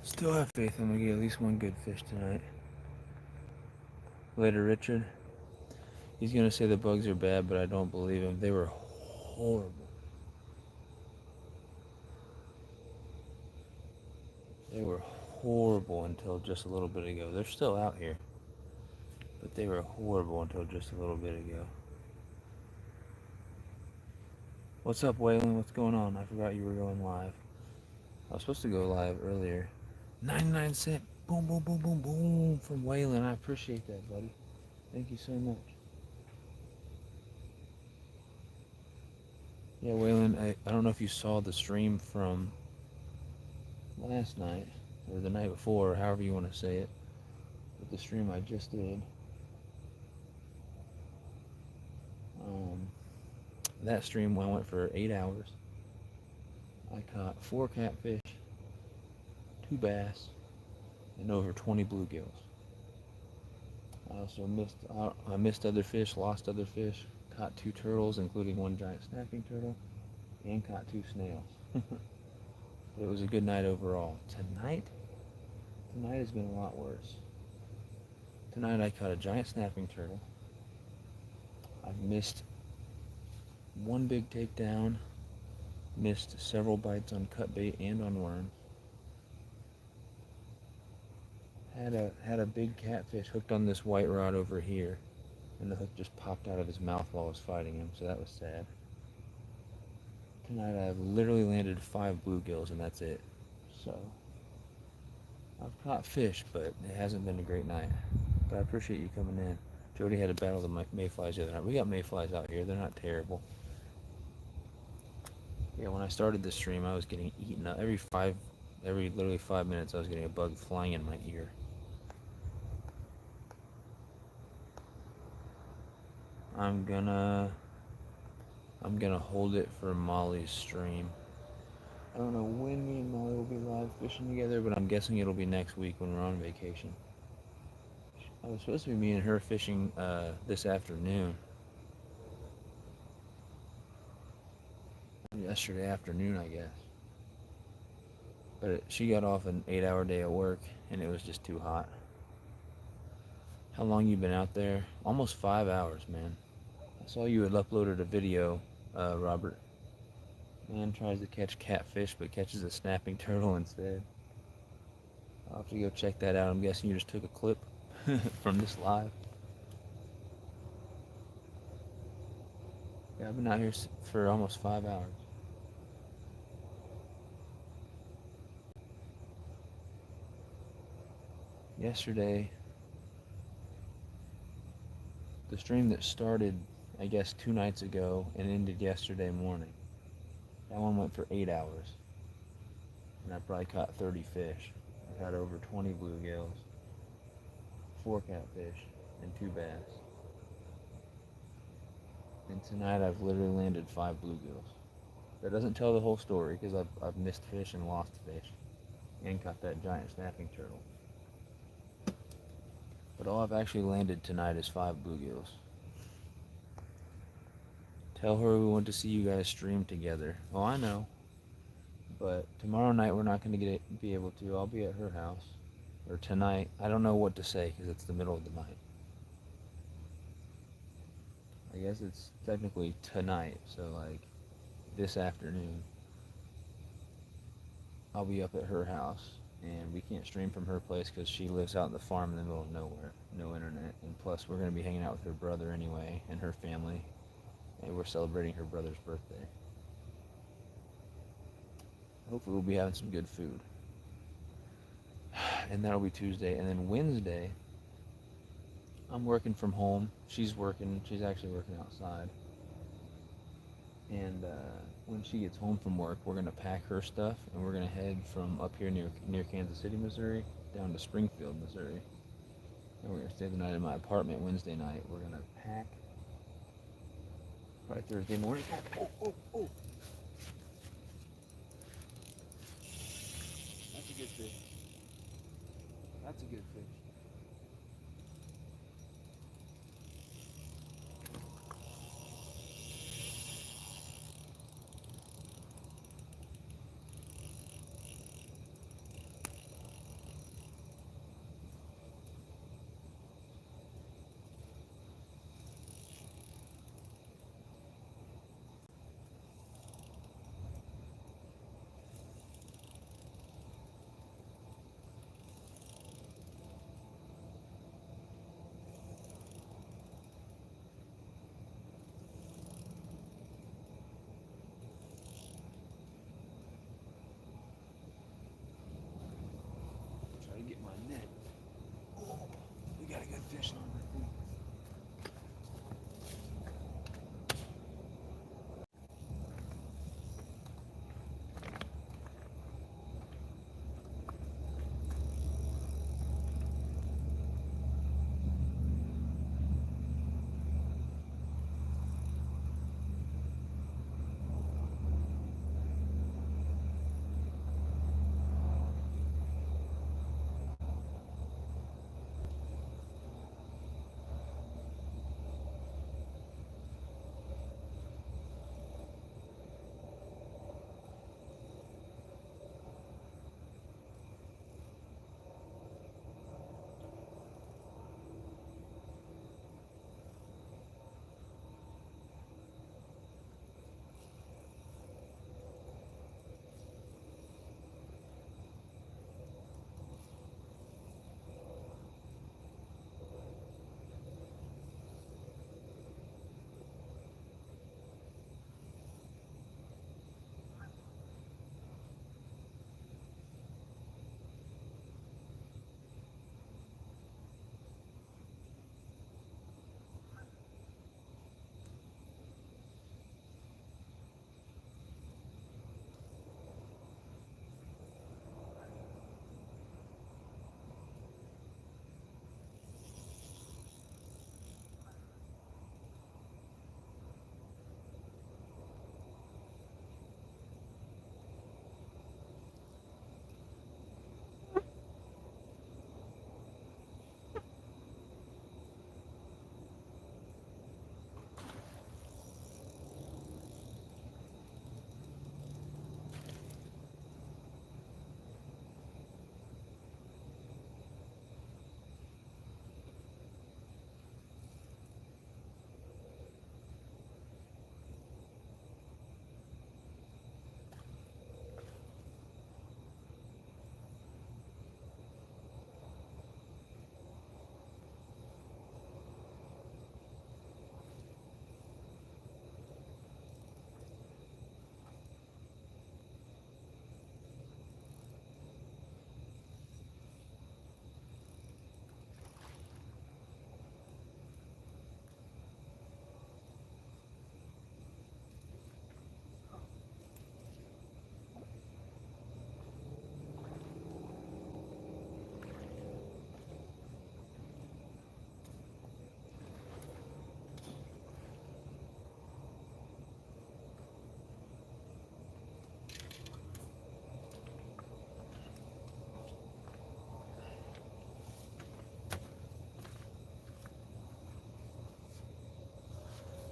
A: Still have faith I'm gonna get at least one good fish tonight. Later, Richard. He's gonna say the bugs are bad, but I don't believe him. They were horrible. They were horrible until just a little bit ago. They're still out here, but they were horrible until just a little bit ago. What's up, Waylon? What's going on? I forgot you were going live. I was supposed to go live earlier. 99 cent. Boom, boom, boom, boom, boom from Waylon. I appreciate that, buddy. Thank you so much. Yeah, Waylon, I don't know if you saw the stream from last night or the night before, or however you want to say it, but the stream I just did. That stream went for 8 hours. I caught 4 catfish, 2 bass, and over 20 bluegills. I also missed other fish, lost other fish, caught 2 turtles, including 1 giant snapping turtle, and caught 2 snails. It was a good night overall. Tonight has been a lot worse. Tonight I caught a giant snapping turtle. I've missed 1 big takedown, missed several bites on cut bait and on worms. Had a big catfish hooked on this white rod over here, and the hook just popped out of his mouth while I was fighting him, so that was sad. Tonight I've literally landed 5 bluegills, and that's it. So I've caught fish, but it hasn't been a great night. But I appreciate you coming in. Jody had a battle of the mayflies the other night. We got mayflies out here. They're not terrible. Yeah, when I started this stream, I was getting eaten up. Every literally 5 minutes, I was getting a bug flying in my ear. I'm gonna hold it for Molly's stream. I don't know when me and Molly will be live fishing together, but I'm guessing it'll be next week when we're on vacation. I was supposed to be me and her fishing this afternoon. Yesterday afternoon, I guess. But she got off an 8-hour day at work, and it was just too hot. How long you been out there? Almost 5 hours, man. I saw you had uploaded a video, Robert. Man tries to catch catfish, but catches a snapping turtle instead. I'll have to go check that out. I'm guessing you just took a clip from this live. Yeah, I've been out here for almost 5 hours. Yesterday, the stream that started, I guess, 2 nights ago and ended yesterday morning, that one went for 8 hours. And I probably caught 30 fish. I've had over 20 bluegills, 4 catfish, and 2 bass. And tonight I've literally landed 5 bluegills. That doesn't tell the whole story because I've missed fish and lost fish and caught that giant snapping turtle. But all I've actually landed tonight is 5 bluegills. Tell her we want to see you guys stream together. Oh, I know. But tomorrow night we're not going to be able to. I'll be at her house. Or tonight. I don't know what to say because it's the middle of the night. I guess it's technically tonight. So like this afternoon, I'll be up at her house. And we can't stream from her place because she lives out in the farm in the middle of nowhere. No internet. And plus we're going to be hanging out with her brother anyway and her family. And we're celebrating her brother's birthday. Hopefully we'll be having some good food. And that'll be Tuesday. And then Wednesday, I'm working from home. She's actually working outside. And when she gets home from work, we're going to pack her stuff. And we're going to head from up here near Kansas City, Missouri, down to Springfield, Missouri. And we're going to stay the night in my apartment Wednesday night. We're going to pack probably Thursday morning. Oh. That's a good fish. That's a good fish.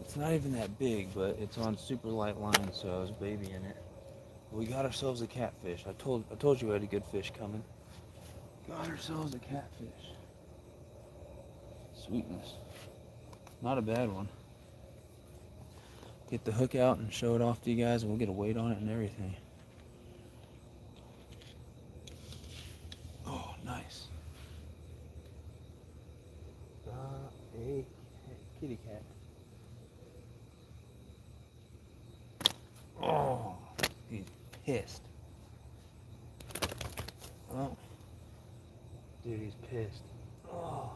B: It's not even that big, but it's on super light line, so I was babying it. We got ourselves a catfish. I told you we had a good fish coming. Got ourselves a catfish. Sweetness. Not a bad one. Get the hook out and show it off to you guys, and we'll get a weight on it and everything. Oh, nice. Got a kitty cat. Oh, he's pissed. Oh, dude, he's pissed. Oh,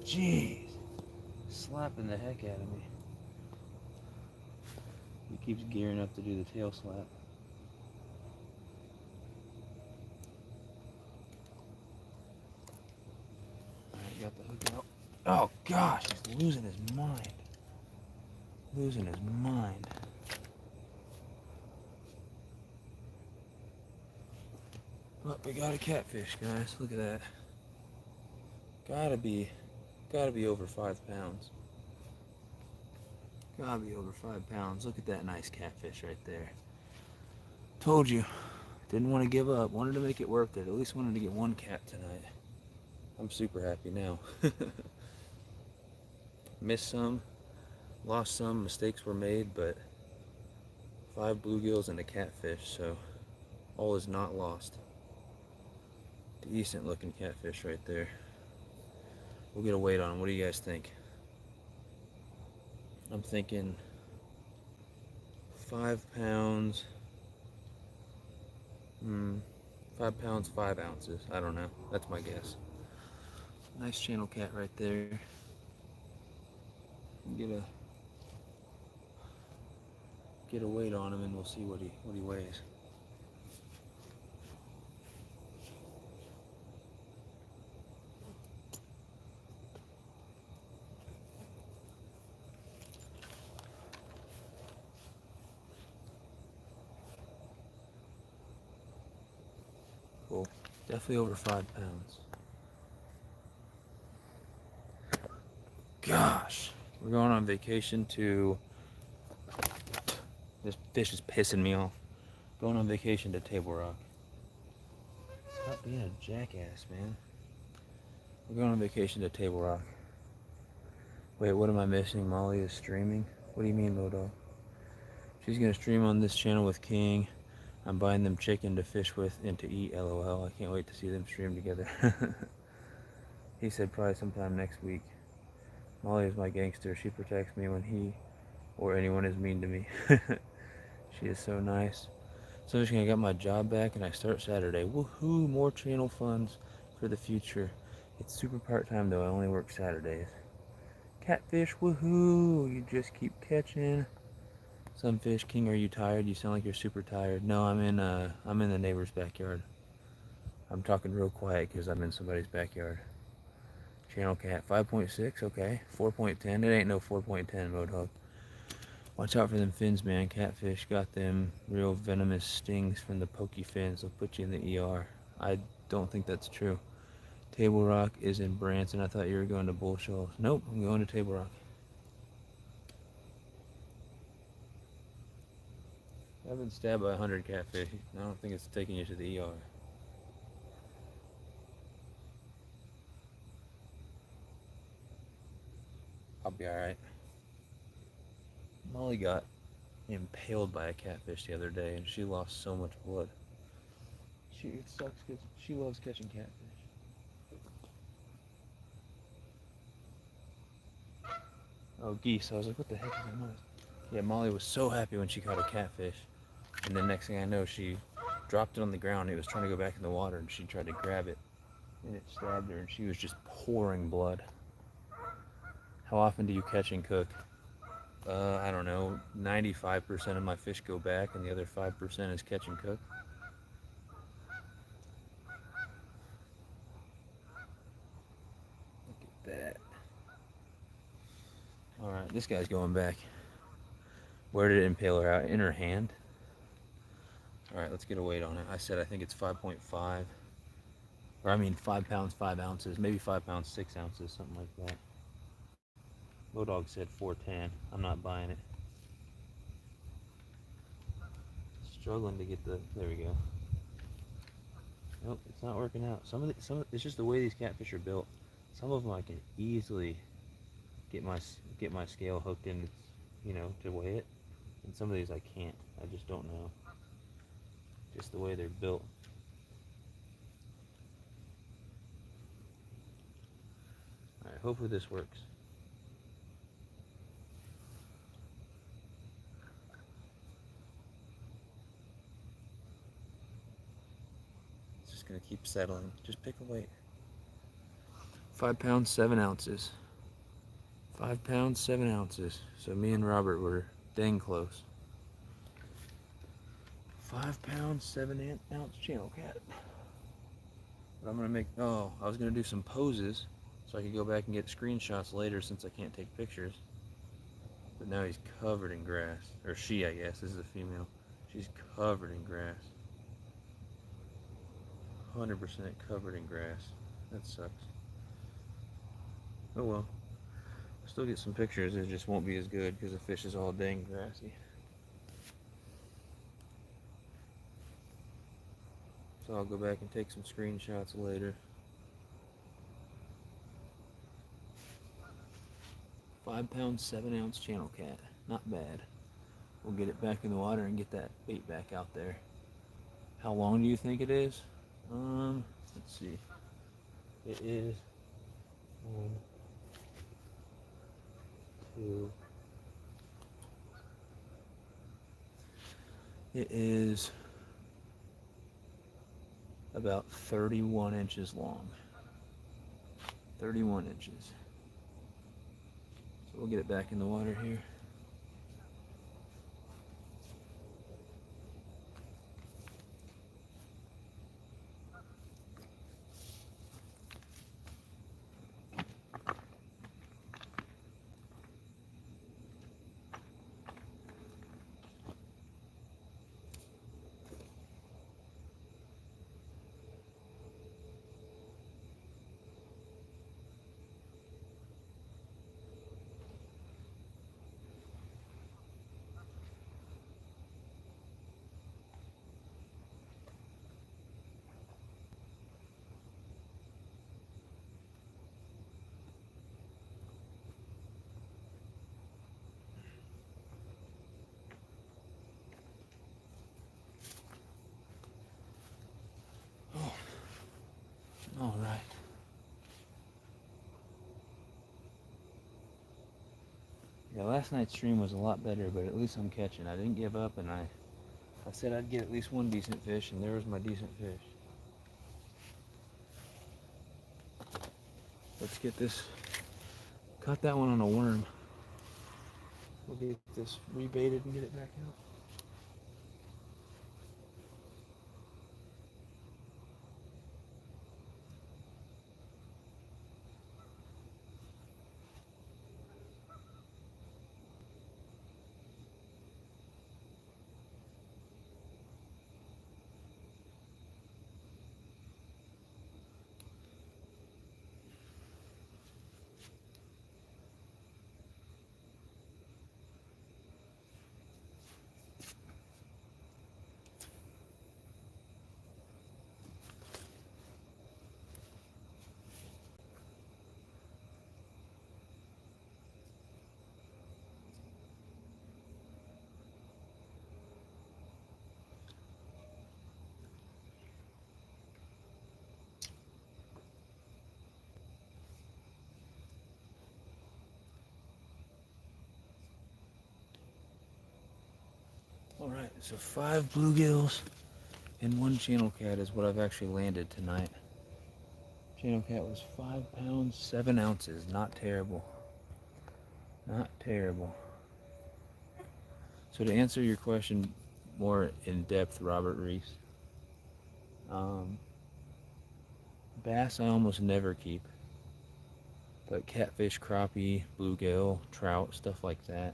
B: jeez. Slapping the heck out of me. He keeps gearing up to do the tail slap. Alright, got the hook out. Oh gosh, he's losing his mind. Losing his mind. Look, we got a catfish, guys. Look at that. Gotta be over 5 pounds. Gotta be over 5 pounds. Look at that nice catfish right there. Told you. Didn't want to give up. Wanted to make it worth it. At least wanted to get one cat tonight. I'm super happy now. Missed some, lost some, mistakes were made, but 5 bluegills and a catfish, so all is not lost. Decent looking catfish right there. We'll get a weight on him. What do you guys think? I'm thinking 5 pounds. 5 pounds, 5 ounces. I don't know. That's my guess. Nice channel cat right there. Get a weight on him and we'll see what he weighs. Cool. Definitely over 5 pounds. Gosh, we're going on vacation to. This fish is pissing me off. Going on vacation to Table Rock. Stop being a jackass, man. We're going on vacation to Table Rock. Wait, what am I missing? Molly is streaming? What do you mean, Lodo? She's gonna stream on this channel with King. I'm buying them chicken to fish with and to eat, LOL. I can't wait to see them stream together. He said probably sometime next week. Molly is my gangster. She protects me when he or anyone is mean to me. She is so nice. So I got my job back and I start Saturday. Woohoo! More channel funds for the future. It's super part-time though. I only work Saturdays. Catfish, woohoo! You just keep catching. Some fish. King, are you tired? You sound like you're super tired. No, I'm in the neighbor's backyard. I'm talking real quiet because I'm in somebody's backyard. Channel cat 5.6, okay. 4.10. It ain't no 4.10 Roadhog. Watch out for them fins, man. Catfish got them real venomous stings from the pokey fins. They'll put you in the ER. I don't think that's true. Table Rock is in Branson. I thought you were going to Bull Shoals. Nope, I'm going to Table Rock. I've been stabbed by 100 catfish. I don't think it's taking you to the ER. I'll be alright. Molly got impaled by a catfish the other day and she lost so much blood. It sucks because she loves catching catfish. Oh, geese. I was like, what the heck is that noise? Yeah, Molly was so happy when she caught a catfish. And then next thing I know, she dropped it on the ground. It was trying to go back in the water and she tried to grab it. And it stabbed her and she was just pouring blood. How often do you catch and cook? I don't know. 95% of my fish go back and the other 5% is catch and cook. Look at that. Alright, this guy's going back. Where did it impale her out? In her hand? Alright, let's get a weight on it. I said I think it's 5.5.
A: Or I mean 5 pounds, 5 ounces, maybe 5 pounds, 6 ounces, something like that. Bodog said 410. I'm not buying it. Struggling to get the, there we go. Nope, it's not working out. It's just the way these catfish are built. Some of them I can easily get my scale hooked in, to weigh it, and some of these I can't. I just don't know. Just the way they're built. All right, hopefully this works. It's just gonna keep settling. Just pick a weight. 5 pounds, 7 ounces. 5 pounds, 7 ounces. So me and Robert were dang close. 5 pounds, 7 ounce channel cat. But I'm gonna I was gonna do some poses so I could go back and get screenshots later since I can't take pictures. But now he's covered in grass. Or she, I guess. This is a female. She's covered in grass. 100% covered in grass. That sucks. Oh well. I'll still get some pictures. It just won't be as good because the fish is all dang grassy. So I'll go back and take some screenshots later. 5 pounds, 7 ounce channel cat. Not bad. We'll get it back in the water and get that bait back out there. How long do you think it is? Let's see. It is 1, 2. It is about 31 inches long. 31 inches. So we'll get it back in the water here. Oh, all right. Yeah, last night's stream was a lot better, but at least I'm catching. I didn't give up, and I said I'd get at least one decent fish, and there was my decent fish. Let's get this. Caught that one on a worm. We'll get this rebaited and get it back out. All right, so 5 bluegills and 1 channel cat is what I've actually landed tonight. Channel cat was 5 pounds, 7 ounces. Not terrible. Not terrible. So to answer your question more in depth, Robert Reese, bass I almost never keep, but catfish, crappie, bluegill, trout, stuff like that,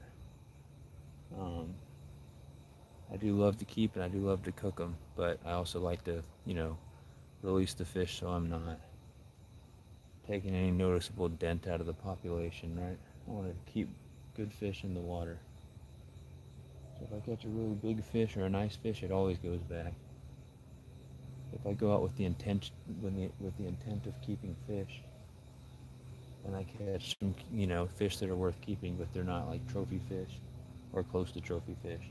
A: I do love to keep and I do love to cook them, but I also like to, release the fish so I'm not taking any noticeable dent out of the population, right? I want to keep good fish in the water. So if I catch a really big fish or a nice fish, it always goes back. If I go out with the intent of keeping fish, and I catch some, fish that are worth keeping, but they're not like trophy fish or close to trophy fish,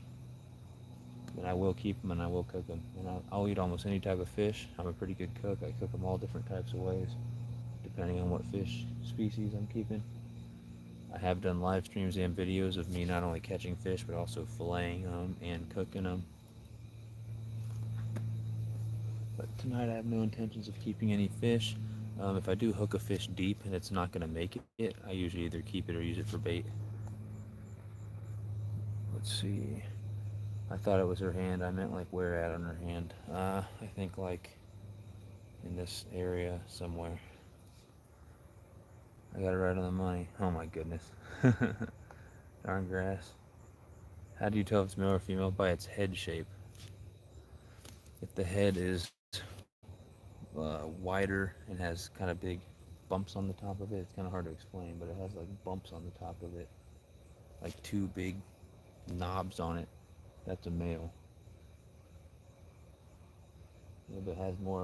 A: then I will keep them and I will cook them. And I'll eat almost any type of fish. I'm a pretty good cook. I cook them all different types of ways, depending on what fish species I'm keeping. I have done live streams and videos of me not only catching fish, but also filleting them and cooking them. But tonight I have no intentions of keeping any fish. If I do hook a fish deep and it's not going to make it, I usually either keep it or use it for bait. Let's see. I thought it was her hand. I meant like where at on her hand. I think like in this area somewhere. I got it right on the money. Oh my goodness. Darn grass. How do you tell if it's male or female? By its head shape. If the head is wider and has kind of big bumps on the top of it, it's kind of hard to explain, but it has like bumps on the top of it, like two big knobs on it. That's a male. If it has more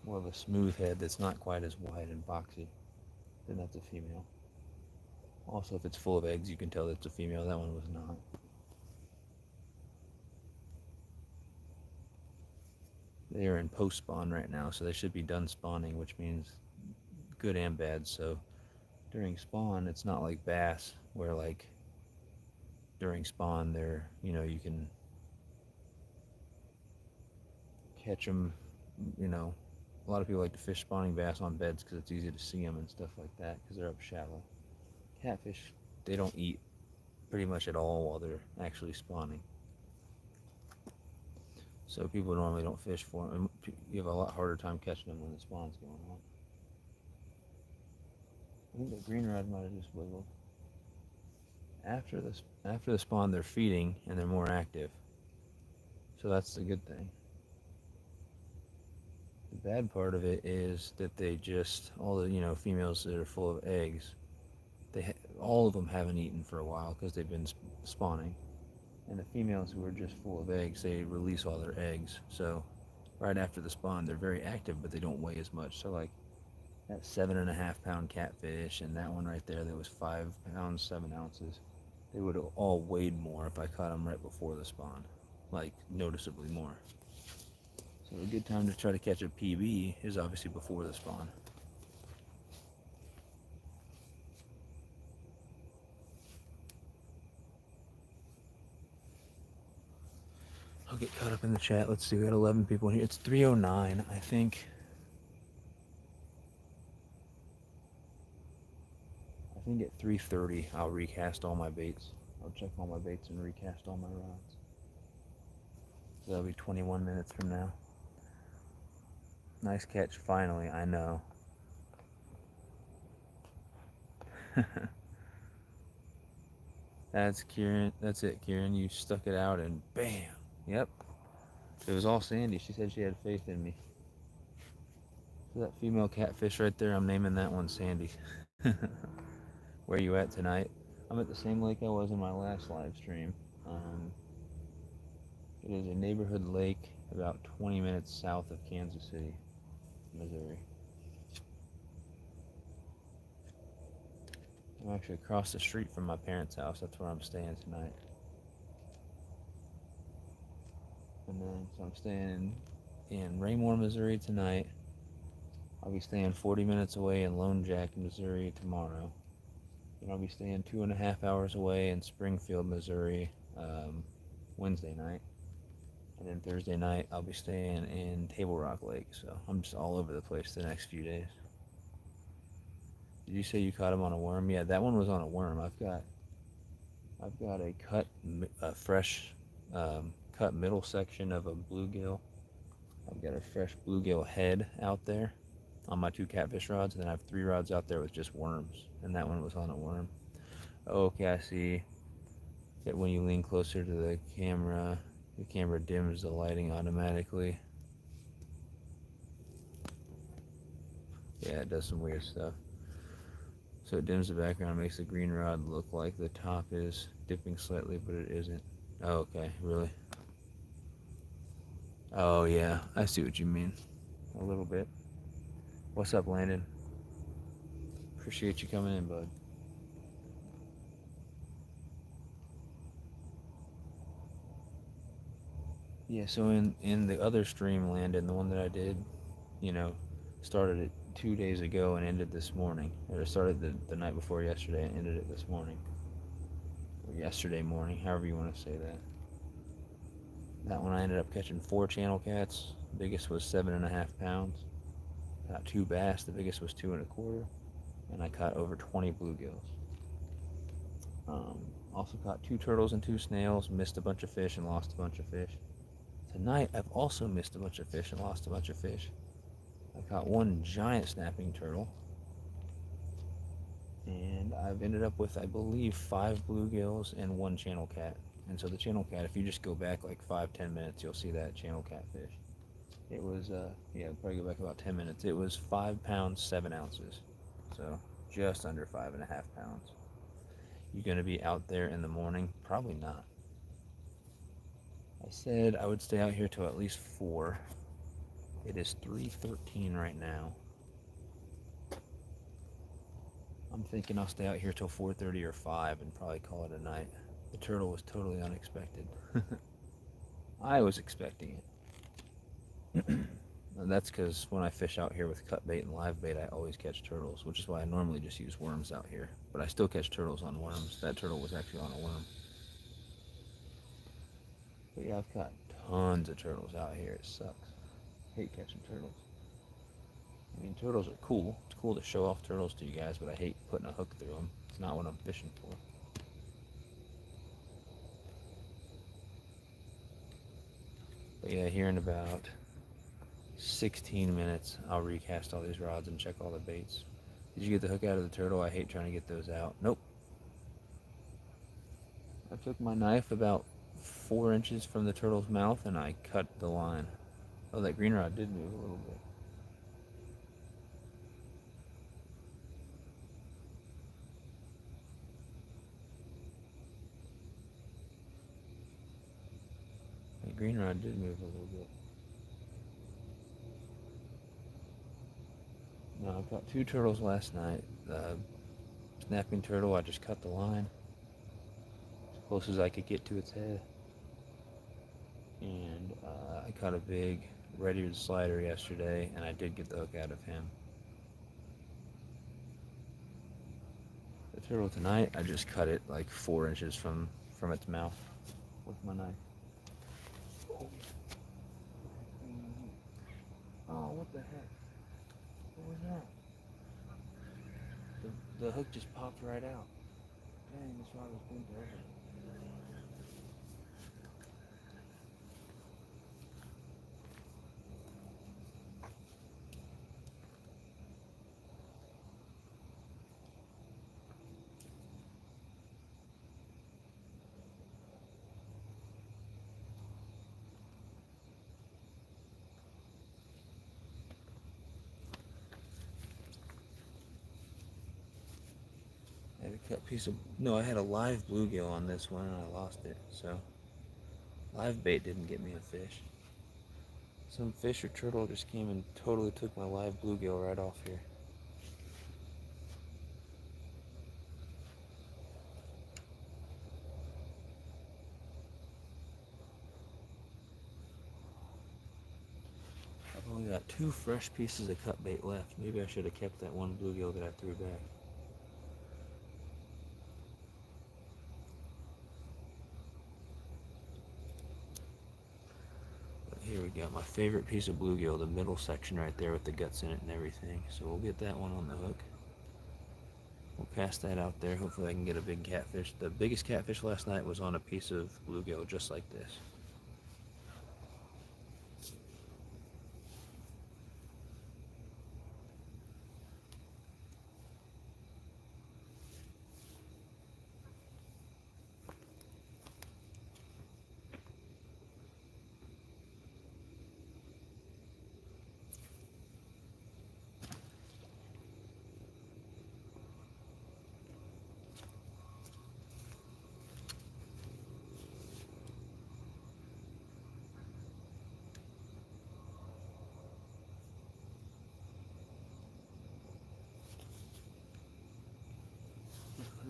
A: of a smooth head that's not quite as wide and boxy, then that's a female. Also, if it's full of eggs, you can tell it's a female. That one was not. They are in post spawn right now, so they should be done spawning, which means good and bad. So during spawn, it's not like bass where like during spawn you can catch them. You know, a lot of people like to fish spawning bass on beds because it's easy to see them and stuff like that because they're up shallow. Catfish, they don't eat pretty much at all while they're actually spawning. So people normally don't fish for them. You have a lot harder time catching them when the spawn's going on. I think the green rod might have just wiggled. After the spawn, they're feeding and they're more active. So that's the good thing. The bad part of it is that they just all the females that are full of eggs. All of them haven't eaten for a while because they've been spawning, and the females who are just full of eggs, they release all their eggs. So right after the spawn, they're very active, but they don't weigh as much. So like that 7.5 pound catfish and that one right there that was 5 pounds 7 ounces, they would have all weighed more if I caught them right before the spawn, like noticeably more. So a good time to try to catch a PB is obviously before the spawn. I'll get caught up in the chat. Let's see, we got 11 people in here. It's 3:09, I think. I think at 3:30 I'll recast all my baits. I'll check all my baits and recast all my rods. So that'll be 21 minutes from now. Nice catch, finally, I know. That's Kieran. That's it, Kieran. You stuck it out and bam. Yep. It was all Sandy. She said she had faith in me. So that female catfish right there, I'm naming that one Sandy. Where you at tonight? I'm at the same lake I was in my last live stream. It is a neighborhood lake about 20 minutes south of Kansas City, Missouri. I'm actually across the street from my parents' house. That's where I'm staying tonight. And then, so I'm staying in Raymore, Missouri tonight. I'll be staying 40 minutes away in Lone Jack, Missouri tomorrow. And I'll be staying 2.5 hours away in Springfield, Missouri Wednesday night. And then Thursday night, I'll be staying in Table Rock Lake. So I'm just all over the place the next few days. Did you say you caught him on a worm? Yeah, that one was on a worm. I've got a fresh cut middle section of a bluegill. I've got a fresh bluegill head out there on my 2 catfish rods, and then I have 3 rods out there with just worms, and that one was on a worm. Okay, I see that when you lean closer to the camera dims the lighting automatically. Yeah, it does some weird stuff. So it dims the background, makes the green rod look like the top is dipping slightly, but it isn't. Oh, okay, really? Oh, yeah, I see what you mean. A little bit. What's up, Landon? Appreciate you coming in, bud. Yeah, so in the other stream, Landon, the one that I did, you know, started it 2 days ago and ended this morning. Or started the night before yesterday and ended it this morning. Or yesterday morning, however you want to say that. That one I ended up catching 4 channel cats. The biggest was 7.5 pounds. Caught 2 bass. The biggest was 2 1/4. And I caught over 20 bluegills. Um, Also caught 2 turtles and 2 snails. Missed a bunch of fish and lost a bunch of fish. Tonight I've also missed a bunch of fish and lost a bunch of fish. I caught 1 giant snapping turtle. And I've ended up with, I believe, 5 bluegills and 1 channel cat. And so the channel cat, if you just go back like 5-10 minutes, you'll see that channel catfish. It was, yeah, probably go back about 10 minutes. It was 5 pounds, 7 ounces. So just under 5.5 pounds. You going to be out there in the morning? Probably not. I said I would stay out here till at least 4. It is 3:13 right now. I'm thinking I'll stay out here till 4:30 or 5 and probably call it a night. The turtle was totally unexpected. I was expecting it. And that's because when I fish out here with cut bait and live bait, I always catch turtles, which is why I normally just use worms out here. But I still catch turtles on worms. That turtle was actually on a worm. But yeah, I've caught tons of turtles out here. It sucks. Hate catching turtles. I mean, turtles are cool. It's cool to show off turtles to you guys, but I hate putting a hook through them. It's not what I'm fishing for. But yeah, here in about 16 minutes, I'll recast all these rods and check all the baits. Did you get the hook out of the turtle? I hate trying to get those out. Nope. I took my knife about 4 inches from the turtle's mouth and I cut the line. Oh, that green rod did move a little bit. That green rod did move a little bit. No, I caught 2 turtles last night. The snapping turtle, I just cut the line as close as I could get to its head. And I caught a big red-eared slider yesterday, and I did get the hook out of him. The turtle tonight, I just cut it like 4 inches from its mouth with my knife. Oh, what the heck? What was that? The hook just popped right out. Dang, this rod was bent over. I had a cut piece of, no, I had a live bluegill on this one and I lost it. So live bait didn't get me a fish. Some fish or turtle just came and totally took my live bluegill right off here. I've only got 2 fresh pieces of cut bait left. Maybe I should have kept that one bluegill that I threw back. But here we go. My favorite piece of bluegill, the middle section right there with the guts in it and everything. So we'll get that one on the hook. We'll cast that out there. Hopefully I can get a big catfish. The biggest catfish last night was on a piece of bluegill just like this.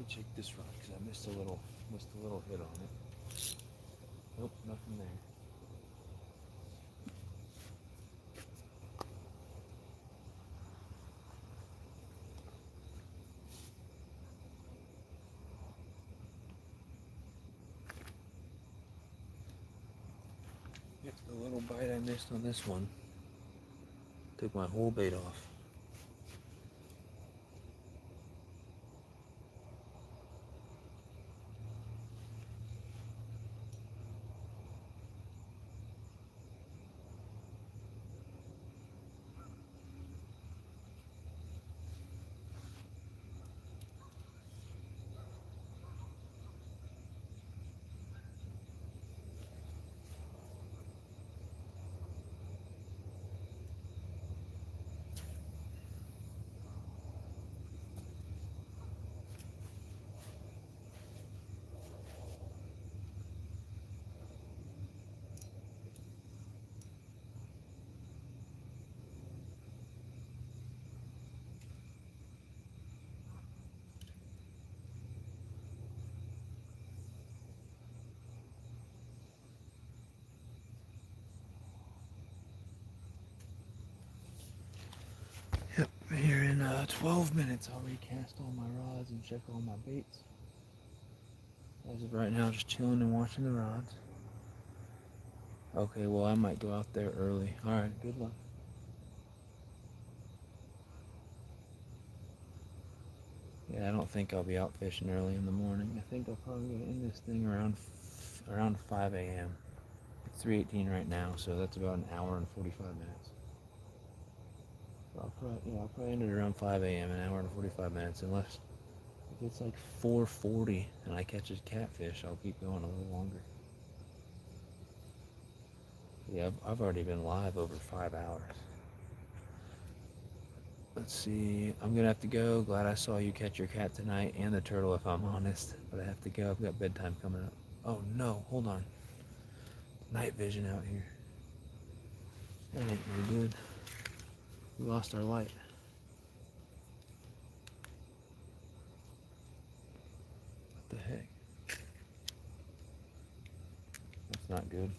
B: me check this rod because I missed a little hit on it. Nope, nothing there.
A: It's the little bite I missed on this one. Took my whole bait off. Yep, here in 12 minutes I'll recast all my rods and check all my baits. As of right now, just chilling and watching the rods. Okay, well, I might go out there early. Alright, good luck. Yeah, I don't think I'll be out fishing early in the morning. I think I'll probably end this thing around 5 a.m. It's 3:18 right now, so that's about an hour and 45 minutes. So I'll probably end it around 5 a.m. an hour and 45 minutes, unless if it's like 4:40 and I catch a catfish, I'll keep going a little longer. Yeah, I've already been live over 5 hours. Let's see, I'm gonna have to go. Glad I saw you catch your cat tonight and the turtle, if I'm honest. But I have to go. I've got bedtime coming up. Oh no, hold on. Night vision out here. That ain't no good. We lost our light. What the heck? That's not good.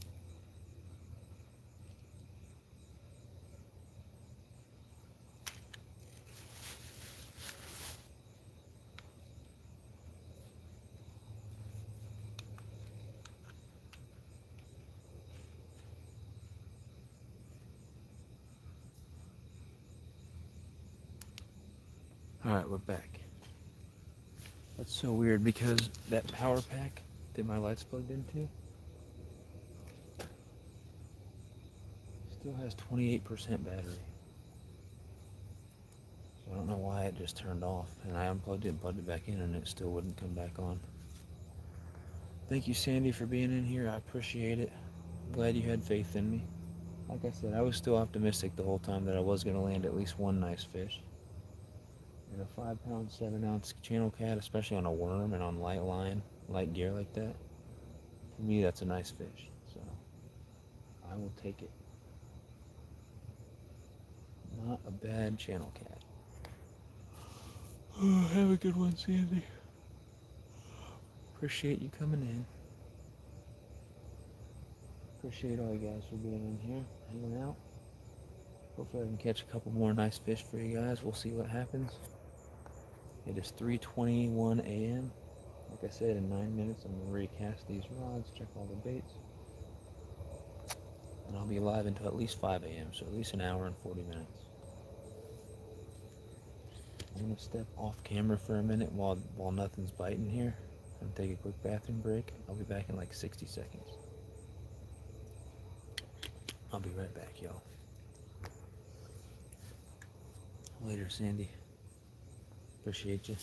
A: Alright, we're back. That's so weird because that power pack that my light's plugged into still has 28% battery. So I don't know why it just turned off. And I unplugged it and plugged it back in and it still wouldn't come back on. Thank you, Sandy, for being in here. I appreciate it. I'm glad you had faith in me. Like I said, I was still optimistic the whole time that I was going to land at least one nice fish. And a 5-pound, 7-ounce channel cat, especially on a worm and on light line, light gear like that, to me that's a nice fish. So I will take it. Not a bad channel cat. Oh, have a good one, Sandy. Appreciate you coming in. Appreciate all you guys for being in here, hanging out. Hopefully I can catch a couple more nice fish for you guys. We'll see what happens. It is 3:21 a.m. Like I said, in 9 minutes I'm going to recast these rods, check all the baits. And I'll be live until at least 5 a.m., so at least an hour and 40 minutes. I'm going to step off camera for a minute while nothing's biting here and take a quick bathroom break. I'll be back in like 60 seconds. I'll be right back, y'all. Later, Sandy. Appreciate you.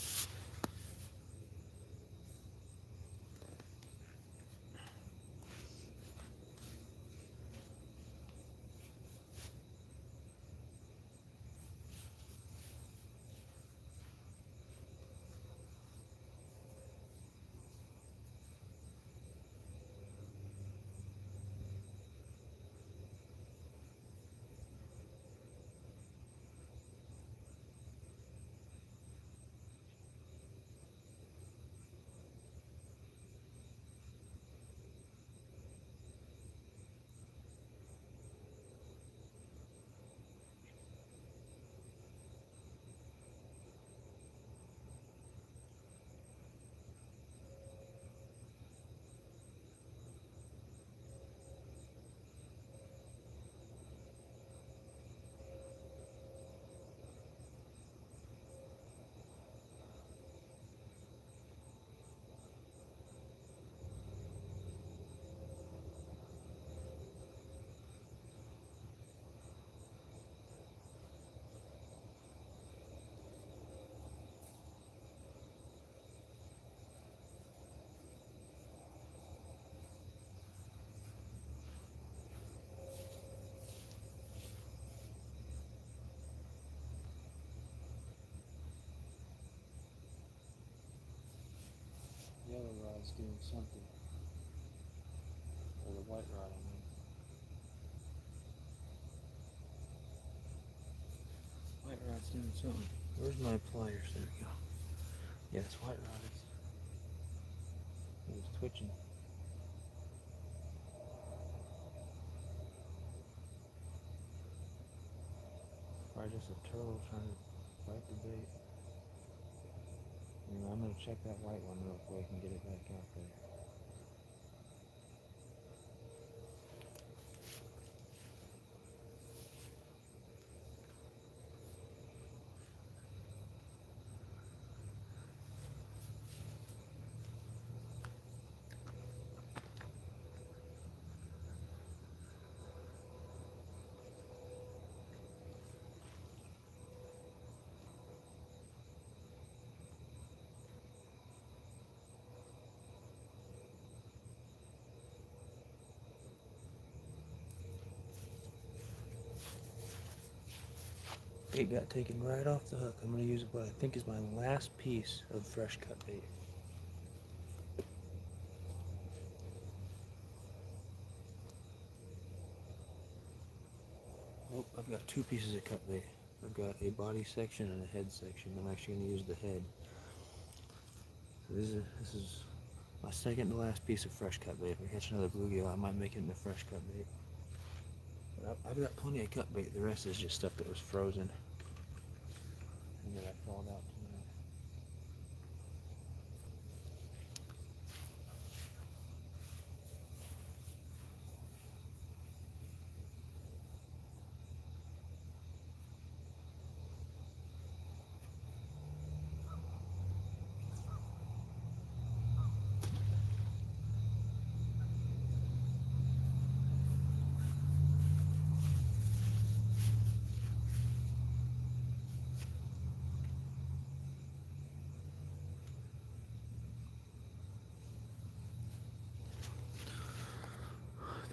A: rod's doing something. Or the white rod, I mean. White rod's doing something. Where's my pliers? There we go. Yeah, this white rod is twitching. Probably just a turtle trying to bite the bait. Anyway, I'm gonna check that white one real quick and get it back out there. Bait got taken right off the hook. I'm gonna use what I think is my last piece of fresh cut bait. Oh, I've got two pieces of cut bait. I've got a body section and a head section. I'm actually going to use the head. So this is my second to last piece of fresh cut bait. If I catch another bluegill, I might make it into fresh cut bait. But I've got plenty of cut bait. The rest is just stuff that was frozen and that I thawed out tonight.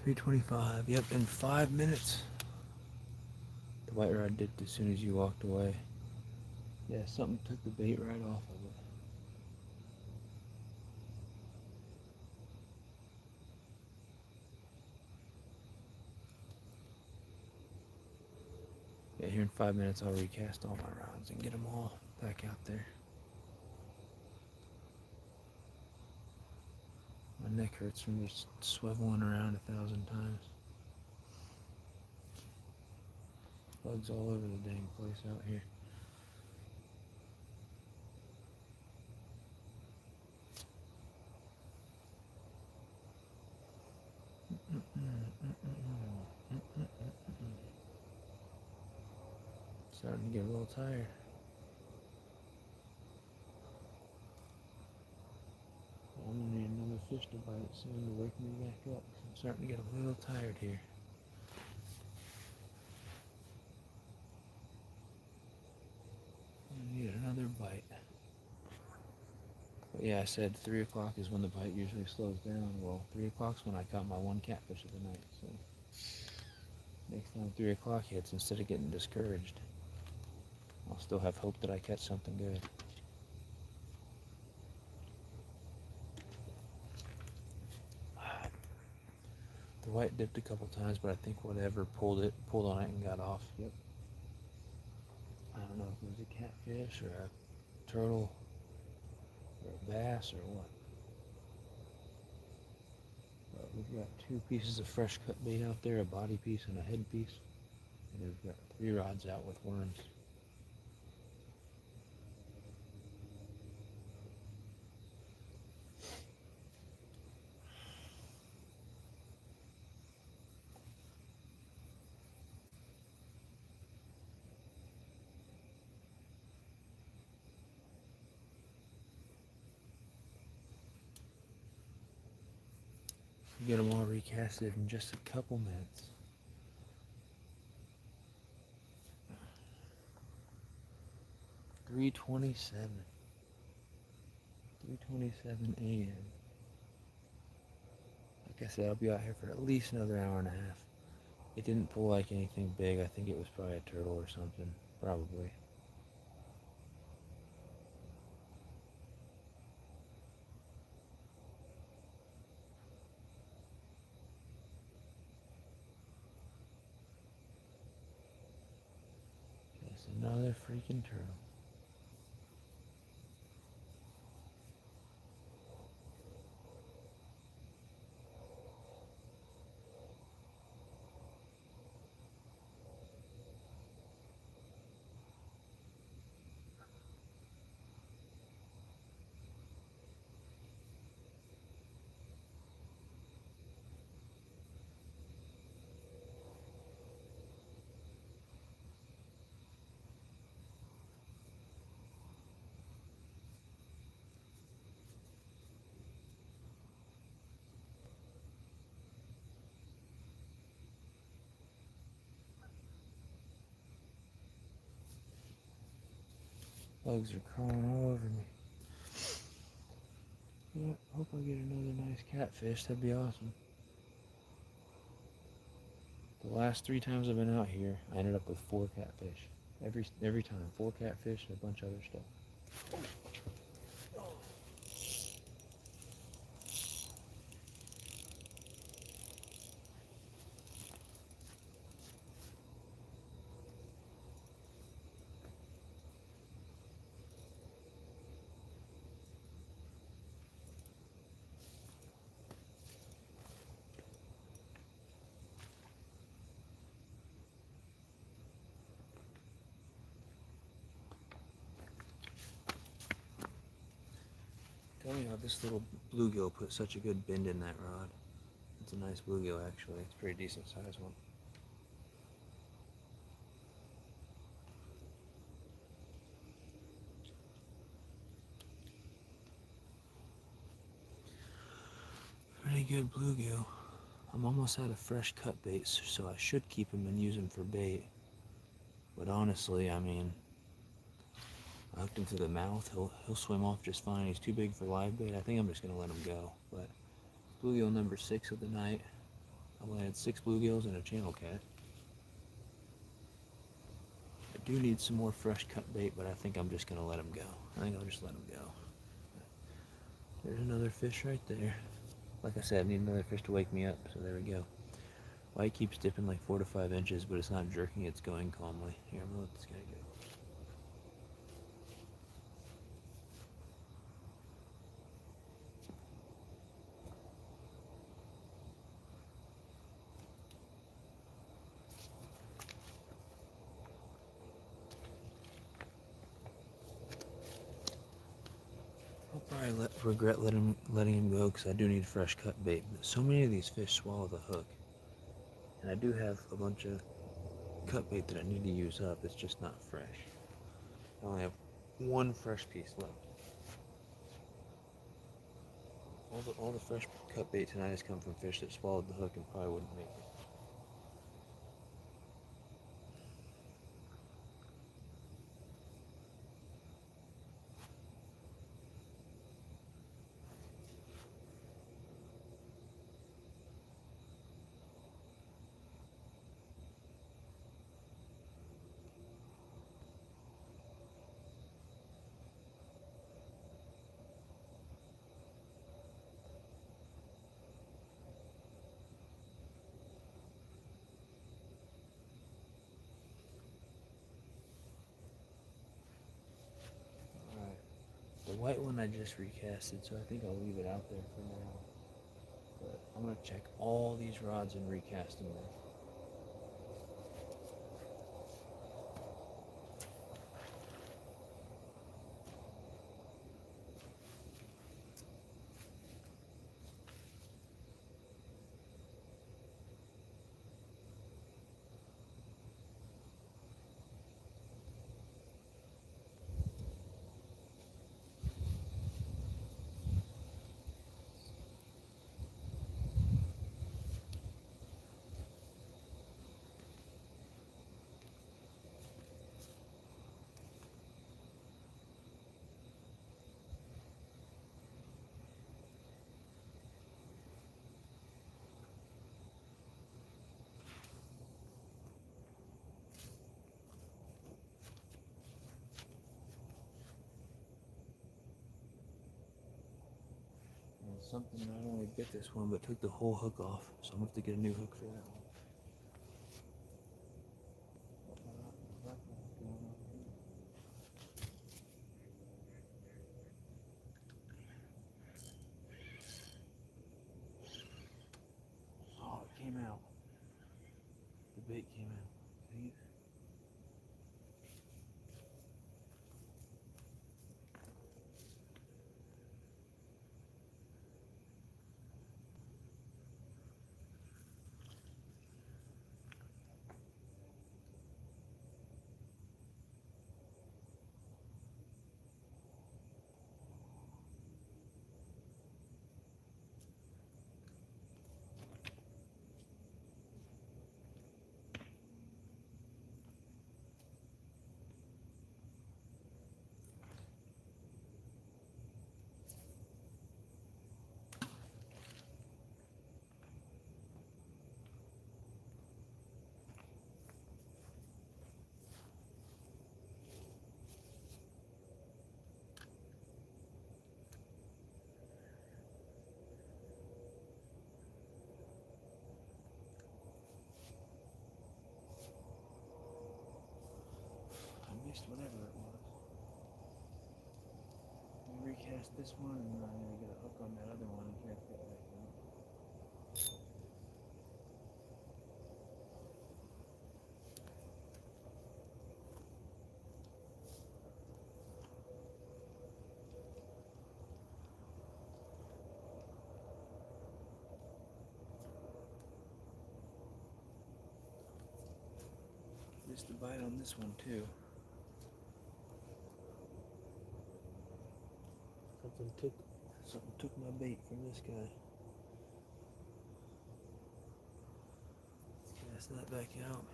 A: $3.25. Yep, in 5 minutes. The white rod dipped as soon as you walked away. Yeah, something took the bait right off of it. Yeah, here in 5 minutes I'll recast all my rods and get them all back out there. My neck hurts from just swiveling around 1,000 times. Bugs all over the dang place out here. Starting to get a little tired. I'm gonna need another fish to bite soon to wake me back up. I'm starting to get a little tired here. I need another bite. But yeah, I said 3 o'clock is when the bite usually slows down. Well, 3 o'clock's when I caught my one catfish of the night. So next time 3 o'clock hits, instead of getting discouraged, I'll still have hope that I catch something good. The white dipped a couple times, but I think whatever pulled on it and got off. Yep. I don't know if it was a catfish or a turtle or a bass or what. But we've got 2 pieces of fresh cut bait out there, a body piece and a head piece. And we've got 3 rods out with worms. Get them all recasted in just a couple minutes. $3:27 a.m. Like I said, I'll be out here for at least another hour and a half. It didn't pull like anything big. I think it was probably a turtle or something. Probably.
B: Another freaking turtle. Bugs are crawling all over me. Yeah, hope I get another nice catfish. That'd be awesome. The last 3 times I've been out here, I ended up with 4 catfish. Every time, 4 catfish and a bunch of other stuff. Tell me how this little bluegill put such a good bend in that rod. It's a nice bluegill, actually. It's a pretty decent sized one. Pretty good bluegill. I'm almost out of fresh cut baits, so I should keep him and use him for bait. But honestly, I mean, I hooked him to the mouth. He'll swim off just fine. He's too big for live bait. I think I'm just gonna let him go. But bluegill number 6 of the night. I landed 6 bluegills and a channel cat. I do need some more fresh cut bait, but I think I'm just gonna let him go. I think I'll just let him go. There's another fish right there. Like I said, I need another fish to wake me up, so there we go. White keeps dipping like 4 to 5 inches, but it's not jerking, it's going calmly. Here, I'm gonna let this guy go. I'll probably regret letting him go because I do need fresh cut bait. But so many of these fish swallow the hook. And I do have a bunch of cut bait that I need to use up. It's just not fresh. I only have 1 fresh piece left. All the fresh cut bait tonight has come from fish that swallowed the hook and probably wouldn't make it. The white one I just recasted, so I think I'll leave it out there for now. But I'm going to check all these rods and recast them now. Something not only bit this one, but took the whole hook off, so I'm going to have to get a new hook for that one. came out. The bait came out. See it? I missed whatever it was. Let me recast this one and then I'm gonna get a hook on that other one and cast it back out. Missed the bite on this one too. Something took my bait from this guy. Let's cast that back out.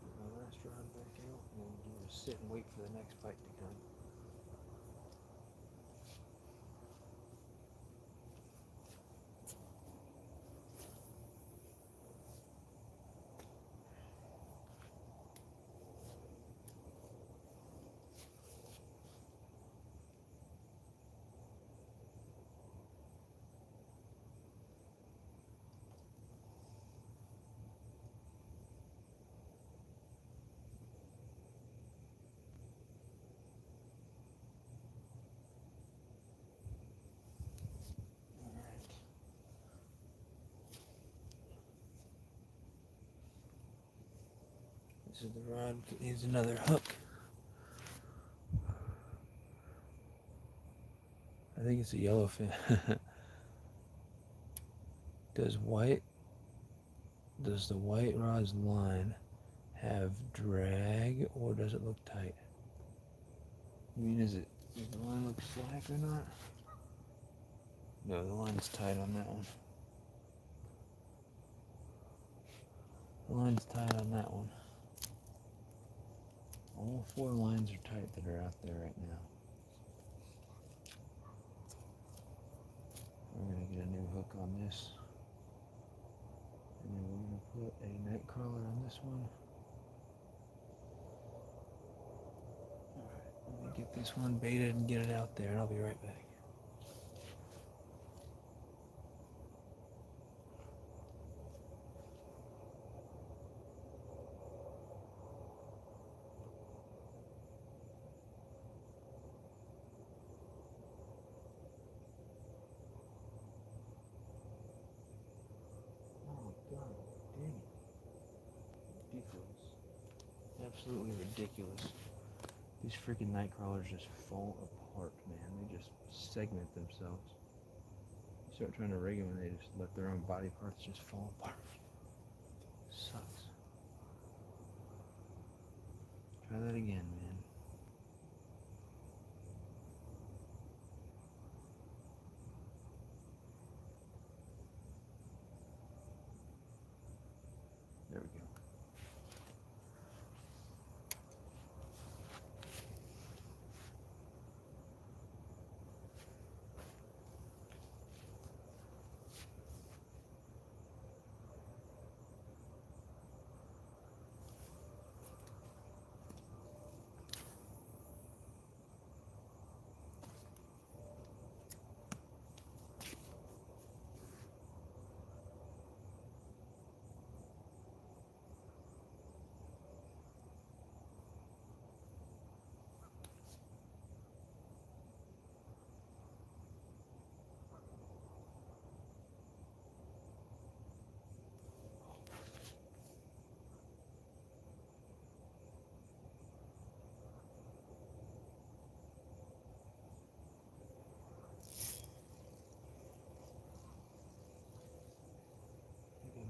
B: Get my last rod back out, and then we'll just sit and wait for the next bite to come. This is the rod. Needs another hook. I think it's a yellowfin. Does the white rod's line have drag or does it look tight? I mean, does the line look slack or not? No, the line's tight on that one. The line's tight on that one. All 4 lines are tight that are out there right now. We're going to get a new hook on this. And then we're going to put a night crawler on this one. Alright, let me get this one baited and get it out there, and I'll be right back. Ridiculous. Absolutely ridiculous. These freaking night crawlers just fall apart, man. They just segment themselves. You start trying to rig them and they just let their own body parts just fall apart. Sucks. Try that again, man. There we go.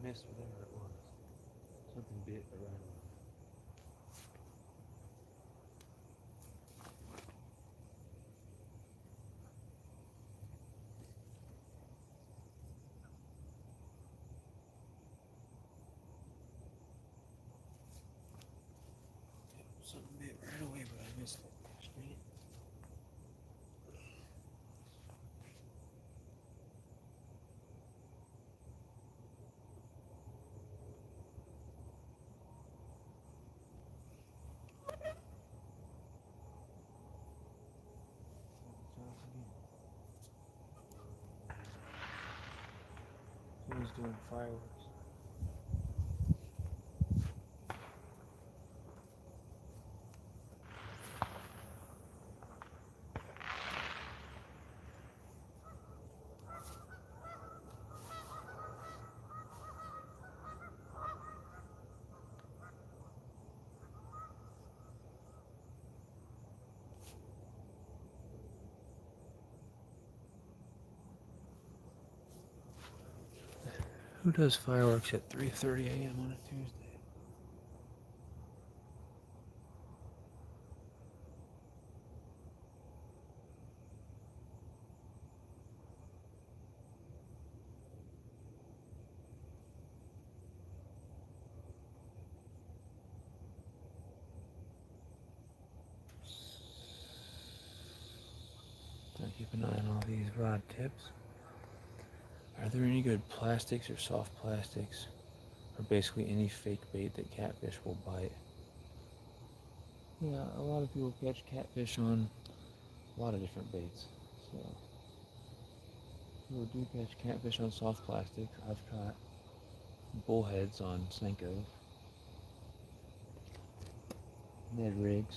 B: missed whatever it was. Something bit the right one. Something bit right away, but I missed it. Straight. Someone's doing fireworks. Who does fireworks at 3:30 a.m. on a Tuesday? So keep an eye on all these rod tips. Are there any good plastics or soft plastics, or basically any fake bait that catfish will bite? Yeah, a lot of people catch catfish on a lot of different baits. So people do catch catfish on soft plastics. I've caught bullheads on Senkos, Ned rigs.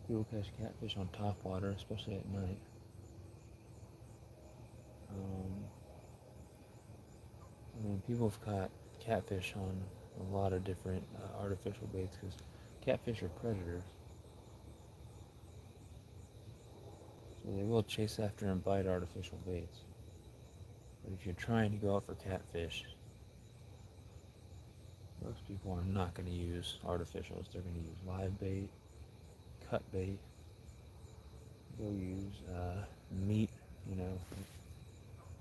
B: People catch catfish on top water, especially at night. People have caught catfish on a lot of different artificial baits because catfish are predators. So they will chase after and bite artificial baits. But if you're trying to go out for catfish, most people are not going to use artificials. They're going to use live bait, cut bait. They'll use meat,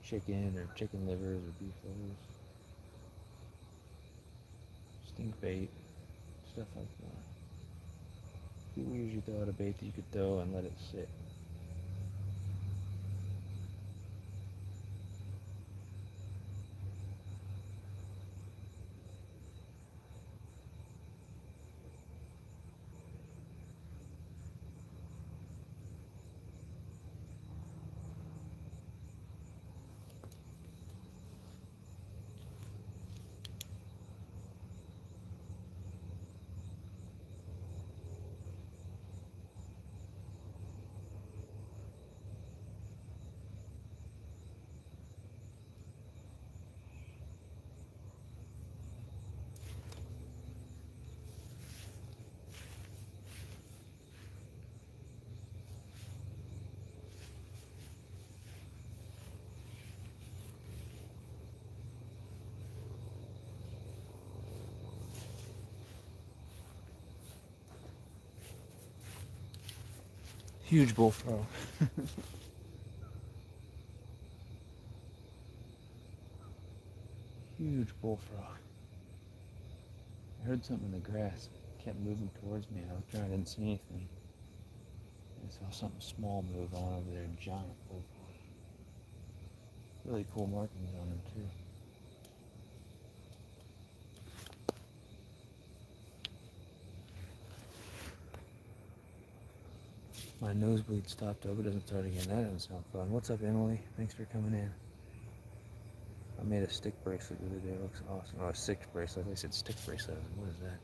B: chicken or chicken livers or beef livers, stink bait, stuff like that. People usually throw out a bait that you could throw and let it sit. Huge bullfrog. Huge bullfrog. I heard something in the grass. It kept moving towards me. I was trying, I didn't see anything. I saw something small move on over there. Giant bullfrog. Really cool markings on him too. My nosebleed stopped over. Doesn't start again. That doesn't sound fun. What's up, Emily? Thanks for coming in. I made a stick bracelet the other day. It looks awesome. Oh, a stick bracelet. I said stick bracelet. What is that?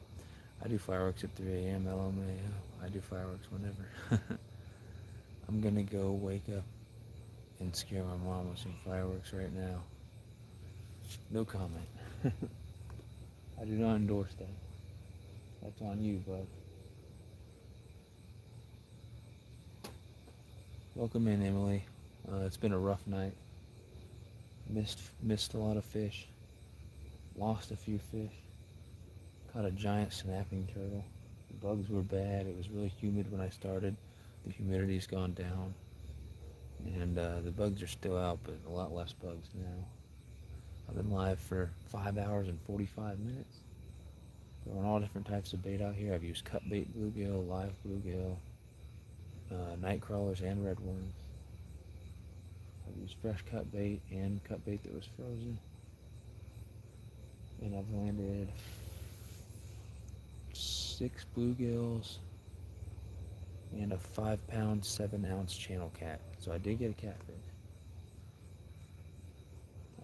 B: I do fireworks at 3 a.m. LMAO. I do fireworks whenever. I'm gonna go wake up and scare my mom with some fireworks right now. No comment. I do not endorse that. That's on you, bud. Welcome in, Emily. It's been a rough night. Missed a lot of fish.
A: lost a few fish. Caught a giant snapping turtle. The bugs were bad. It was really humid when I started. The humidity's gone down. And the bugs are still out, but a lot less bugs now. I've been live for 5 hours and 45 minutes. Throwing all different types of bait out here. I've used cut bait bluegill, live bluegill, night crawlers, and redworms. I've used fresh cut bait and cut bait that was frozen. And I've landed 6 bluegills and a 5-pound, 7-ounce channel cat. So I did get a catfish.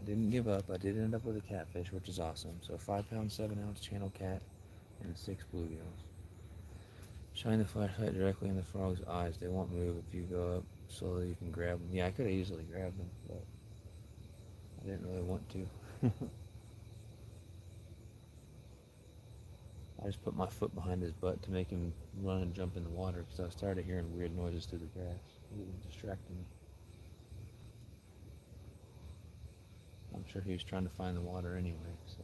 A: I didn't give up. I did end up with a catfish, which is awesome. So 5-pound, 7-ounce channel cat and 6 bluegills. Shine the flashlight directly in the frog's eyes. They won't move. If you go up slowly, you can grab them. Yeah, I could have easily grabbed them, but I didn't really want to. I just put my foot behind his butt to make him run and jump in the water because I started hearing weird noises through the grass. It was distracting me. I'm sure he was trying to find the water anyway, so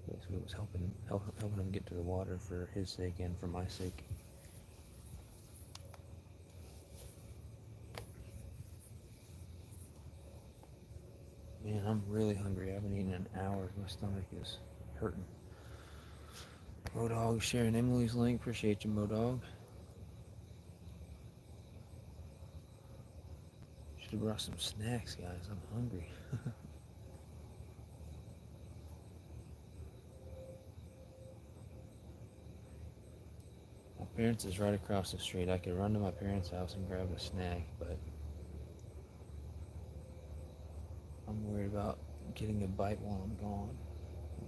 A: basically it was helping him get to the water for his sake and for my sake. Man, I'm really hungry. I haven't eaten in hours. My stomach is hurting. Modog sharing Emily's link. Appreciate you, Modog. Should have brought some snacks, guys. I'm hungry. My parents is right across the street. I could run to my parents' house and grab a snack, but I'm worried about getting a bite while I'm gone.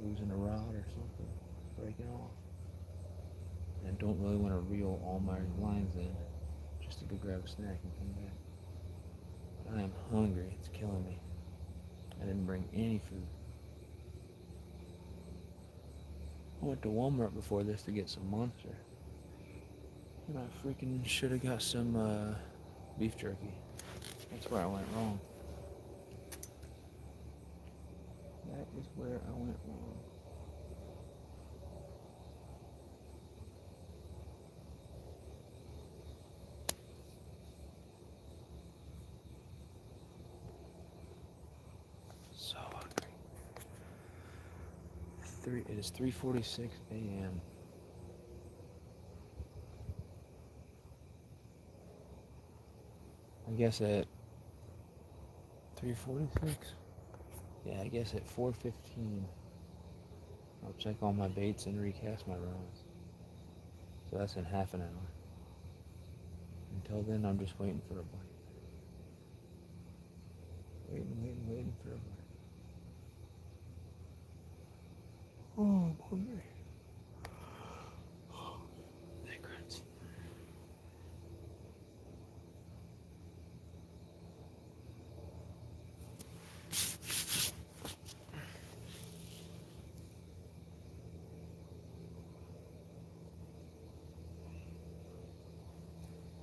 A: Losing a rod or something. Breaking off. And I don't really want to reel all my lines in just to go grab a snack and come back. But I am hungry. It's killing me. I didn't bring any food. I went to Walmart before this to get some Monster. And I freaking should have got some beef jerky. That's where I went wrong. That is where I went wrong. So hungry. It is 3:46 a.m. I guess at 3:46? Yeah, I guess at 4:15 I'll check all my baits and recast my rods. So that's in half an hour. Until then, I'm just waiting for a bite. Waiting for a bite. Oh, I'm hungry. Secrets.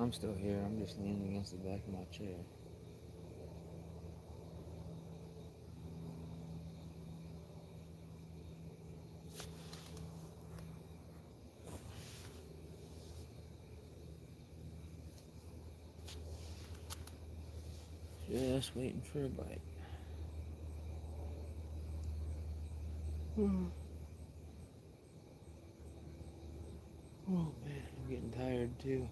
A: I'm still here. I'm just leaning against the back of my chair. Just waiting for a bite. Oh man, I'm getting tired too.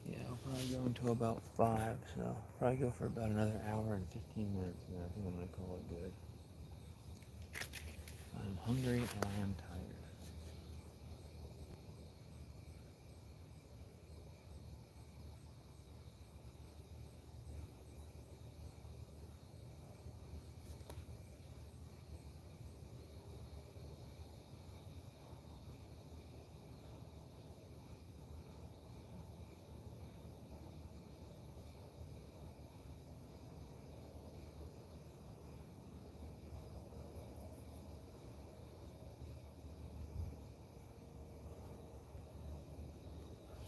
A: Yeah, I'll probably go until about 5, so I'll probably go for about another hour and 15 minutes, and then I think I'm going to call it good. I'm hungry and I am tired.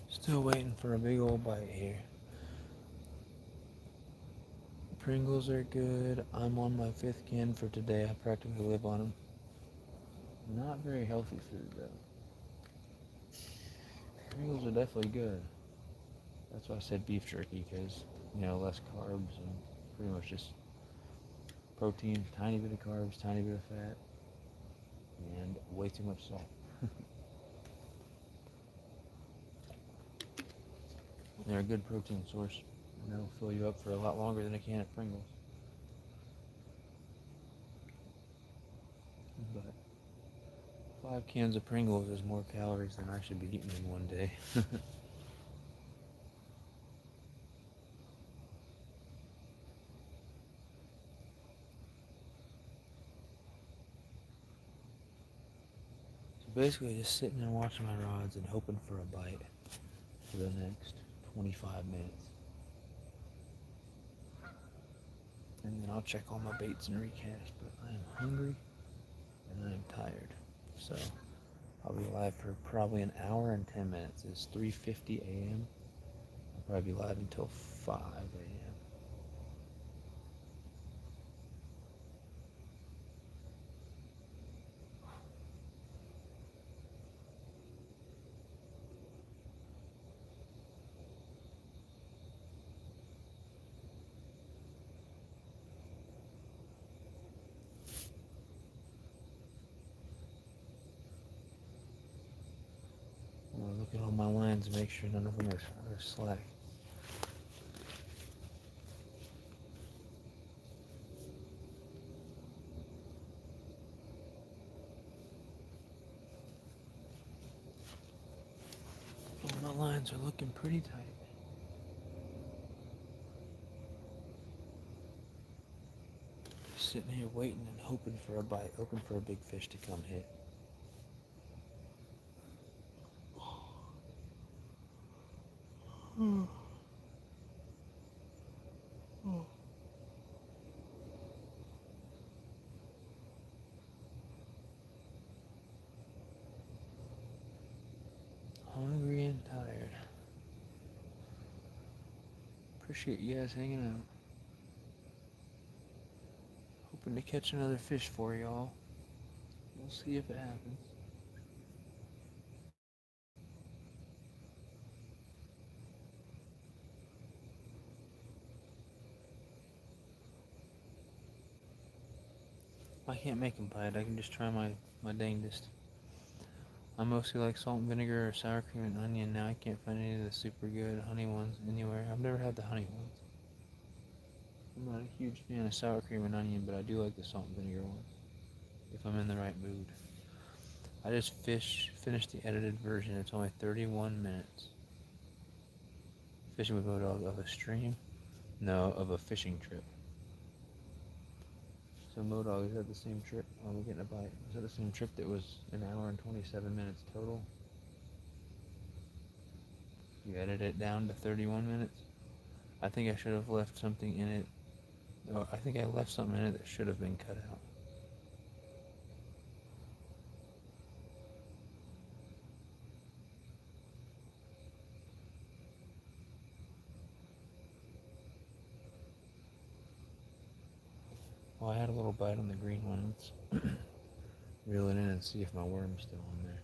A: Still waiting for a big old bite here. Pringles are good. I'm on my fifth can for today. I practically live on them.
B: Not very healthy food though.
A: Pringles are definitely good.
B: That's why I said beef jerky, because less carbs and pretty much just protein, tiny bit of carbs, tiny bit of fat, and way too much salt.
A: They're a good protein source.
B: And that'll fill you up for a lot longer than a can of Pringles.
A: But 5 cans of Pringles is more calories than I should be eating in one day. So basically just sitting and watching my rods and hoping for a bite for the next 25 minutes. And then I'll check all my baits and recast, but I am hungry and I am tired. So I'll be live for probably an hour and 10 minutes. It's 3:50 a.m. I'll probably be live until 5 a.m. I'm gonna look at all my lines and make sure none of them are slack. All my lines are looking pretty tight. Just sitting here waiting and hoping for a bite, hoping for a big fish to come hit. Hungry and tired. Appreciate you guys hanging out. Hoping to catch another fish for y'all. We'll see if it happens. I can't make them bite. I can just try my dangest. I mostly like salt and vinegar or sour cream and onion. Now I can't find any of the super good honey ones anywhere. I've never had the honey ones. I'm not a huge fan of sour cream and onion, but I do like the salt and vinegar ones if I'm in the right mood. I just finished the edited version. It's only 31 minutes. Fishing with Bodog of a stream? No, of a fishing trip. So Modog, is that the same trip? Oh, we're getting a bite. Is that the same trip that was an hour and 27 minutes total? You edited it down to 31 minutes? I think I should have left something in it. Oh, I think I left something in it that should have been cut out. Well, I had a little bite on the green one. Let's reel it in and see if my worm's still on there.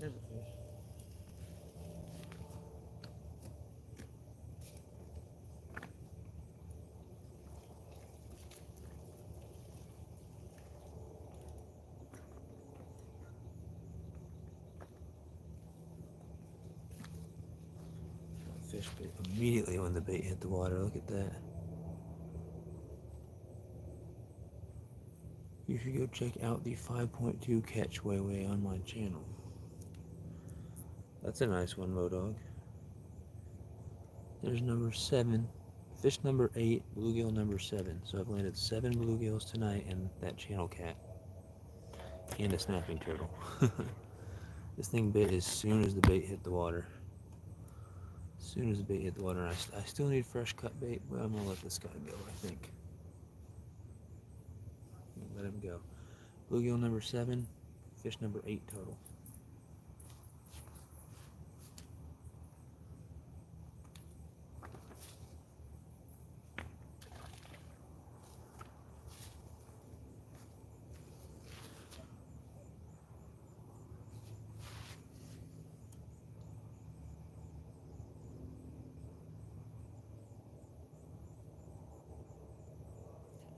A: There's a fish. fish bait immediately when the bait hit the water. Look at that. You should go check out the 5.2 catch way on my channel. That's a nice one, Modog. There's number 7. Fish number 8, bluegill number 7. So I've landed 7 bluegills tonight and that channel cat. And a snapping turtle. This thing bit as soon as the bait hit the water. As soon as the bait hit the water. And I still need fresh cut bait, but I'm going to let this guy go, I think. Let him go. Bluegill number 7, fish number 8 total.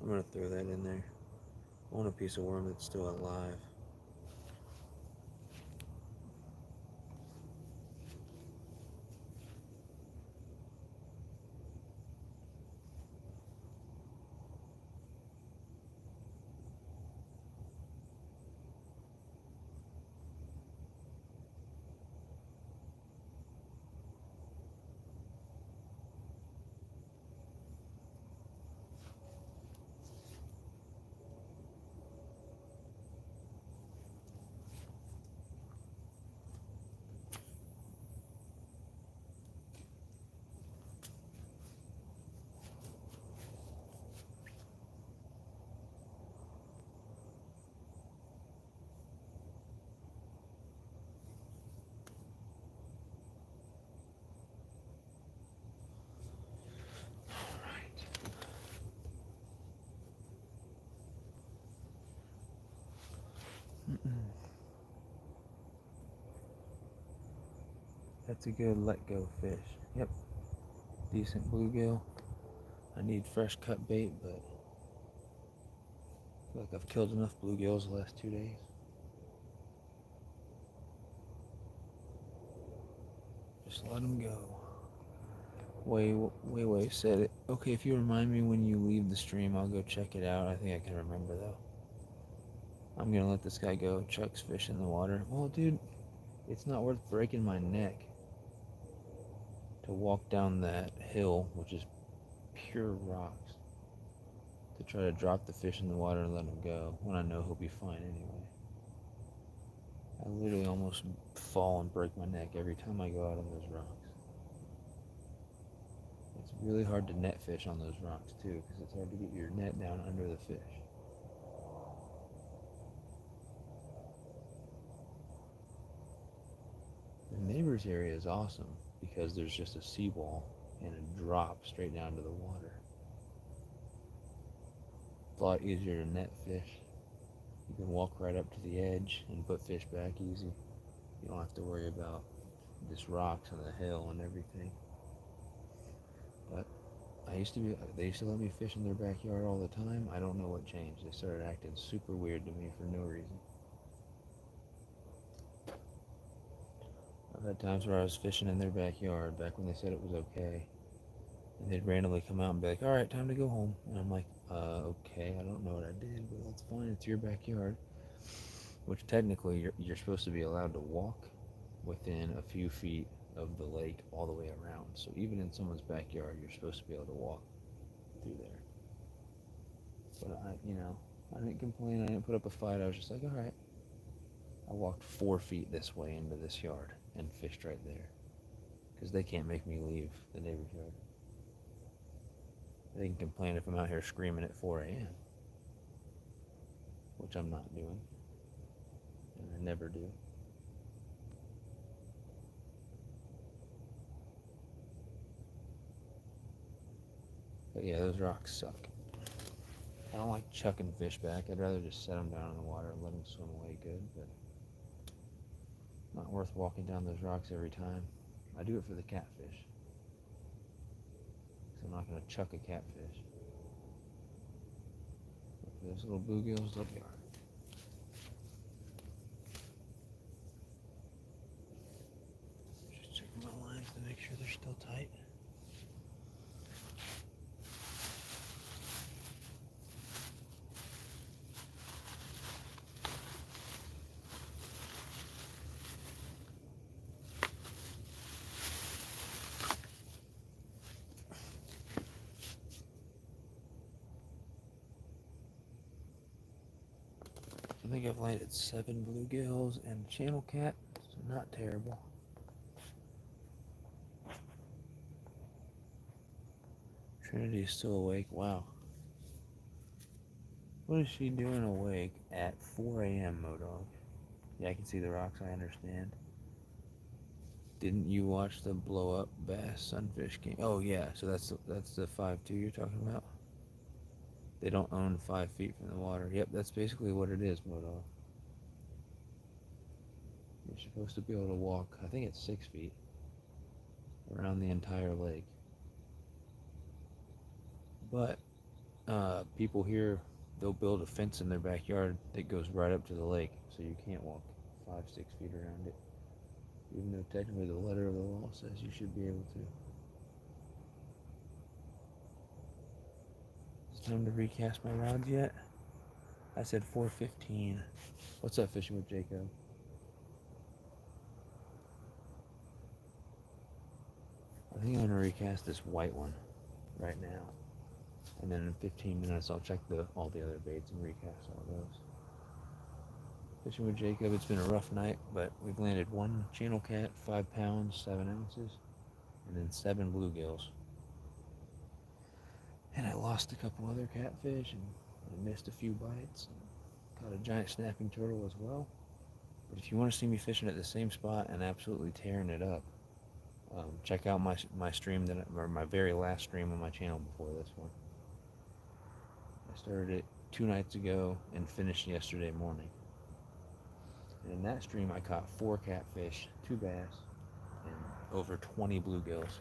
A: I'm going to throw that in there. I want a piece of worm that's still alive. That's a good let go fish. Yep. Decent bluegill. I need fresh cut bait, but I feel like I've killed enough bluegills the last 2 days. Just let them go. Way said it. Okay, if you remind me when you leave the stream, I'll go check it out. I think I can remember though. I'm gonna let this guy go. Chuck's fish in the water. Well, dude, it's not worth breaking my neck to walk down that hill, which is pure rocks, to try to drop the fish in the water and let him go when I know he'll be fine anyway. I literally almost fall and break my neck every time I go out on those rocks. It's really hard to net fish on those rocks too, because it's hard to get your net down under the fish. The neighbor's area is awesome because there's just a seawall and a drop straight down to the water. It's a lot easier to net fish. You can walk right up to the edge and put fish back easy. You don't have to worry about just rocks on the hill and everything. But they used to let me fish in their backyard all the time. I don't know what changed. They started acting super weird to me for no reason. I've had times where I was fishing in their backyard back when they said it was okay, and they'd randomly come out and be like, "All right, time to go home." And I'm like, okay, I don't know what I did, but that's fine. It's your backyard. Which technically you're supposed to be allowed to walk within a few feet of the lake all the way around. So even in someone's backyard, you're supposed to be able to walk through there. But I didn't complain. I didn't put up a fight. I was just like, all right. I walked 4 feet this way into this yard and fished right there, because they can't make me leave the neighbor's yard. They can complain if I'm out here screaming at 4 a.m., which I'm not doing, and I never do. But yeah, those rocks suck. I don't like chucking fish back. I'd rather just set them down in the water and let them swim away good, but not worth walking down those rocks every time. I do it for the catfish, because I'm not going to chuck a catfish. But for those little bluegills, they'll be alright. Just checking my line. to make sure they're still tight. I think I've landed 7 bluegills and a channel cat, so not terrible. Trinity is still awake. Wow. What is she doing awake at 4 a.m., Modog? Yeah, I can see the rocks, I understand. Didn't you watch the blow up bass sunfish game? Oh yeah, so that's the 5'2" you're talking about? They don't own 5 feet from the water. Yep, that's basically what it is, Modog. You're supposed to be able to walk, I think it's 6 feet, around the entire lake. But people here, they'll build a fence in their backyard that goes right up to the lake, so you can't walk 5-6 feet around it. Even though technically the letter of the law says you should be able to. It's time to recast my rods yet? I said 4:15. What's up, Fishing with Jacob? I think I'm gonna recast this white one right now, and then in 15 minutes I'll check all the other baits and recast all those. Fishing with Jacob. It's been a rough night, but we've landed 1 channel cat, 5 pounds, 7 ounces, and then 7 bluegills. And I lost a couple other catfish, and I missed a few bites. And caught a giant snapping turtle as well. But if you want to see me fishing at the same spot and absolutely tearing it up, check out my stream or my very last stream on my channel before this one. I started it 2 nights ago and finished yesterday morning. And in that stream, I caught 4 catfish, 2 bass, and over 20 bluegills.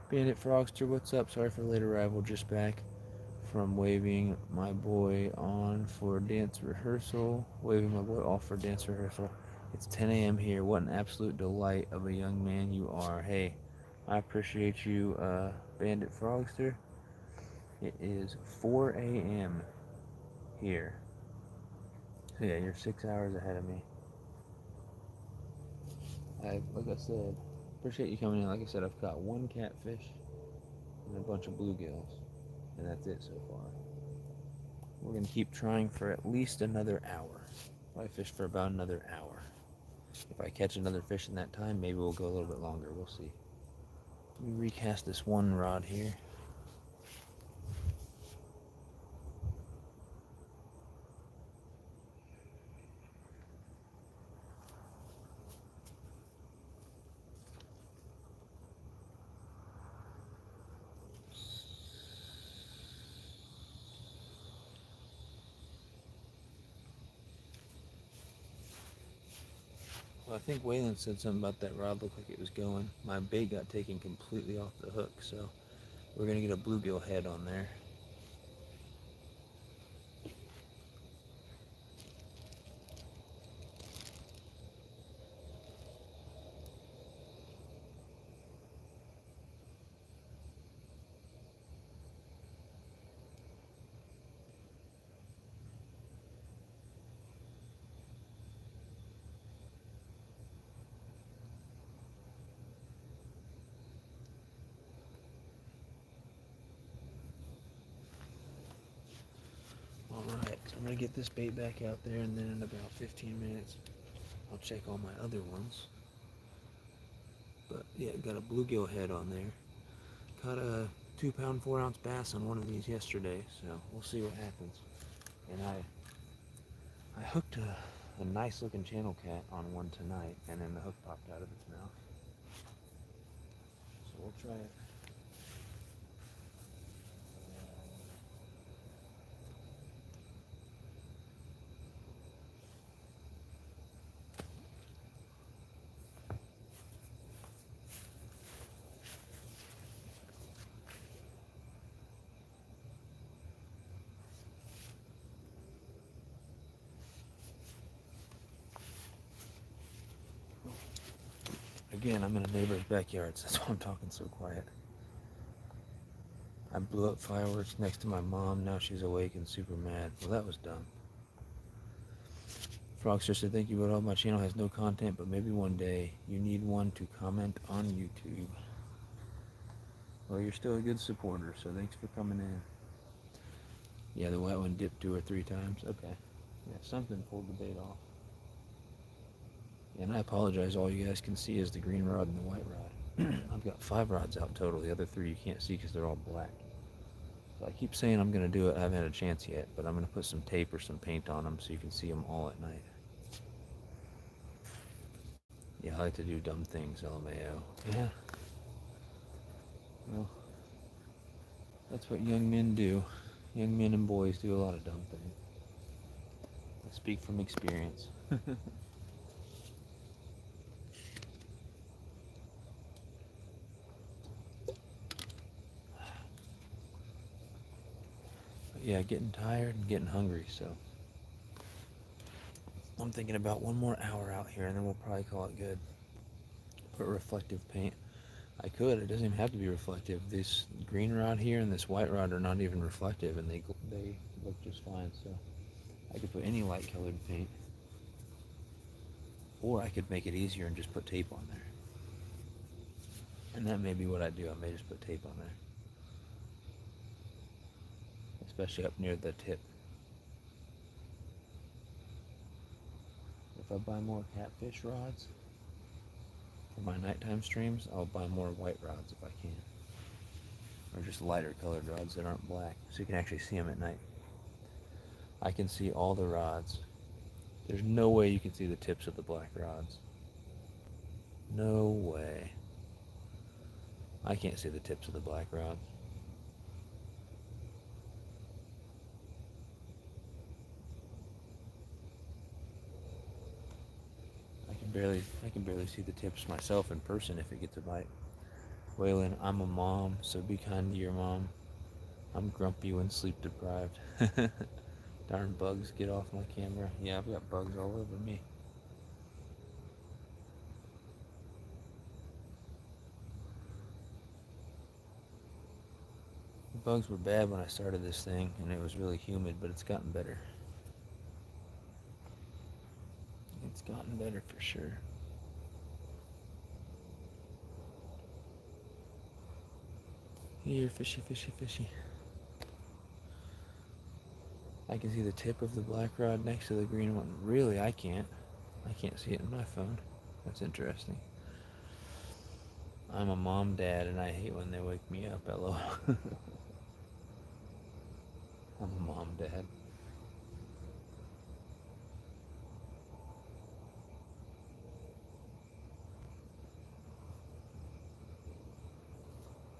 A: Bandit Frogster, what's up? Sorry for the late arrival. Just back from waving my boy on for dance rehearsal. Waving my boy off for dance rehearsal. It's 10 a.m. here. What an absolute delight of a young man you are. Hey, I appreciate you, Bandit Frogster. It is 4 a.m. here. So yeah, you're 6 hours ahead of me. Like I said, appreciate you coming in. Like I said, I've caught 1 catfish and a bunch of bluegills, and that's it so far. We're gonna keep trying for at least another hour. I fish for about another hour. If I catch another fish in that time, maybe we'll go a little bit longer. We'll see. Let me recast this 1 rod here. Well, I think Waylon said something about that rod looked like it was going. My bait got taken completely off the hook, so we're gonna get a bluegill head on there. Alright, so I'm gonna get this bait back out there, and then in about 15 minutes, I'll check all my other ones. But yeah, got a bluegill head on there. Caught a 2-pound, 4-ounce bass on one of these yesterday, so we'll see what happens. And I hooked a nice looking channel cat on one tonight, and then the hook popped out of its mouth. So we'll try it. Again, I'm in a neighbor's backyard, so that's why I'm talking so quiet. I blew up fireworks next to my mom. Now she's awake and super mad. Well, that was dumb. Frogster said, thank you, but my channel has no content, but maybe one day you need one to comment on YouTube. Well, you're still a good supporter, so thanks for coming in. Yeah, the white one dipped 2 or 3 times. Okay. Yeah, something pulled the bait off. Yeah, and I apologize. All you guys can see is the green rod and the white rod. I've got 5 rods out total. The other 3 you can't see because they're all black. So I keep saying I'm going to do it. I haven't had a chance yet, but I'm going to put some tape or some paint on them so you can see them all at night. Yeah, I like to do dumb things, LMAO. Yeah. Well, that's what young men do. Young men and boys do a lot of dumb things. I speak from experience. But yeah, getting tired and getting hungry, so I'm thinking about 1 more hour out here, and then we'll probably call it good. Put reflective paint. I could. It doesn't even have to be reflective. This green rod here and this white rod are not even reflective, and they look just fine. So I could put any light colored paint, or I could make it easier and just put tape on there. And that may be what I do. I may just put tape on there, especially up near the tip. If I buy more catfish rods for my nighttime streams, I'll buy more white rods if I can. Or just lighter colored rods that aren't black, so you can actually see them at night. I can see all the rods. There's no way you can see the tips of the black rods. No way. I can't see the tips of the black rods. I can barely see the tips myself in person if it gets a bite. Waylon, I'm a mom, so be kind to your mom. I'm grumpy when sleep deprived. Darn bugs, get off my camera. Yeah, I've got bugs all over me. The bugs were bad when I started this thing, and it was really humid, but it's gotten better. It's gotten better for sure. Here, fishy, fishy, fishy. I can see the tip of the black rod next to the green one. Really, I can't. I can't see it in my phone. That's interesting. I'm a mom dad, and I hate when they wake me up. LOL. I'm a mom dad.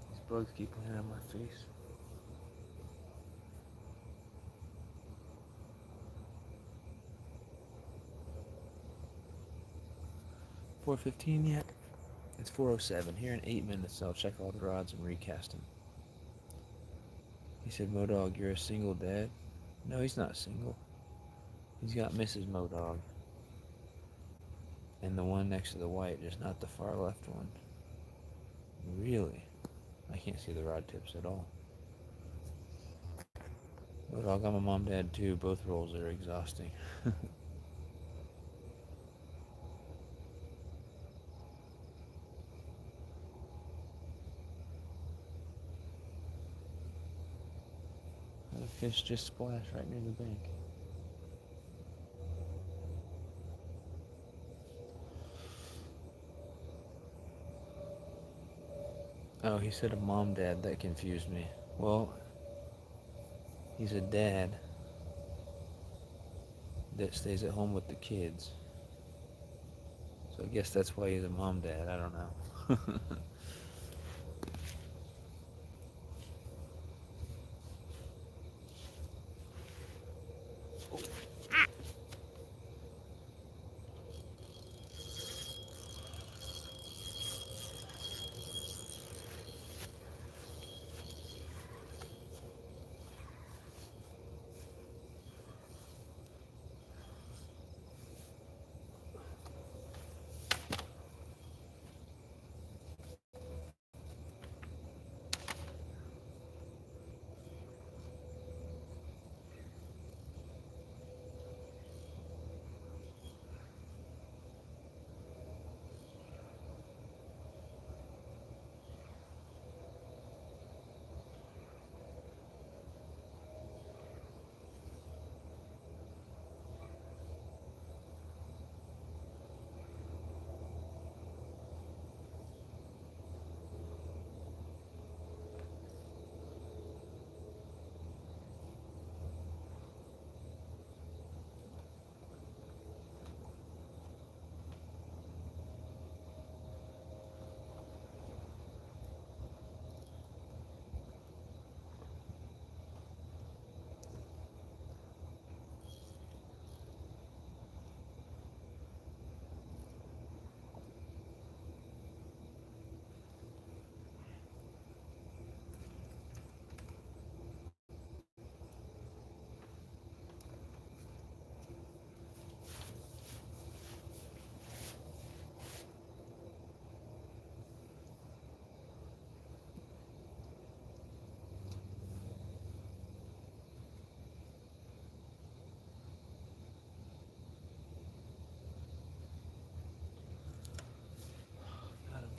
A: These bugs keep landing on my face. $4:15 yet? It's 4:07. Here in 8 minutes, I'll check all the rods and recast them. He said, Modog, you're a single dad? No, he's not single. He's got Mrs. Modog. And the one next to the white, just not the far left one. Really? I can't see the rod tips at all. Modog, I'm a mom dad too. Both roles are exhausting. The fish just splashed right near the bank. Oh, he said a mom dad. That confused me. Well, he's a dad that stays at home with the kids. So I guess that's why he's a mom dad. I don't know.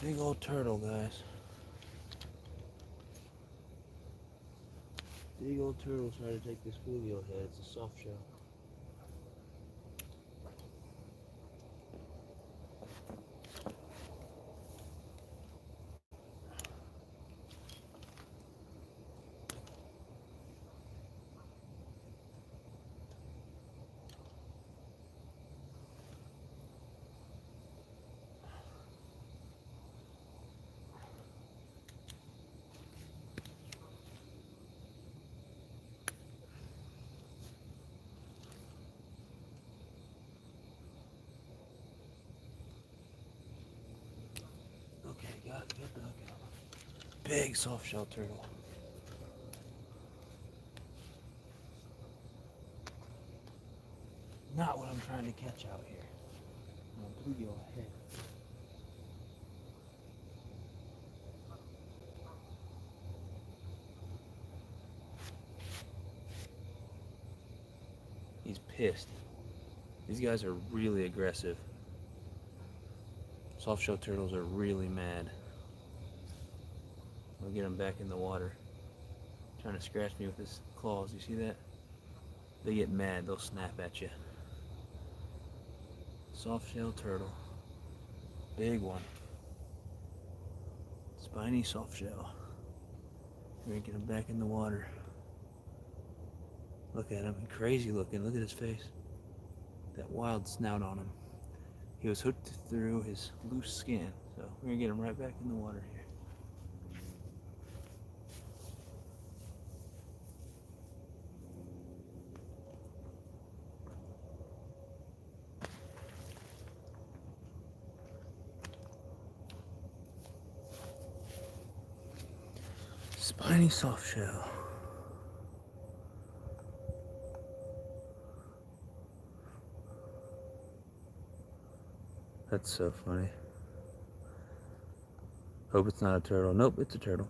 A: Big old turtle, guys. Big old turtle trying to take this bluegill head. It's a soft shell. Okay, got it. Get the hook out. Big soft shell turtle. Not what I'm trying to catch out here. A bluegill head. He's pissed. These guys are really aggressive. Soft shell turtles are really mad. I'll get him back in the water. Trying to scratch me with his claws. You see that? They get mad. They'll snap at you. Soft shell turtle. Big one. Spiny soft shell. We're gonna get him back in the water. Look at him. Crazy looking. Look at his face. That wild snout on him. He was hooked through his loose skin. So we're gonna get him right back in the water here. Spiny soft shell. That's so funny. Hope it's not a turtle. Nope, it's a turtle.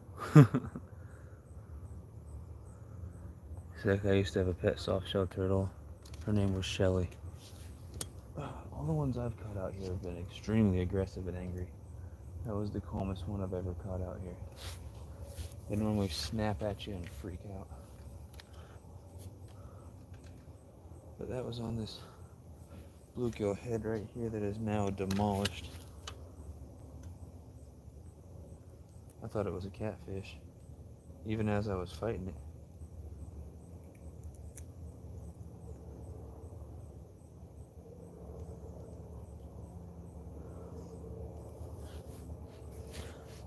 A: I used to have a pet soft shell turtle. Her name was Shelly. All the ones I've caught out here have been extremely aggressive and angry. That was the calmest one I've ever caught out here. They normally snap at you and freak out. But that was on this bluegill head right here that is now demolished. I thought it was a catfish, even as I was fighting it.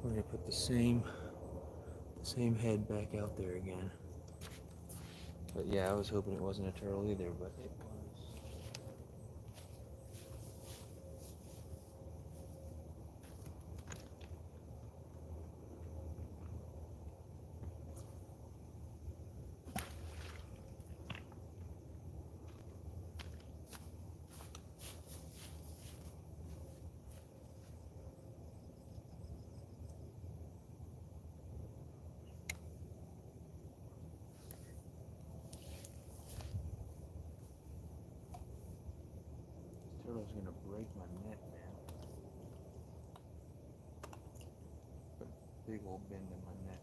A: We're gonna put the same head back out there again. But yeah, I was hoping it wasn't a turtle either, but it was. Turtle's gonna break my net, man. Put a big old bend in my net.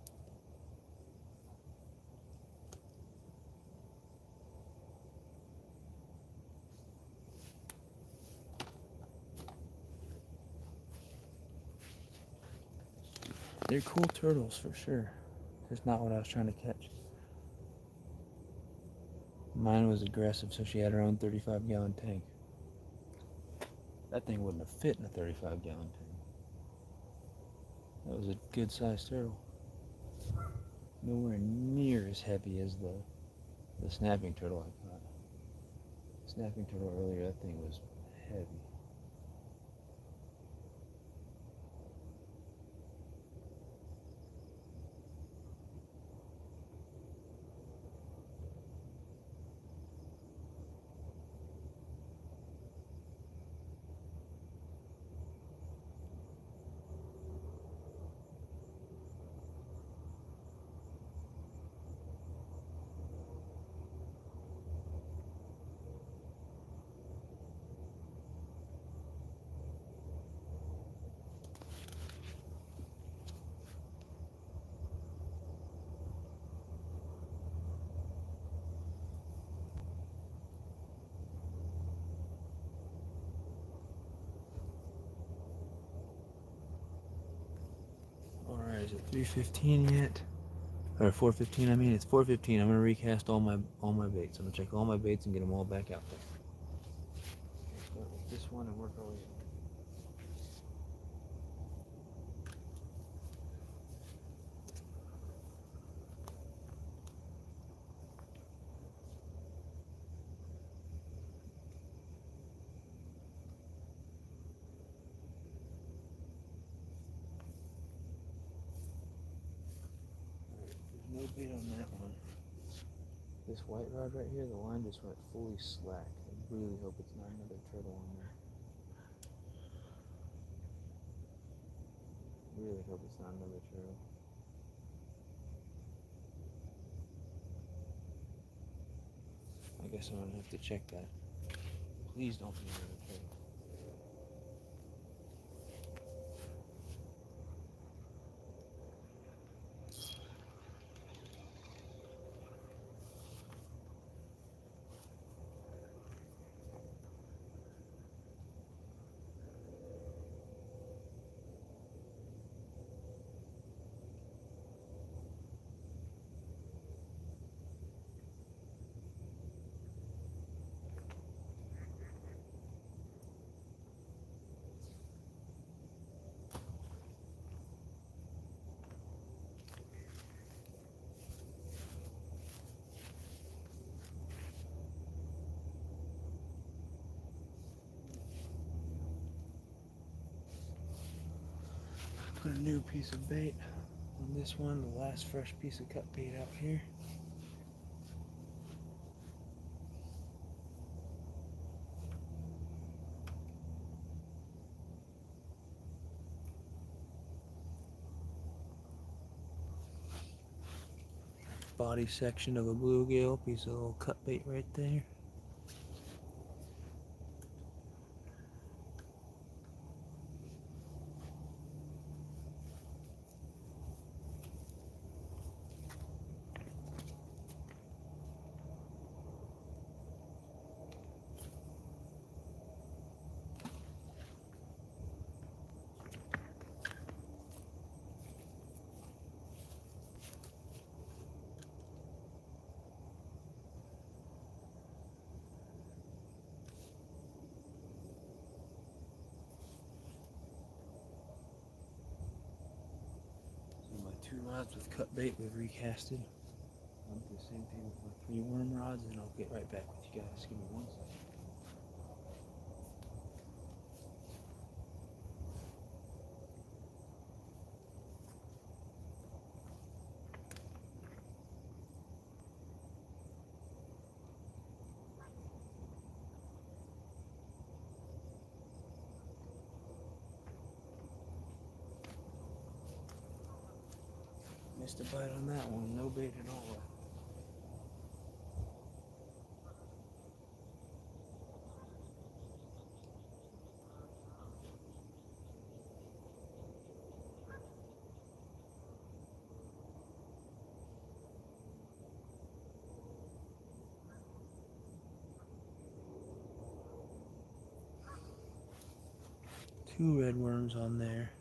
A: They're cool turtles for sure. Just not what I was trying to catch. Mine was aggressive, so she had her own 35-gallon tank. That thing wouldn't have fit in a 35-gallon tank. That was a good-sized turtle. Nowhere near as heavy as the snapping turtle I caught. Snapping turtle earlier, that thing was heavy. Is it 3:15 yet? Or 4:15? I mean, it's 4:15. I'm gonna recast all my baits. I'm gonna check all my baits and get them all back out there. Start with this one and work our way in. There's no bait on that one. This white rod right here, the line just went fully slack. I really hope it's not another turtle on there. Really hope it's not another turtle. I guess I'm gonna have to check that. Please don't be another turtle. Put a new piece of bait on this one, the last fresh piece of cut bait out here. Body section of a bluegill, piece of little cut bait right there. So my 2 rods with cut bait we've recasted. I'll do the same thing with my 3 worm rods and I'll get right back with you guys. Give me 1 second. Missed a bite on that one, no bait at all. Two red worms on there.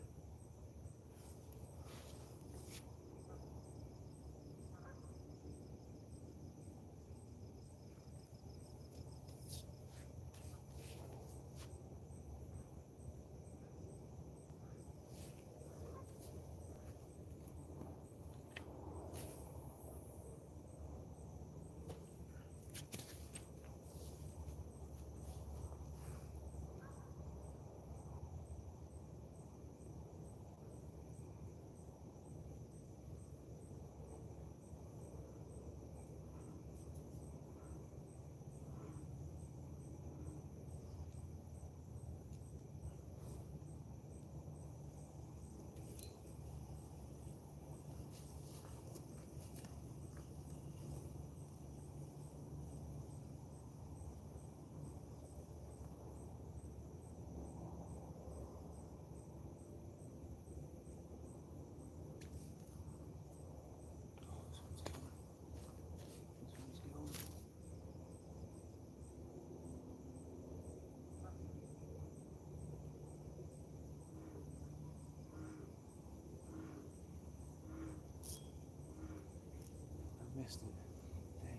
B: missed it. Dang.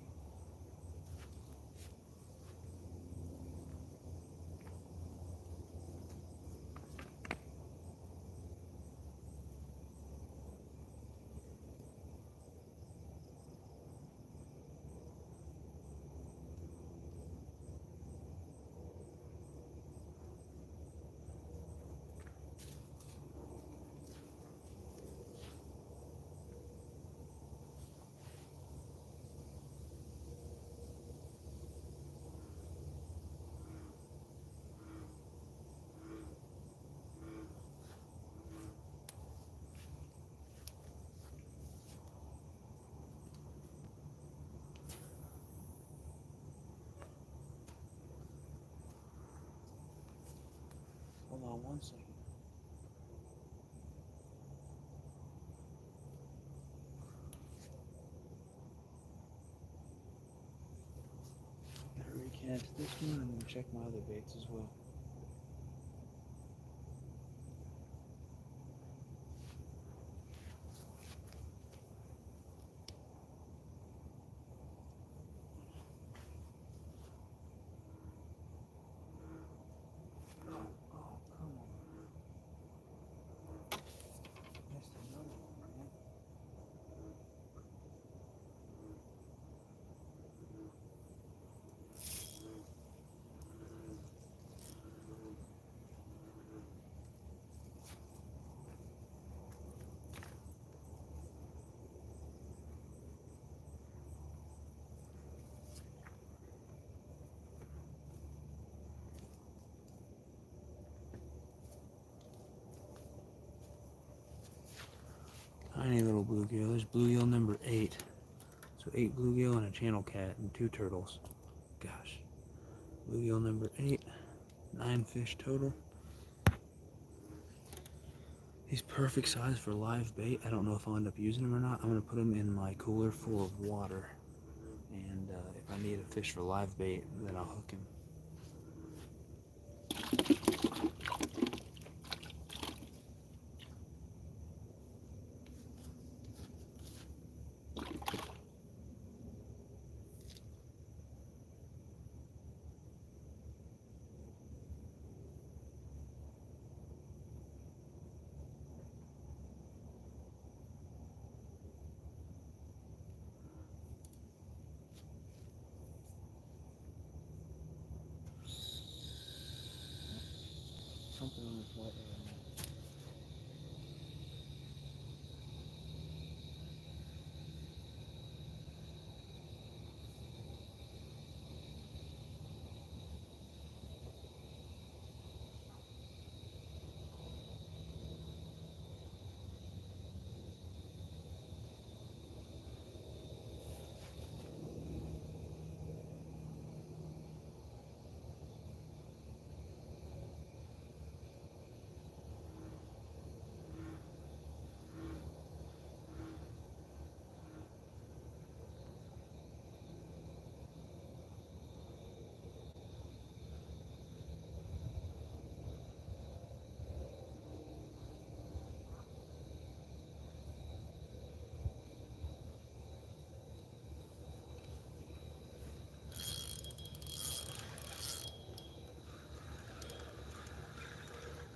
B: Hold on 1 second. Gotta recast this one and check my other baits as well. Oh, come on. Missed another one, man. Tiny little bluegill. There's bluegill number 8. So 8 bluegill and a channel cat and 2 turtles. Gosh. Bluegill number 8. 9 fish total. He's perfect size for live bait. I don't know if I'll end up using him or not. I'm going to put him in my cooler full of water. And if I need a fish for live bait, then I'll hook him. Something on this white area.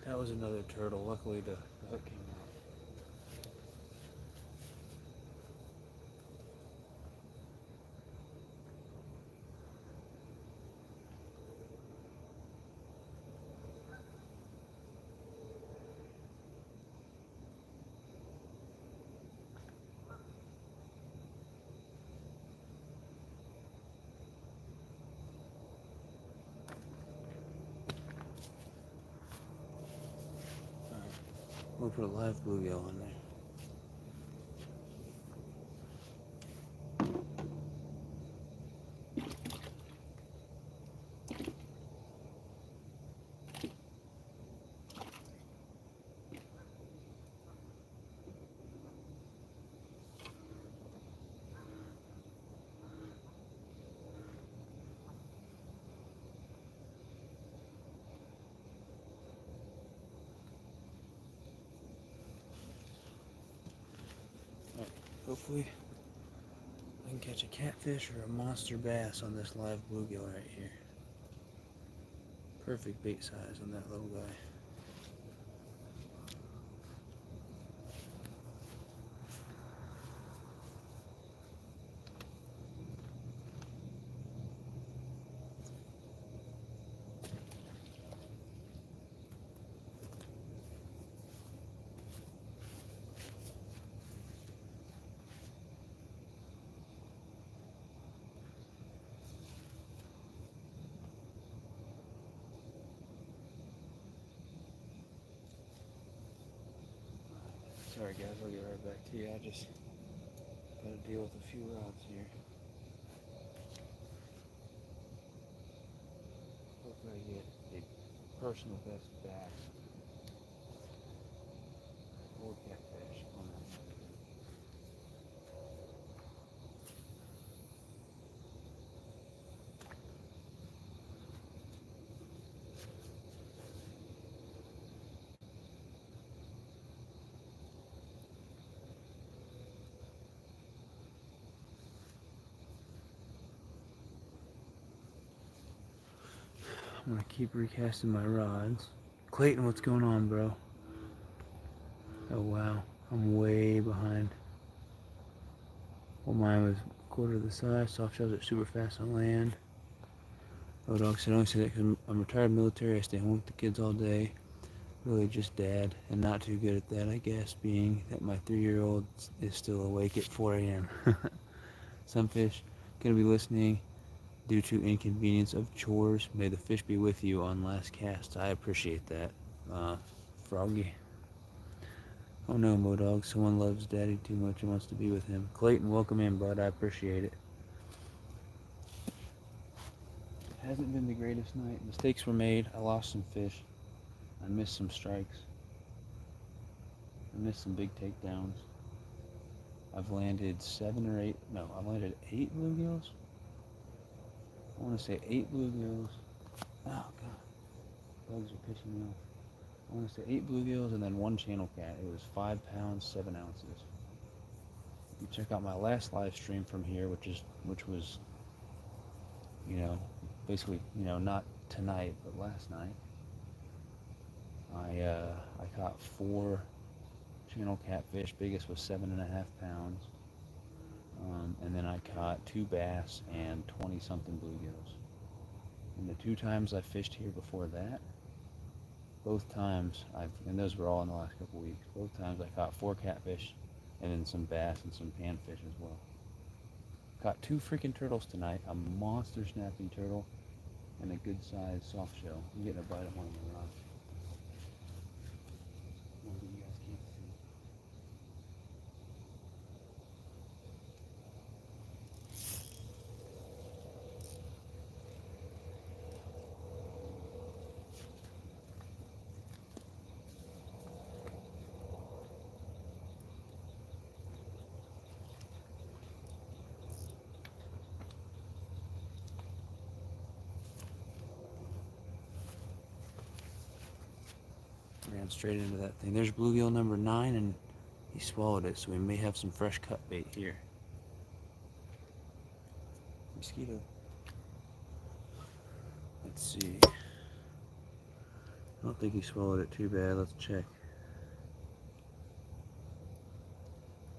B: That was another turtle. Luckily, the hook came out. We'll put a live bluegill in there. Hopefully, I can catch a catfish or a monster bass on this live bluegill right here. Perfect bait size on that little guy. Sorry guys, I'll get right back to you. I just gotta deal with a few rods here. Hopefully I get a personal best bass or catfish on that. I'm gonna keep recasting my rods. Clayton, what's going on, bro? Oh wow, I'm way behind. Well, mine was a quarter of the size. Soft shells are super fast on land. Oh, dog said, I only say that because I'm retired military. I stay home with the kids all day. Really just dad, and not too good at that, I guess, being that my 3-year-old is still awake at 4 a.m. Some fish gonna be listening due to inconvenience of chores. May the fish be with you on last cast. I appreciate that, Froggy. Oh no, Modog, someone loves Daddy too much and wants to be with him. Clayton, welcome in, bud. I appreciate it. Hasn't been the greatest night. Mistakes were made. I lost some fish. I missed some strikes. I missed some big takedowns. I've landed 7 or 8. No, I've landed 8 bluegills. I want to say 8 bluegills. Oh god, bugs are pissing me off. I want to say 8 bluegills and then 1 channel cat. It was 5 pounds 7 ounces. You check out my last live stream from here, which was, you know, basically, you know, not tonight but last night. I caught 4 channel catfish. Biggest was 7.5 pounds. And then I caught 2 bass and 20 something bluegills. And the 2 times I fished here before that, both times and those were all in the last couple weeks. Both times I caught 4 catfish and then some bass and some panfish as well. Caught 2 freaking turtles tonight, a monster snapping turtle and a good sized soft shell. I'm getting a bite of one of the rods. One that you guys can't see. Ran straight into that thing. There's bluegill number 9 and he swallowed it, so we may have some fresh cut bait here. Mosquito. Let's see. I don't think he swallowed it too bad. Let's check.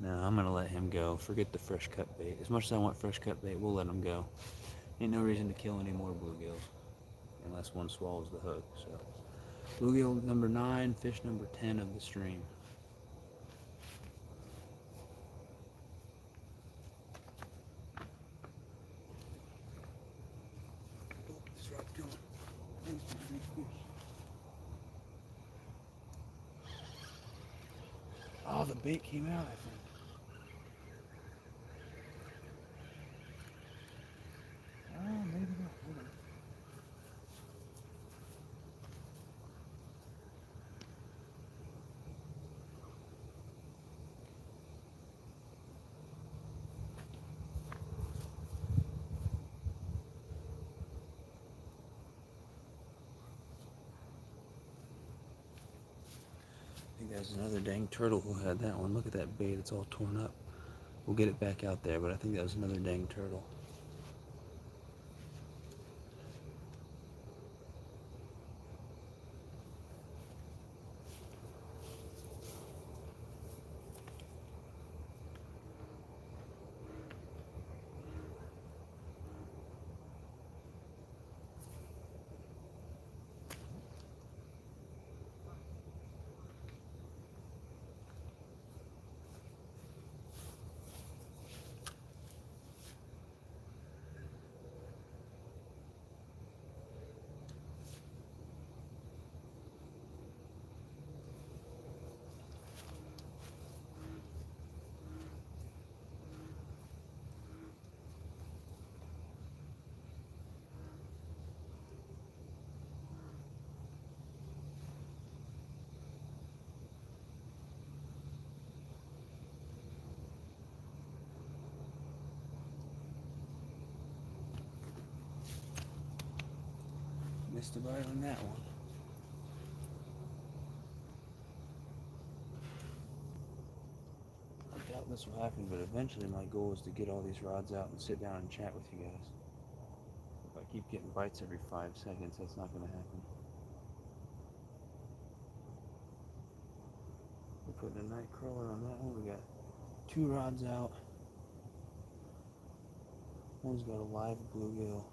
B: No, I'm gonna let him go. Forget the fresh cut bait. As much as I want fresh cut bait, we'll let him go. Ain't no reason to kill any more bluegills unless one swallows the hook. So, bluegill number 9, fish number 10 of the stream. This rod's going. Oh, the bait came out, I think. Oh, maybe not. Hold on. I think that's another dang turtle who had that one. Look at that bait, it's all torn up. We'll get it back out there, but I think that was another dang turtle. Missed a bite on that one. I doubt this will happen, but eventually my goal is to get all these rods out and sit down and chat with you guys. If I keep getting bites every 5 seconds, that's not going to happen. We're putting a night crawler on that one. We got 2 rods out. One's got a live bluegill.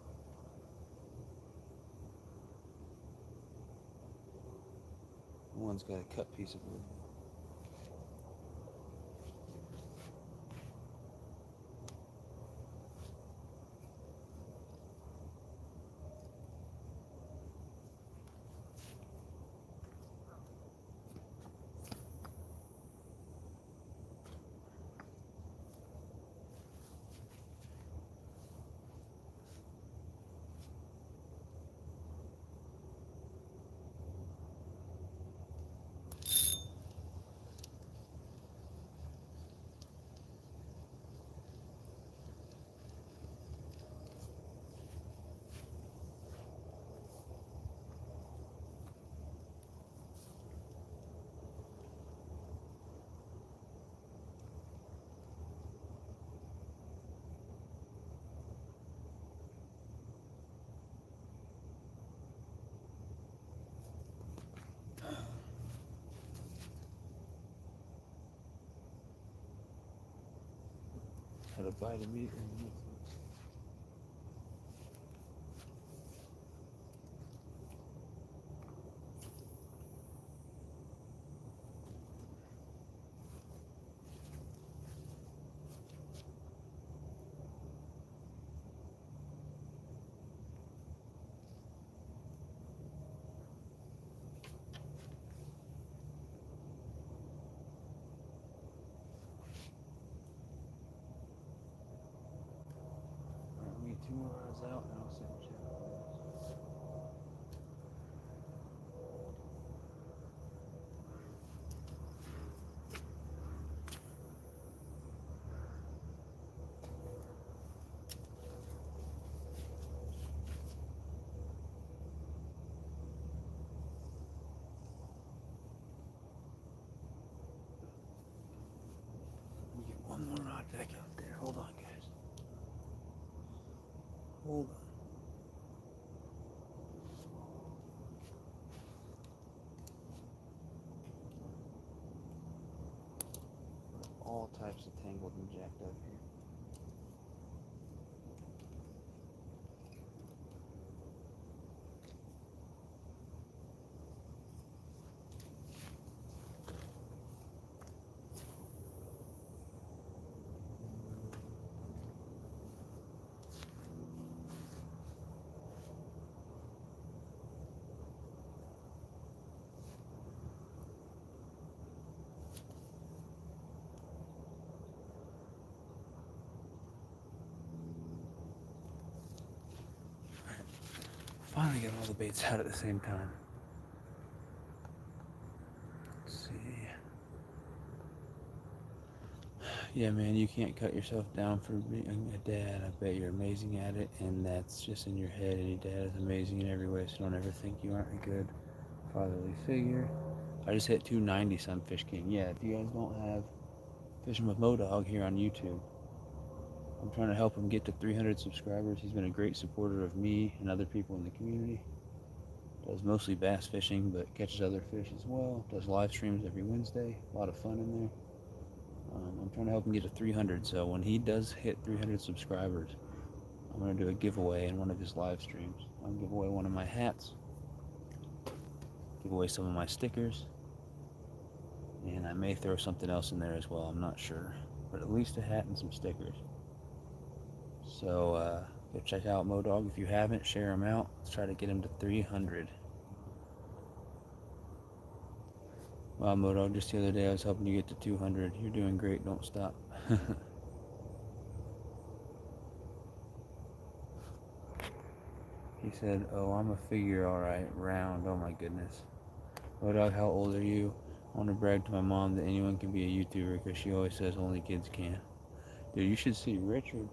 B: One's got a cut piece of bluegill. Had a bite immediately. Alright, we get 2 more rods out and I'll sit and chat with you guys. We get 1 more rod back out there. Hold on, guys. Hold on. All types of tangled and jacked up here. Finally got all the baits out at the same time. Let's see. Yeah, man, you can't cut yourself down for being a dad. I bet you're amazing at it, and that's just in your head. Any dad is amazing in every way, so don't ever think you aren't a good fatherly figure. I just hit 290 Sunfish King. Yeah, if you guys don't have Fishing with Modog here on YouTube. I'm trying to help him get to 300 subscribers. He's been a great supporter of me and other people in the community. Does mostly bass fishing, but catches other fish as well. Does live streams every Wednesday. A lot of fun in there. I'm trying to help him get to 300, so when he does hit 300 subscribers, I'm going to do a giveaway in one of his live streams. I'll give away one of my hats, give away some of my stickers, and I may throw something else in there as well. I'm not sure, but at least a hat and some stickers. So go check out Modog if you haven't. Share him out. Let's try to get him to 300. Wow, Modog, just the other day I was helping you get to 200. You're doing great. Don't stop. He said, "Oh, I'm a figure, all right. Round. Oh my goodness." Modog, how old are you? I want to brag to my mom that anyone can be a YouTuber because she always says only kids can. Dude, you should see Richard.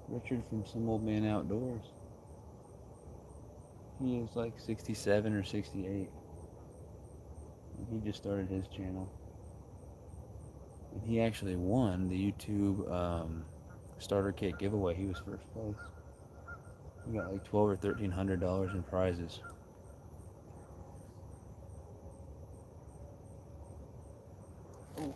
B: Richard from Some Old Man Outdoors. He is like 67 or 68. And he just started his channel. And he actually won the YouTube starter kit giveaway. He was first place. He got like $1,200 or $1,300 in prizes. Oh.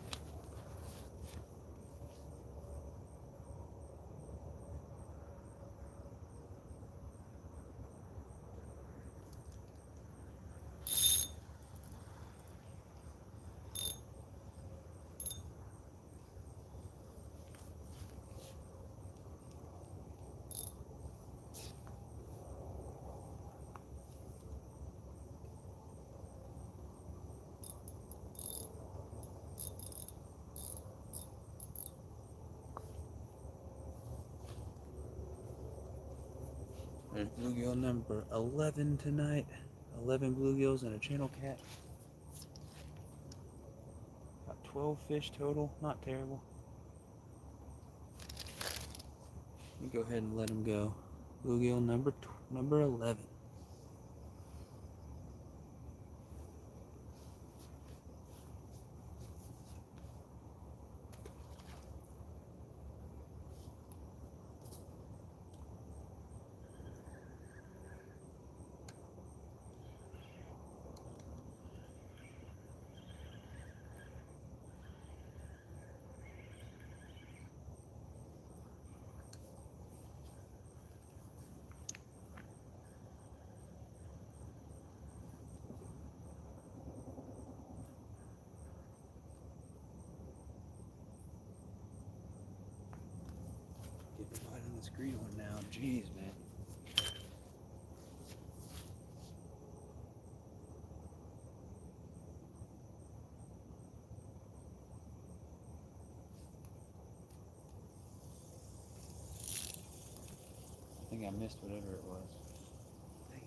B: There's bluegill number 11 tonight. 11 bluegills and a channel cat. Got 12 fish total. Not terrible. Let me go ahead and let him go. Bluegill number 11. Get the bite on this green one now. Jeez, man. I think I missed whatever it was. Dang it.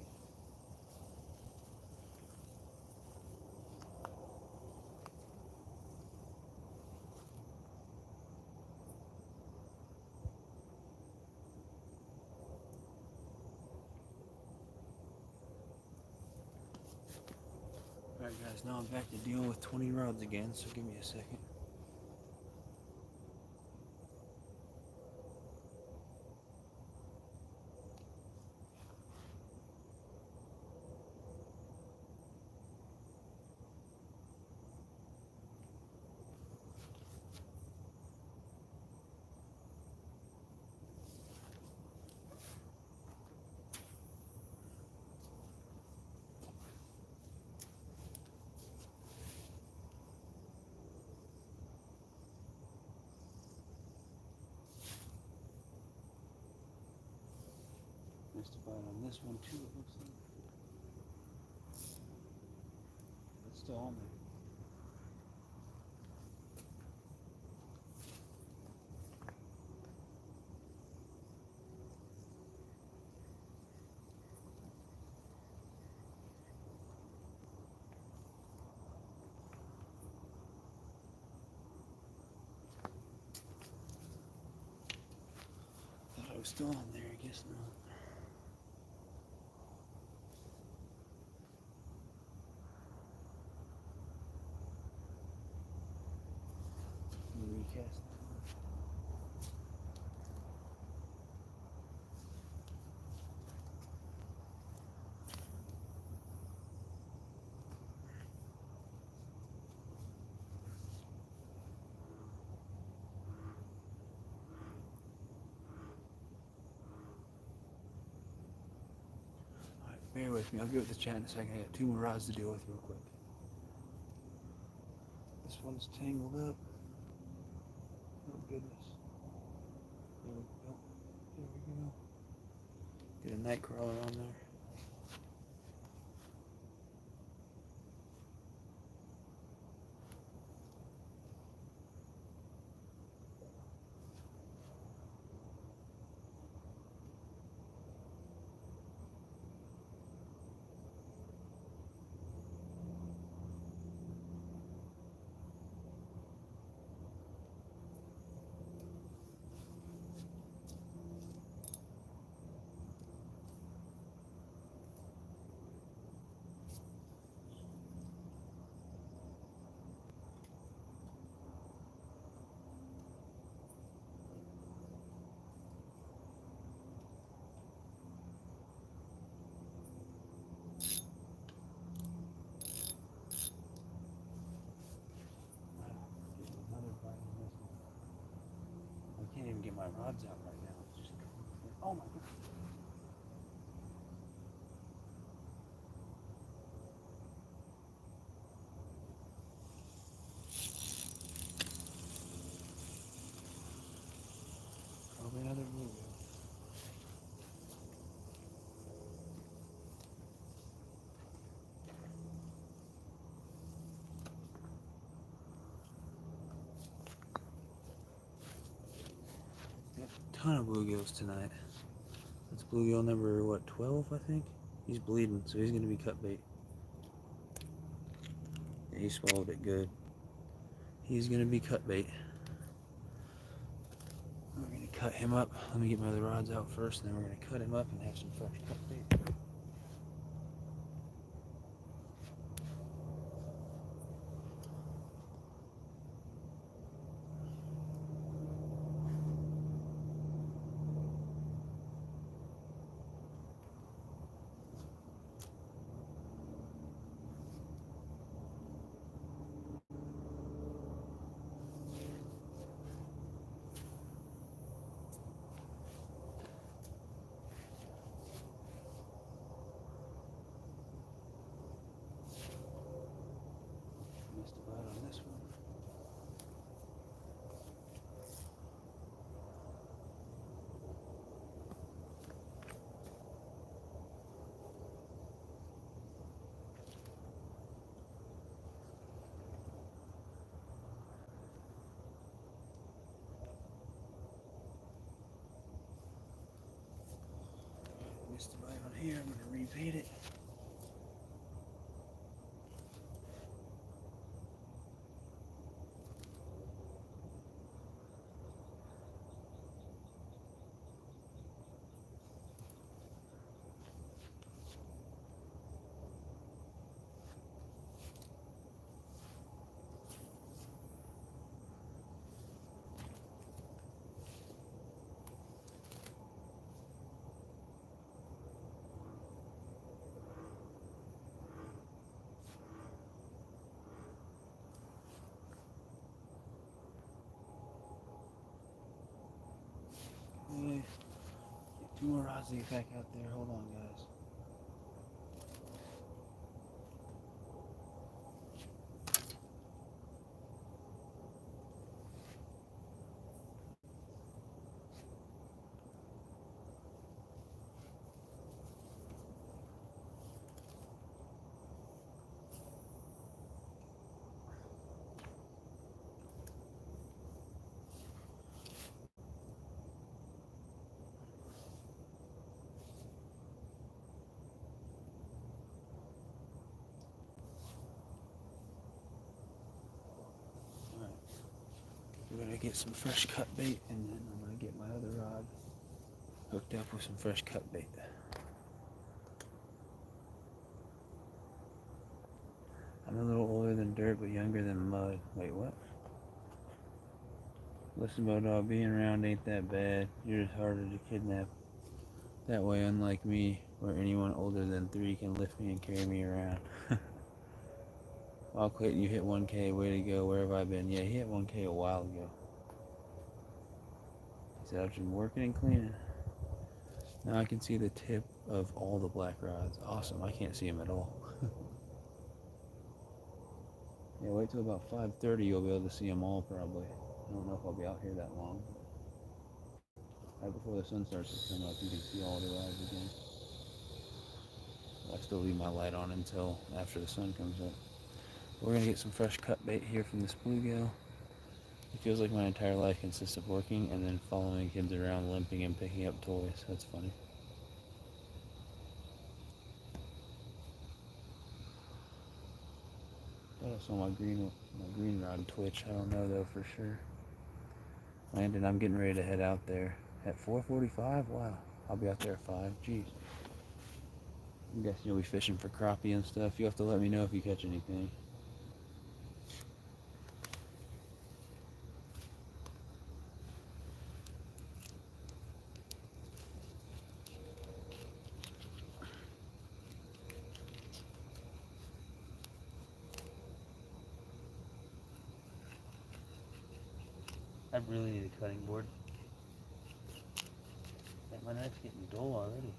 B: Alright guys, now I'm back to dealing with 20 rods again, so give me a second. Missed a bite on this one too, it looks like. It's still on there. Thought I was still on there, I guess not. cast. Alright, bear with me. I'll get with the chat in a second. I got 2 more rods to deal with real quick. This one's tangled up. Oh goodness. There we go. There we go. Get a night crawler on there. I can't even get my rods out right now. It's just, oh my god. Probably another bluegill. Ton of bluegills tonight. That's bluegill number, what, 12, I think? He's bleeding, so he's going to be cut bait. Yeah, he swallowed it good. He's going to be cut bait. We're going to cut him up. Let me get my other rods out first, and then we're going to cut him up and have some fresh cut bait. Missed a bite on this one. Missed a bite on here. I'm going to rebait it. Okay. Get 2 more rods to get back out there. Hold on, guys. We're going to get some fresh cut bait, and then I'm going to get my other rod hooked up with some fresh cut bait. I'm a little older than dirt, but younger than mud. Wait, what? Listen, Modog, being around ain't that bad. You're just harder to kidnap. That way, unlike me, where anyone older than 3 can lift me and carry me around. I'll quit. You hit 1K. Way to go. Where have I been? Yeah, he hit 1K a while ago. He said, I've been working and cleaning. Now I can see the tip of all the black rods. Awesome. I can't see them at all. Yeah, wait till about 5:30. You'll be able to see them all probably. I don't know if I'll be out here that long. Right before the sun starts to come up, you can see all the rods again. I still leave my light on until after the sun comes up. We're going to get some fresh cut bait here from this bluegill. It feels like my entire life consists of working and then following kids around, limping and picking up toys. That's funny. I thought I saw my green rod twitch. I don't know though for sure. Landon, I'm getting ready to head out there at 4:45. Wow, I'll be out there at 5. Jeez. I'm guessing you'll be fishing for crappie and stuff. You have to let me know if you catch anything. I really need a cutting board. My knife's getting dull already.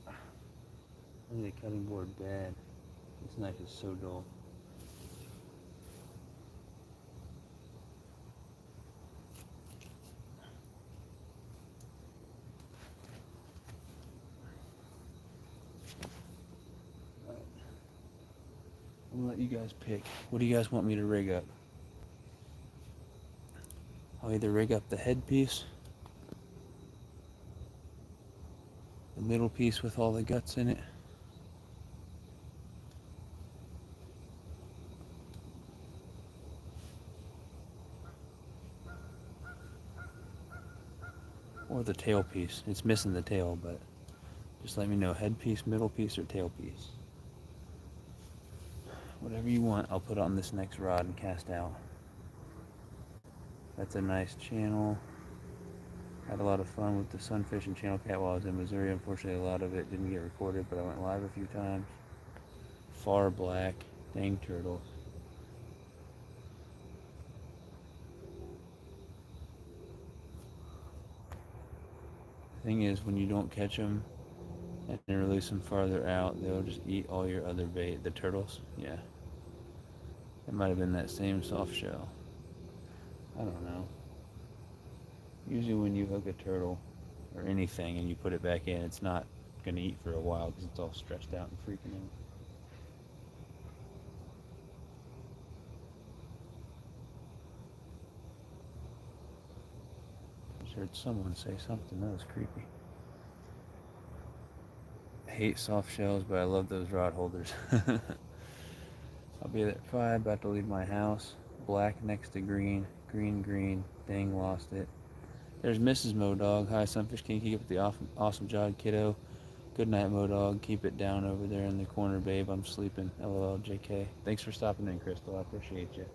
B: I need a cutting board bad. This knife is so dull. Right. I'm gonna let you guys pick. What do you guys want me to rig up? I'll either rig up the headpiece, the middle piece with all the guts in it, or the tail piece. It's missing the tail, but just let me know, headpiece, middle piece, or tail piece. Whatever you want, I'll put on this next rod and cast out. That's a nice channel. Had a lot of fun with the sunfish and channel cat while I was in Missouri. Unfortunately, a lot of it didn't get recorded, but I went live a few times. Far black, dang turtle. The thing is, when you don't catch them and then release them farther out, they'll just eat all your other bait. The turtles, yeah. It might have been that same soft shell. I don't know. Usually when you hook a turtle or anything and you put it back in, it's not going to eat for a while because it's all stretched out and freaking out. I just heard someone say something. That was creepy. I hate soft shells, but I love those rod holders. I'll be there at 5, about to leave my house. Black next to green, green, green. Dang, lost it. There's Mrs. Modog. Hi, Sunfish King. Keep up the awesome job, kiddo. Good night, Modog. Keep it down over there in the corner, babe. I'm sleeping. LOL, JK. Thanks for stopping in, Crystal. I appreciate you.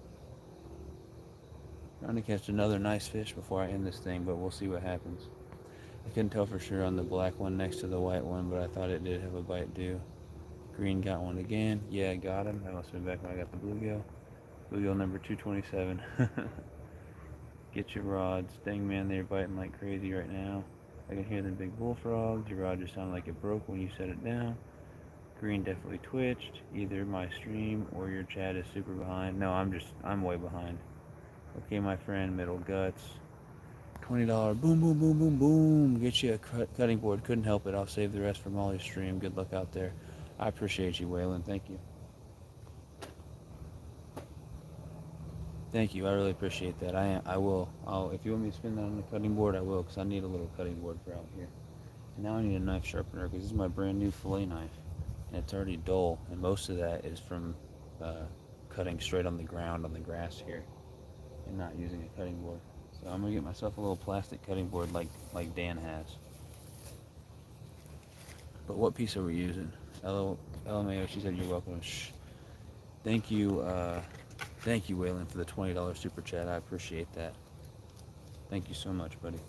B: Trying to catch another nice fish before I end this thing, but we'll see what happens. I couldn't tell for sure on the black one next to the white one, but I thought it did have a bite due. Green got one again. Yeah, got him. That must have been back when I got the bluegill. Bluegill number 227. Get your rods. Dang, man, they're biting like crazy right now. I can hear the big bullfrogs. Your rod just sounded like it broke when you set it down. Green definitely twitched. Either my stream or your chat is super behind. No, I'm way behind. Okay, my friend, middle guts. $20. Boom, boom, boom, boom, boom. Get you a cutting board. Couldn't help it. I'll save the rest for Molly's stream. Good luck out there. I appreciate you, Waylon. Thank you. Thank you. I really appreciate that. I will. If you want me to spin that on the cutting board, I will, because I need a little cutting board for out here. And now I need a knife sharpener, because this is my brand new fillet knife. And it's already dull, and most of that is from cutting straight on the ground on the grass here and not using a cutting board. So I'm going to get myself a little plastic cutting board like Dan has. But what piece are we using? LMAO, she said you're welcome. Shh. Thank you, Thank you, Waylon, for the $20 super chat. I appreciate that. Thank you so much, buddy.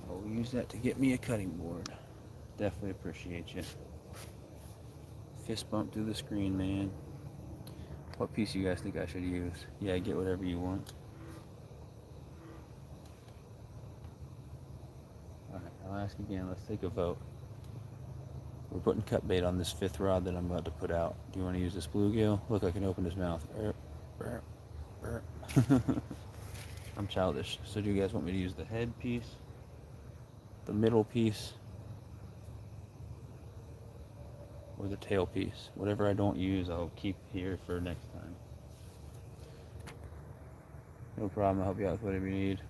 B: I'll use that to get me a cutting board. Definitely appreciate you. Fist bump through the screen, man. What piece you guys think I should use? Yeah, get whatever you want. Alright, I'll ask again. Let's take a vote. We're putting cut bait on this 5th rod that I'm about to put out. Do you want to use this bluegill? Look, I can open his mouth. I'm childish. So do you guys want me to use the head piece? The middle piece? Or the tail piece? Whatever I don't use, I'll keep here for next time. No problem, I'll help you out with whatever you need.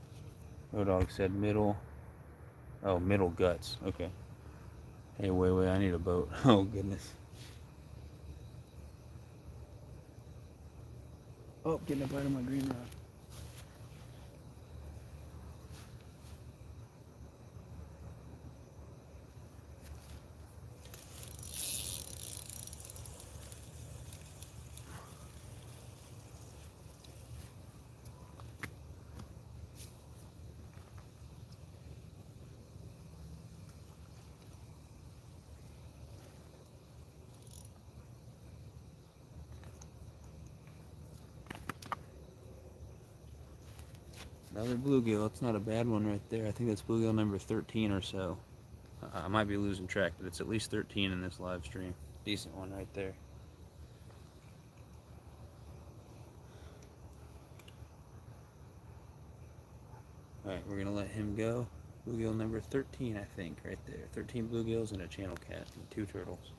B: No dog said middle. Oh, middle guts. Okay. Hey, wait, I need a boat. Oh, goodness. Oh, getting a bite of my green rod. Another bluegill. It's not a bad one right there. I think that's bluegill number 13 or so. I might be losing track, but it's at least 13 in this live stream. Decent one right there. Alright, we're going to let him go. Bluegill number 13, I think, right there. 13 bluegills and a channel cat and 2 turtles.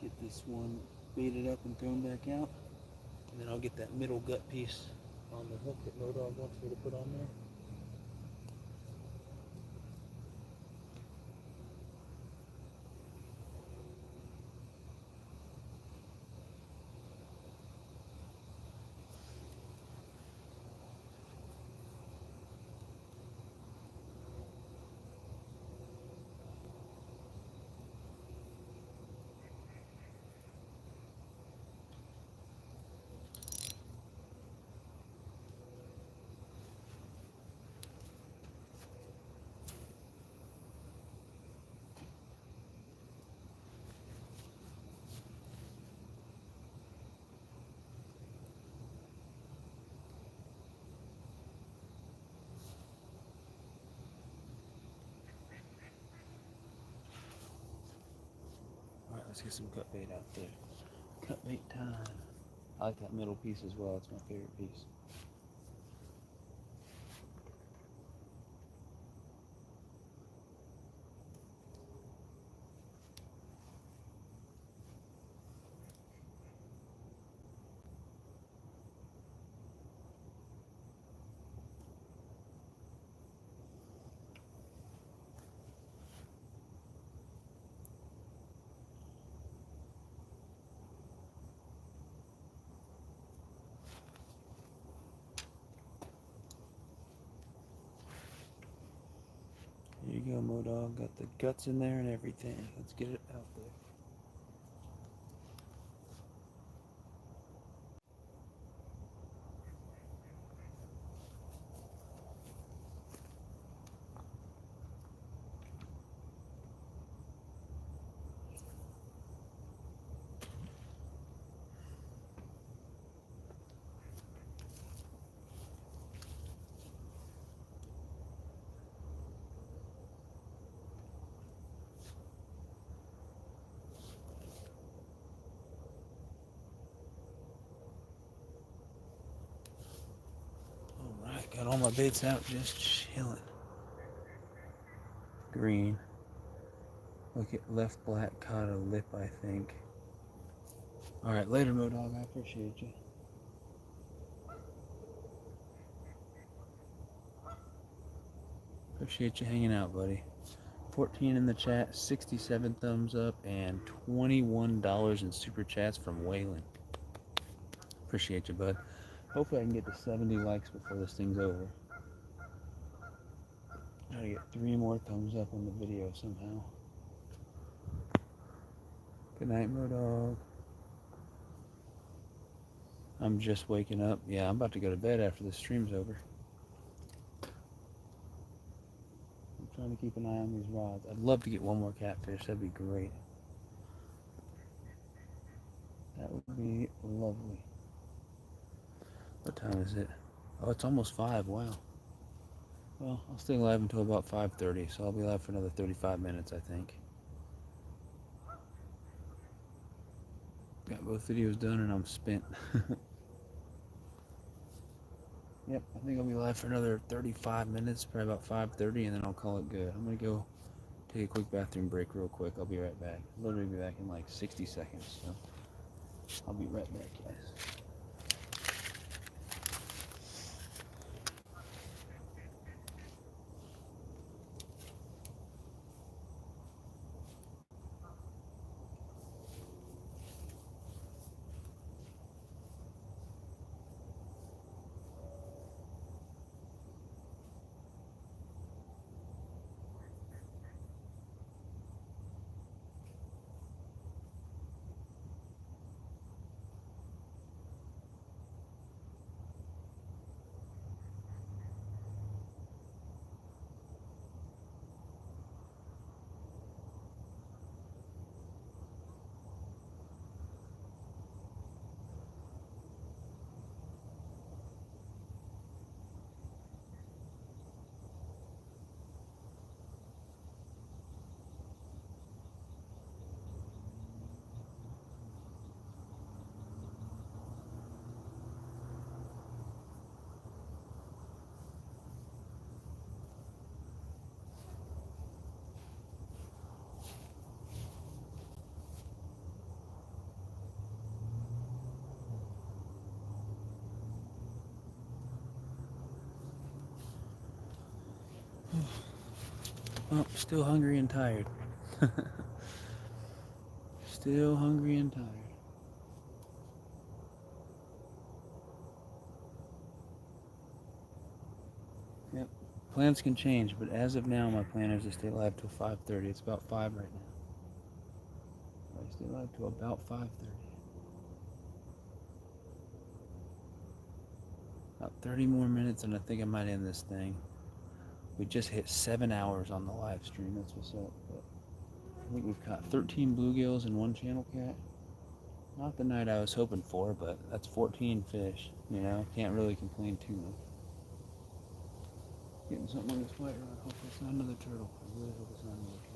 B: Get this one baited up and thrown back out. And then I'll get that middle gut piece on the hook that Modog wants me to put on there. Alright, let's get some cut bait out there. Cut bait time. I like that middle piece as well. It's my favorite piece. Here you go, Modog. Got the guts in there and everything. Let's get it out there. Alright, got all my baits out, just chilling. Green. Look at left black, caught a lip, I think. Alright, later, Modog. I appreciate you. Appreciate you hanging out, buddy. 14 in the chat, 67 thumbs up, and $21 in super chats from Waylon. Appreciate you, bud. Hopefully I can get to 70 likes before this thing's over. Gotta get 3 more thumbs up on the video somehow. Good night, Modog. I'm just waking up. Yeah, I'm about to go to bed after the stream's over. I'm trying to keep an eye on these rods. I'd love to get one more catfish. That'd be great. That would be lovely. What time is it? Oh, it's almost 5. Wow. Well, I'll stay live until about 5:30, so I'll be live for another 35 minutes, I think. Got both videos done and I'm spent. Yep, I think I'll be live for another 35 minutes, probably about 5:30, and then I'll call it good. I'm going to go take a quick bathroom break real quick. I'll be right back. I'll literally be back in like 60 seconds, so I'll be right back, guys. Oh, still hungry and tired. Still hungry and tired. Yep. Plans can change, but as of now, my plan is to stay live till 5:30. It's about 5 right now. I stay live till about 5:30. About 30 more minutes, and I think I might end this thing. We just hit 7 hours on the live stream. That's what's up. But I think we've caught 13 bluegills and 1 channel cat. Not the night I was hoping for, but that's 14 fish. You know, can't really complain too much. Getting something on this white rod. Hopefully it's not another turtle. I really hope it's not another turtle.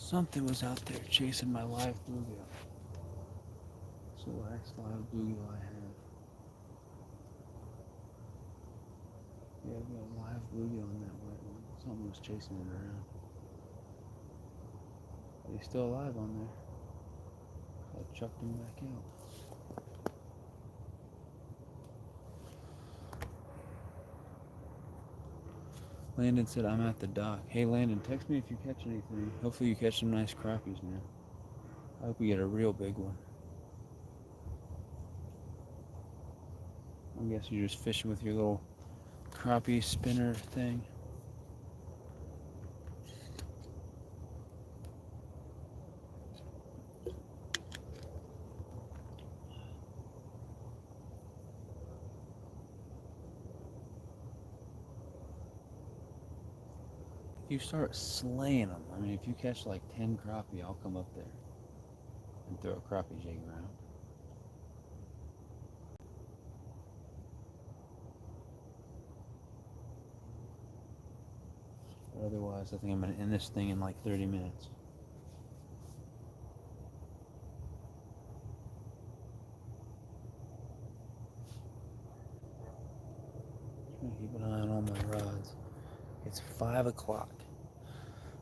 B: Something was out there chasing my live bluegill. It's the last live bluegill I have. Yeah, I've got a live bluegill on that white one. Something was chasing it around. But he's still alive on there. So I chucked him back out. Landon said, I'm at the dock. Hey, Landon, text me if you catch anything. Hopefully you catch some nice crappies, man. I hope we get a real big one. I guess you're just fishing with your little crappie spinner thing. You start slaying them. I mean, if you catch like 10 crappie, I'll come up there and throw a crappie jig around. But otherwise, I think I'm going to end this thing in like 30 minutes. Keep an eye on all my rods. It's 5 o'clock.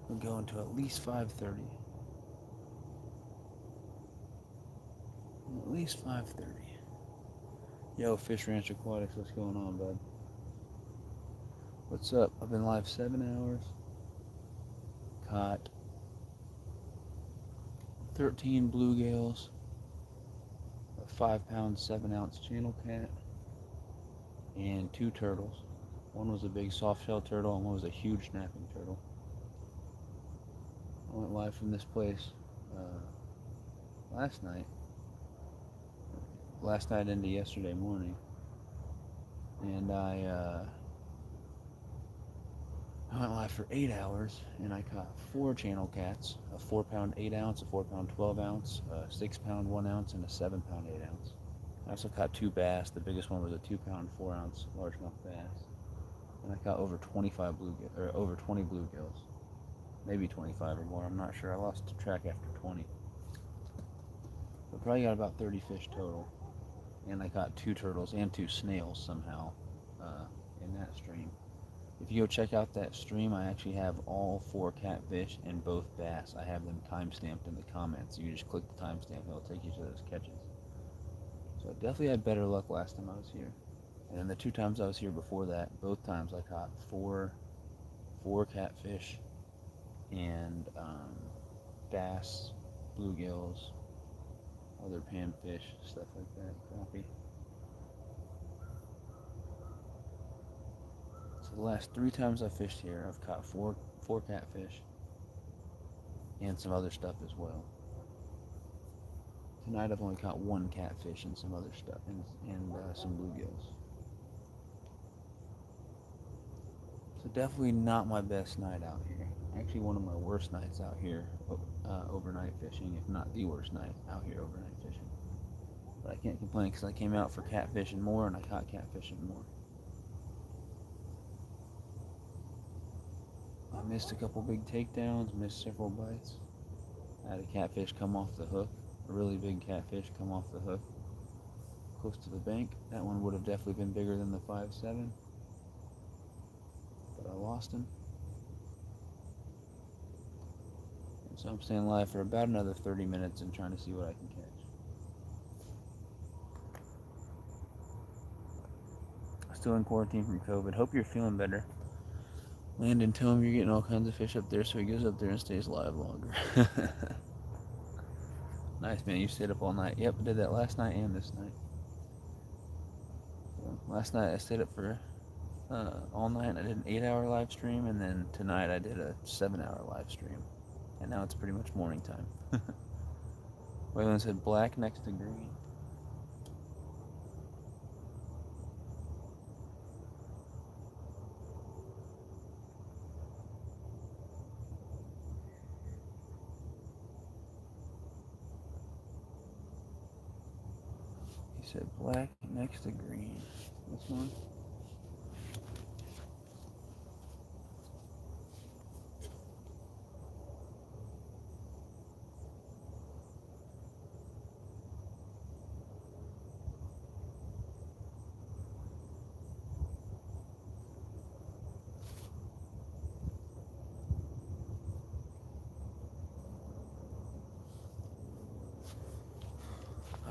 B: We're going to at least 5:30. At least 5:30. Yo, Fish Ranch Aquatics, what's going on, bud? What's up? I've been live 7 hours. Caught 13 bluegills, a 5-pound, 7-ounce channel cat, and 2 turtles. One was a big soft-shell turtle, and one was a huge snapping turtle. I went live from this place last night into yesterday morning, and I went live for 8 hours, and I caught 4 channel cats, a 4-pound 8-ounce, a 4-pound 12-ounce, a 6-pound 1-ounce, and a 7-pound 8-ounce. I also caught 2 bass. The biggest one was a 2-pound 4-ounce largemouth bass, and I caught over 20 bluegills, maybe 25 or more. I'm not sure. I lost track after 20. But probably got about 30 fish total, and I caught 2 turtles and 2 snails somehow in that stream. If you go check out that stream, I actually have all 4 catfish and both bass. I have them time-stamped in the comments. You just click the timestamp, it'll take you to those catches. So I definitely had better luck last time I was here. And then the 2 times I was here before that, both times I caught 4 catfish and bass, bluegills, other panfish, stuff like that, crappie. So the last 3 times I fished here, I've caught 4 catfish and some other stuff as well. Tonight I've only caught 1 catfish and some other stuff, and some bluegills. So definitely not my best night out here. Actually one of my worst nights out here overnight fishing, if not the worst night out here overnight fishing. But I can't complain because I came out for catfish and more, and I caught catfish and more. I missed a couple big takedowns, missed several bites. I had a catfish come off the hook, a really big catfish come off the hook close to the bank. That one would have definitely been bigger than the 5.7, but I lost him. And so I'm staying live for about another 30 minutes and trying to see what I can catch. Still in quarantine from COVID. Hope you're feeling better. Landon, tell him you're getting all kinds of fish up there so he goes up there and stays live longer. Nice, man. You stayed up all night. Yep, I did that last night and this night. So last night I stayed up for all night, and I did an 8-hour live stream, and then tonight I did a 7-hour live stream. And now it's pretty much morning time. Waylon said black next to green. He said black next to green. This one?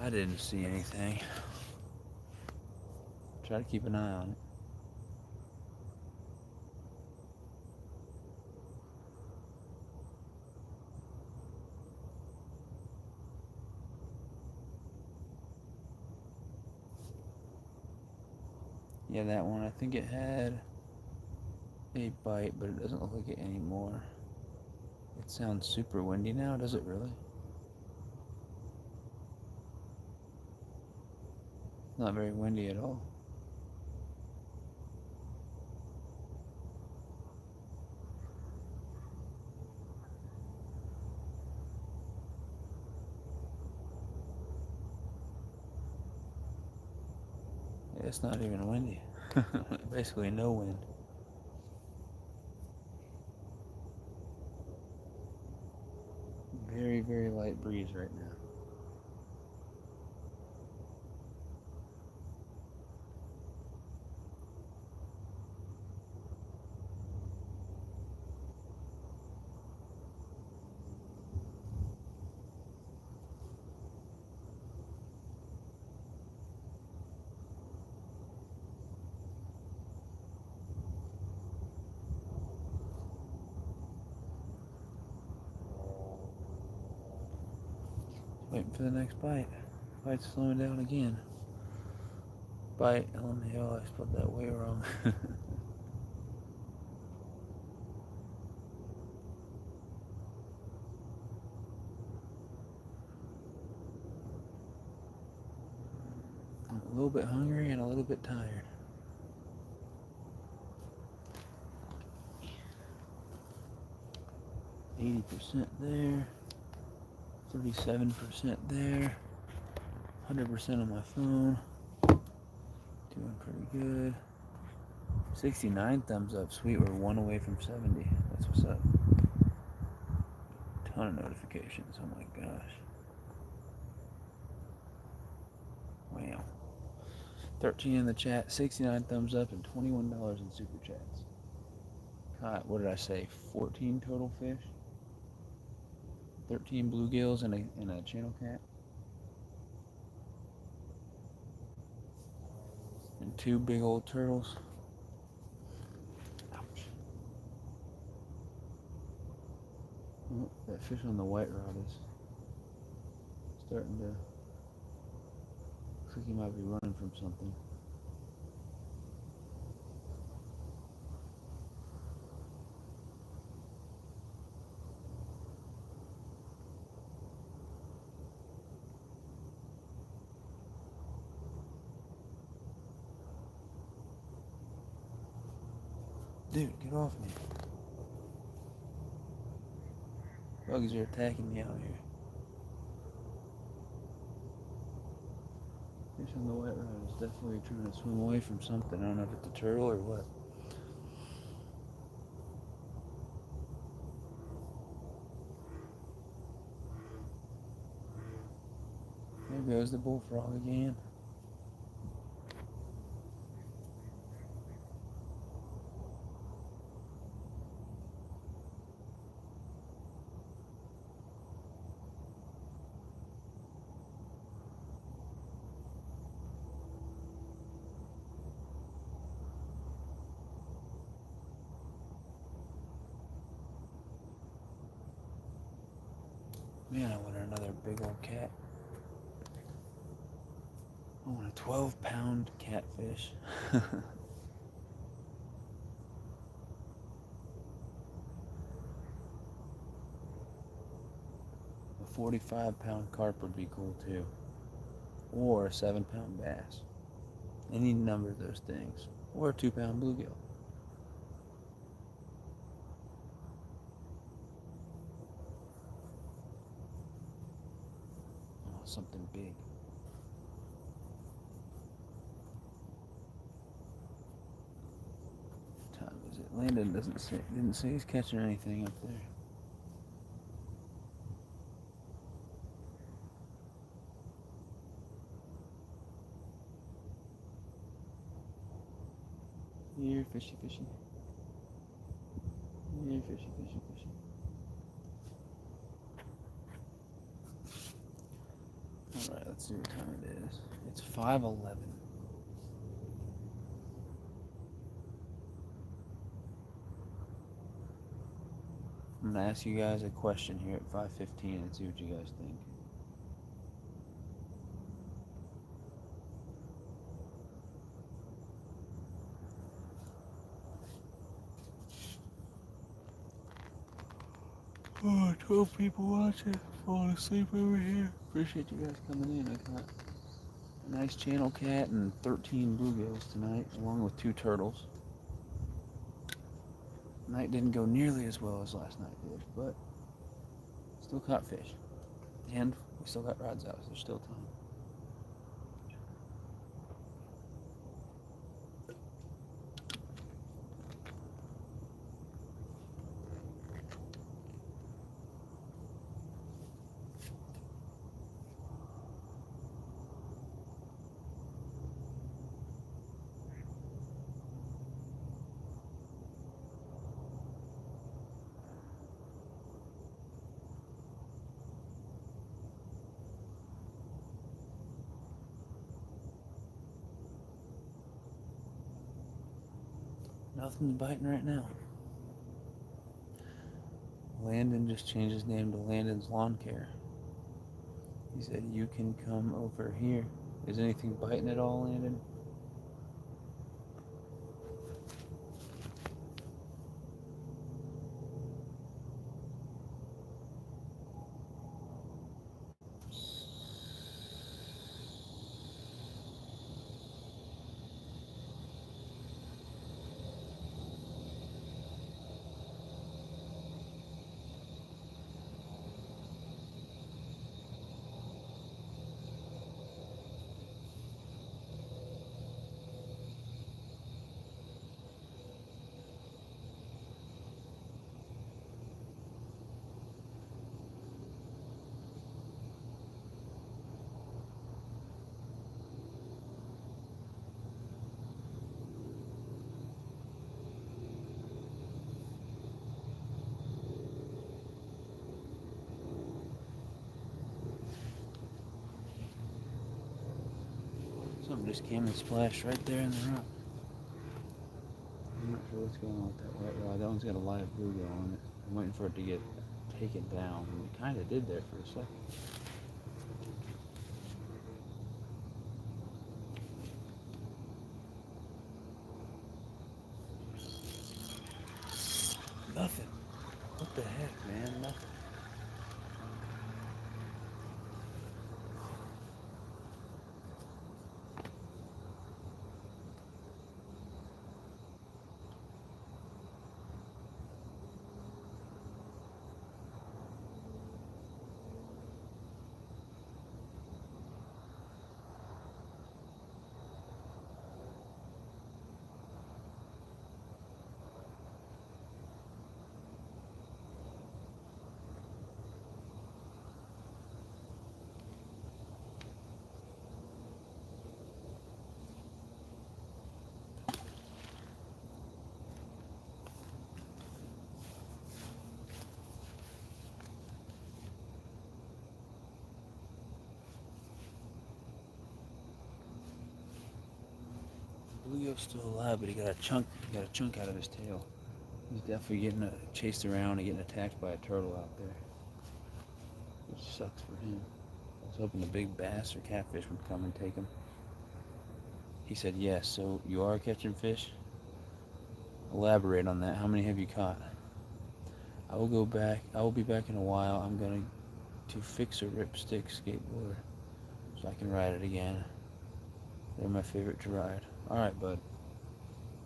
B: I didn't see anything. Try to keep an eye on it. Yeah, that one, I think it had a bite, but it doesn't look like it anymore. It sounds super windy now, does it really? Not very windy at all. Yeah, it's not even windy. Basically no wind. Very, very light breeze right now. Waiting for the next bite. Bite's slowing down again. Bite, LMAO, I spelled that way wrong. I'm a little bit hungry and a little bit tired. %, there, 37% there, 100% on my phone, doing pretty good. 69 thumbs up, sweet, we're one away from 70, that's what's up. Ton of notifications, oh my gosh. Wow. 13 in the chat, 69 thumbs up, and $21 in super chats. Caught, what did I say, 14 total fish? 13 bluegills and a channel cat. And 2 big old turtles. Ouch. Oh, that fish on the white rod is starting to, looks like he might be running from something. Dude, get off me. Bugs are attacking me out here. Fish on the white rod is definitely trying to swim away from something. I don't know if it's a turtle or what. There goes the bullfrog again. Man, I want another big old cat. I want a 12-pound catfish. A 45-pound carp would be cool too. Or a 7-pound bass. Any number of those things. Or a 2-pound bluegill. Oh, something big. What time is it? Landon didn't say he's catching anything up there. Here, fishy, fishy. Here, fishy, fishy, fishy. Alright, Let's see what time it is. It's 5:11. I'm gonna ask you guys a question here at 5:15 and see what you guys think. Oh, 12 people watching. Falling asleep over here. Appreciate you guys coming in. I got a nice channel cat and 13 bluegills tonight, along with 2 turtles. Night didn't go nearly as well as last night did, but still caught fish. And we still got rods out, so there's still time. Nothing's biting right now. Landon just changed his name to Landon's Lawn Care. He said, you can come over here. Is anything biting at all, Landon? Something just came and splashed right there in the rock. I'm not sure what's going on with that white rod. That one's got a live bluegill on it. I'm waiting for it to get taken down. And it kind of did there for a second. Nothing. What the heck, man? Nothing. Bluegill's still alive, but he got a chunk out of his tail. He's definitely getting chased around and getting attacked by a turtle out there, which sucks for him. I was hoping a big bass or catfish would come and take him. He said yes. So you are catching fish? Elaborate on that. How many have you caught? I will go back. I will be back in a while. I'm going to fix a ripstick skateboard so I can ride it again. They're my favorite to ride. Alright, bud.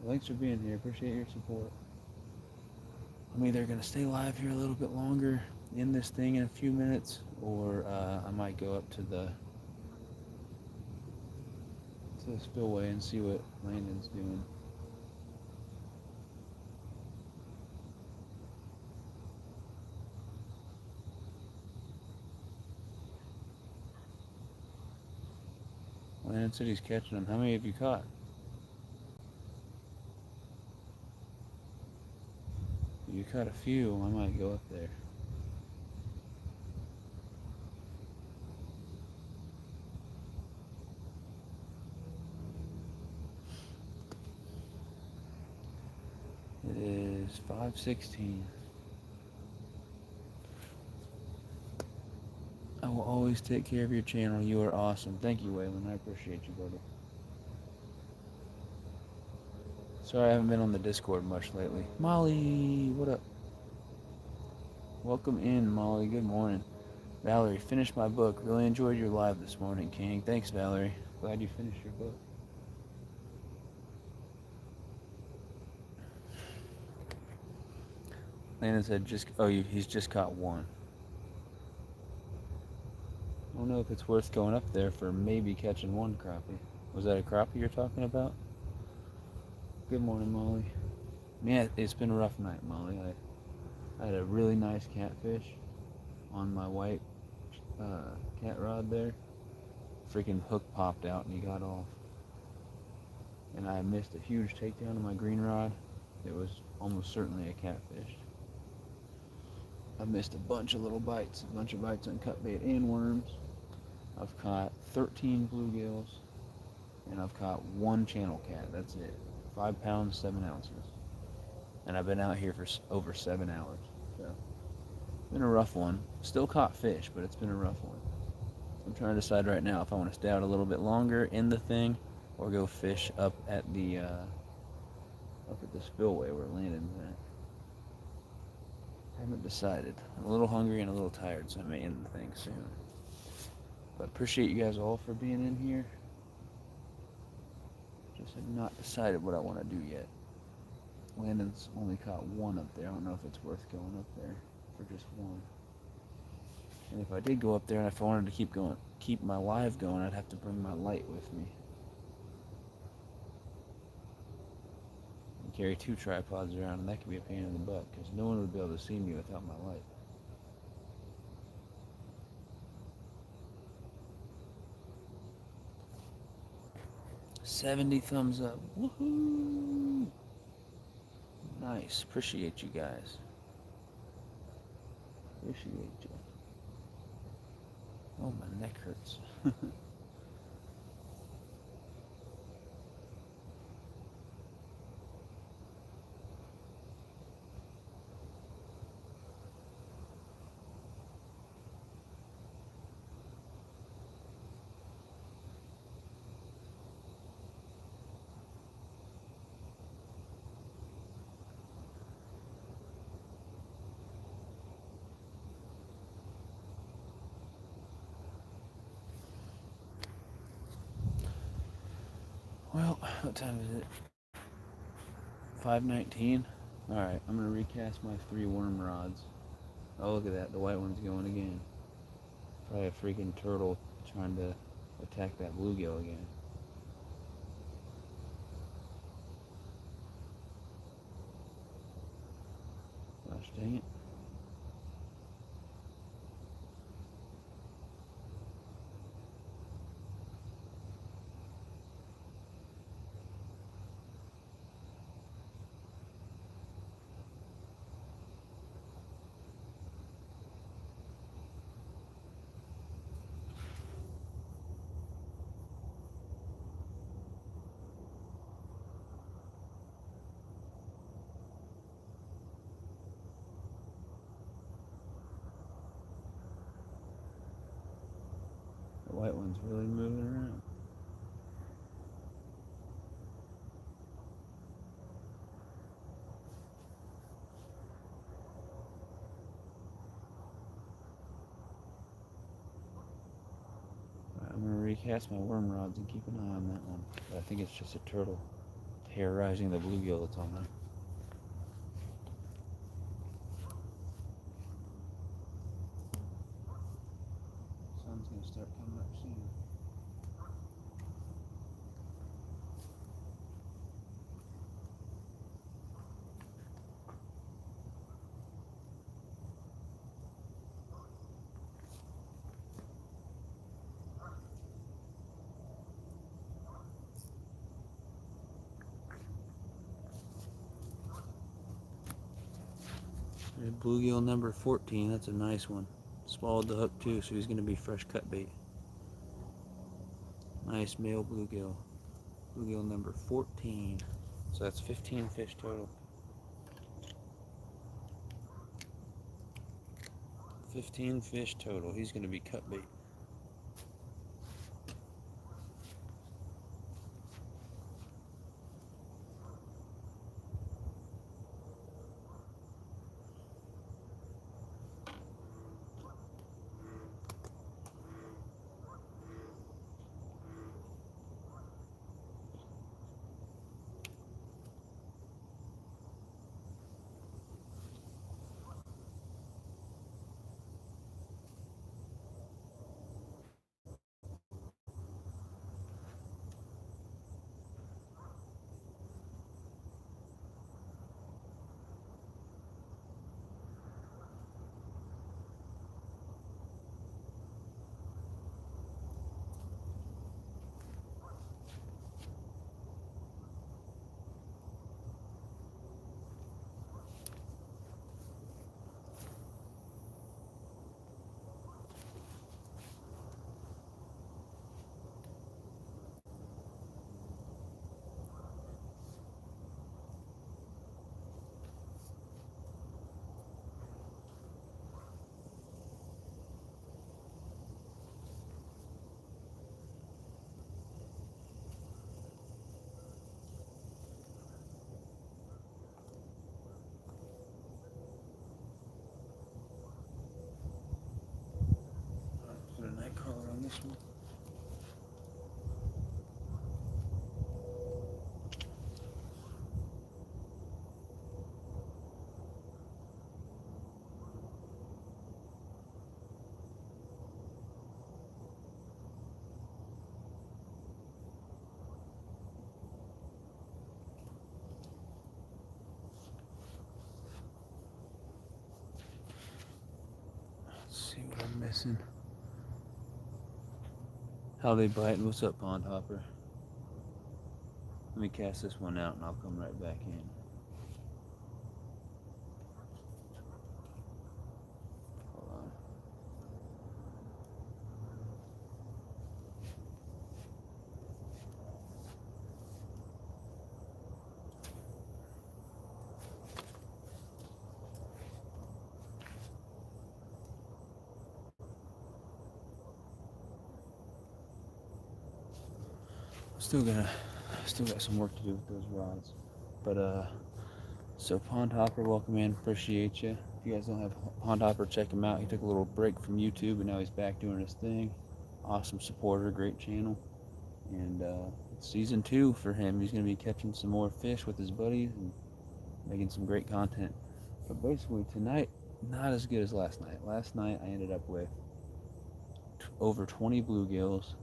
B: Thanks for being here. Appreciate your support. I'm either going to stay live here a little bit longer in this thing in a few minutes, or I might go up to the spillway and see what Landon's doing. Landon said he's catching them. How many have you caught? If you caught a few, I might go up there. It is 5:16. I will always take care of your channel. You are awesome. Thank you, Waylon. I appreciate you, buddy. Sorry I haven't been on the Discord much lately. Molly, what up? Welcome in, Molly. Good morning. Valerie, finished my book. Really enjoyed your live this morning, King. Thanks, Valerie. Glad you finished your book. Landon said, he's just caught one. I don't know if it's worth going up there for maybe catching one crappie. Was that a crappie you're talking about? Good morning, Molly. Yeah, it's been a rough night, Molly. I had a really nice catfish on my white cat rod there. Freaking hook popped out and he got off. And I missed a huge takedown on my green rod. It was almost certainly a catfish. I missed a bunch of little bites, a bunch of bites on cut bait and worms. I've caught 13 bluegills, and I've caught one channel cat. That's it. 5 pounds, 7 ounces. And I've been out here for over 7 hours. So, it's been a rough one. Still caught fish, but it's been a rough one. I'm trying to decide right now if I want to stay out a little bit longer in the thing, or go fish up at the spillway where Landon's at. I haven't decided. I'm a little hungry and a little tired, so I may end the thing soon. But appreciate you guys all for being in here. Just have not decided what I want to do yet. Landon's only caught one up there. I don't know if it's worth going up there for just one. And if I did go up there, and if I wanted to keep my live going, I'd have to bring my light with me. And carry 2 tripods around, and that could be a pain in the butt, because no one would be able to see me without my light. $70 thumbs up. Woohoo! Nice. Appreciate you guys. Appreciate you. Oh, my neck hurts. Well, what time is it? 5:19. Alright, I'm going to recast my 3 worm rods. Oh, look at that. The white one's going again. Probably a freaking turtle trying to attack that bluegill again. Gosh dang it. The white one's really moving around. Right, I'm going to recast my worm rods and keep an eye on that one. But I think it's just a turtle terrorizing the bluegill that's on there. Sun's going to start coming up soon. Bluegill number 14, that's a nice one. Swallowed the hook too, so he's going to be fresh cut bait. Nice male bluegill. Bluegill number 14. So that's 15 fish total. 15 fish total. He's going to be cut bait. Put a night collar on this one. Let's see what I'm missing. How they bite. What's up, Pond Hopper? Let me cast this one out and I'll come right back in. Hold on. Still got some work to do with those rods. But so Pond Hopper, welcome in, appreciate you. If you guys don't have Pond Hopper, check him out. He took a little break from YouTube and now he's back doing his thing. Awesome supporter, great channel. And it's season 2 for him. He's gonna be catching some more fish with his buddies and making some great content. But basically tonight, not as good as last night. Last night I ended up with over 20 bluegills,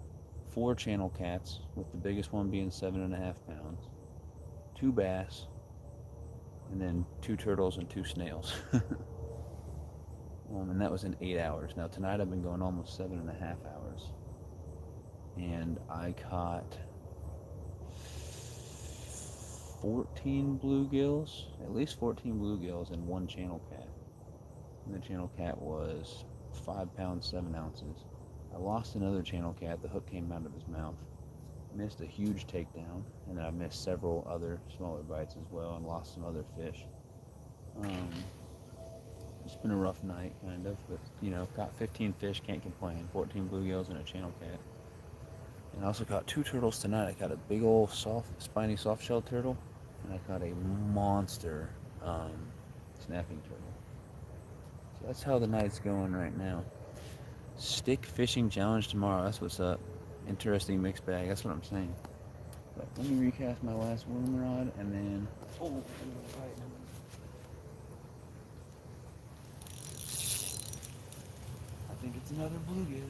B: 4 channel cats, with the biggest one being 7.5 pounds, 2 bass, and then 2 turtles and 2 snails. And that was in 8 hours. Now tonight I've been going almost 7.5 hours, and I caught 14 bluegills, at least 14 bluegills, and 1 channel cat. And the channel cat was 5 pounds 7 ounces. I lost another channel cat. The hook came out of his mouth. Missed a huge takedown, and then I missed several other smaller bites as well, and lost some other fish. It's been a rough night, kind of, but caught 15 fish, can't complain. 14 bluegills and a channel cat. And I also caught 2 turtles tonight. I caught a big old spiny soft-shell turtle, and I caught a monster snapping turtle. So that's how the night's going right now. Stick fishing challenge tomorrow. That's what's up. Interesting mixed bag. That's what I'm saying. But let me recast my last worm rod and then. Oh, I think it's another bluegill.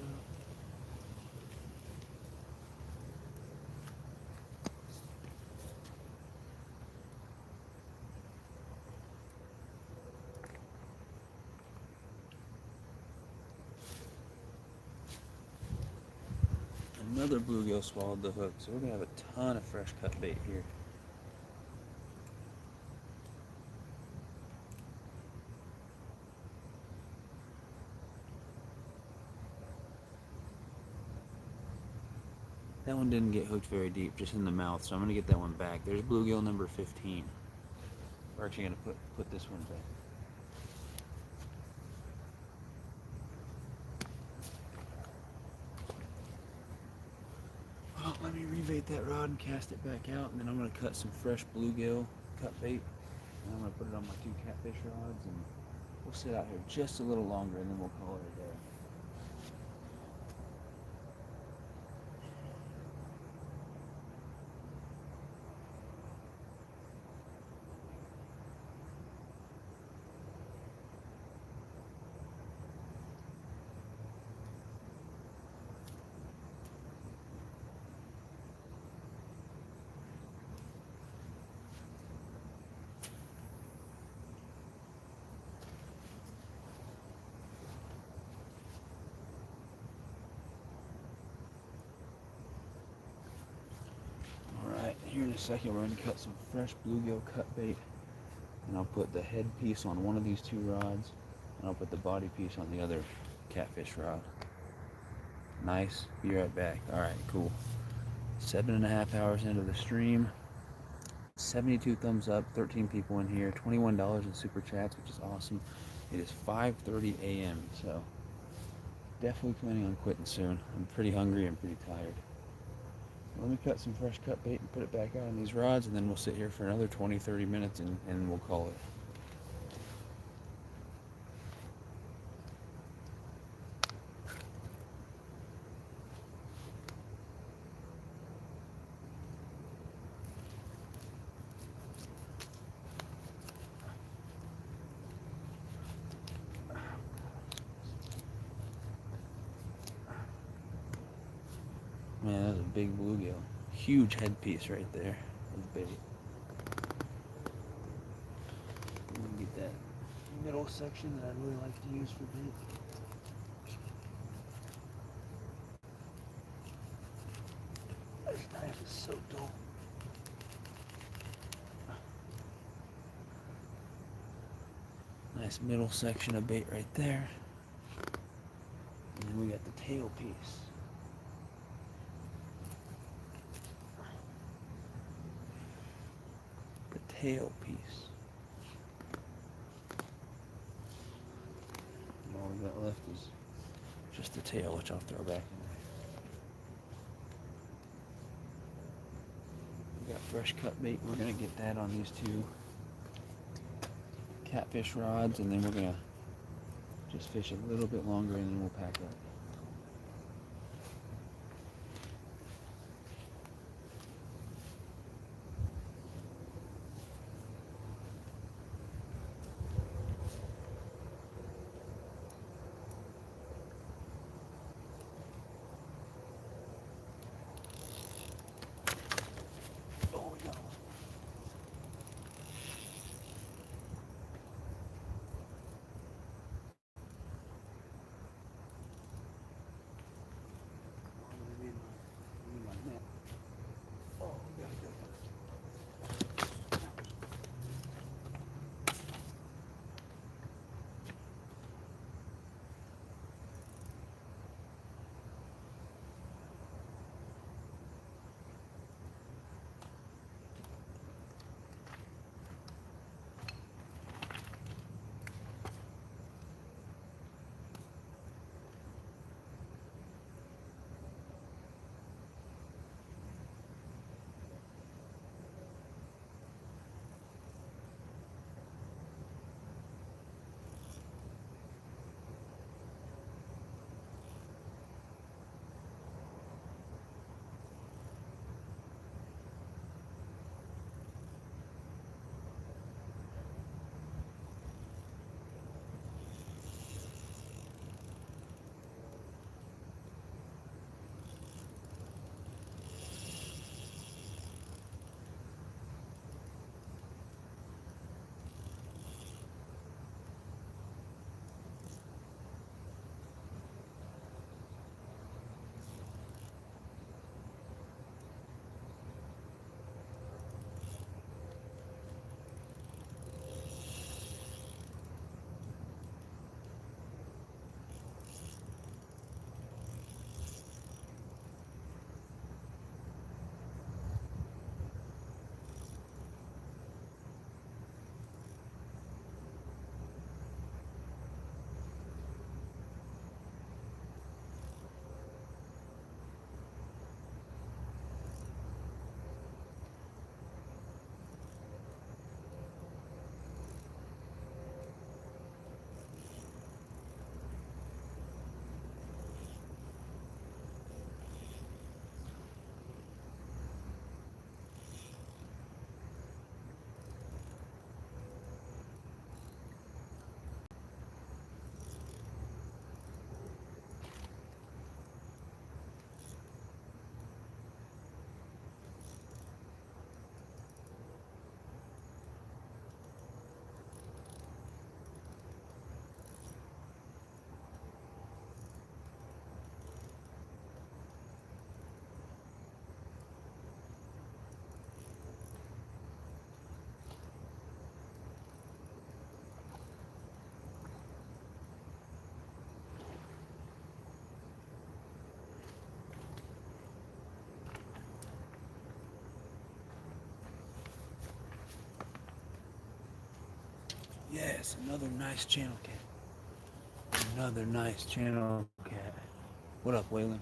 B: Another bluegill swallowed the hook, so we're gonna have a ton of fresh cut bait here. That one didn't get hooked very deep, just in the mouth, so I'm gonna get that one back. There's bluegill number 15. We're actually gonna put this one back. rebait that rod and cast it back out, and then I'm gonna cut some fresh bluegill cut bait, and I'm gonna put it on my 2 catfish rods, and we'll sit out here just a little longer, and then we'll call it a day. Alright, here in a second we're going to cut some fresh bluegill cut bait, and I'll put the head piece on one of these 2 rods, and I'll put the body piece on the other catfish rod. Nice. Be right back. Alright, cool. 7.5 hours into the stream. 72 thumbs up, 13 people in here, $21 in super chats, which is awesome. It is 5:30 a.m., so definitely planning on quitting soon. I'm pretty hungry and pretty tired. Let me cut some fresh cut bait and put it back out on these rods, and then we'll sit here for another 20-30 minutes and we'll call it. Man, that's a big bluegill. Huge headpiece right there of bait. I'm gonna get that middle section that I really like to use for bait. This knife is so dull. Nice middle section of bait right there. And then we got the tail piece. Tail piece. And all we got left is just the tail, which I'll throw back in there. We got fresh cut bait. We're gonna get that on these 2 catfish rods, and then we're gonna just fish a little bit longer, and then we'll pack up. Yes, another nice channel cat. Another nice channel cat. What up, Waylon?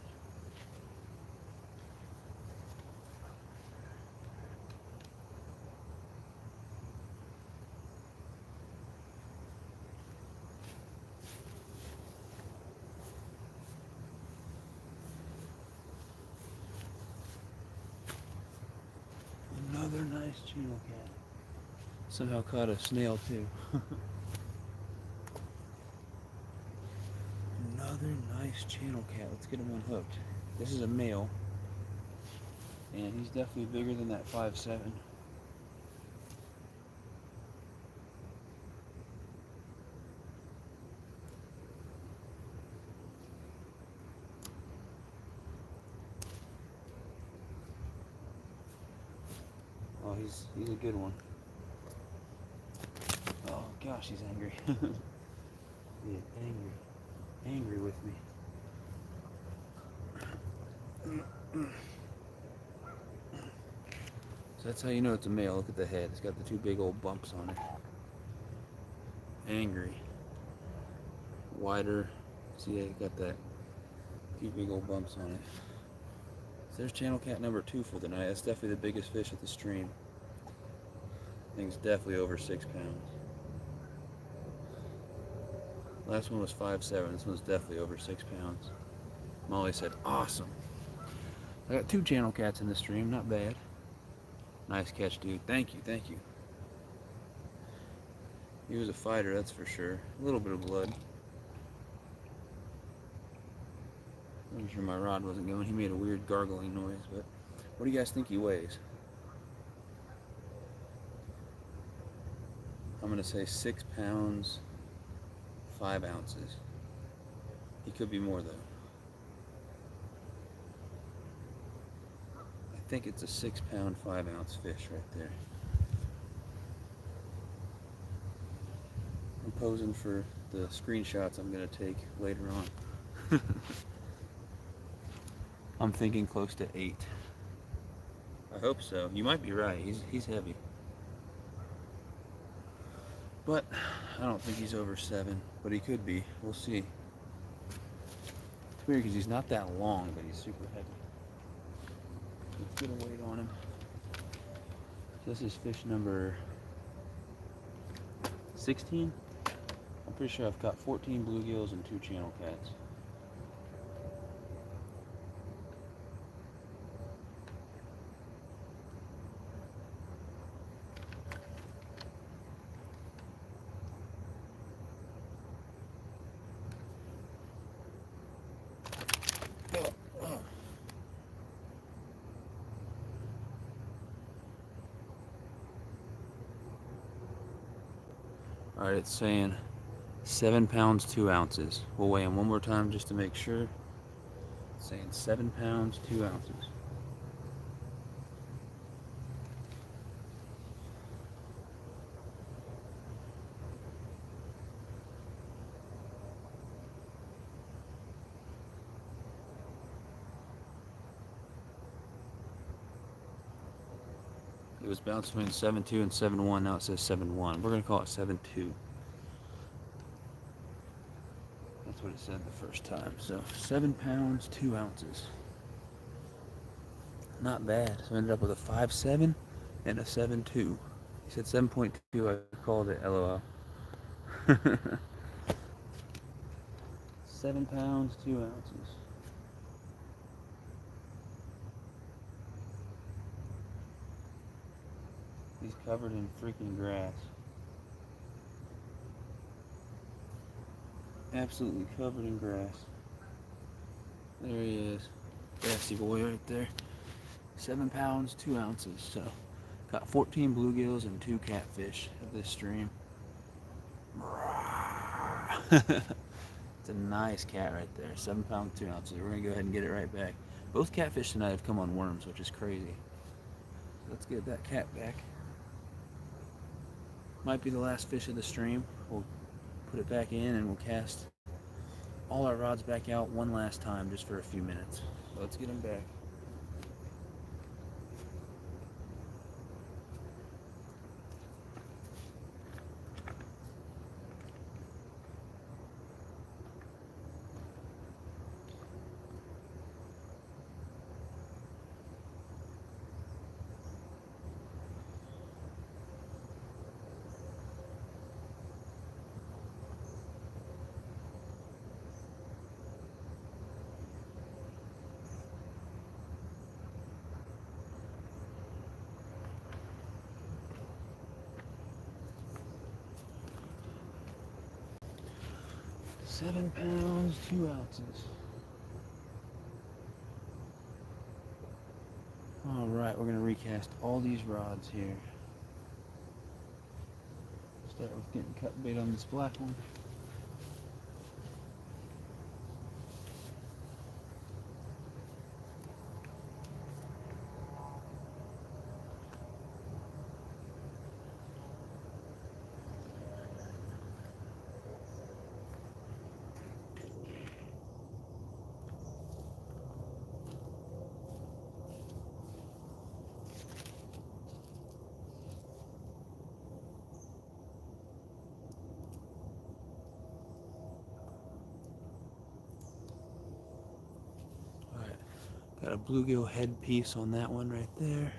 B: Another nice channel cat. Somehow caught a snail too. Another nice channel cat. Let's get him unhooked. This is a male, and he's definitely bigger than that 5'7". Oh, he's a good one. Oh gosh, he's angry. Yeah, angry with me. So that's how you know it's a male. Look at the head. It's got the two big old bumps on it. Angry. Wider. See, it got that few big old bumps on it. So there's channel cat number 2 for the night. That's definitely the biggest fish at the stream. I think it's definitely over 6 pounds. Last one was 5'7". This one's definitely over 6 pounds. Molly said, awesome. I got 2 channel cats in the stream. Not bad. Nice catch, dude. Thank you, thank you. He was a fighter, that's for sure. A little bit of blood. I'm sure my rod wasn't going. He made a weird gargling noise, but what do you guys think he weighs? I'm going to say 6 pounds, 5 ounces. He could be more, though. I think it's a 6 pound, 5 ounce fish right there. I'm posing for the screenshots I'm going to take later on. I'm thinking close to 8. I hope so. You might be right. He's heavy. But I don't think he's over 7. But he could be. We'll see. It's weird because he's not that long, but he's super heavy. Let's get a weight on him. So this is fish number 16. I'm pretty sure I've caught 14 bluegills and 2 channel cats. Alright, it's saying 7 pounds, 2 ounces. We'll weigh him one more time just to make sure. It's saying 7 pounds, 2 ounces. It was bounced between 7.2 and 7.1. Now it says 7.1. We're going to call it 7.2. That's what it said the first time. So 7 pounds, 2 ounces. Not bad. So I ended up with a 5.7 and a 7.2. He said 7.2. I called it LOL. 7 pounds, 2 ounces. He's covered in freaking grass. Absolutely covered in grass. There he is. Nasty boy right there. 7 pounds, 2 ounces. So, got 14 bluegills and 2 catfish at this stream. It's a nice cat right there. 7 pounds, 2 ounces. We're going to go ahead and get it right back. Both catfish tonight have come on worms, which is crazy. Let's get that cat back. Might be the last fish of the stream. We'll put it back in and we'll cast all our rods back out one last time just for a few minutes. So let's get them back. 7 pounds, 2 ounces. All right, we're gonna recast all these rods here. Start with getting cut bait on this black one. Alright, got a bluegill head piece on that one right there.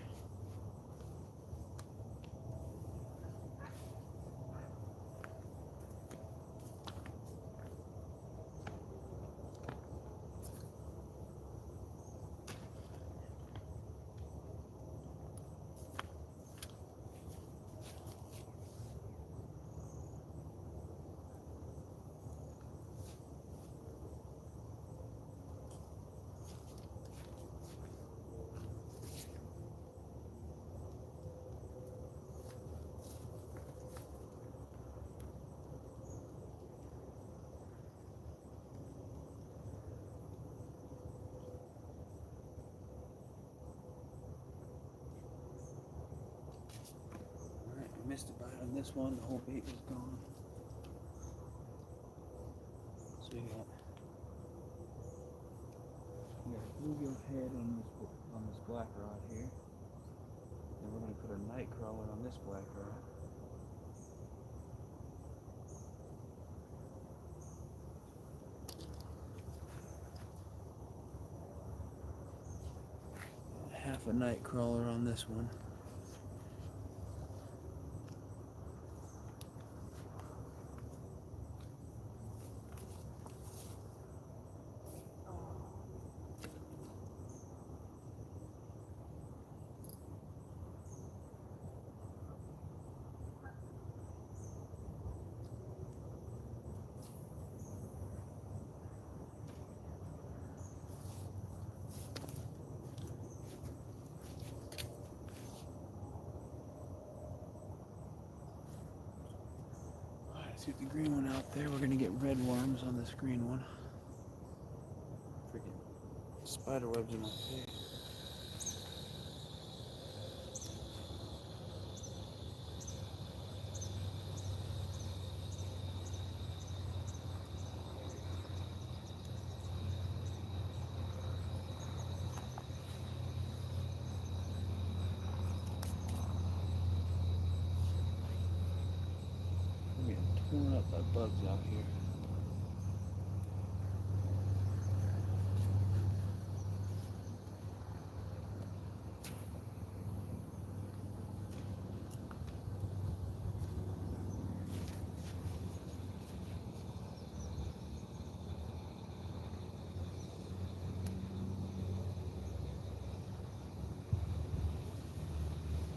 B: Alright, I missed a bite on this one, the whole bait was gone. So we got a bluegill head on this black rod here. And we're gonna put a night crawler on this black rod. Half a night crawler on this one. See the green one out there. We're gonna get red worms on this green one. Freaking spider webs in my face. I'm getting torn up by bugs out here.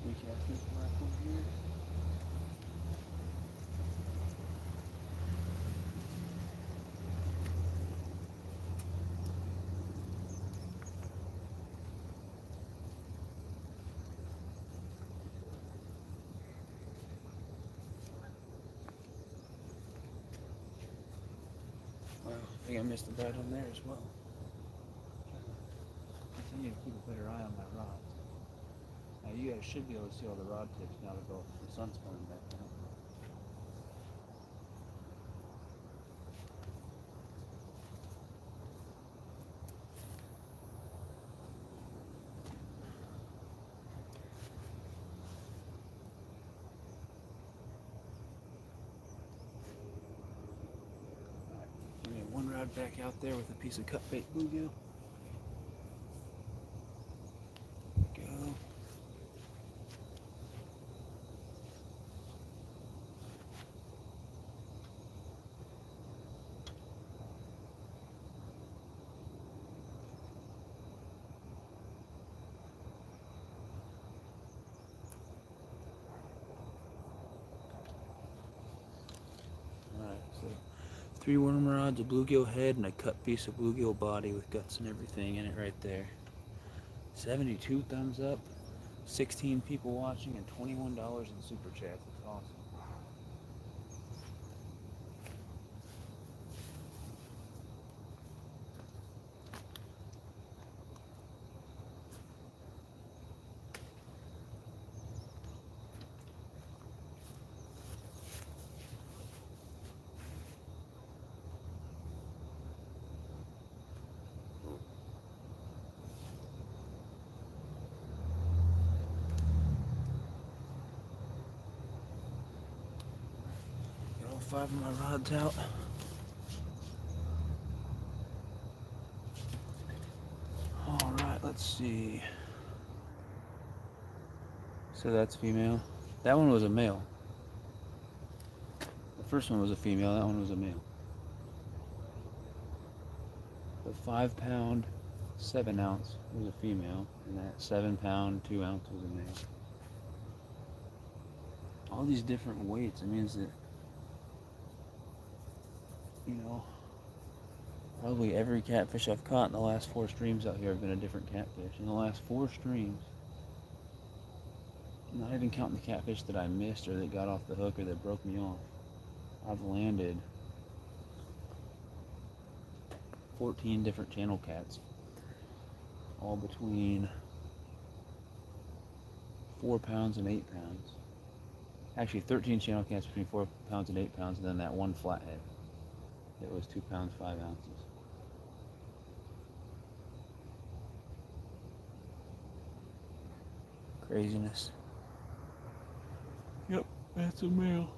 B: Recast this black one here. Wow, I think I missed a bite on there as well. Continue to keep a better eye on my rods. Now you guys should be able to see all the rod tips now that the sun's coming back down. One rod back out there with a piece of cut bait bluegill. Go. Alright, so 3 worm rods, a bluegill head, and a cut piece of bluegill body with guts and everything in it right there. 72 thumbs up, 16 people watching, and $21 in super chats. It's awesome. Get all 5 of my rods out. Alright, let's see. So that's female. That one was a male. The first one was a female, that one was a male. The 5 pound, 7 ounce was a female, and that 7 pound, 2 ounce was a male. All these different weights, it means that, you know, probably every catfish I've caught in the last 4 streams out here have been a different catfish. In the last 4 streams, not even counting the catfish that I missed or that got off the hook or that broke me off, I've landed 14 different channel cats, all between 4 pounds and 8 pounds. Actually, 13 channel cats between 4 pounds and 8 pounds, and then that one flathead that was 2 pounds 5 ounces. Craziness. Yep, that's a male.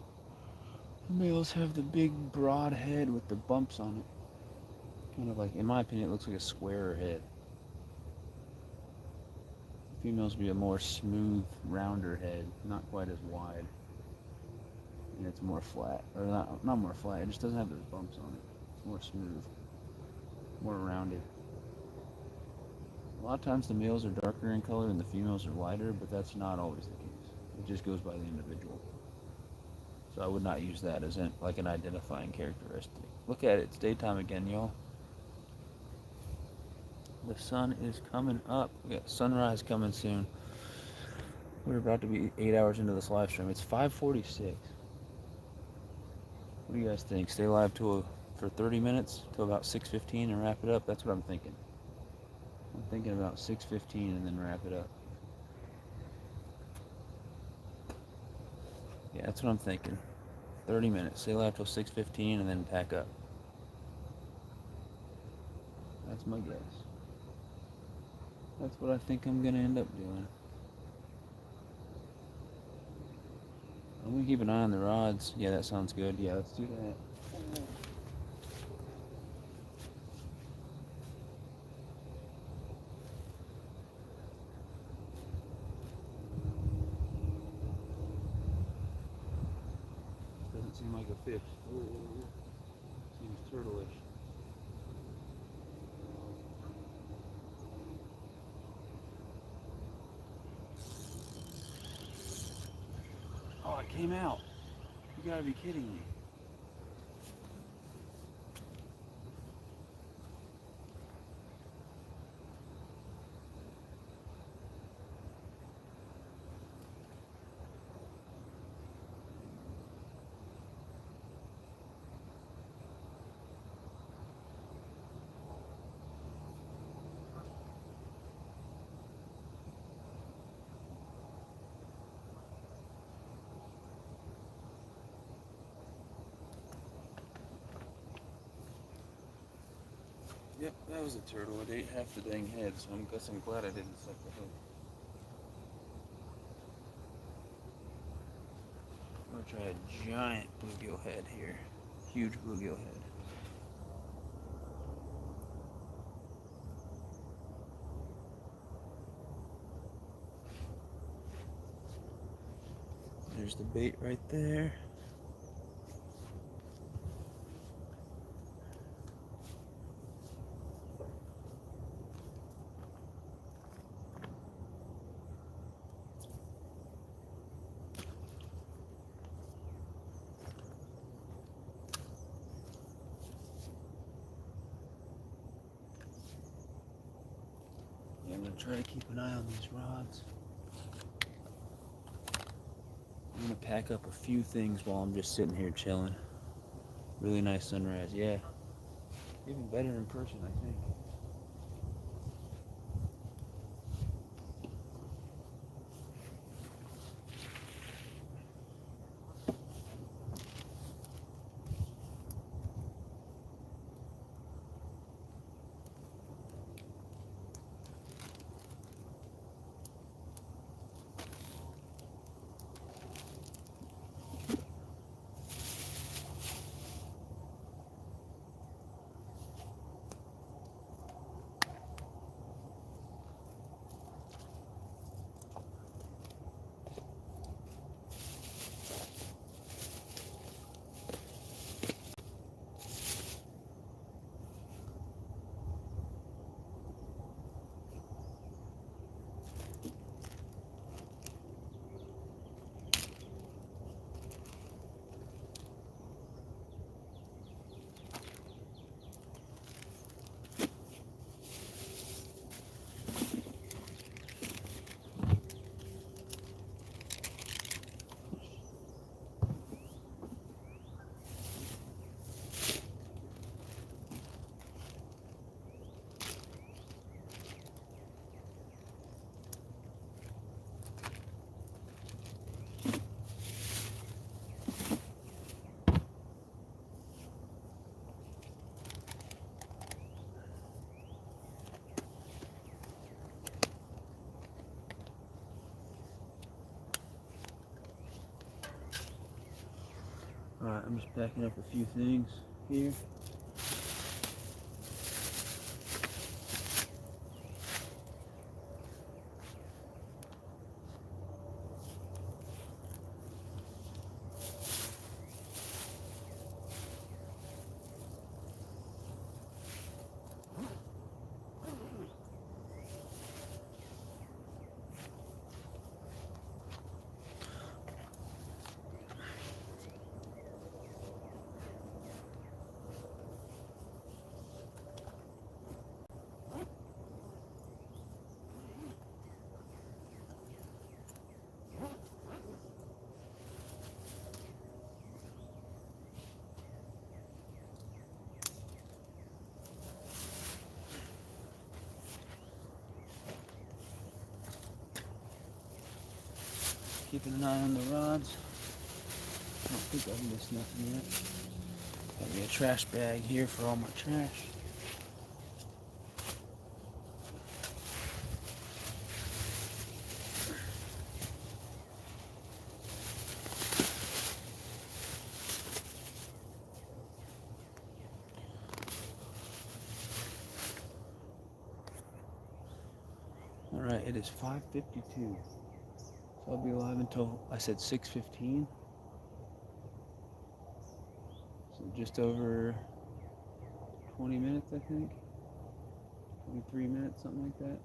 B: The males have the big broad head with the bumps on it. Kind of like, in my opinion, it looks like a squarer head. Females be a more smooth, rounder head, not quite as wide. And it's more flat, or not more flat, it just doesn't have those bumps on it. It's more smooth, more rounded. A lot of times the males are darker in color and the females are lighter, but that's not always the case. It just goes by the individual. So I would not use that as like an identifying characteristic. Look at it, it's daytime again, y'all. The sun is coming up. We got sunrise coming soon. We're about to be 8 hours into this live stream. It's 5:46. What do you guys think? Stay live for 30 minutes till about 6:15 and wrap it up? That's what I'm thinking. I'm thinking about 6:15 and then wrap it up. Yeah, that's what I'm thinking. 30 minutes. Stay live till 6:15 and then pack up. That's my guess. That's what I think I'm going to end up doing. I'm going to keep an eye on the rods. Yeah, that sounds good. Yeah, let's do that. Doesn't seem like a fish. Ooh, seems turtle-ish. Oh, it came out. You gotta be kidding me. Yep, that was a turtle. It ate half the dang head, so I'm glad I didn't suck the hook. I'm gonna try a giant bluegill head here. Huge bluegill head. There's the bait right there. try to keep an eye on these rods. I'm gonna pack up a few things while I'm just sitting here chilling. Really nice sunrise, yeah. Even better in person, I think. Alright, I'm just packing up a few things here. Keeping an eye on the rods. I don't think I've missed nothing yet. Got me a trash bag here for all my trash. Alright, it is 5:52. So I'll be live until, I said 6:15. So just over 20 minutes, I think. 23 minutes, something like that.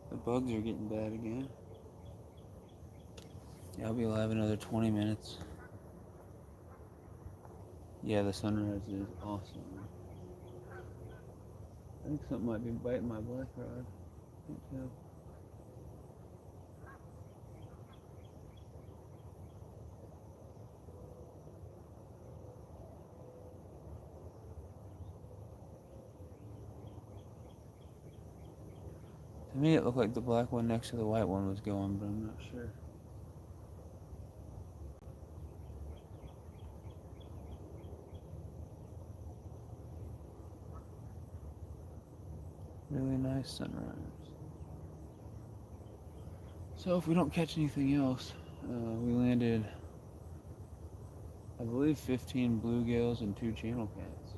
B: The bugs are getting bad again. Yeah, I'll be live another 20 minutes. Yeah, the sunrise is awesome. I think something might be biting my black rod. Can't tell. To me, it looked like the black one next to the white one was going, but I'm not sure. Really nice sunrise. So if we don't catch anything else, we landed, I believe, 15 bluegills and 2 channel cats.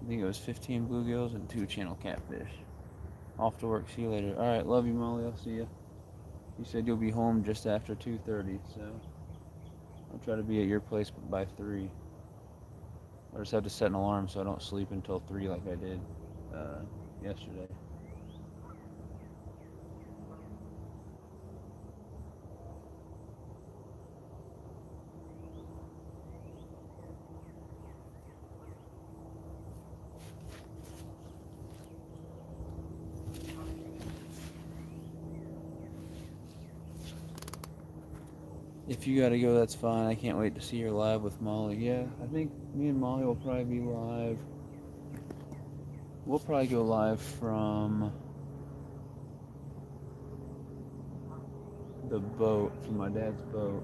B: I think it was 15 bluegills and 2 channel catfish. Off to work. See you later. All right, love you, Molly. I'll see you. You said you'll be home just after 2:30, so I'll try to be at your place by 3. I just have to set an alarm so I don't sleep until 3 like I did yesterday. If you gotta go, that's fine. I can't wait to see her live with Molly. Yeah, I think me and Molly will probably be live. We'll probably go live from the boat, from my dad's boat,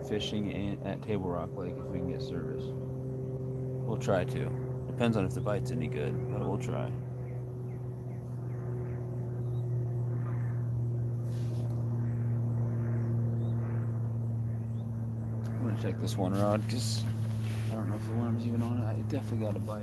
B: fishing at Table Rock Lake if we can get service. We'll try to. Depends on if the bite's any good, but we'll try. I'm gonna check this one rod because I don't know if the worm's even on it. I definitely got a bite.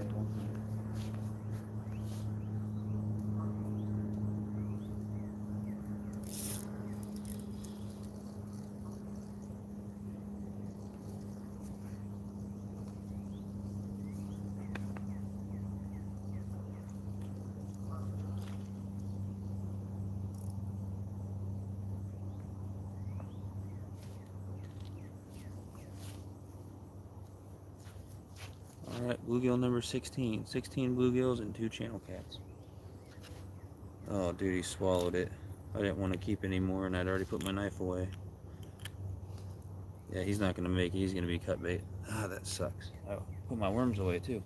B: Alright, bluegill number 16. 16 bluegills and 2 channel cats. Oh, dude, he swallowed it. I didn't want to keep any more, and I'd already put my knife away. Yeah, he's not going to make it. He's going to be cut bait. Ah, that sucks. I put my worms away, too.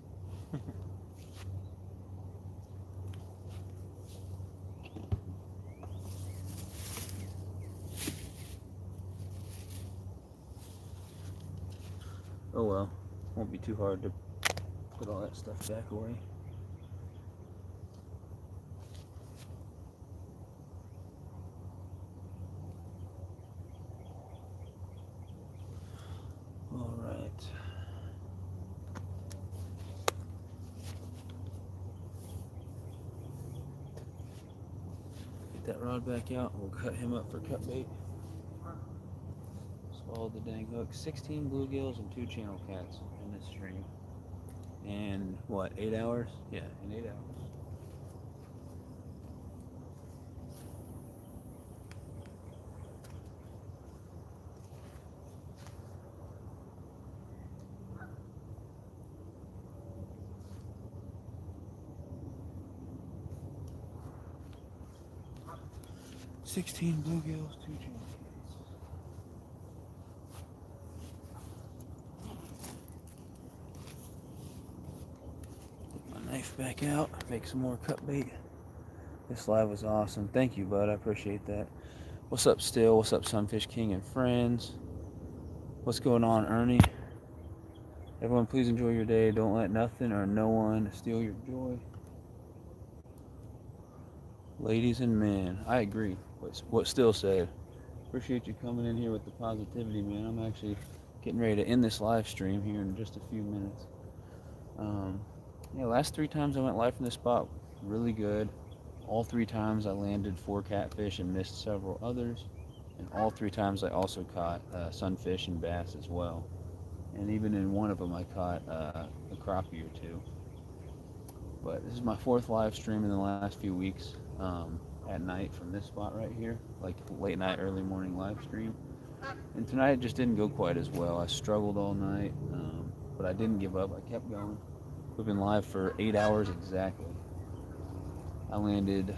B: Oh well. Won't be too hard to put all that stuff back away. Alright. Get that rod back out. We'll cut him up for cut bait. Swallowed the dang hook. 16 bluegills and 2 channel cats in this stream. And what, 8 hours? Yeah, in 8 hours. $16 bluegills, 2 channel cats. Get my knife back out, make some more cut bait. This live was awesome. Thank you, bud. I appreciate that. What's up, Still? What's up, Sunfish King and friends? What's going on, Ernie? Everyone, please enjoy your day. Don't let nothing or no one steal your joy. Ladies and men, I agree. What Still said. Appreciate you coming in here with the positivity, man. I'm actually getting ready to end this live stream here in just a few minutes. Yeah, last 3 times I went live from this spot, really good. All 3 times I landed 4 catfish and missed several others. And all 3 times I also caught sunfish and bass as well. And even in one of them I caught a crappie or 2. But this is my 4th live stream in the last few weeks at night from this spot right here, like late night, early morning live stream. And tonight it just didn't go quite as well. I struggled all night, but I didn't give up. I kept going. We've been live for 8 hours exactly. I landed,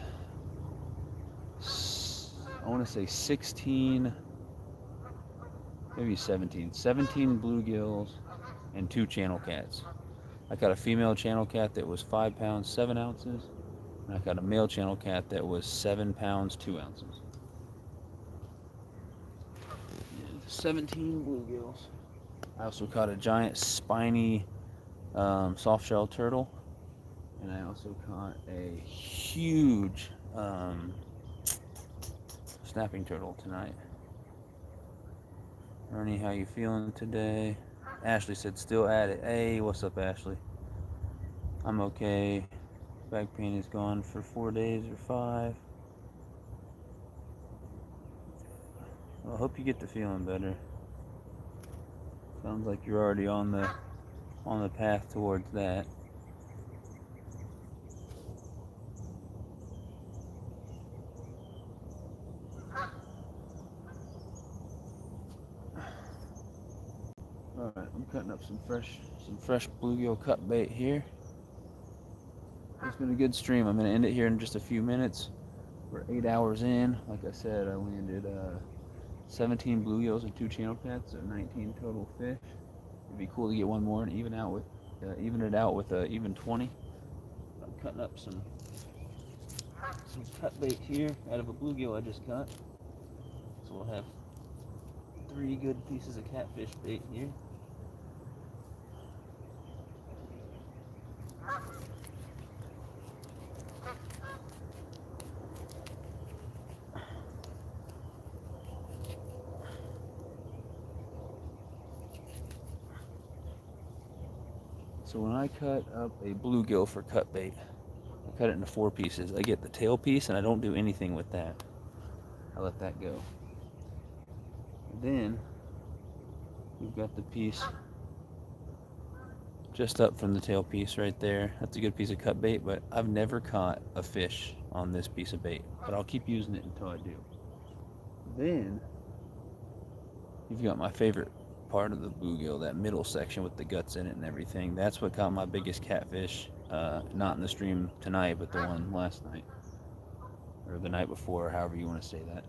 B: I want to say 16, maybe 17 bluegills and 2 channel cats. I caught a female channel cat that was 5 pounds 7 ounces, and I caught a male channel cat that was 7 pounds 2 ounces. And 17 bluegills. I also caught a giant spiny soft shell turtle, and I also caught a huge snapping turtle tonight. Ernie, how you feeling today? Ashley said still at it. Hey, what's up, Ashley? I'm okay. Back pain is gone for 4 days or 5. Well, I hope you get to feeling better. Sounds like you're already on the path towards that. cutting up some fresh bluegill cut bait here. It's been a good stream. I'm gonna end it here in just a few minutes. We're 8 hours in. Like I said, I landed 17 bluegills and 2 channel cats, so 19 total fish. It'd be cool to get one more and even it out with even 20. I'm cutting up some cut bait here out of a bluegill I just cut. So we'll have 3 good pieces of catfish bait here. So when I cut up a bluegill for cut bait, I cut it into 4 pieces. I get the tail piece and I don't do anything with that. I let that go. And then we've got the piece just up from the tail piece right there. That's a good piece of cut bait, but I've never caught a fish on this piece of bait. But I'll keep using it until I do. Then you've got my favorite part of the bluegill, that middle section with the guts in it and everything. That's what caught my biggest catfish. Not in the stream tonight, but the one last night. Or the night before, however you want to say that.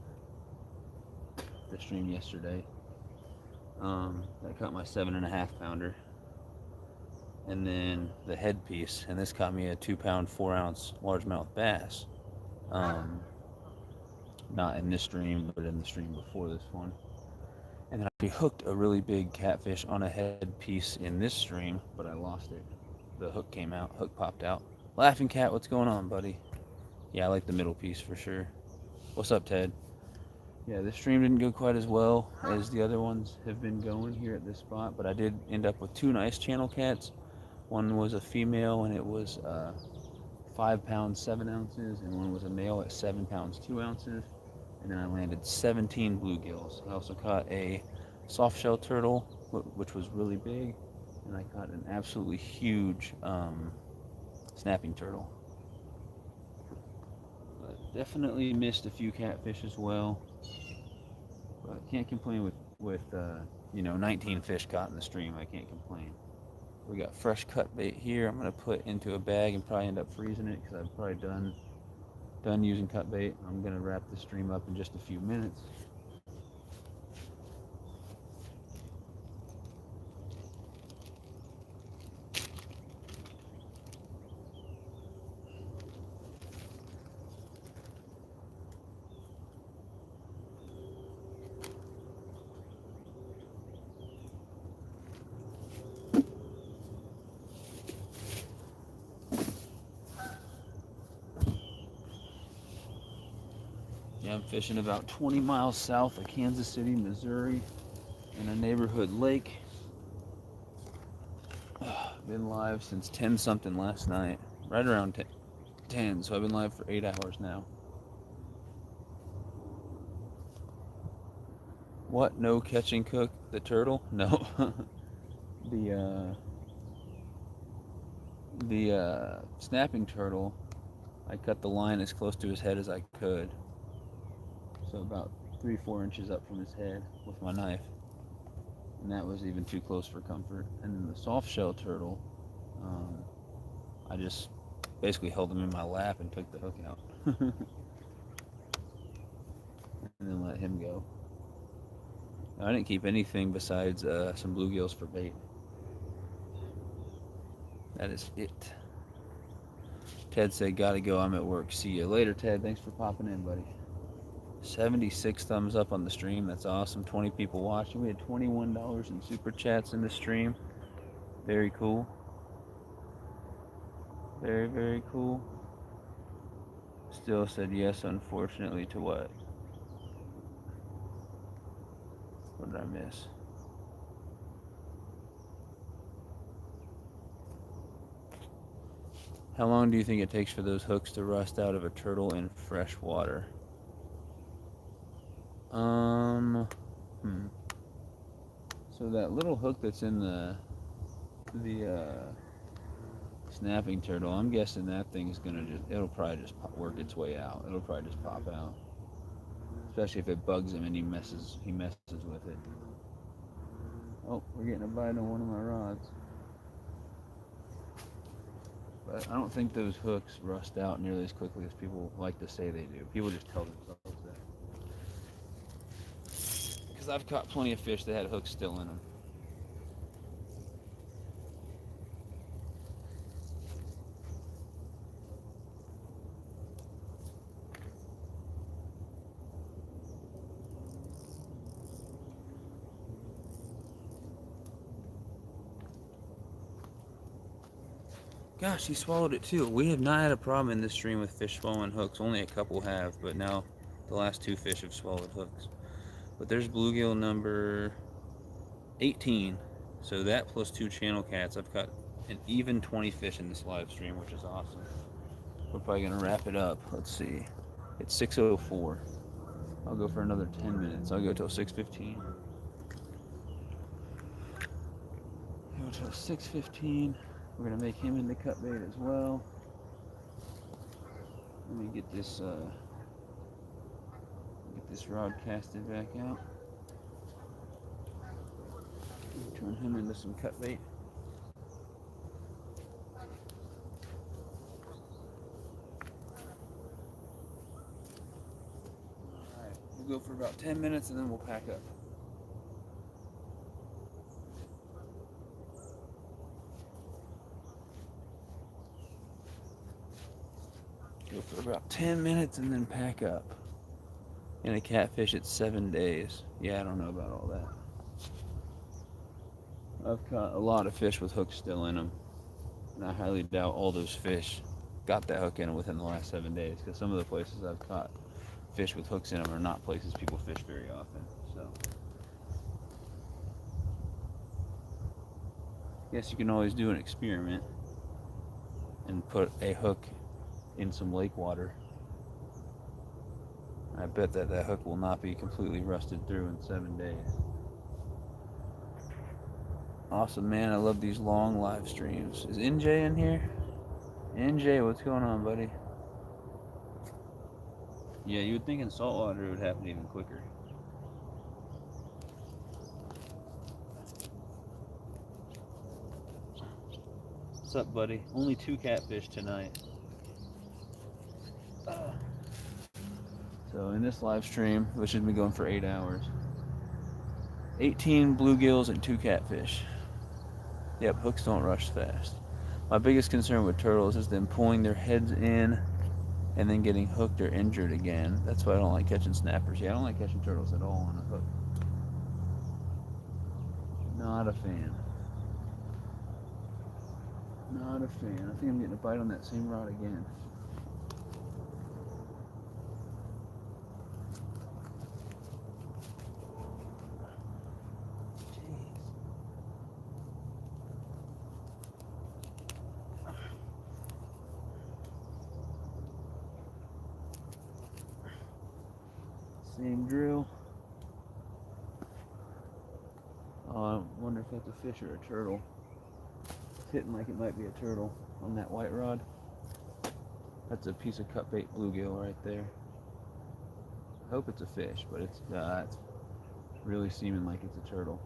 B: The stream yesterday. That caught my 7.5 pounder. And then the head piece, and this caught me a 2-pound, 4-ounce largemouth bass. Not in this stream, but in the stream before this one. And then I hooked a really big catfish on a head piece in this stream, but I lost it. The hook came out, hook popped out. Laughing Cat, what's going on, buddy? Yeah, I like the middle piece for sure. What's up, Ted? Yeah, this stream didn't go quite as well as the other ones have been going here at this spot, but I did end up with 2 nice channel cats. One was a female and it was 5 pounds 7 ounces, and one was a male at 7 pounds 2 ounces. And then I landed 17 bluegills. I also caught a soft shell turtle, which was really big, and I caught an absolutely huge snapping turtle. But definitely missed a few catfish as well. But can't complain with 19 fish caught in the stream. I can't complain. We got fresh cut bait here. I'm gonna put into a bag and probably end up freezing it because I've probably done using cut bait. I'm gonna wrap the stream up in just a few minutes. Yeah, I'm fishing about 20 miles south of Kansas City, Missouri, in a neighborhood lake. Been live since 10 something last night, right around 10, so I've been live for 8 hours now. What? No catching cook the turtle? No. the snapping turtle, I cut the line as close to his head as I could, so about 3-4 inches up from his head with my knife, and that was even too close for comfort. And then the soft shell turtle, I just basically held him in my lap and took the hook out and then let him go. I didn't keep anything besides some bluegills for bait. That is it. Ted said, gotta go, I'm at work. See you later, Ted. Thanks for popping in, buddy. 76 thumbs up on the stream. That's awesome. 20 people watching. We had $21 in super chats in the stream. Very cool. Very, very cool. Still said yes, unfortunately, to what? What did I miss? How long do you think it takes for those hooks to rust out of a turtle in fresh water? So that little hook that's in the snapping turtle, I'm guessing that thing is it'll probably just work its way out. It'll probably just pop out. Especially if it bugs him and he messes with it. Oh, we're getting a bite on one of my rods. But I don't think those hooks rust out nearly as quickly as people like to say they do. People just tell themselves that. Because I've caught plenty of fish that had hooks still in them. Gosh, he swallowed it too. We have not had a problem in this stream with fish swallowing hooks. Only a couple have, but now the last two fish have swallowed hooks. But there's bluegill number 18. So that plus two channel cats, I've got an even 20 fish in this live stream, which is awesome. We're probably going to wrap it up. Let's see. It's 6:04. I'll go for another 10 minutes. I'll go till 6:15. Go till 6:15. We're going to make him into cut bait as well. Let me get this rod casted back out. Turn him into some cut bait. Alright, we'll go for about 10 minutes and then we'll pack up. Go for about 10 minutes and then pack up. And a catfish at 7 days. Yeah, I don't know about all that. I've caught a lot of fish with hooks still in them. And I highly doubt all those fish got that hook in them within the last 7 days. Because some of the places I've caught fish with hooks in them are not places people fish very often. So, guess you can always do an experiment and put a hook in some lake water. I bet that hook will not be completely rusted through in 7 days. Awesome, man. I love these long live streams. Is NJ in here? NJ, what's going on, buddy? Yeah, you would think in saltwater it would happen even quicker. What's up, buddy? Only 2 catfish tonight. So in this live stream, which has been going for 8 hours, 18 bluegills and 2 catfish. Yep, hooks don't rush fast. My biggest concern with turtles is them pulling their heads in and then getting hooked or injured again. That's why I don't like catching snappers. Yeah, I don't like catching turtles at all on a hook. Not a fan. Not a fan. I think I'm getting a bite on that same rod again. Same drill. Oh, I wonder if that's a fish or a turtle. It's hitting like it might be a turtle on that white rod. That's a piece of cut bait bluegill right there. I hope it's a fish, but it's really seeming like it's a turtle.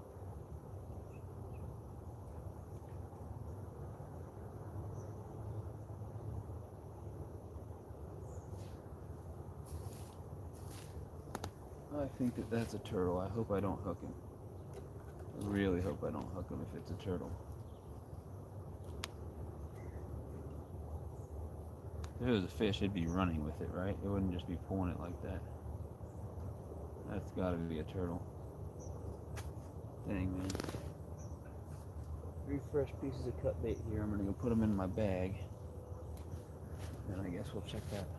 B: I think that that's a turtle. I hope I don't hook him. I really hope I don't hook him if it's a turtle. If it was a fish, it'd be running with it, right? It wouldn't just be pulling it like that. That's gotta be a turtle. Dang, man. 3 fresh pieces of cut bait here. I'm gonna go put them in my bag. And I guess we'll check that one.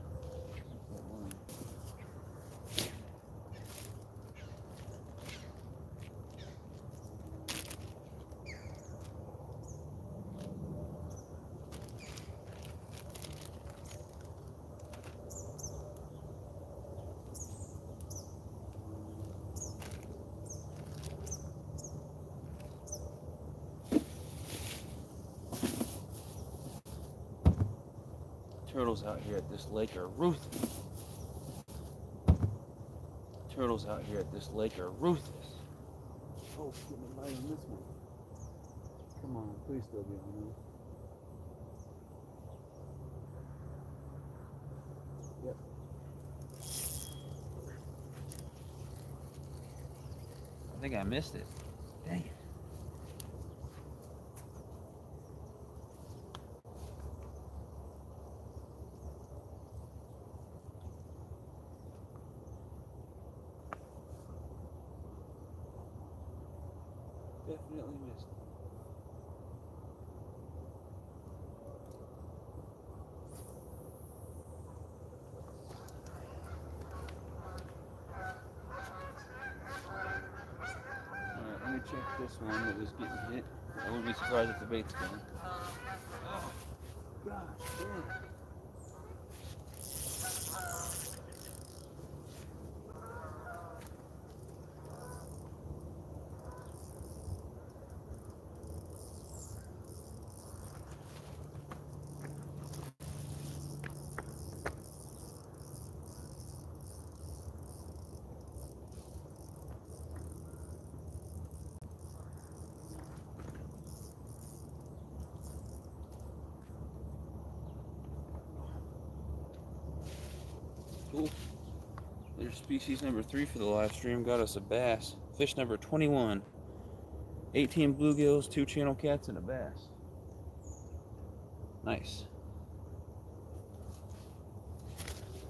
B: Turtles out here at this lake are ruthless. Turtles out here at this lake are ruthless. Oh, getting a bite on this one. Come on, please still be on there. Yep.
A: I think I missed it. Dang it.
B: Definitely missed it. Alright, let me check this one that was getting hit. I wouldn't be surprised if the bait's gone. Oh, gosh, damn. Cool. There's species number 3 for the live stream. Got us a bass. Fish number 21. 18 bluegills, 2 channel cats, and a bass. Nice.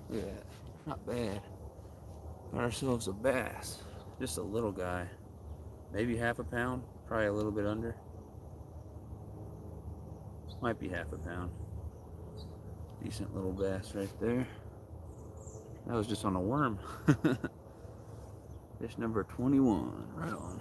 B: Look at that. Not bad. Got ourselves a bass. Just a little guy. Maybe half a pound. Probably a little bit under. Might be half a pound. Decent little bass right there. That was just on a worm. Fish number 21. Right on.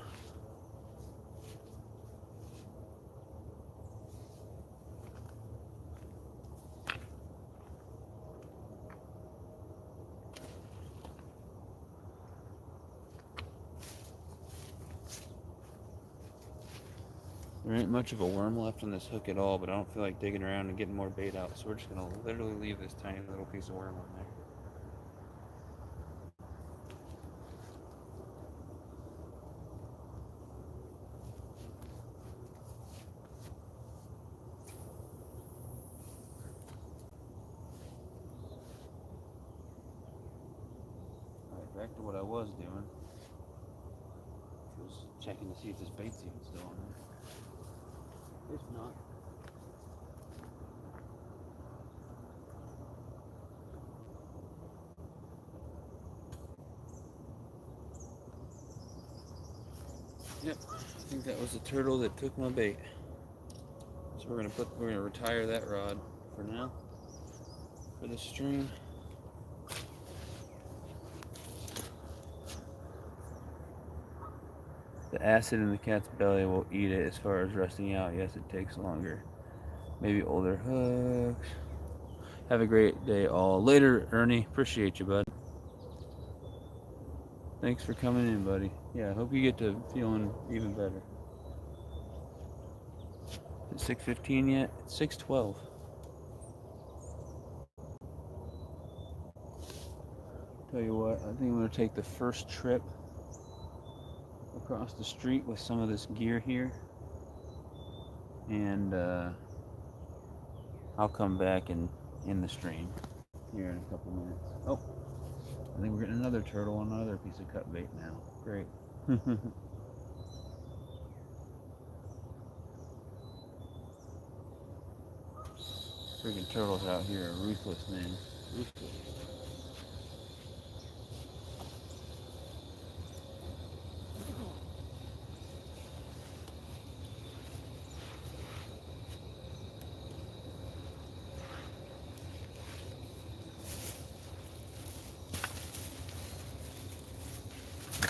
B: There ain't much of a worm left on this hook at all, but I don't feel like digging around and getting more bait out, so we're just going to literally leave this tiny little piece of worm on there. Alright, back to what I was doing. Was checking to see if this bait's even still on there. If not, yep, I think that was the turtle that took my bait. So we're gonna retire that rod for now for the stream. The acid in the cat's belly will eat it. As far as resting out, yes, it takes longer. Maybe older hooks. Have a great day all. Later, Ernie. Appreciate you, bud. Thanks for coming in, buddy. Yeah, I hope you get to feeling even better. Is it 6:15 yet? It's 6:12. Tell you what, I think I'm going to take the first trip across the street with some of this gear here. And I'll come back and in the stream here in a couple minutes. Oh, I think we're getting another turtle on another piece of cut bait now. Great. Freaking turtles out here are ruthless, man. Ruthless.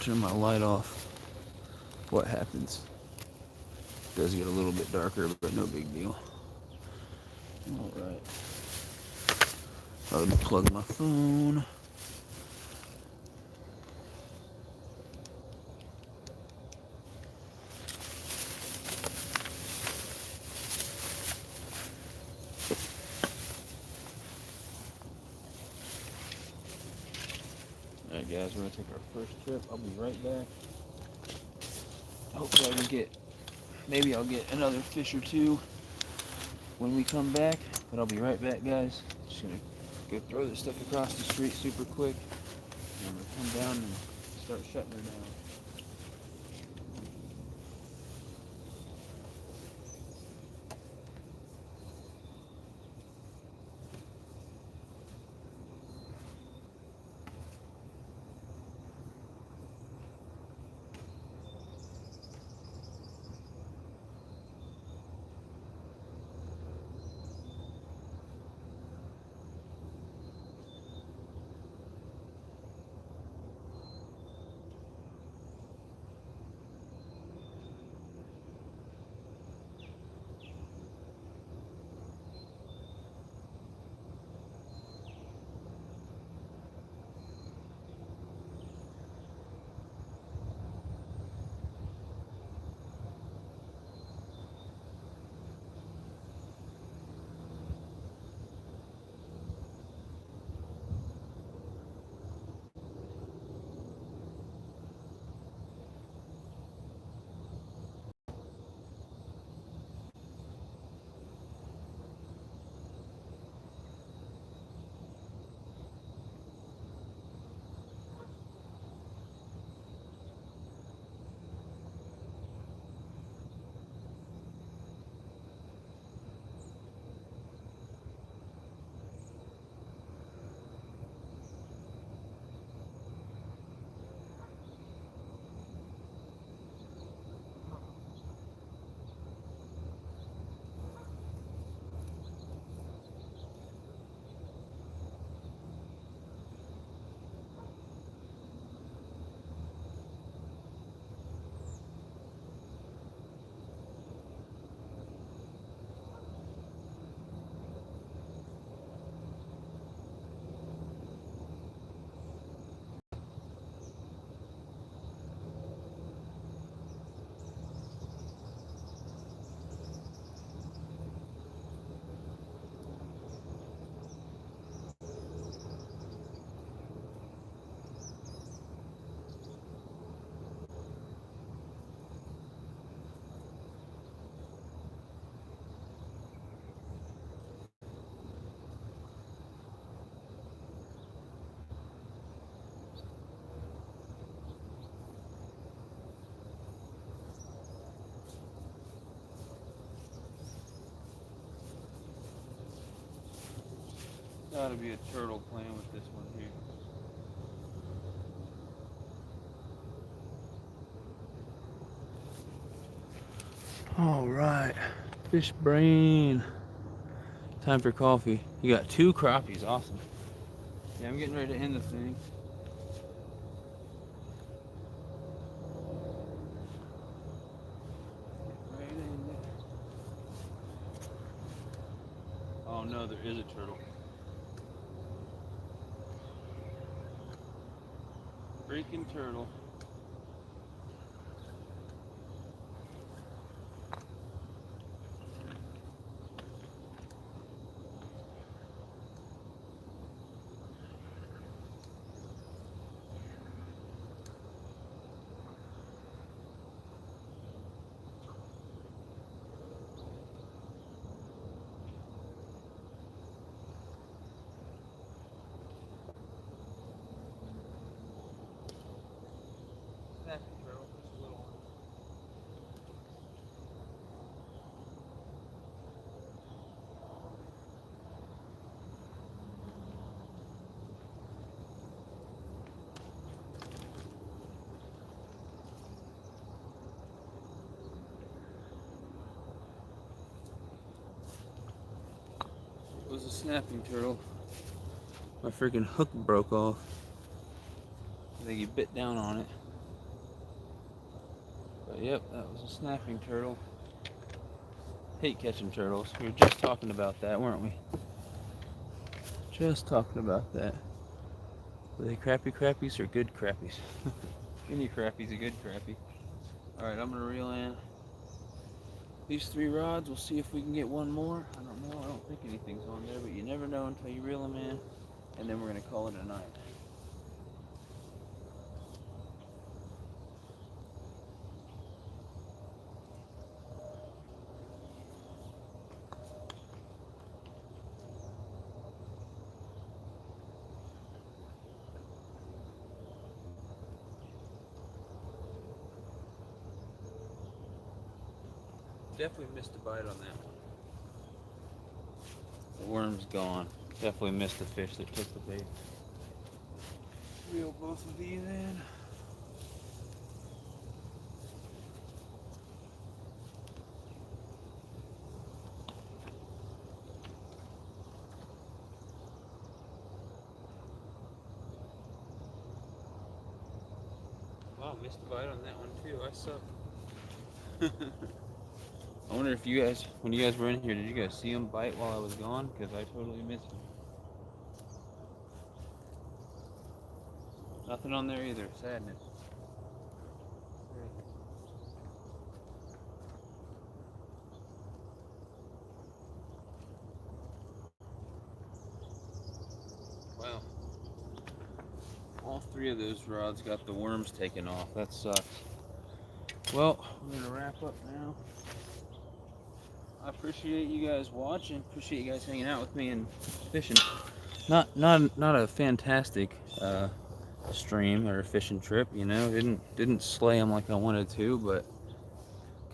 B: Turn my light off. What happens? It does get a little bit darker, but no big deal. Alright. I'll plug my phone. Alright guys, we're gonna take our first trip. I'll be right back. hopefully I can get, maybe I'll get another fish or two when we come back. But I'll be right back, guys. Just gonna go throw this stuff across the street super quick. And I'm gonna come down and start shutting her down. Gotta be a turtle playing with this one here. All right, fish brain. Time for coffee. You got 2 crappies, awesome. Yeah, I'm getting ready to end the thing. Right in there. Oh no, there is a turtle. Freaking turtle. Snapping turtle, just a little one. It was a snapping turtle. My freaking hook broke off. I think he bit down on it. But yep, that was a snapping turtle. Hate catching turtles. We were just talking about that, weren't we? Just talking about that. Were they crappy crappies or good crappies? Any crappie's a good crappie. Alright, I'm gonna reel in these 3 rods. We'll see if we can get one more. I don't know. I don't think anything's on there, but you never know until you reel them in. And then we're gonna call it a night. Definitely missed a bite on that one. The worm's gone. Definitely missed the fish that took the bait. Reel both of these in. Wow, missed a bite on that one too. I suck. I wonder if you guys, when you guys were in here, did you guys see him bite while I was gone? Because I totally missed him. Nothing on there either. Sadness. Wow. All three of those rods got the worms taken off. That sucks. Well, we're gonna wrap up now. I appreciate you guys watching. Appreciate you guys hanging out with me and fishing. Not a fantastic stream or fishing trip, you know. Didn't slay them like I wanted to, but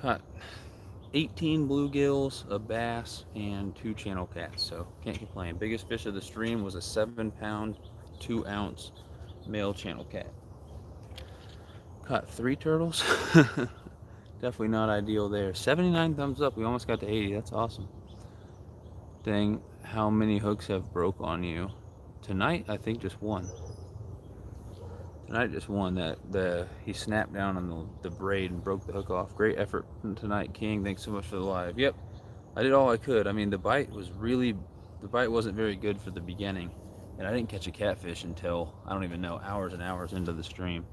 B: caught 18 bluegills, a bass, and 2 channel cats. So can't complain. Biggest fish of the stream was a 7-pound, 2-ounce male channel cat. Caught 3 turtles. Definitely not ideal there. 79 thumbs up. We almost got to 80. That's awesome. Dang, how many hooks have broke on you? Tonight, I think just one. Tonight, just one. He snapped down on the braid and broke the hook off. Great effort tonight, King. Thanks so much for the live. Yep, I did all I could. I mean, the bite wasn't very good for the beginning, and I didn't catch a catfish until, I don't even know, hours and hours into the stream.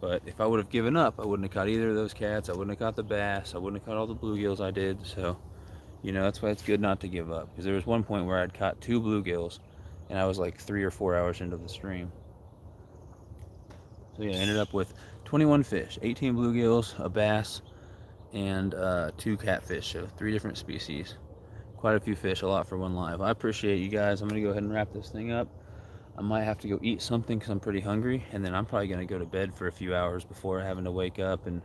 B: But if I would have given up, I wouldn't have caught either of those cats. I wouldn't have caught the bass. I wouldn't have caught all the bluegills I did. So, you know, that's why it's good not to give up. Because there was one point where I'd caught 2 bluegills, and I was like 3 or 4 hours into the stream. So yeah, I ended up with 21 fish, 18 bluegills, a bass, and 2 catfish. So 3 different species. Quite a few fish, a lot for one live. I appreciate you guys. I'm going to go ahead and wrap this thing up. I might have to go eat something because I'm pretty hungry, and then I'm probably going to go to bed for a few hours before having to wake up and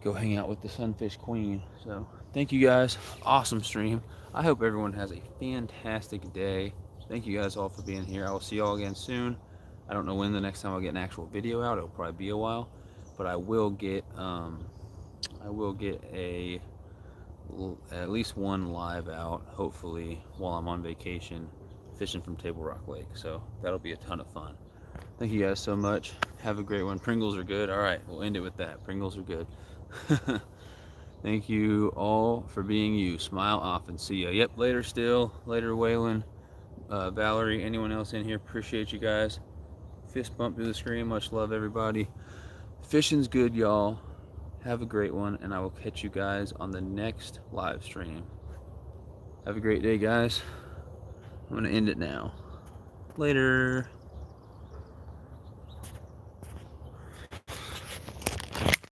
B: go hang out with the Sunfish Queen. So thank you guys. Awesome stream. I hope everyone has a fantastic day. Thank you guys all for being here. I will see y'all again soon. I don't know when the next time I'll get an actual video out. It'll probably be a while, but I will get at least one live out, hopefully, while I'm on vacation fishing from Table Rock Lake. So that'll be a ton of fun. Thank you guys so much. Have a great one. Pringles are good. All right, we'll end it with that. Pringles are good. Thank you all for being you. Smile often. See ya. Yep, later still. Later, Waylon, Valerie, anyone else in here. Appreciate you guys. Fist bump through the screen. Much love, everybody. Fishing's good, y'all. Have a great one, and I will catch you guys on the next live stream. Have a great day, guys. I'm going to end it now. Later.